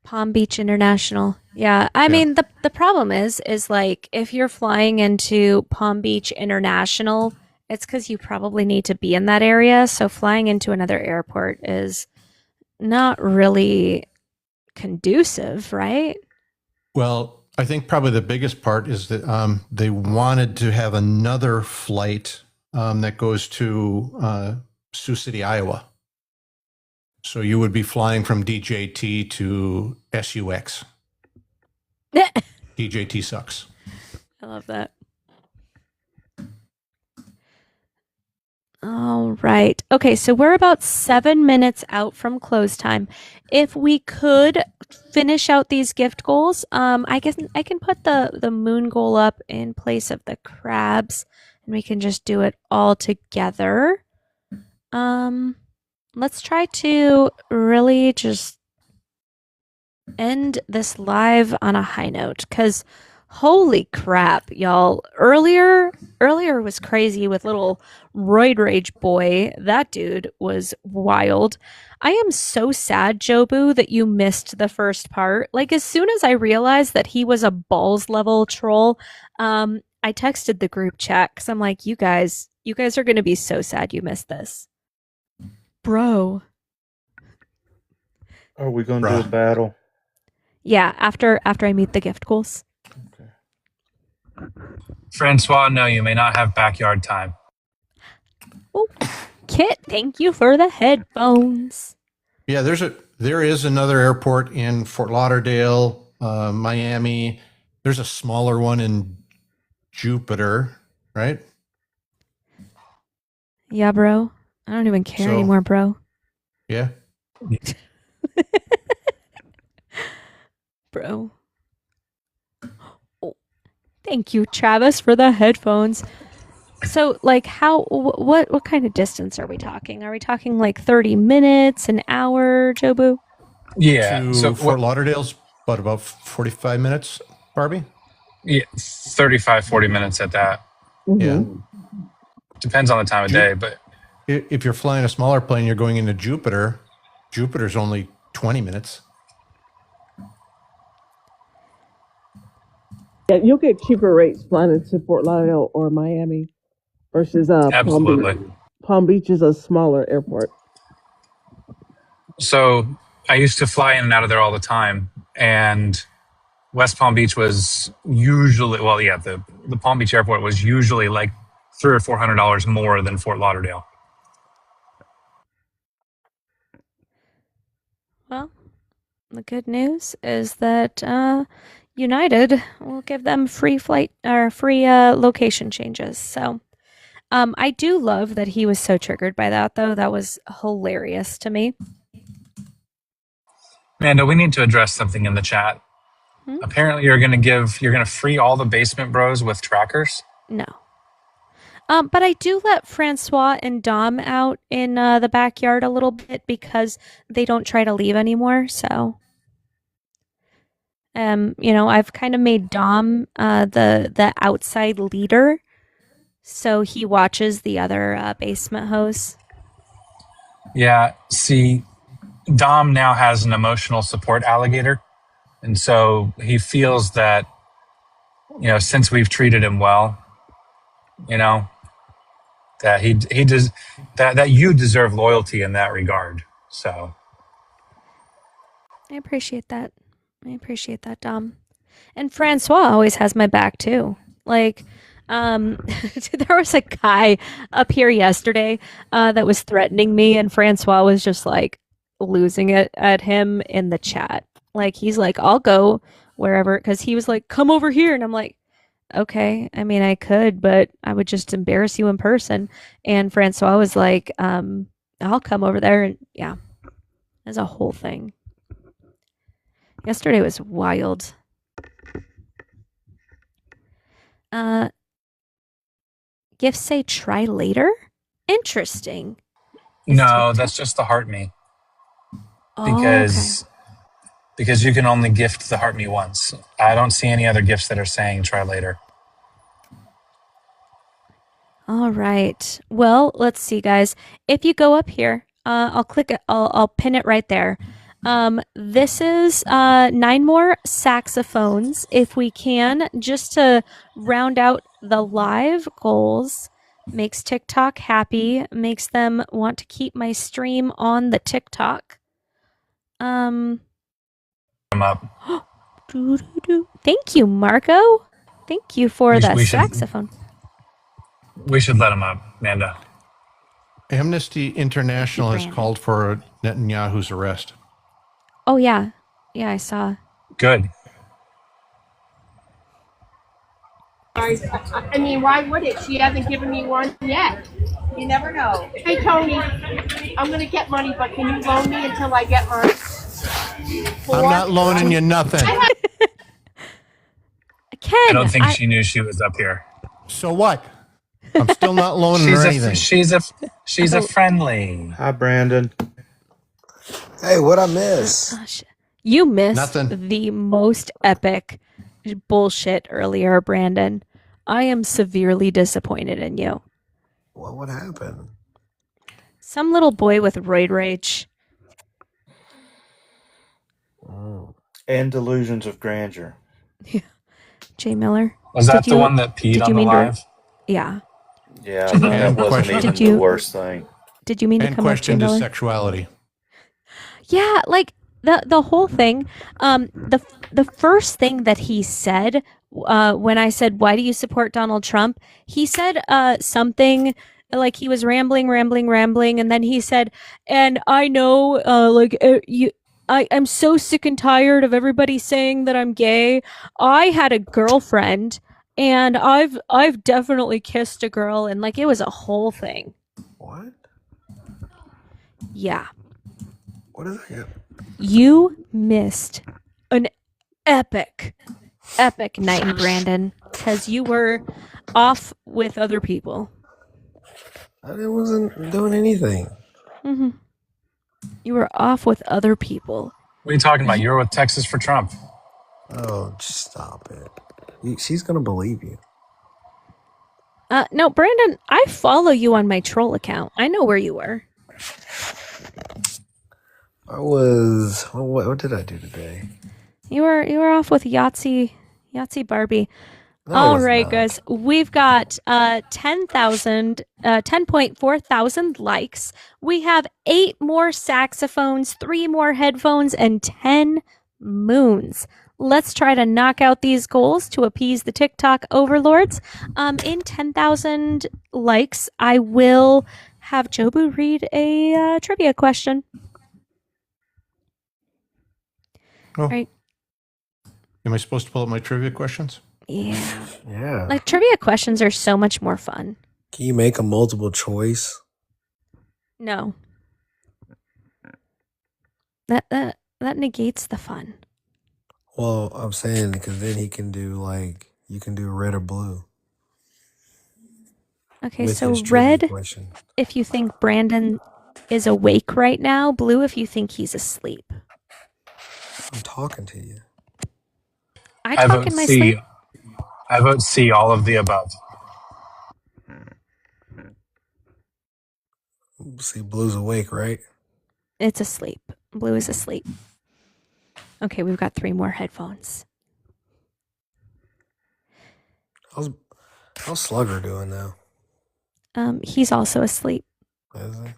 Palm Beach International. Yeah, I mean the problem is like if you're flying into Palm Beach International, it's because you probably need to be in that area. So flying into another airport is not really conducive, right? Well, I think probably the biggest part is that they wanted to have another flight that goes to Sioux City, Iowa. So you would be flying from DJT to SUX. DJT sucks. I love that. All right. Okay, so we're about 7 minutes out from close time. If we could finish out these gift goals, I guess I can put the moon goal up in place of the crabs, and we can just do it all together. Let's try to really just end this live on a high note, because holy crap, y'all. Earlier was crazy with little Roid Rage boy. That dude was wild. I am so sad, Jobu, that you missed the first part. Like, as soon as I realized that he was a balls level troll, I texted the group chat because I'm like, you guys are going to be so sad you missed this. Bro. Are we going to do a battle? Yeah, after I meet the gift goals. Francois, no, you may not have backyard time. Oh, Kit, thank you for the headphones. Yeah, there is another airport in Fort Lauderdale, Miami. There's a smaller one in Jupiter, right? Yeah, bro. I don't even care anymore, bro. Yeah. Bro. Oh, thank you, Travis, for the headphones. So, like, what kind of distance are we talking? Are we talking like 30 minutes, an hour, Jobu? Yeah. So Fort Lauderdale's about 45 minutes, Barbie? Yeah, 35, 40 minutes at that. Yeah. Depends on the time of day, but if you're flying a smaller plane, you're going into Jupiter. Jupiter's only 20 minutes. Yeah, you'll get cheaper rates flying into Fort Lauderdale or Miami versus absolutely. Palm Beach. Palm Beach is a smaller airport. So I used to fly in and out of there all the time, and West Palm Beach was usually, well, yeah, the Palm Beach airport was usually like $300 or $400 more than Fort Lauderdale. Well, the good news is that United will give them free flight or free location changes. So I do love that he was so triggered by that, though. That was hilarious to me. Amanda, we need to address something in the chat. Apparently you're going to free all the basement bros with trackers. No. But I do let Francois and Dom out in the backyard a little bit because they don't try to leave anymore. So, I've kind of made Dom the outside leader, so he watches the other basement hosts. Yeah. See, Dom now has an emotional support alligator, and so he feels that, since we've treated him well, that he does that you deserve loyalty in that regard. So I appreciate that. Dom. And Francois always has my back too. Like, there was a guy up here yesterday that was threatening me, and Francois was just like losing it at him in the chat. Like, he's like, I'll go wherever, because he was like, come over here, and I'm like, okay, I mean, I could, but I would just embarrass you in person. And Francois was like, I'll come over there. And yeah, there's a whole thing. Yesterday was wild. Gifts say try later? Interesting. no, that's just the heart me. Because you can only gift the heart me once. I don't see any other gifts that are saying try later. All right. Well, let's see, guys. If you go up here, I'll click it. I'll pin it right there. This is 9 more saxophones, if we can, just to round out the live goals. Makes TikTok happy, makes them want to keep my stream on the TikTok. I'm up. Thank you, Marco. Thank you for the We should- saxophone. We should let him up, Amanda. Amnesty International has called for Netanyahu's arrest. Oh, yeah. Yeah, I saw. Good. I mean, why would it? She hasn't given me one yet. You never know. Hey, Tony, I'm going to get money, but can you loan me until I get mine? I'm not loaning you nothing. Ken, I don't think she knew she was up here. So what? I'm still not loaning her anything. She's a friendly. Hi, Brandon. Hey, what I miss? You missed Nothing. the most epic bullshit earlier, Brandon. I am severely disappointed in you. What happened? Some little boy with roid rage. And delusions of grandeur. Jay Miller. Was that the one that peed on the live? Yeah. Yeah, Did you- that wasn't even the worst thing. Did you mean to And come up, Jay questioned his Miller? sexuality. Yeah, like the whole thing. The first thing that he said when I said, "Why do you support Donald Trump?" He said something like he was rambling, and then he said, "And I know, I'm so sick and tired of everybody saying that I'm gay. I had a girlfriend, and I've definitely kissed a girl, and like it was a whole thing." What? Yeah. What is that? You missed an epic night, Brandon, because you were off with other people. I wasn't doing anything. Mm-hmm. You were off with other people. What are you talking about? You were with Texas for Trump. Oh, just stop it. She's gonna believe you. No, Brandon, I follow you on my troll account. I know where you were. I was. What did I do today? You were off with Yahtzee Barbie. No, All it's right, not. guys. We've got 10.4 thousand likes. We have 8 more saxophones, 3 more headphones, and 10 moons. Let's try to knock out these goals to appease the TikTok overlords. In 10,000 likes, I will have Jobu read a trivia question. Oh. Right. Am I supposed to pull up my trivia questions? Yeah. Yeah. Like trivia questions are so much more fun. Can you make a multiple choice? No. That negates the fun. Well, I'm saying because then he can do you can do red or blue. Okay, with so his trivia red question. if you think Brandon is awake right now, blue if you think he's asleep. I'm talking to you. I talk vote in my C. sleep. I vote C, all of the above. See, blue's awake, right? It's asleep. Blue is asleep. Okay, we've got 3 more headphones. How's Slugger doing now? He's also asleep. Is he?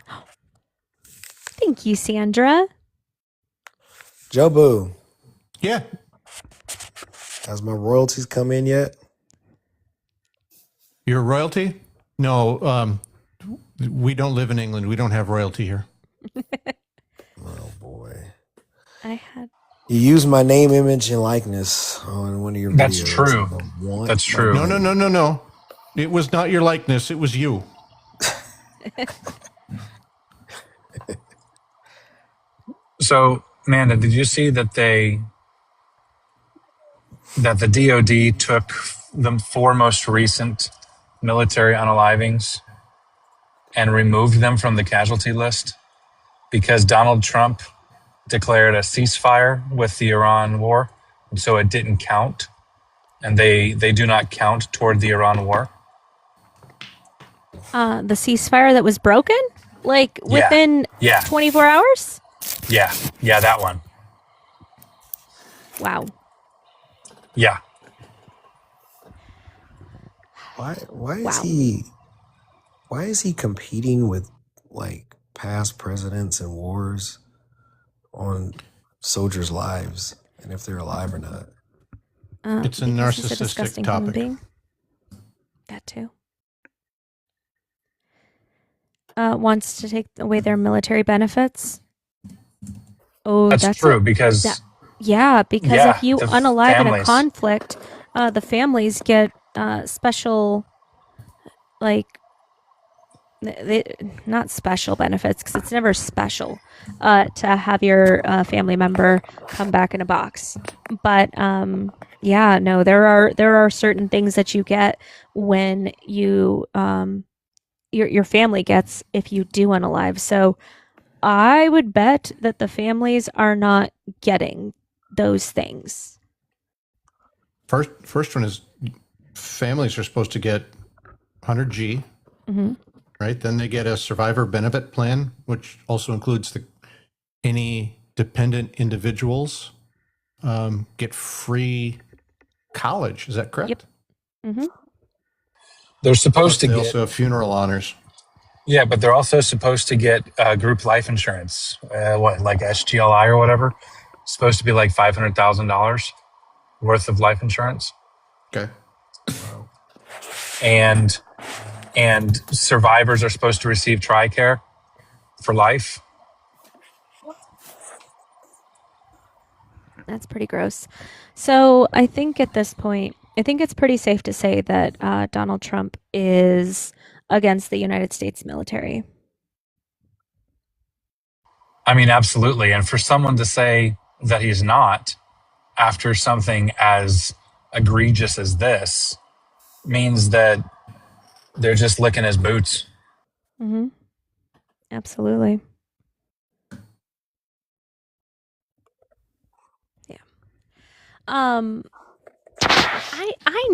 Thank you, Sandra. Jobu. Yeah. Has my royalties come in yet? Your royalty? No, we don't live in England. We don't have royalty here. Oh boy. I had You used my name, image, and likeness on one of your videos. That's true. That's true. No. It was not your likeness. It was you. So, Amanda, did you see that the DOD took the 4 most recent military unalivings and removed them from the casualty list because Donald Trump declared a ceasefire with the Iran war, and so it didn't count, and they do not count toward the Iran war? The ceasefire that was broken? Like within Yeah. 24 hours? Yeah, that one. Wow. Yeah. Why is he competing with like past presidents and wars on soldiers' lives and if they're alive or not? It's a because he's narcissistic disgusting human topic. being. That too. Wants to take away their military benefits. Oh, That's true because because if you the unalive in a families. conflict, the families get special, like, not special benefits because it's never special to have your family member come back in a box. But there are certain things that you get when you your family gets if you do unalive. So I would bet that the families are not getting those things. First one is families are supposed to get 100G, right? Then they get a survivor benefit plan, which also includes any dependent individuals get free college. Is that correct? Yep. Mm-hmm. They're supposed to They get also have funeral honors. Yeah, but they're also supposed to get group life insurance. Like SGLI or whatever? It's supposed to be like $500,000 worth of life insurance. Okay. And survivors are supposed to receive TRICARE for life. That's pretty gross. So I think at this point, I think it's pretty safe to say that Donald Trump is against the United States military. I mean, absolutely. And for someone to say that he's not after something as egregious as this means that they're just licking his boots. Mm-hmm. Absolutely. Yeah. I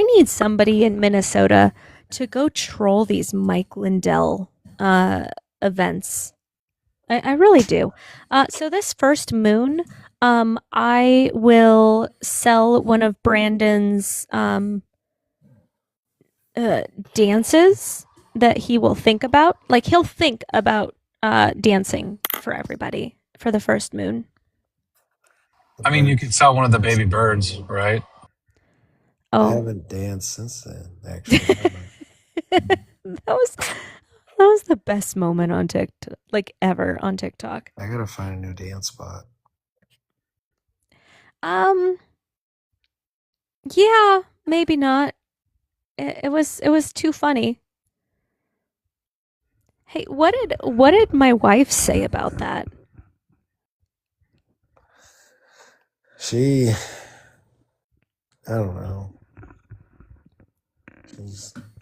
need somebody in Minnesota to go troll these Mike Lindell events. I really do. So this first moon, I will sell one of Brandon's dances that he will think about. Like he'll think about dancing for everybody for the first moon. I mean, you could sell one of the baby birds, right? I haven't danced since then, actually. That was the best moment on TikTok, like ever on TikTok. I gotta find a new dance spot. Yeah, maybe not. It was too funny. Hey, what did my wife say about that? I don't know.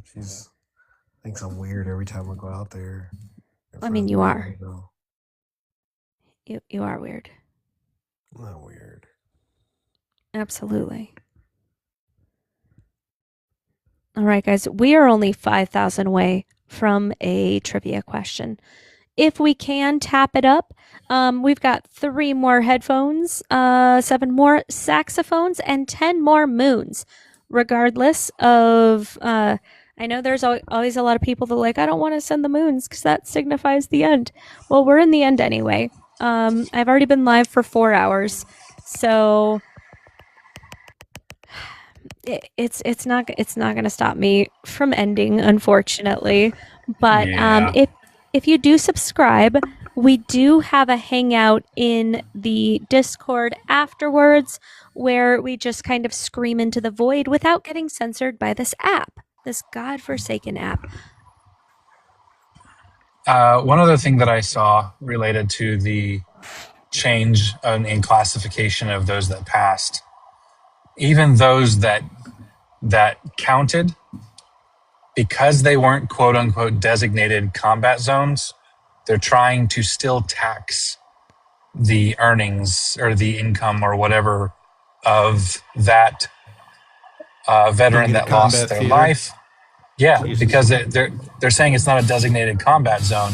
She's thinks I'm weird every time I go out there. I mean, you are. You are weird. I'm not weird. Absolutely. All right, guys, we are only 5,000 away from a trivia question. If we can tap it up, we've got 3 more headphones, 7 more saxophones, and 10 more moons. Regardless of, I know there's always a lot of people that are like, I don't want to send the moons because that signifies the end. Well, we're in the end anyway. I've already been live for 4 hours, so it's not going to stop me from ending, unfortunately. But if you do subscribe, we do have a hangout in the Discord afterwards where we just kind of scream into the void without getting censored by this app, this godforsaken app. One other thing that I saw related to the change in classification of those that passed, even those that counted, because they weren't quote unquote designated combat zones, they're trying to still tax the earnings or the income or whatever of that veteran that lost their life. Yeah, because they're saying it's not a designated combat zone.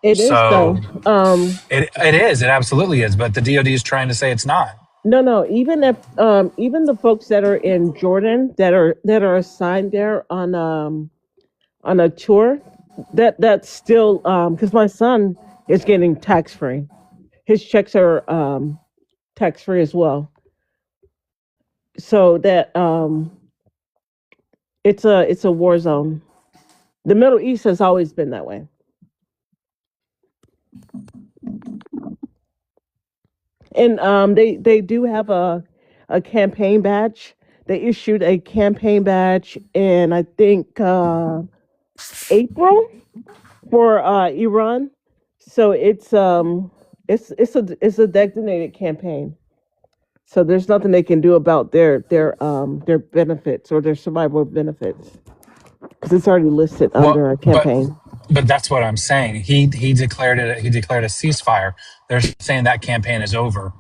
It is So though. it is. It absolutely is. But the DoD is trying to say it's not. No. Even if even the folks that are in Jordan that are assigned there on a tour, that's still because my son is getting tax free. His checks are tax free as well. So that it's a war zone. The Middle East has always been that way. And they do have a campaign badge. They issued a campaign badge in I think April for Iran. So it's a designated campaign. So there's nothing they can do about their benefits or their survival benefits because it's already listed under a campaign. But that's what I'm saying. He declared it. He declared a ceasefire. They're saying that campaign is over,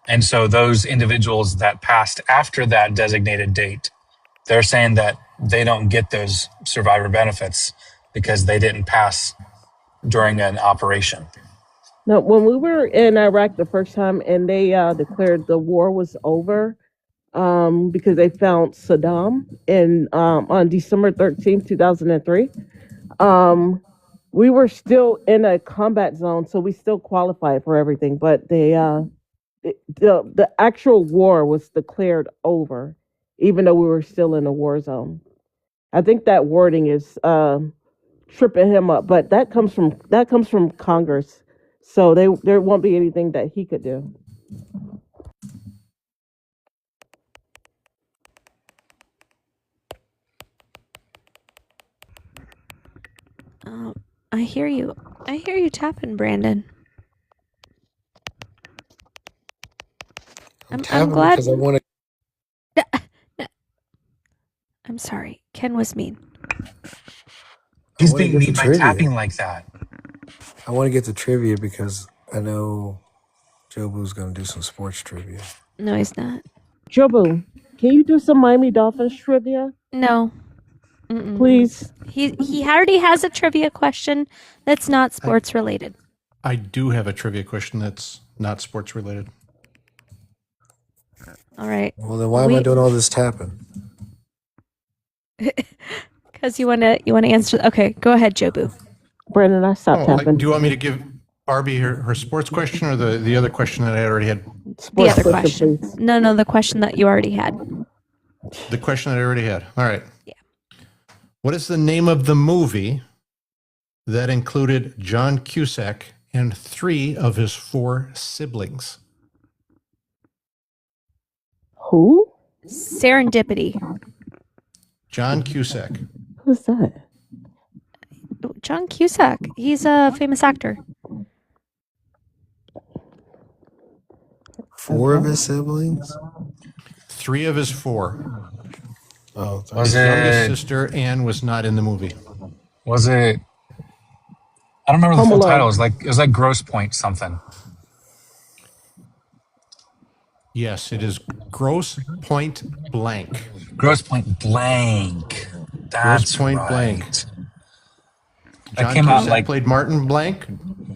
and so those individuals that passed after that designated date, they're saying that they don't get those survivor benefits because they didn't pass during an operation. No, when we were in Iraq the first time and they declared the war was over, because they found Saddam on December 13th, 2003. We were still in a combat zone, so we still qualified for everything, but the actual war was declared over, even though we were still in a war zone. I think that wording is tripping him up, but that comes from Congress, so there won't be anything that he could do. I hear you. I hear you tapping, Brandon. I'm glad. Because I want to. I'm sorry. Ken was mean. He's wanna being get mean the by trivia. tapping like that. I want to get the trivia because I know Jobu's going to do some sports trivia. No, he's not. Jobu, can you do some Miami Dolphins trivia? No. Mm-mm. Please. He already has a trivia question that's not sports related. I do have a trivia question that's not sports related. All right. Well, then why am I doing all this tapping? Because you want to answer. Okay, go ahead, Jobu. Brandon, I stopped tapping. Do you want me to give Barbie her sports question or the other question that I already had? The other question. No, the question that you already had. The question that I already had. All right. Yeah. What is the name of the movie that included John Cusack and 3 of his 4 siblings? Who? Serendipity. John Cusack. Who's that? John Cusack. He's a famous actor. 4 of his siblings? 3 of his 4. Oh, Was his it- youngest sister Anne was not in the movie. Was it? I don't remember the Home full Alone. title. It was like Gross Point something. Yes, it is Gross Point Blank. Gross Point Blank. That's Gross Point right. Blank. That John came out Cusack like played Martin Blank.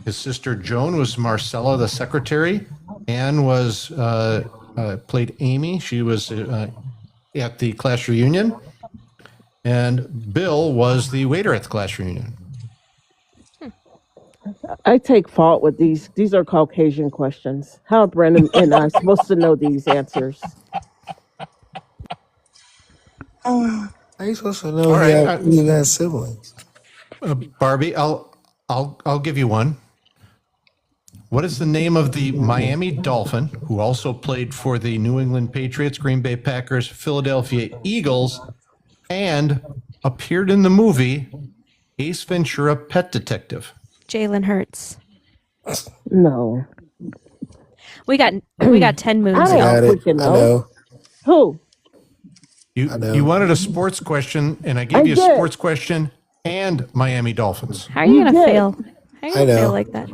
His sister Joan was Marcella, the secretary. Anne was played Amy. She was at the class reunion, and Bill was the waiter at the class reunion. I take fault with these. These are Caucasian questions. How are Brandon and I supposed to know these answers? How are you supposed to know All right, he has siblings? Barbie, I'll give you one. What is the name of the Miami Dolphin who also played for the New England Patriots, Green Bay Packers, Philadelphia Eagles, and appeared in the movie Ace Ventura: Pet Detective? Jalen Hurts. No. We got 10 moons. I Got don't it. freaking I know. know. Who? You wanted a sports question, and I gave I you a did. sports question and Miami Dolphins. How are you You gonna did. fail? How are you I gonna know. fail like that?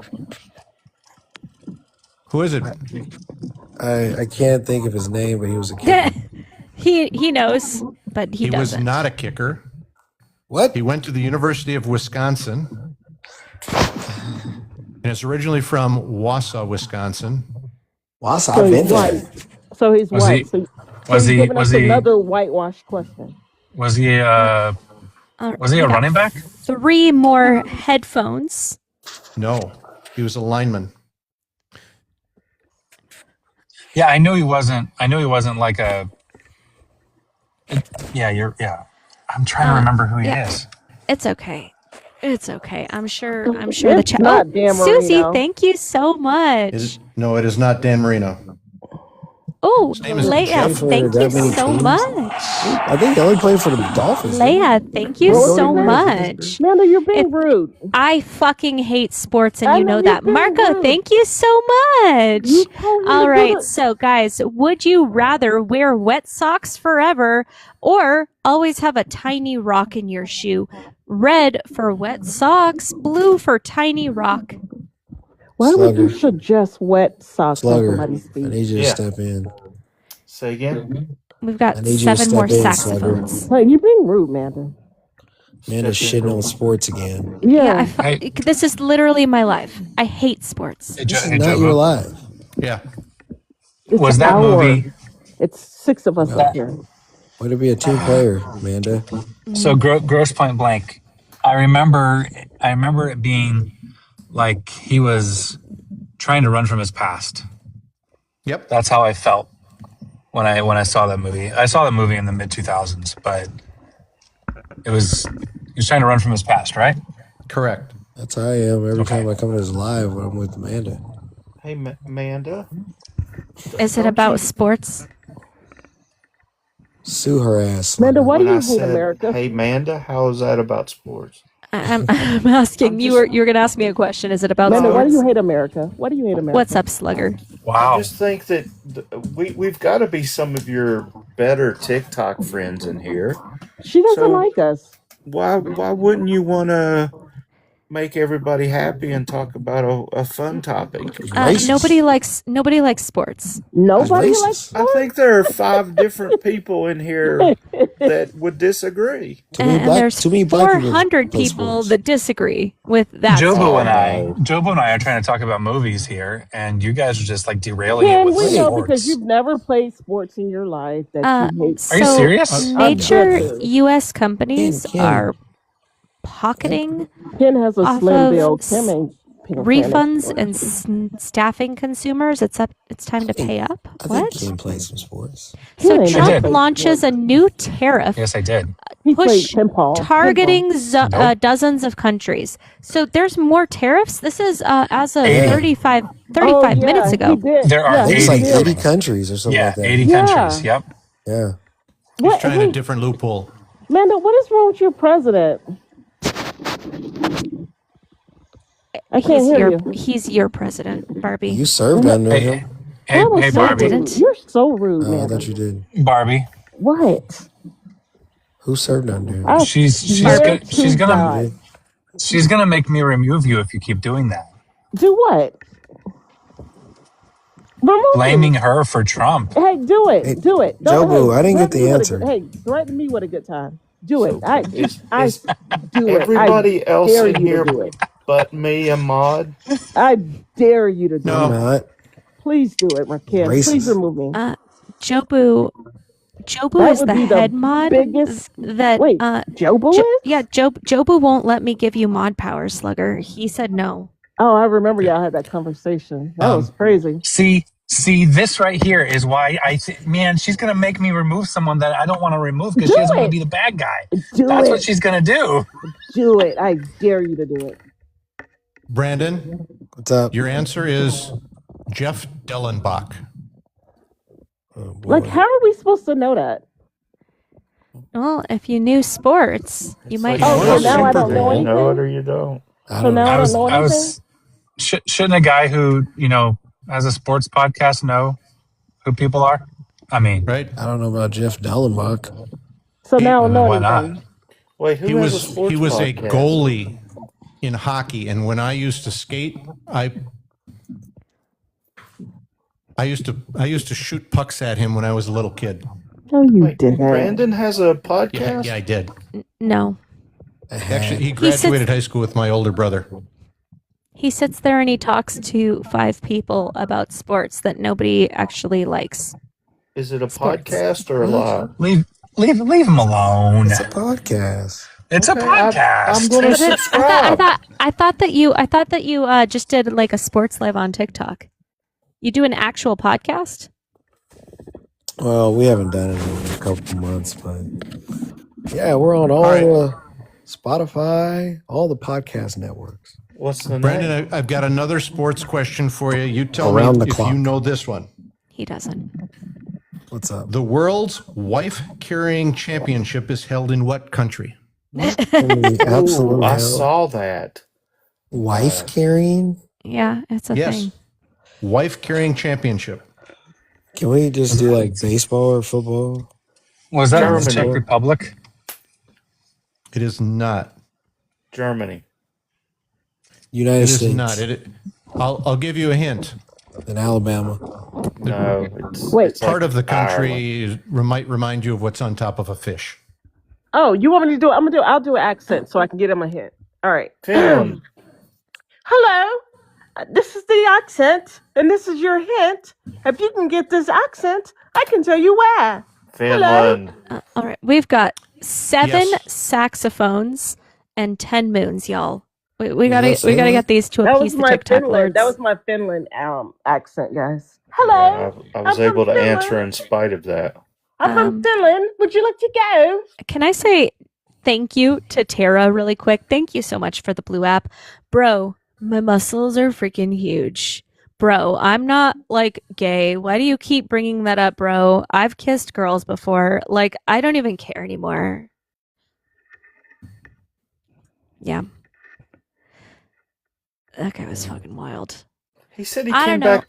Who is it? I can't think of his name, but he was a kid. he knows, but he was doesn't. not a kicker. What? He went to the University of Wisconsin, and is originally from Wausau, Wisconsin. Wausau, So I've he's been there. white. So he's Was white. he? So Was you're he? giving Was us he? another whitewash question. Was he? Was he we a got running back? 3 more headphones. No, he was a lineman. Yeah, I knew he wasn't. I knew he wasn't like a. Yeah, you're. Yeah, I'm trying to remember who he is. It's okay. It's okay. I'm sure the It's chat. not Dan Susie, Marino. thank you so much. No, it is not Dan Marino. Oh, His name is Leia, Jeff. thank you That many so teams? much. I think they only played for the Dolphins. Leia, thank you What was so his name? much. Amanda, you're being rude. I fucking hate sports, and I you know know you're that. being Marco, rude. thank you so much. You told me to All do right, it. so guys, would you rather wear wet socks forever or always have a tiny rock in your shoe? Red for wet socks, blue for tiny rock. Why would you Slugger. suggest wet socks on Slugger, somebody's I feet? need you to Yeah. step in. Say again. We've I got need you to 7 more step in, saxophones. Hey, you're being rude, Amanda. Amanda's shitting on sports again. Yeah. Hey, This is literally my life. I hate sports. hey, This is hey, not your Jobo. life. Yeah. It's Was that our. movie? It's 6 of us No. up here. Way to be a team player, Amanda. So Gross Point Blank. I remember it being like he was trying to run from his past. Yep. That's how I felt when I saw that movie. I saw that movie in the mid 2000s, but he was trying to run from his past, right? Correct. That's how I am every time I come to this live when I'm with Amanda. Hey, Amanda. Is it Don't about you- sports? Sue her ass. Amanda, Slugger. why do When you I hate said, America? "Hey, Amanda, how is that about sports?" I'm asking you. You're going to ask me a question. Is it about Amanda, why do you sports? hate America? Why do you hate America? What's up, Slugger? I Wow. just think that we've got to be some of your better TikTok friends in here. She doesn't So like us. why wouldn't you want to make everybody happy and talk about a fun topic? He's racist. Nobody likes sports. Nobody He's likes racist. I think there are 5 different people in here that would disagree. Too many And black, there's too many black people 400 play people sports. that disagree with that. Jobo statement. and I are trying to talk about movies here, and you guys are just like derailing it Ken, with we know sports. because you've never played sports in your life that you hate. Are you So serious? major Ken. U.S. companies Ken. are pocketing Ken has a off slim of build. Ken ain't paying refunds sports. and staffing consumers. It's time to pay up. I think What? Ken played some sports. So Ken ain't I never did. Trump played launches a sports. new tariff Yes, I did. He played push pinball. targeting Nope. dozens of countries. So there's more tariffs. This is as of 80. 35 Oh, minutes yeah, ago. he did. There are Yeah, I think he it's like 80 did. 80 coming. countries or something Yeah, like that. 80 Yeah. countries. Yep. Yeah. He's What? trying a Hey, different loophole. Amanda, what is wrong with your president? I can't hear you. He's your president, Barbie. You served under Hey, him. hey, That was hey, so Barbie. rude. didn't. You're so rude, Oh, I Amanda. thought you did. Barbie. What? Who served under him? I She's swear to God. You did? she's gonna make me remove you if you keep doing that. Do what? Remove Blaming me. her for Trump. Hey, do it. Hey, Do it. Don't, Jobu, I didn't get threaten me the with a answer. good, hey, threaten me with a good time. Do it. So I is do it. I everybody else dare in you to here do it. but me a mod? I dare you to do I'm it. No. not. Please do it, Raquel. Please Racist. remove me. Jobu That is would the be the head mod biggest. that Wait, Jobu is? yeah, Jobu won't let me give you mod power, Slugger. He said no. Oh, I remember y'all had that conversation. That was crazy. See, this right here is why man, she's gonna make me remove someone that I don't want to remove because Do she doesn't want it. to be the bad guy. Do That's it. what she's gonna do. Do it. I dare you to do it. Brandon, What's up? your answer is Jeff Dellenbach. Oh, Like, boy. how are we supposed to know that? Well, if you knew sports, you might Oh, know. so now I don't know You know it anything? or you don't. I So don't now know. I don't know anything? Shouldn't a guy who has a sports podcast know who people are? I mean, Right? I don't know about Jeff Dellenbach. So now I don't know why anything. not? Wait, who He has a was sports he was a podcast? goalie in hockey, and when I used to skate, I used to shoot pucks at him when I was a little kid. No, you Wait, didn't. Brandon has a podcast? Yeah, I did. No. Actually, he He sits- graduated high school with my older brother. He sits there and he talks to 5 people about sports that nobody actually likes. Is it a Sports. podcast or a live? Leave him alone. It's a podcast. It's a Okay, podcast. I'm going to But subscribe. I thought that you just did like a sports live on TikTok. You do an actual podcast? Well, we haven't done it in a couple months, but yeah, we're on all right. Spotify, all the podcast networks. What's the name? Brandon, I've got another sports question for you. You tell Around me the if clock. you know this one. He doesn't. What's up? The world's wife carrying championship is held in what country? Absolute I hell. saw that. Wife carrying? Yeah, it's a Yes. thing. Wife carrying championship. Can we just do like baseball or football? Was that Germany. Czech Republic? It is not. Germany. United It is States. not. I'll give you a hint. In Alabama. No, it's Part like of the country Ireland. might remind you of what's on top of a fish. Oh, you want me to do it? I'll do an accent so I can get him a hint. All right. Finland. Hello. This is the accent, and this is your hint. If you can get this accent, I can tell you where. Finland. All right. We've got 7 Yes. saxophones and 10 moons, y'all. We Is gotta that we gotta Finland? get these to That appease was the my TikTok Finland. lords. That was my Finland accent, guys. Hello. Yeah, I was I'm able to from answer Finland. in spite of that. I'm from Finland. Would you like to go? Can I say thank you to Tara really quick? Thank you so much for the blue app. Bro, my muscles are freaking huge. Bro, I'm not like gay. Why do you keep bringing that up, bro? I've kissed girls before. Like, I don't even care anymore. Yeah. That guy was fucking wild. He said he I came don't know. back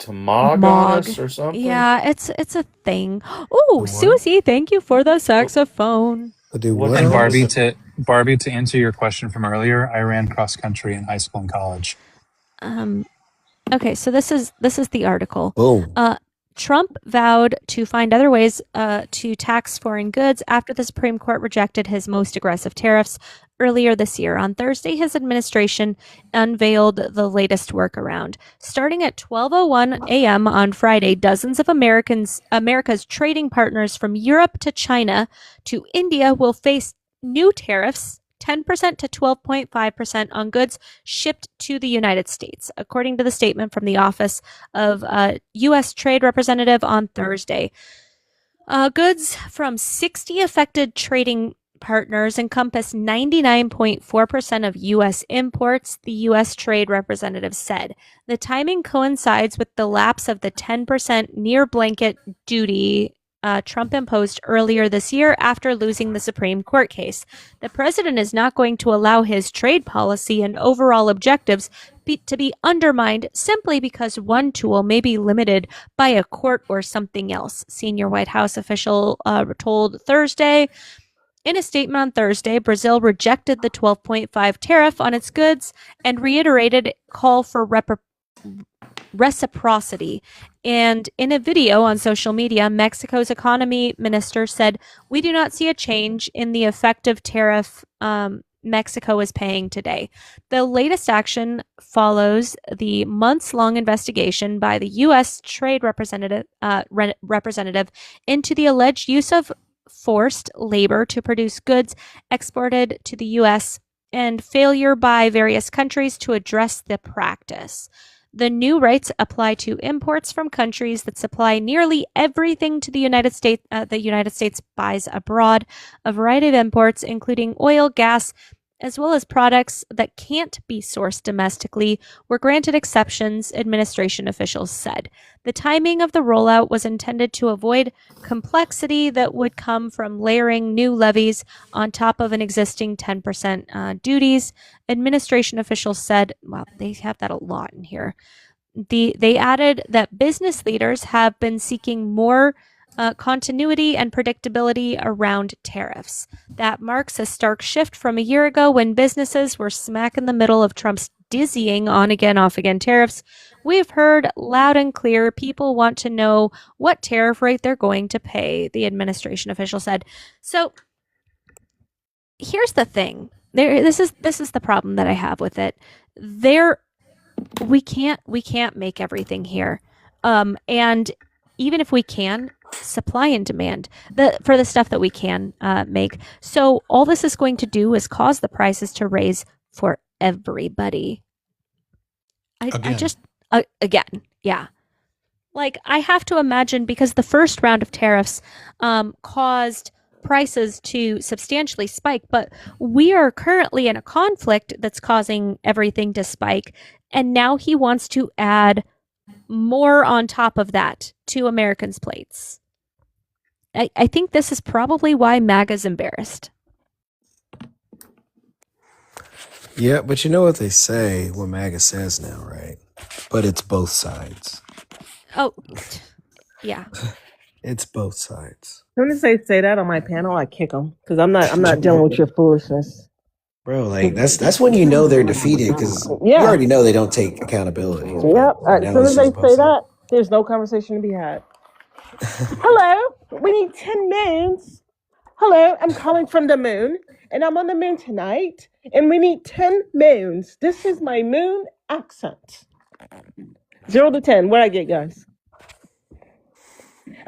to Mog on us or something. Yeah, it's a thing. Oh, Susie, thank you for the saxophone. Do What what? And else? Barbie, to answer your question from earlier, I ran cross country in high school and college. Okay, so this is the article. Boom. Trump vowed to find other ways to tax foreign goods after the Supreme Court rejected his most aggressive tariffs earlier this year. On Thursday, his administration unveiled the latest workaround. Starting at 12:01 a.m. on Friday, dozens of America's trading partners from Europe to China to India will face new tariffs, 10% to 12.5% on goods shipped to the United States, according to the statement from the Office of U.S. Trade Representative on Thursday. Goods from 60 affected trading partners encompass 99.4% of U.S. imports, the U.S. Trade Representative said. The timing coincides with the lapse of the 10% near blanket duty Trump imposed earlier this year after losing the Supreme Court case. The president is not going to allow his trade policy and overall objectives to be undermined simply because one tool may be limited by a court or something else, senior White House official told Thursday. In a statement on Thursday, Brazil rejected the 12.5 tariff on its goods and reiterated call for reciprocity. And in a video on social media, Mexico's economy minister said, "We do not see a change in the effective tariff Mexico is paying today." The latest action follows the months-long investigation by the U.S. Trade Representative into the alleged use of forced labor to produce goods exported to the U.S. and failure by various countries to address the practice. The new rates apply to imports from countries that supply nearly everything to the United States. The United States buys abroad. A variety of imports, including oil, gas, as well as products that can't be sourced domestically, were granted exceptions, administration officials said. The timing of the rollout was intended to avoid complexity that would come from layering new levies on top of an existing 10% duties. Administration officials said, well, they have that a lot in here. They added that business leaders have been seeking more continuity and predictability around tariffs. That marks a stark shift from a year ago when businesses were smack in the middle of Trump's dizzying on-again, off-again tariffs. We've heard loud and clear people want to know what tariff rate they're going to pay, the administration official said. So here's the thing. This is the problem that I have with it. We can't make everything here. And even if we can, supply and demand for the stuff that we can make. So all this is going to do is cause the prices to raise for everybody. Again, yeah. Like, I have to imagine, because the first round of tariffs caused prices to substantially spike, but we are currently in a conflict that's causing everything to spike, and now he wants to add more on top of that to Americans' plates. I think this is probably why MAGA's embarrassed. Yeah, but you know what they say, what MAGA says now, right? But it's both sides. Oh, yeah. It's both sides. As soon as they say that on my panel, I kick them because I'm not dealing with your foolishness. Bro, like that's when you know they're defeated, because you already know they don't take accountability. Yep. As soon as they say that, there's no conversation to be had. Hello, we need 10 moons. Hello, I'm calling from the moon, and I'm on the moon tonight, and we need 10 moons. This is my moon accent. 0 to 10. What I get, guys?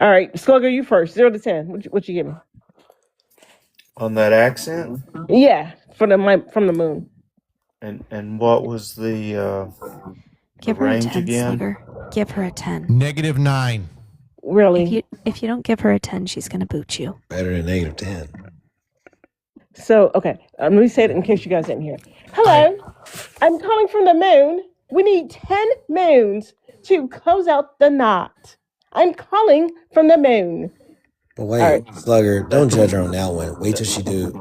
All right, Slugger, you first. 0 to 10. What you give me? On that accent? Yeah, from the moon. And what was the Give her a range 10, again? Slugger. Give her a 10. -9. Really? If you don't give her a 10, she's gonna boot you. Better than -10. So, okay, let me say it in case you guys didn't hear. Hello, I'm calling from the moon. We need 10 moons to close out the knot. I'm calling from the moon. But wait, Slugger, don't judge her on that one. Wait till she do.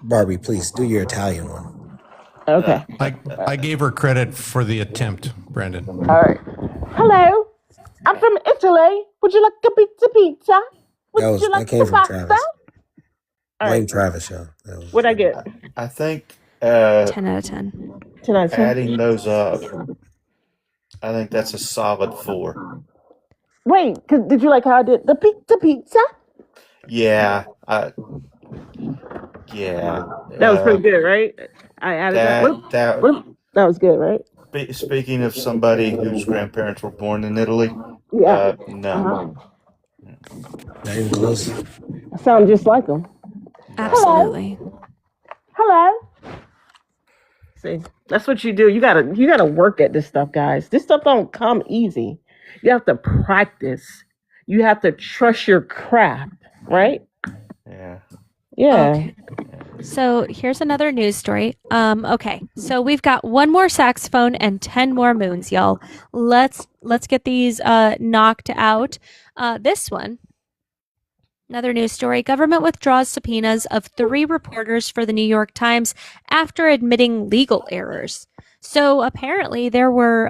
Barbie, please do your Italian one. Okay. I gave her credit for the attempt, Brandon. All right. Hello, I'm from Italy. Would you like a pizza? That came from Travis. Blame Travis, y'all. What'd I get? I think 10 out of 10. 10 out of 10. Adding those up, I think that's a solid 4. Wait, did you like how I did the pizza? Yeah, That was pretty good, right? I added that. That was good, right? Speaking of somebody whose grandparents were born in Italy, Yeah. no. Not even close. I sound just like them. Absolutely. Hello. See, that's what you do. You gotta work at this stuff, guys. This stuff don't come easy. You have to practice. You have to trust your craft, right? Yeah. Yeah. Okay. So here's another news story. Okay, so we've got one more saxophone and 10 more moons, y'all. Let's get these knocked out. This one, another news story. Government withdraws subpoenas of 3 reporters for the New York Times after admitting legal errors. So apparently there were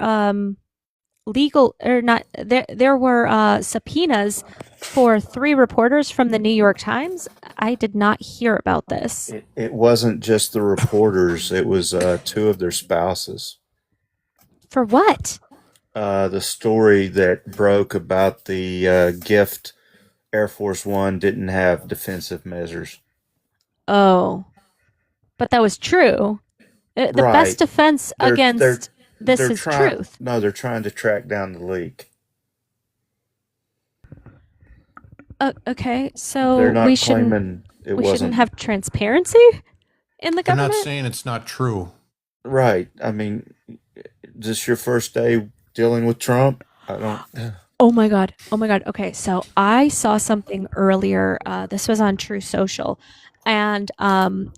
there were subpoenas for 3 reporters from the New York Times. I did not hear about this. It wasn't just the reporters, it was 2 of their spouses. For what? The story that broke about the gift Air Force One didn't have defensive measures. Oh, but that was true. The Right. best defense against this is truth. No, they're trying to track down the leak. Okay, so They're not we claiming it shouldn't wasn't have transparency in the They're not government. saying it's not true. right. I mean, is this your first day dealing with Trump? I don't. Oh my god. Okay, so I saw something earlier. This was on True Social, and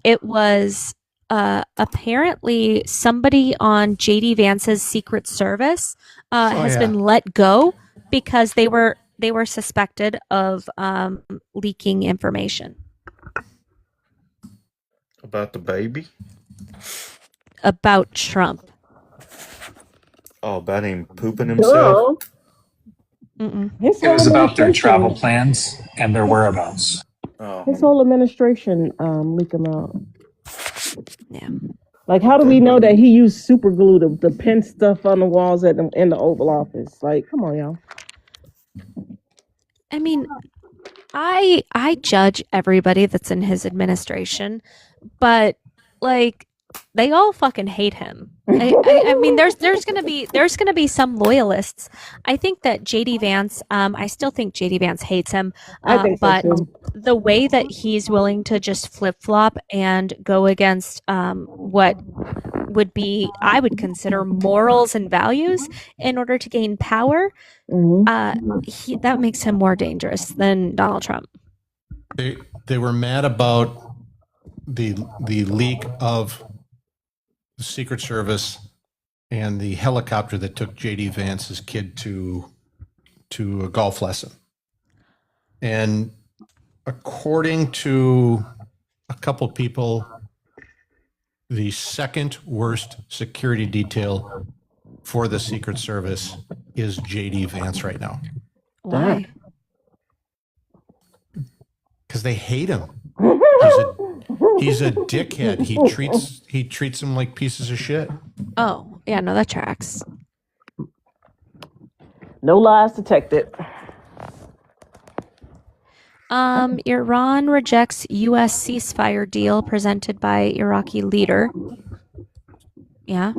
it was apparently somebody on JD Vance's Secret Service has been let go because they were suspected of leaking information About the baby? about Trump. Oh, about him pooping himself? Mm-mm. His It was whole about their administration- travel plans and their whereabouts. Oh. His whole administration leak them out. Yeah. Like, how do we know that he used super glue to pin stuff on the walls in the Oval Office? Like, come on, y'all. I mean, I judge everybody that's in his administration, but like they all fucking hate him. I mean, there's gonna be some loyalists. I think that JD Vance, I still think JD Vance hates him, I think so but too. the way that he's willing to just flip flop and go against what would be, I would consider, morals and values in order to gain power, that makes him more dangerous than Donald Trump. They were mad about the leak of the Secret Service and the helicopter that took JD Vance's kid to a golf lesson. And according to a couple people, the second worst security detail for the Secret Service is JD Vance right now. Why? Because they hate him. He's a dickhead. He treats them like pieces of shit. Oh, yeah, no, that tracks. No lies detected. Iran rejects U.S. ceasefire deal presented by Iraqi leader. Yeah.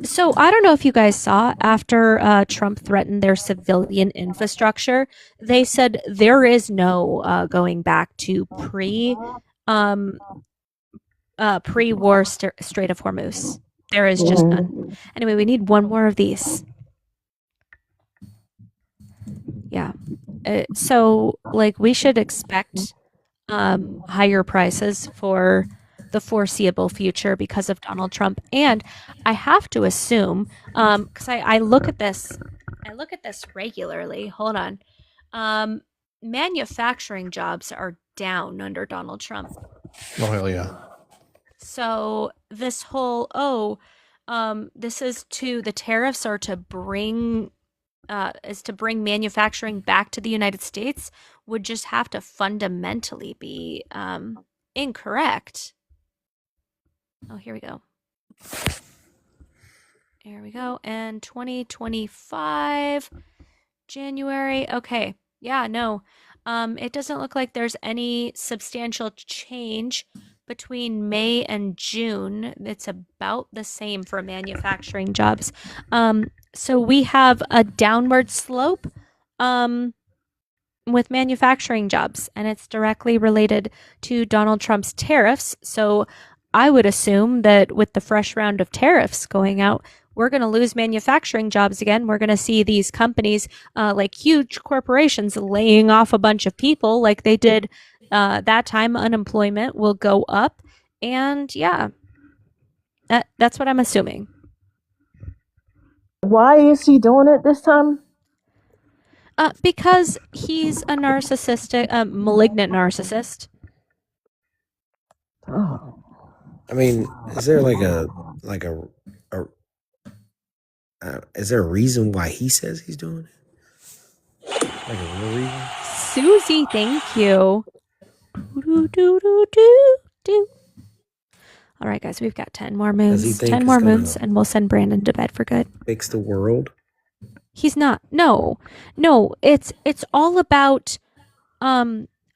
So I don't know if you guys saw, after Trump threatened their civilian infrastructure, they said there is no going back to pre-war Strait of Hormuz. There is just none. Anyway, we need one more of these. Yeah. So, like, we should expect higher prices for the foreseeable future because of Donald Trump. And I have to assume, because I look at this regularly. Hold on. Manufacturing jobs are down under Donald Trump. Oh, hell yeah. So this whole, the tariffs are to bring manufacturing back to the United States, would just have to fundamentally be incorrect. Oh, here we go. There we go. And 2025, January. Okay. Yeah, no. It doesn't look like there's any substantial change between May and June. It's about the same for manufacturing jobs. So we have a downward slope with manufacturing jobs, and it's directly related to Donald Trump's tariffs. So I would assume that with the fresh round of tariffs going out, we're going to lose manufacturing jobs again. We're going to see these companies, like huge corporations, laying off a bunch of people like they did that time. Unemployment will go up. And yeah, that's what I'm assuming. Why is he doing it this time? Because he's a narcissistic, malignant narcissist. Oh. I mean, is there is there a reason why he says he's doing it? Like a real reason? Susie, thank you. All right, guys, we've got 10 more moons. 10 more moons, and we'll send Brandon to bed for good. Fix the world? He's not. No, it's all about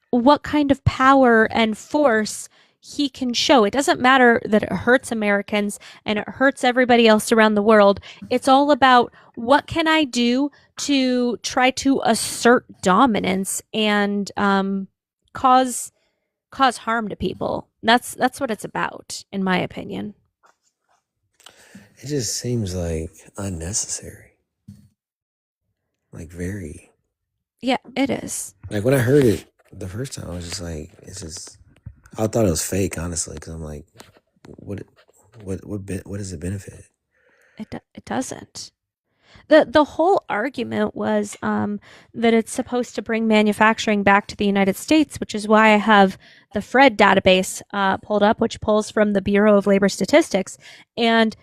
what kind of power and force he can show. It doesn't matter that it hurts Americans and it hurts everybody else around the world. It's all about what can I do to try to assert dominance and cause harm to people. That's what it's about, in my opinion. It just seems like unnecessary. Like very. Yeah, it is. Like when I heard it the first time, I was just like, I thought it was fake, honestly, because I'm like, what does it benefit? It doesn't. The whole argument was that it's supposed to bring manufacturing back to the United States, which is why I have the Fred database pulled up, which pulls from the Bureau of Labor Statistics, and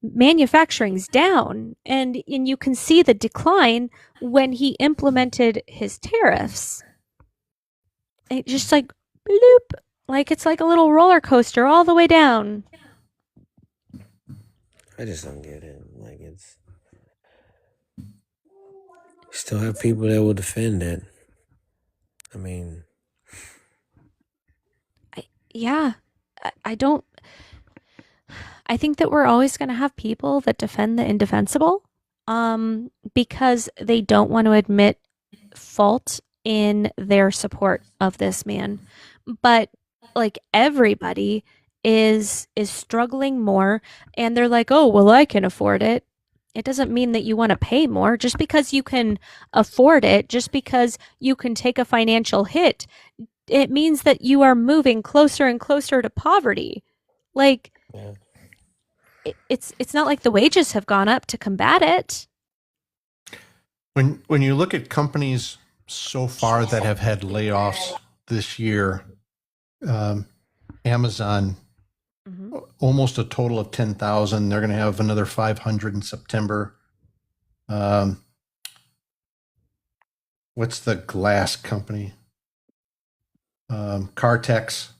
manufacturing's down, and you can see the decline when he implemented his tariffs. It just like bloop, like it's like a little roller coaster all the way down. I just don't get it. Like it's. You still have people that will defend it. I mean, Yeah, I don't. I think that we're always going to have people that defend the indefensible, because they don't want to admit fault in their support of this man. But like everybody is struggling more, and they're like, "Oh, well, I can afford it." It doesn't mean that you want to pay more. Just because you can afford it, just because you can take a financial hit, it means that you are moving closer and closer to poverty. Like, yeah. it's not like the wages have gone up to combat it. When you look at companies so far that have had layoffs this year, Amazon, almost a total of 10,000. They're going to have another 500 in September. What's the glass company? Carlex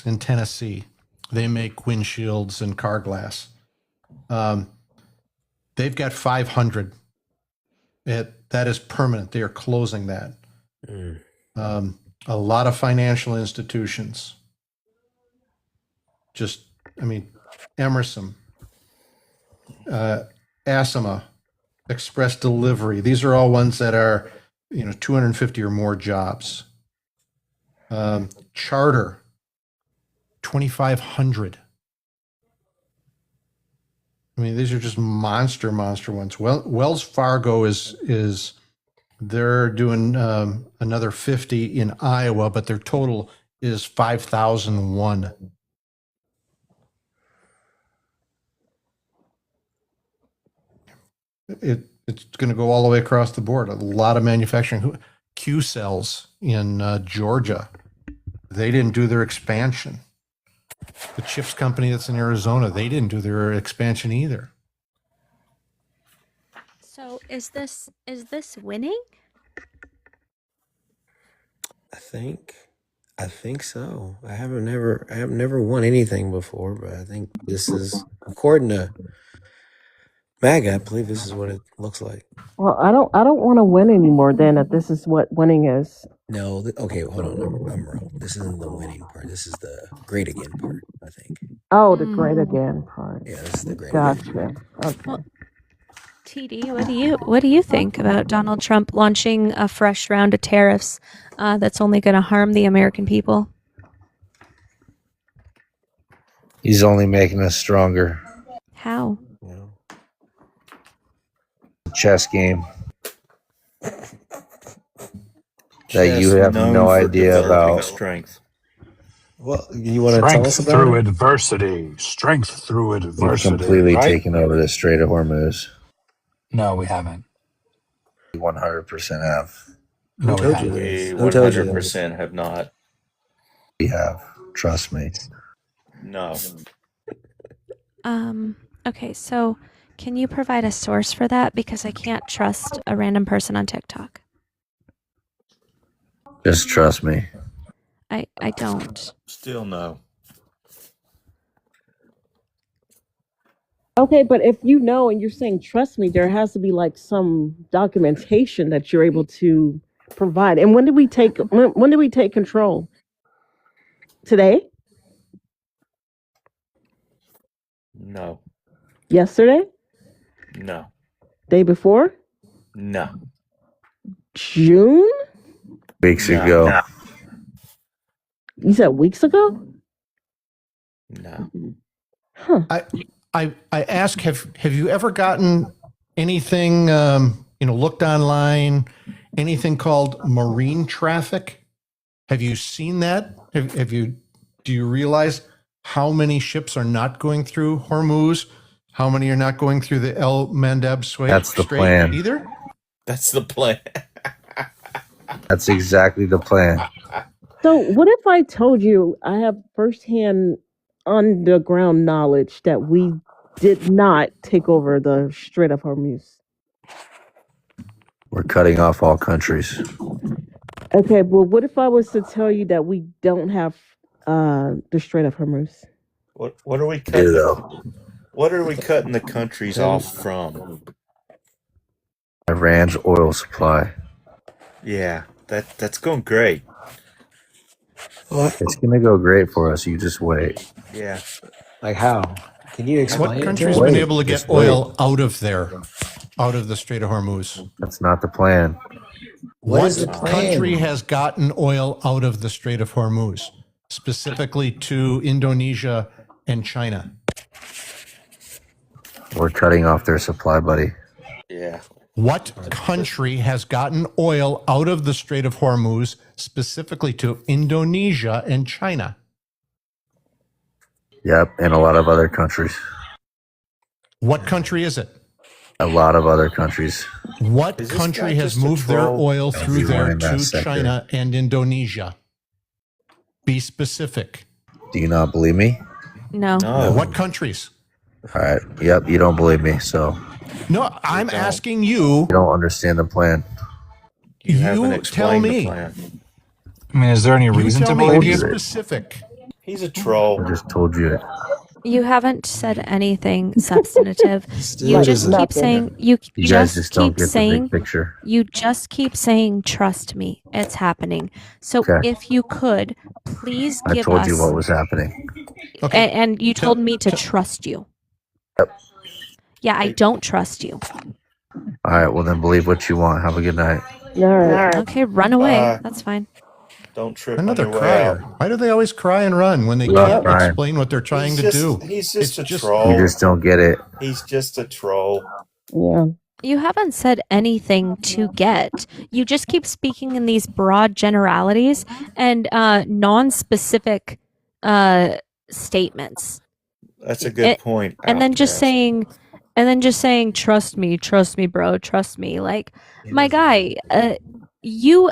in Tennessee. They make windshields and car glass. They've got 500. That is permanent. They are closing that. A lot of financial institutions. Emerson, Asima, Express Delivery. These are all ones that are, 250 or more jobs. Charter, 2,500. These are just monster ones. Wells Fargo is they're doing another 50 in Iowa, but their total is 5,001. It's going to go all the way across the board. A lot of manufacturing. Q-Cells in Georgia, they didn't do their expansion. The chips company that's in Arizona, they didn't do their expansion either. So is this winning? I think so. I have never won anything before, but I think this is, according to MAGA, I believe this is what it looks like. Well, I don't want to win anymore. Then if this is what winning is. No, okay, hold on. I'm wrong. This isn't the winning part. This is the great again part, I think. Oh, the great again part. Yeah, this is the great Gotcha. again. Okay. Well, TD, what do you think about Donald Trump launching a fresh round of tariffs that's only going to harm the American people? He's only making us stronger. How? Chess game that you have no idea about. Strength. Well, you want to tell us Strength about through it? adversity. Strength through We've adversity. completely right? taken over the Strait of Hormuz. No, we haven't. 100% have. No, Who we told you haven't. this? We Who told you that? 100% have not. We have. Trust me. No. Okay, so can you provide a source for that? Because I can't trust a random person on TikTok. Just trust me. I don't. Still no. Okay, but if you know and you're saying trust me, there has to be like some documentation that you're able to provide. And when did we take control? Today? No. Yesterday? No. Day before? No. June? Weeks No. ago. No. You said weeks ago? No. Huh. I ask, have you ever gotten anything, looked online, anything called marine traffic? Have you seen that? Do you realize how many ships are not going through Hormuz? How many are not going through the El Mandeb Strait? That's the plan. Either? That's the plan. That's exactly the plan. So what if I told you I have firsthand on the ground knowledge that we did not take over the Strait of Hormuz? We're cutting off all countries. Okay, well, what if I was to tell you that we don't have the Strait of Hormuz? What are we cutting? Ditto. What are we cutting the countries off from? Iran's oil supply. Yeah, that's going great. It's gonna go great for us. You just wait. Yeah. Like how? Can you explain? What it to country's me? been able to get Just wait. oil out of there, out of the Strait of Hormuz? That's not the plan. What is the What plan? country has gotten oil out of the Strait of Hormuz, specifically to Indonesia and China? We're cutting off their supply, buddy. Yeah. What country has gotten oil out of the Strait of Hormuz, specifically to Indonesia and China? Yep, and a lot of other countries. What country is it? A lot of other countries. What Is this country guy has just a moved their troll? oil through Everyone there in that to sector. China and Indonesia? Be specific. Do you not believe me? No. No. What countries? All right. Yep, you don't believe me, so No, I'm don't. asking you. you don't understand the plan. You haven't tell explained the me. plan. I mean, is there any You reason tell to me. believe Be you? specific. He's a troll. I just told you it. You haven't said anything substantive. You Dude just is a- keep saying you You guys just just don't keep get the saying big picture. you just keep saying trust me. It's happening. So Okay. if you could please I give told us you what was happening. Okay. and you told me to trust you. Yep. Yeah, I don't trust you. All right, well then believe what you want. Have a good night. All right. Okay, run away. Bye. That's fine. Don't trip Another on your way crier. out. Why do they always cry and run when they Stop can't crying. explain what they're trying He's to just, do? He's It's just a just- troll. You just don't get it. He's just a troll. Yeah. You haven't said anything to get. You just keep speaking in these broad generalities and non-specific statements. That's a good It- point. And then just Outcast. saying trust me, bro, trust me. Like, my guy, you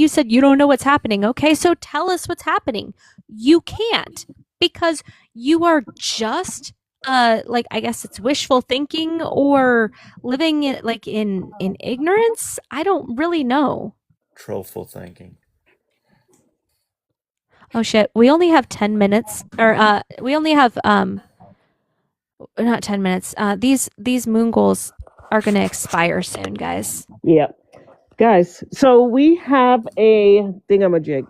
said you don't know what's happening. Okay, so tell us what's happening. You can't, because you are just like, I guess it's wishful thinking or living in ignorance. I don't really know. Trollful thinking. Oh shit, we only have 10 minutes, or we only have not 10 minutes. These moon goals are going to expire soon, guys. Yep. Guys, so we have a thingamajig.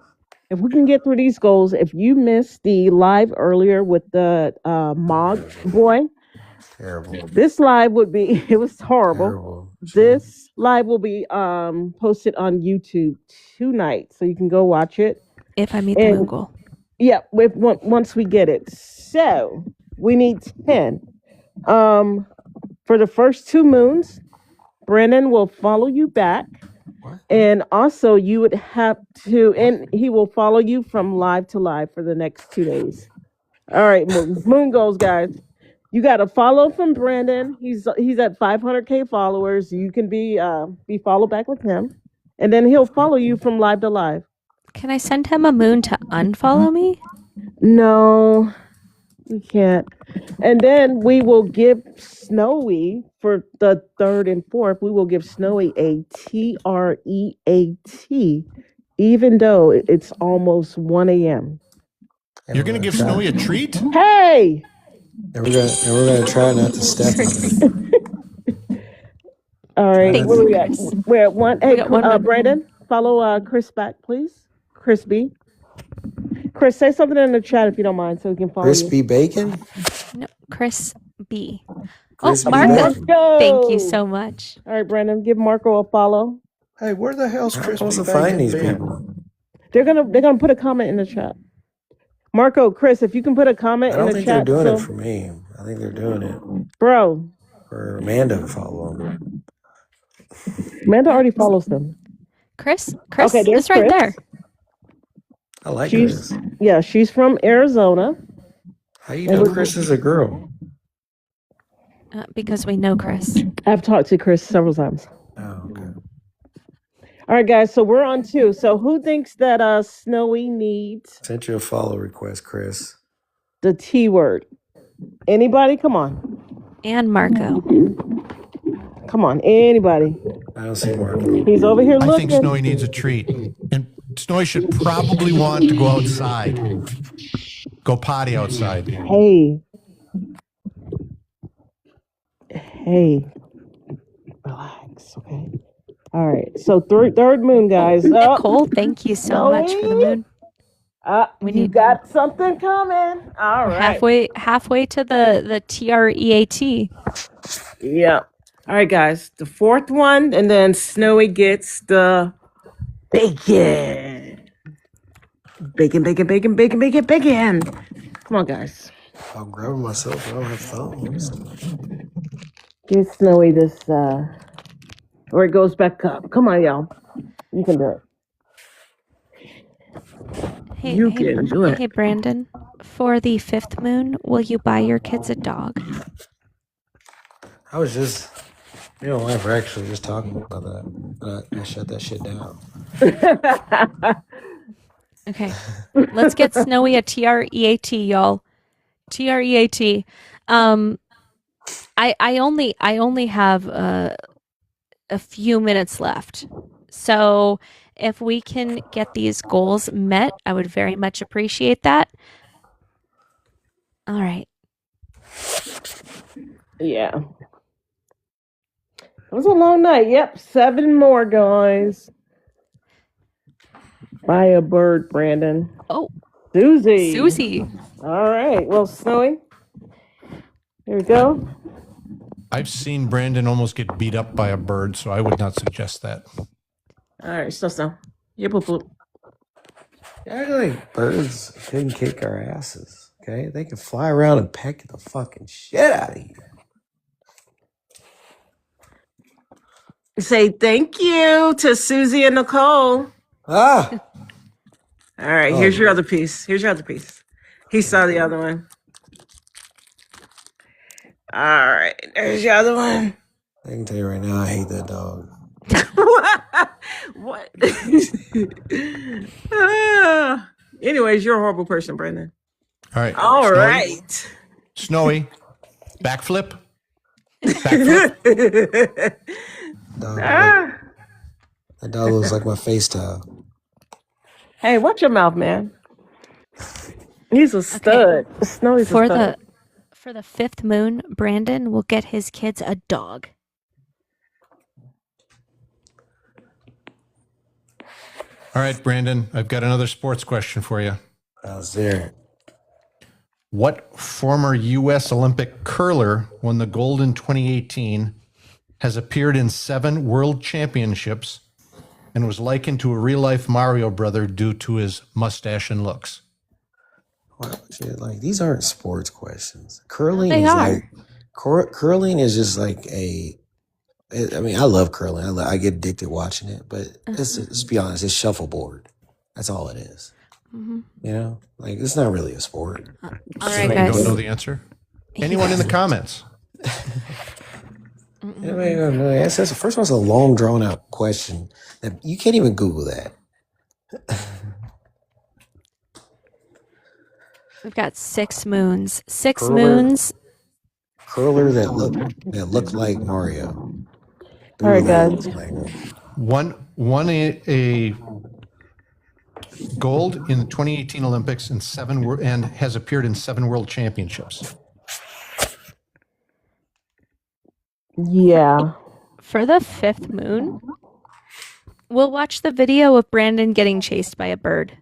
If we can get through these goals, if you missed the live earlier with the Mog boy, Terrible. this live would be, it was horrible. Terrible. This live will be posted on YouTube tonight, so you can go watch it. If I meet the moon goal. Yeah, once we get it. So we need 10. For the first 2 moons, Brennan will follow you back. And also you would have to, and he will follow you from live to live for the next 2 days. All right, moon goals, guys. You got to follow from Brandon. He's at 500K followers. You can be followed back with him, and then he'll follow you from live to live. Can I send him a moon to unfollow me? No, you can't. And then we will give Snowy for the 3rd and 4th. We will give Snowy a TREAT, even though it's almost 1 a.m. You're going to give Snowy a treat? Hey! And we're gonna try not to step on it. All right, Thanks, what do we got? Chris. We're at 1. We Hey, got 1 minute. Brandon, follow Chris back, please. Chris B. Chris, say something in the chat if you don't mind, so we can follow Crispy you. bacon? No, Chris B. Crispy Marco. bacon? Thank you so much. All right, Brandon, give Marco a follow. Hey, where the hell's How am I Crispy supposed to find Bacon these been? people? They're gonna put a comment in the chat. Marco, Chris, if you can put a comment I in don't the think they're chat, doing it so for me. I think they're doing it bro, for Amanda to follow them. Amanda already follows them. Chris Okay, there's is right Chris. there. I like She's Chris. she's from Arizona. How you And know we're- Chris is a girl? Because we know Chris. I've talked to Chris several times. Oh, okay. All right, guys, so we're on 2. So who thinks that Snowy needs Sent you a follow request, Chris. the T word? Anybody? Come on. And Marco. Come on, anybody. I don't see Marco. He's over here I looking. think Snowy needs a treat. And Snowy should probably want to go outside. Go potty outside. Hey. Hey. Relax, okay? All right. So third moon, guys. Nicole, thank you so much for the moon. You got something coming. All right. Halfway to the TREAT. Yeah. All right, guys. The fourth one, and then Snowy gets the bacon. Bacon. Come on, guys. I'm grabbing myself. I don't have thumbs. Give Snowy this, or it goes back up. Come on, y'all. You can do it. Can do it. Hey, Brandon. For the fifth moon, will you buy your kids a dog? I was just, me and my wife were actually just talking about that, but I shut that shit down. Okay. Let's get Snowy a TREAT, y'all. TREAT. I only have a few minutes left. So if we can get these goals met, I would very much appreciate that. All right. Yeah. It was a long night. Yep. 7 more, guys. Buy a bird, Brandon. Oh. Susie. All right. Well, Snowy. Here we go. I've seen Brandon almost get beat up by a bird, so I would not suggest that. All right. So. Yeah, boop. Act like birds couldn't kick our asses. Okay? They can fly around and peck the fucking shit out of you. Say thank you to Susie and Nicole. All right, here's your other piece. He saw the other one. All right, there's your other one. I can tell you right now, I hate that dog. What? Anyways, you're a horrible person, Brandon. All right. All right. Snowy. Backflip. That dog looks like my face towel. Hey, watch your mouth, man. He's a stud. Snowy's a stud. For the fifth moon, Brandon will get his kids a dog. All right, Brandon, I've got another sports question for you. How's there? What former U.S. Olympic curler won the gold in 2018, has appeared in 7 world championships, and was likened to a real-life Mario brother due to his mustache and looks? Like, these aren't sports questions. Curling They is are. like curling is just like I mean, I love curling. I get addicted watching it, but let's be honest, it's shuffleboard. That's all it is. Mm-hmm. You know, like it's not really a sport. All Anybody right, guys. don't know the answer? Anyone in the comments? Anybody don't know the answer? First of all, it's a long, drawn out question that you can't even Google that. We've got 6 moons. 6 Curler. moons. Curler that looked like Mario. All right, guys. Won a gold in the 2018 Olympics and has appeared in 7 world championships. Yeah. For the fifth moon, we'll watch the video of Brandon getting chased by a bird.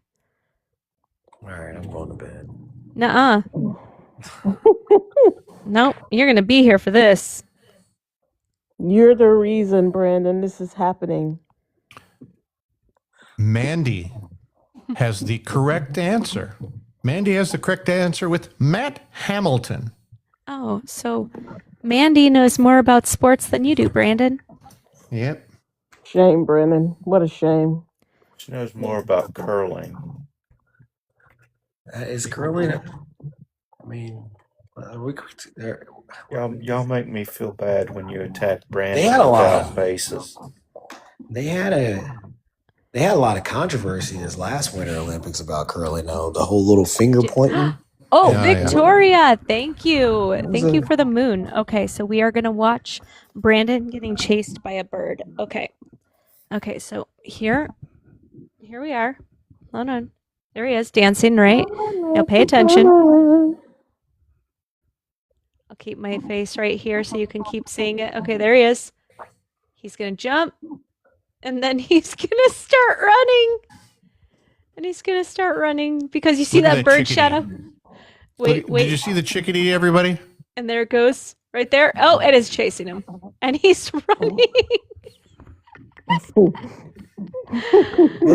All right, I'm going to bed. Nuh-uh. Nope, you're going to be here for this. You're the reason, Brandon, this is happening. Mandy has the correct answer. Mandy has the correct answer with Matt Hamilton. Oh, so Mandy knows more about sports than you do, Brandon. Yep. Shame, Brandon. What a shame. She knows more about curling. Is curling? I mean, y'all make me feel bad when you attack Brandon They had a lot without basis. They had a lot of controversy this last Winter Olympics about curling. Though the whole little finger pointing. Oh, Yeah, Victoria, thank you. Thank you for the moon. Okay, so we are going to watch Brandon getting chased by a bird. Okay. Okay, so here we are. Hold on. There he is, dancing, right? Now pay attention. I'll keep my face right here so you can keep seeing it. Okay, there he is. He's going to jump. and then he's gonna start running. And he's gonna start running because you see Look at that bird chickadee. shadow. Wait. Did you see the chickadee, everybody? And there it goes. Right there. Oh, it is chasing him. And he's running. What's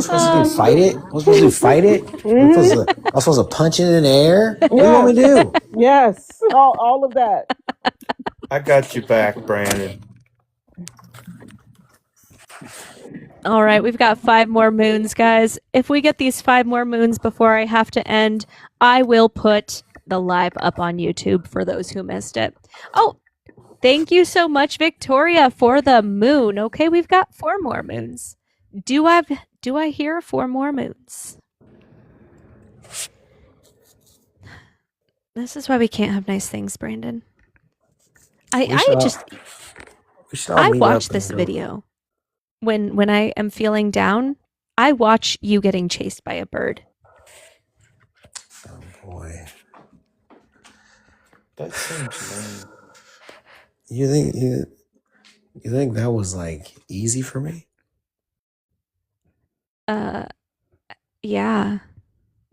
supposed to do? Fight it? What's supposed to do? Fight it? I'm supposed to punch it in the air? What do you want me to do? Yes, all of that. I got you back, Brandon. All right, we've got 5 more moons, guys. If we get these 5 more moons before I have to end, I will put the live up on YouTube for those who missed it. Oh, thank you so much, Victoria, for the moon. Okay, we've got 4 more moons. Do I hear 4 more moons? This is why we can't have nice things, Brandon. I watch this video when I am feeling down. I watch you getting chased by a bird. Oh boy. That seems lame. You think that was like easy for me? Yeah.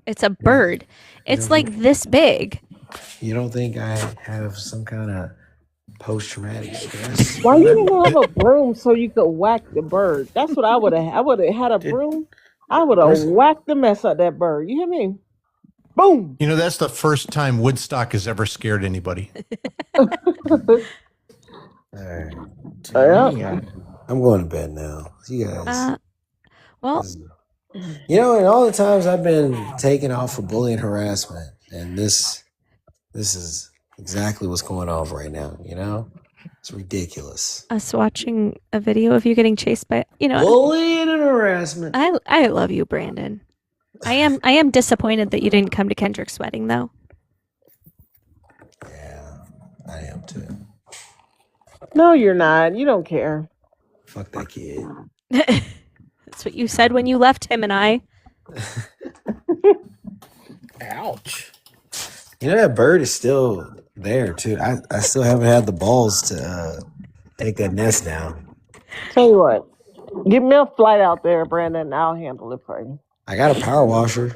It's a bird. It's like this big. You don't think I have some kind of post-traumatic stress? Why you didn't have a broom so you could whack the bird? That's what I would have. I would have had a broom. I would have whacked the mess out of that bird. You hear me? Boom. You know, that's the first time Woodstock has ever scared anybody. All right. I'm going to bed now. You guys. Well, you know, and all the times I've been taken off for bullying harassment, and this is exactly what's going on right now. You know, it's ridiculous. us watching a video of you getting chased by, Bullying and harassment. I love you, Brandon. I am disappointed that you didn't come to Kendrick's wedding, though. Yeah, I am too. No, you're not. You don't care. Fuck that kid. That's what you said when you left him and I. Ouch. You know, that bird is still there too. I still haven't had the balls to take that nest down. Tell you what, give me a flight out there, Brandon, and I'll handle it for you. I got a power washer.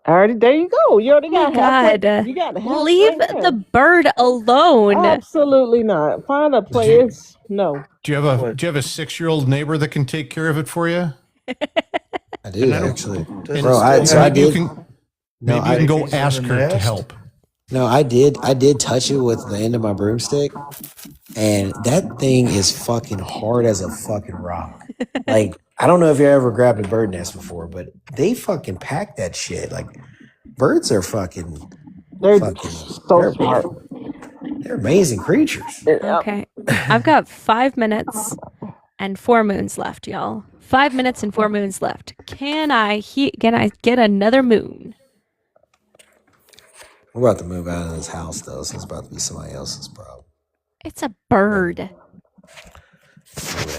There you go. You already got God. You got Leave the bird alone. Absolutely not. Find a place. No. Do you have a 6-year-old neighbor that can take care of it for you? I do actually. Bro, I did. Maybe you can go ask her to help. No, I did touch it with the end of my broomstick, and that thing is fucking hard as a fucking rock. Like, I don't know if you ever grabbed a bird nest before, but they fucking pack that shit. Like, birds are They're so smart. They're amazing creatures. Okay. I've got 5 minutes and 4 moons left, y'all. 5 minutes and 4 moons left. Can I get another moon? We're about to move out of this house, though, so it's about to be somebody else's problem. It's a bird. Move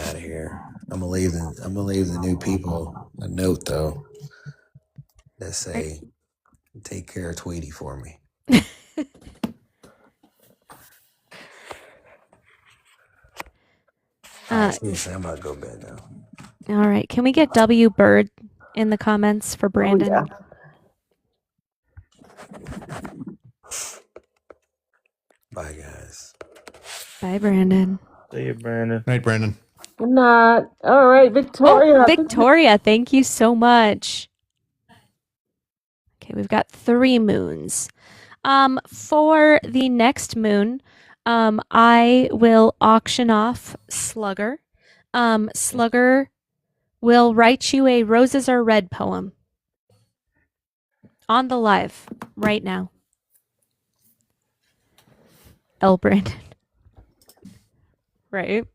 out of here. I'm gonna leave the new people a note, though, that say, "Take care of Tweety for me." Seriously, I'm about to go to bed now. All right. Can we get W Bird in the comments for Brandon? Oh, Bye, guys. Bye, Brandon. See you, Brandon. Night, Brandon. Not. All right, Victoria. Oh, Victoria, thank you so much. Okay, we've got 3 moons. For the next moon, I will auction off Slugger. Slugger will write you a Roses Are Red poem on the live right now. Brandon. Right?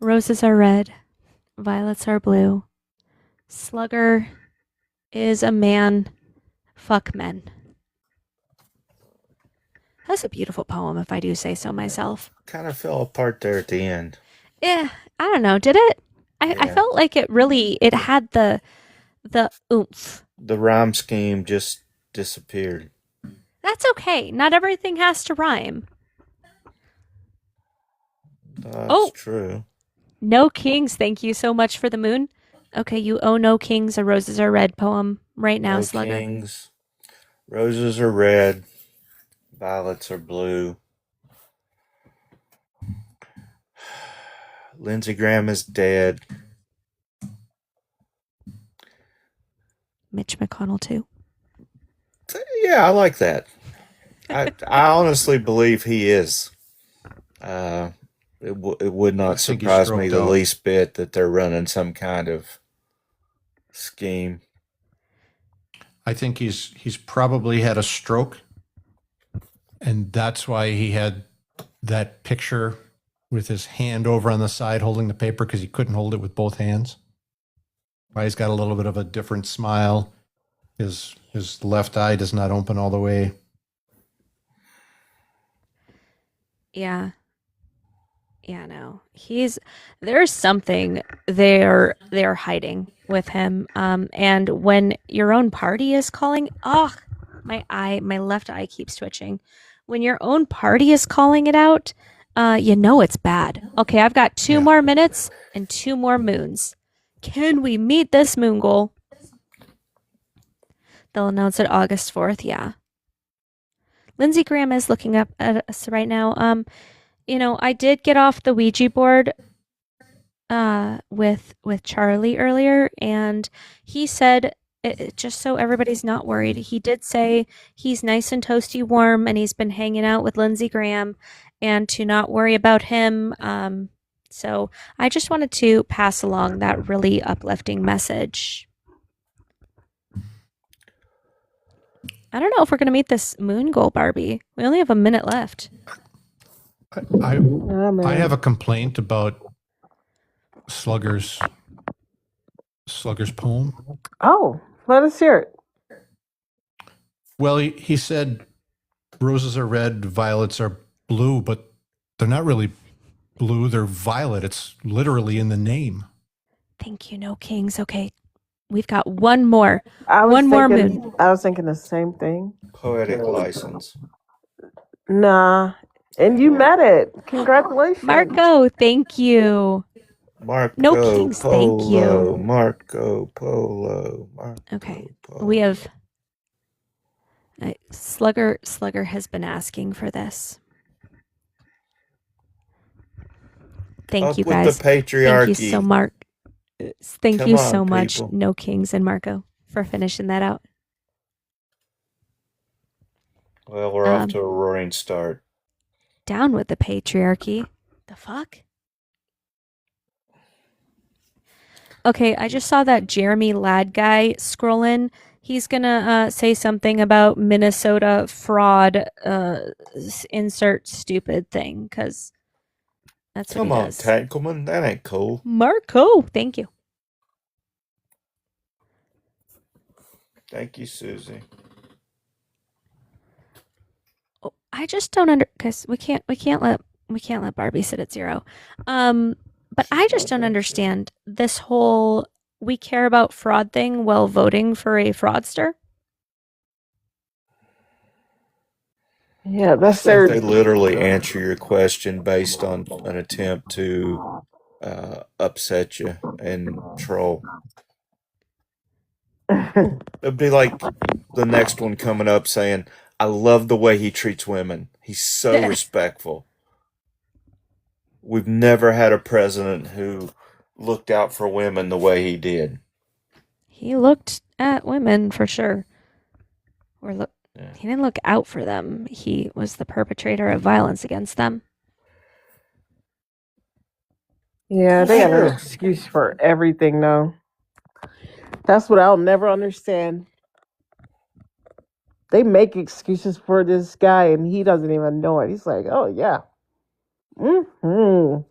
Roses are red, violets are blue. Slugger is a man. Fuck men. That's a beautiful poem, if I do say so myself. Kind of fell apart there at the end. Yeah, I don't know. Did it? I felt like it had the oomph. The rhyme scheme just disappeared. That's okay. Not everything has to rhyme. That's true. No Kings, thank you so much for the moon. Okay, you owe No Kings a Roses Are Red poem right now, No Slugger. Kings. Roses are red. Violets are blue. Lindsey Graham is dead. Mitch McConnell too. Yeah, I like that. I honestly believe he is. It would not surprise me the least bit that they're running some kind of scheme. I think he's probably had a stroke, and that's why he had that picture with his hand over on the side holding the paper, because he couldn't hold it with both hands. Why he's got a little bit of a different smile. His left eye does not open all the way. Yeah. Yeah, no. There's something they're hiding with him. And when your own party is calling, my left eye keeps twitching. When your own party is calling it out, you know it's bad. Okay, I've got 2 more minutes and 2 more moons. Can we meet this moon goal? They'll announce it August 4th, yeah. Lindsey Graham is looking up at us right now. You know, I did get off the Ouija board with Charlie earlier, and he said, just so everybody's not worried, he did say he's nice and toasty warm, and he's been hanging out with Lindsey Graham, and to not worry about him. So I just wanted to pass along that really uplifting message. I don't know if we're going to meet this moon goal, Barbie. We only have a minute left. I have a complaint about Slugger's poem. Oh, let us hear it. Well, he said roses are red, violets are blue, but they're not really blue, they're violet. It's literally in the name. Thank you, No Kings. Okay, we've got one more. One more moon. I was thinking the same thing. Poetic license. Nah. And you met it. Congratulations. Marco, thank you. Marco No Kings, Polo, thank you. Marco Polo. Okay, we have Slugger has been asking for this. Thank you with guys. the patriarchy. Thank you so much. Thank Come you on, so much, people. No Kings and Marco, for finishing that out. Well, we're off to a roaring start. Down with the patriarchy. The fuck? Okay, I just saw that Jeremy Ladd guy scroll in. He's gonna say something about Minnesota fraud, insert stupid thing, because that's what Come he on, does. Tankleman. That ain't cool. Marco, thank you. Thank you, Susie. Oh, I just don't because we can't let Barbie sit at 0. But I just don't understand this whole we care about fraud thing while voting for a fraudster. Yeah, that's I think they literally answer your question based on an attempt to upset you and troll. It'd be like the next one coming up saying, I love the way he treats women. He's so respectful. We've never had a president who looked out for women the way he did. He looked at women for sure. He didn't look out for them. He was the perpetrator of violence against them. Yeah, they have an excuse for everything, though. That's what I'll never understand. They make excuses for this guy, and he doesn't even know it. He's like, oh, yeah. Mm-hmm.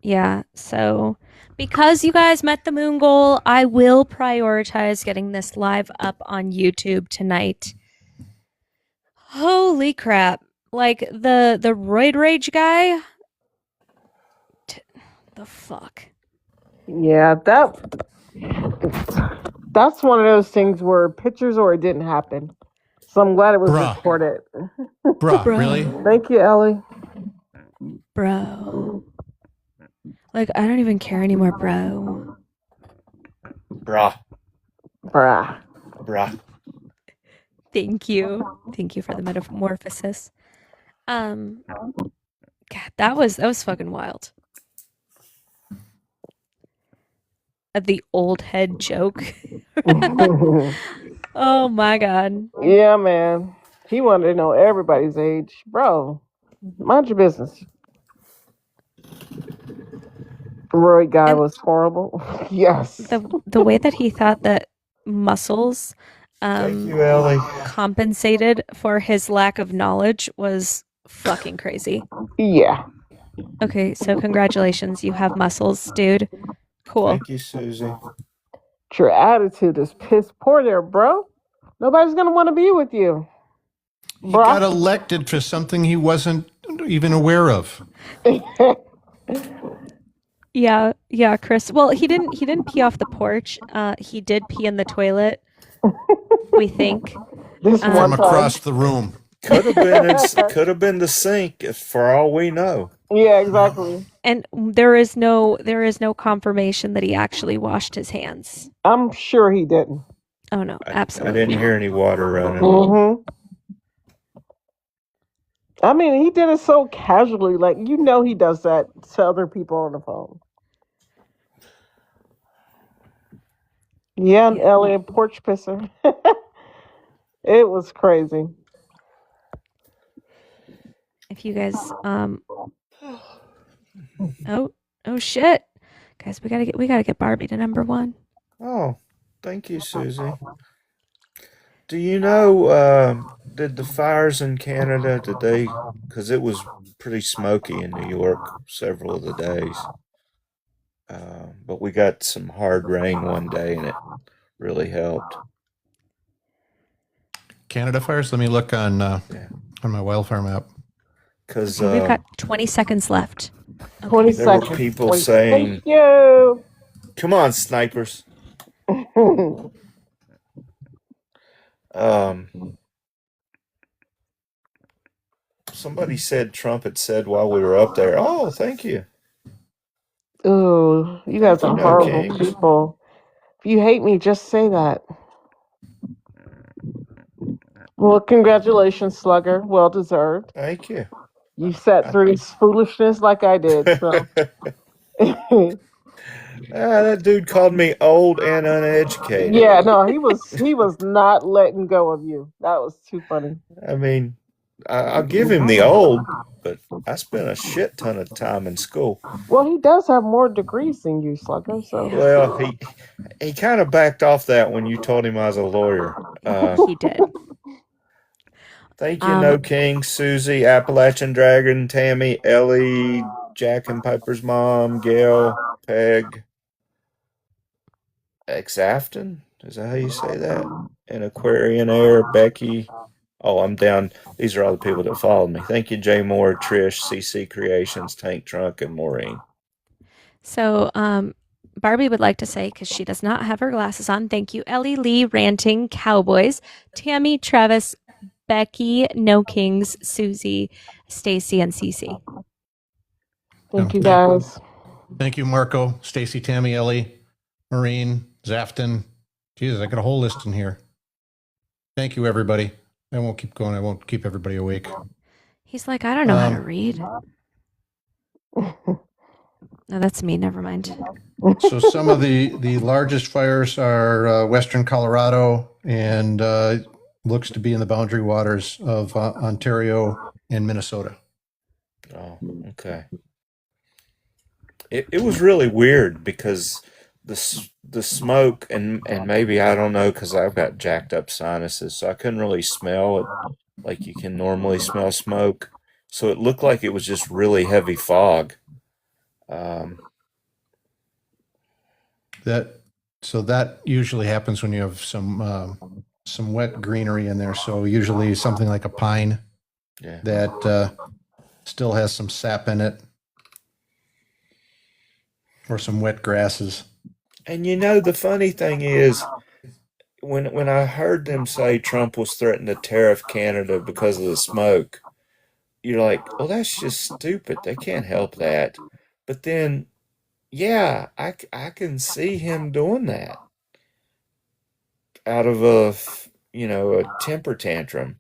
Yeah, so because you guys met the moon goal, I will prioritize getting this live up on YouTube tonight. Holy crap. Like the roid rage guy. The fuck. Yeah, that's one of those things where pictures or it didn't happen. So I'm glad it was Bruh. recorded. Bruh, really? Thank you, Ellie. Bro. Like, I don't even care anymore, bro. Brah. Bruh. Brah. Thank you. Thank you for the metamorphosis. God, that was fucking wild. The old head joke. Oh my god. Yeah, man. He wanted to know everybody's age. Bro, mind your business. Roy guy was horrible. Yes. The way that he thought that muscles Thank you, Ellie. compensated for his lack of knowledge was fucking crazy. Yeah. Okay, so congratulations, you have muscles, dude. Cool. Thank you, Susie. Your attitude is piss poor there, bro. Nobody's gonna want to be with you. He got elected for something he wasn't even aware of. Yeah, Chris. Well, he didn't pee off the porch. He did pee in the toilet. We think. From across the room. Could have been the sink, for all we know. Yeah, exactly. And there is no confirmation that he actually washed his hands. I'm sure he didn't. Oh no, absolutely. I didn't hear any water running. Mm-hmm. I mean, he did it so casually, like he does that to other people on the phone. Yeah, Elliot porch pisser. It was crazy. If you guys oh shit. Guys, we gotta get Barbie to number 1. Oh, thank you, Susie. Do you know, did the fires in Canada, because it was pretty smoky in New York several of the days. But we got some hard rain one day and it really helped. Canada fires? Let me look on my wildfire map. Because we've got 20 seconds left. 20 there seconds. were people saying, Thank you. "Come on, snipers." Somebody said Trump had said while we were up there, "Oh, thank you." Ooh, you guys are horrible people. If you hate me, just say that. Well, congratulations, Slugger. Well deserved. Thank you. You sat through this foolishness like I did. So. That dude called me old and uneducated. Yeah, no, he was not letting go of you. That was too funny. I mean, I'll give him the old, but I spent a shit ton of time in school. Well, he does have more degrees than you, Slugger. So. Well, he kind of backed off that when you told him I was a lawyer. He did. Thank you, No King, Susie, Appalachian Dragon, Tammy, Ellie, Jack and Piper's mom, Gail, Peg, Exafton? Is that how you say that? And Aquarian Air, Becky. Oh, I'm down. These are all the people that followed me. Thank you, Jay Moore, Trish, CC Creations, Tank Trunk, and Maureen. So, Barbie would like to say, because she does not have her glasses on, thank you, Ellie Lee, Ranting Cowboys, Tammy, Travis, Becky, No Kings, Susie, Stacy, and Cece. Thank you, guys. Thank you, Marco, Stacy, Tammy, Ellie, Maureen, Zafton. Jesus, I got a whole list in here. Thank you, everybody. I won't keep going. I won't keep everybody awake. He's like, I don't know how to read. No, that's me. Never mind. So some of the largest fires are western Colorado and looks to be in the boundary waters of Ontario and Minnesota. Oh, okay. It was really weird because the smoke and maybe, I don't know, because I've got jacked up sinuses, so I couldn't really smell it like you can normally smell smoke. So it looked like it was just really heavy fog. That usually happens when you have some wet greenery in there. So usually something like a pine that still has some sap in it, or some wet grasses. And the funny thing is, when I heard them say Trump was threatening to tariff Canada because of the smoke, you're like, well, that's just stupid. They can't help that. But then, yeah, I can see him doing that out of a temper tantrum.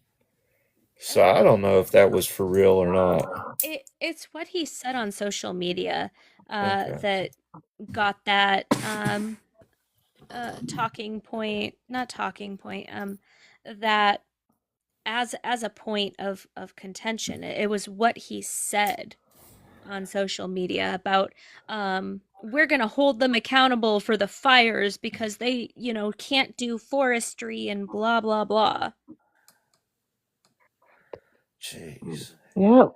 So I don't know if that was for real or not. It's what he said on social media Okay. that got that that as a point of contention. It was what he said on social media about we're going to hold them accountable for the fires because they, can't do forestry and blah blah blah. Jeez. Yep.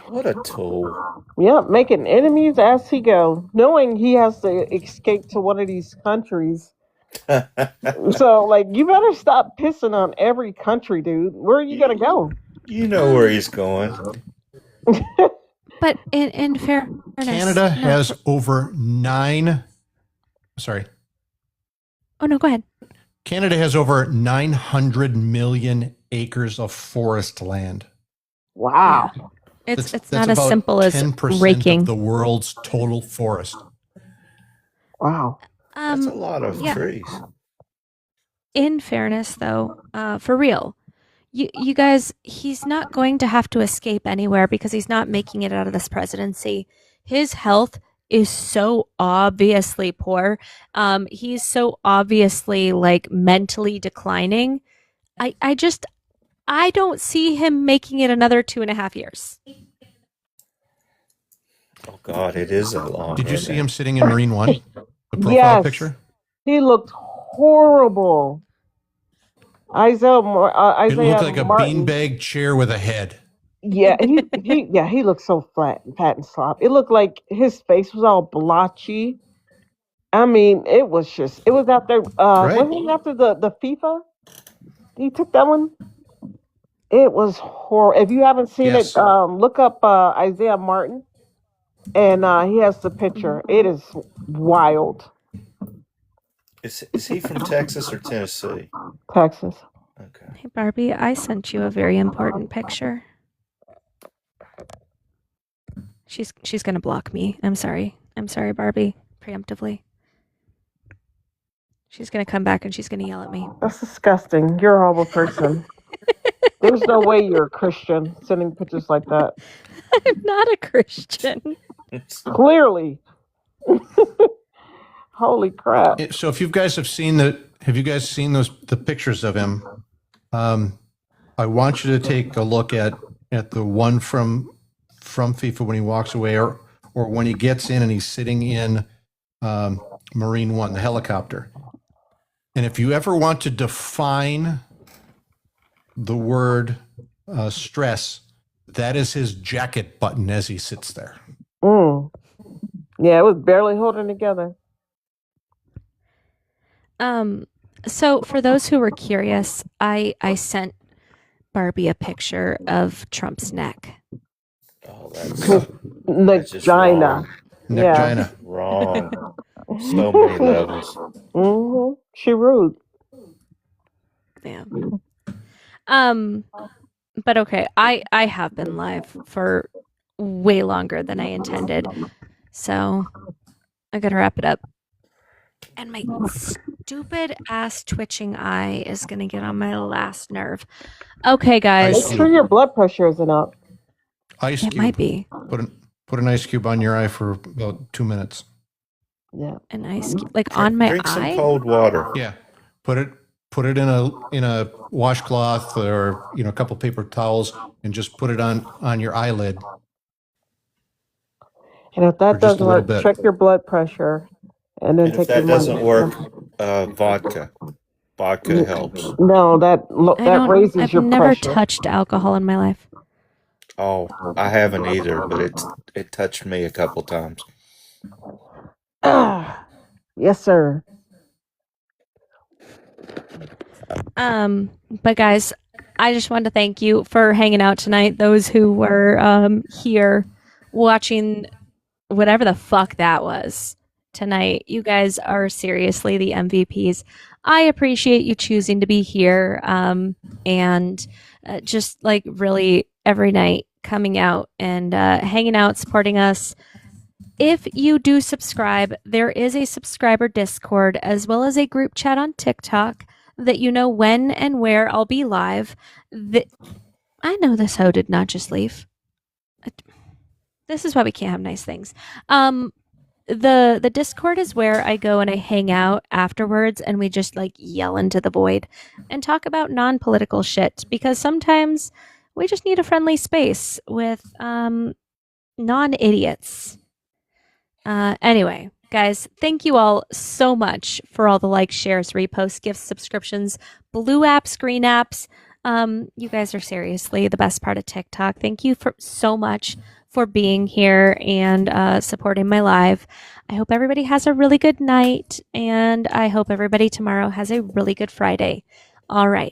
What a tool. Yep, making enemies as he go, knowing he has to escape to one of these countries. So, like, you better stop pissing on every country, dude. Where are you gonna go? You know where he's going. But in fairness, Canada has over 9. Sorry. Oh no, go ahead. Canada has over 900 million acres of forest land. Wow. It's That's not as about simple as 10% raking. of the world's total forest. Wow. That's a lot of trees. In fairness, though, for real, you guys, he's not going to have to escape anywhere because he's not making it out of this presidency. His health is so obviously poor. He's so obviously like mentally declining. I don't see him making it another 2.5 years. Oh God, it is that long. Did you isn't see it? him sitting in Marine One? The profile Yes. picture? He looked horrible. Isaiah It looked like a Martin. beanbag chair with a head. Yeah, he looked so fat and slop. It looked like his face was all blotchy. I mean, it was after wasn't it after the FIFA? He took that one. It was horrible. If you haven't seen Yes. it, look up Isaiah Martin, and he has the picture. It is wild. Is he from Texas or Tennessee? Texas. Okay. Hey Barbie, I sent you a very important picture. She's gonna block me. I'm sorry, Barbie, preemptively. She's gonna come back and she's gonna yell at me. That's disgusting. You're a horrible person. There's no way you're a Christian sending pictures like that. I'm not a Christian. Clearly. Holy crap. So if you guys have seen the pictures of him, I want you to take a look at the one from FIFA when he walks away, or when he gets in and he's sitting in Marine One, the helicopter. And if you ever want to define the word stress, that is his jacket button as he sits there. Yeah, it was barely holding together. So for those who were curious, I sent Barbie a picture of Trump's neck. Oh, that's Vagina. Vagina. Wrong. So many levels. She rude. Yeah. But okay, I have been live for way longer than I intended, so I gotta wrap it up. And my stupid ass twitching eye is gonna get on my last nerve. Okay, guys. Make sure your blood pressure isn't up. Ice It cube. might be. Put an ice cube on your eye for about 2 minutes. Yeah. An ice cube, like on my Drink some eye. cold water. Yeah. Put it in a washcloth or a couple paper towels and just put it on your eyelid. And if For that just doesn't a little work, bit. check your blood pressure and then And take if that your doesn't money. work, vodka. Vodka helps. No, that raises I've your never pressure. touched alcohol in my life. Oh, I haven't either, but it touched me a couple times. Yes, sir. But guys, I just wanted to thank you for hanging out tonight. Those who were here watching whatever the fuck that was tonight. You guys are seriously the MVPs. I appreciate you choosing to be here, and just like really every night coming out and hanging out, supporting us. If you do subscribe, there is a subscriber Discord as well as a group chat on TikTok that you know when and where I'll be live. I know this hoe did not just leave. This is why we can't have nice things. The Discord is where I go and I hang out afterwards and we just like yell into the void and talk about non-political shit, because sometimes we just need a friendly space with non-idiots. Anyway, guys, thank you all so much for all the likes, shares, reposts, gifts, subscriptions, blue apps, green apps. You guys are seriously the best part of TikTok. Thank you so much for being here and supporting my live. I hope everybody has a really good night, and I hope everybody tomorrow has a really good Friday. All right.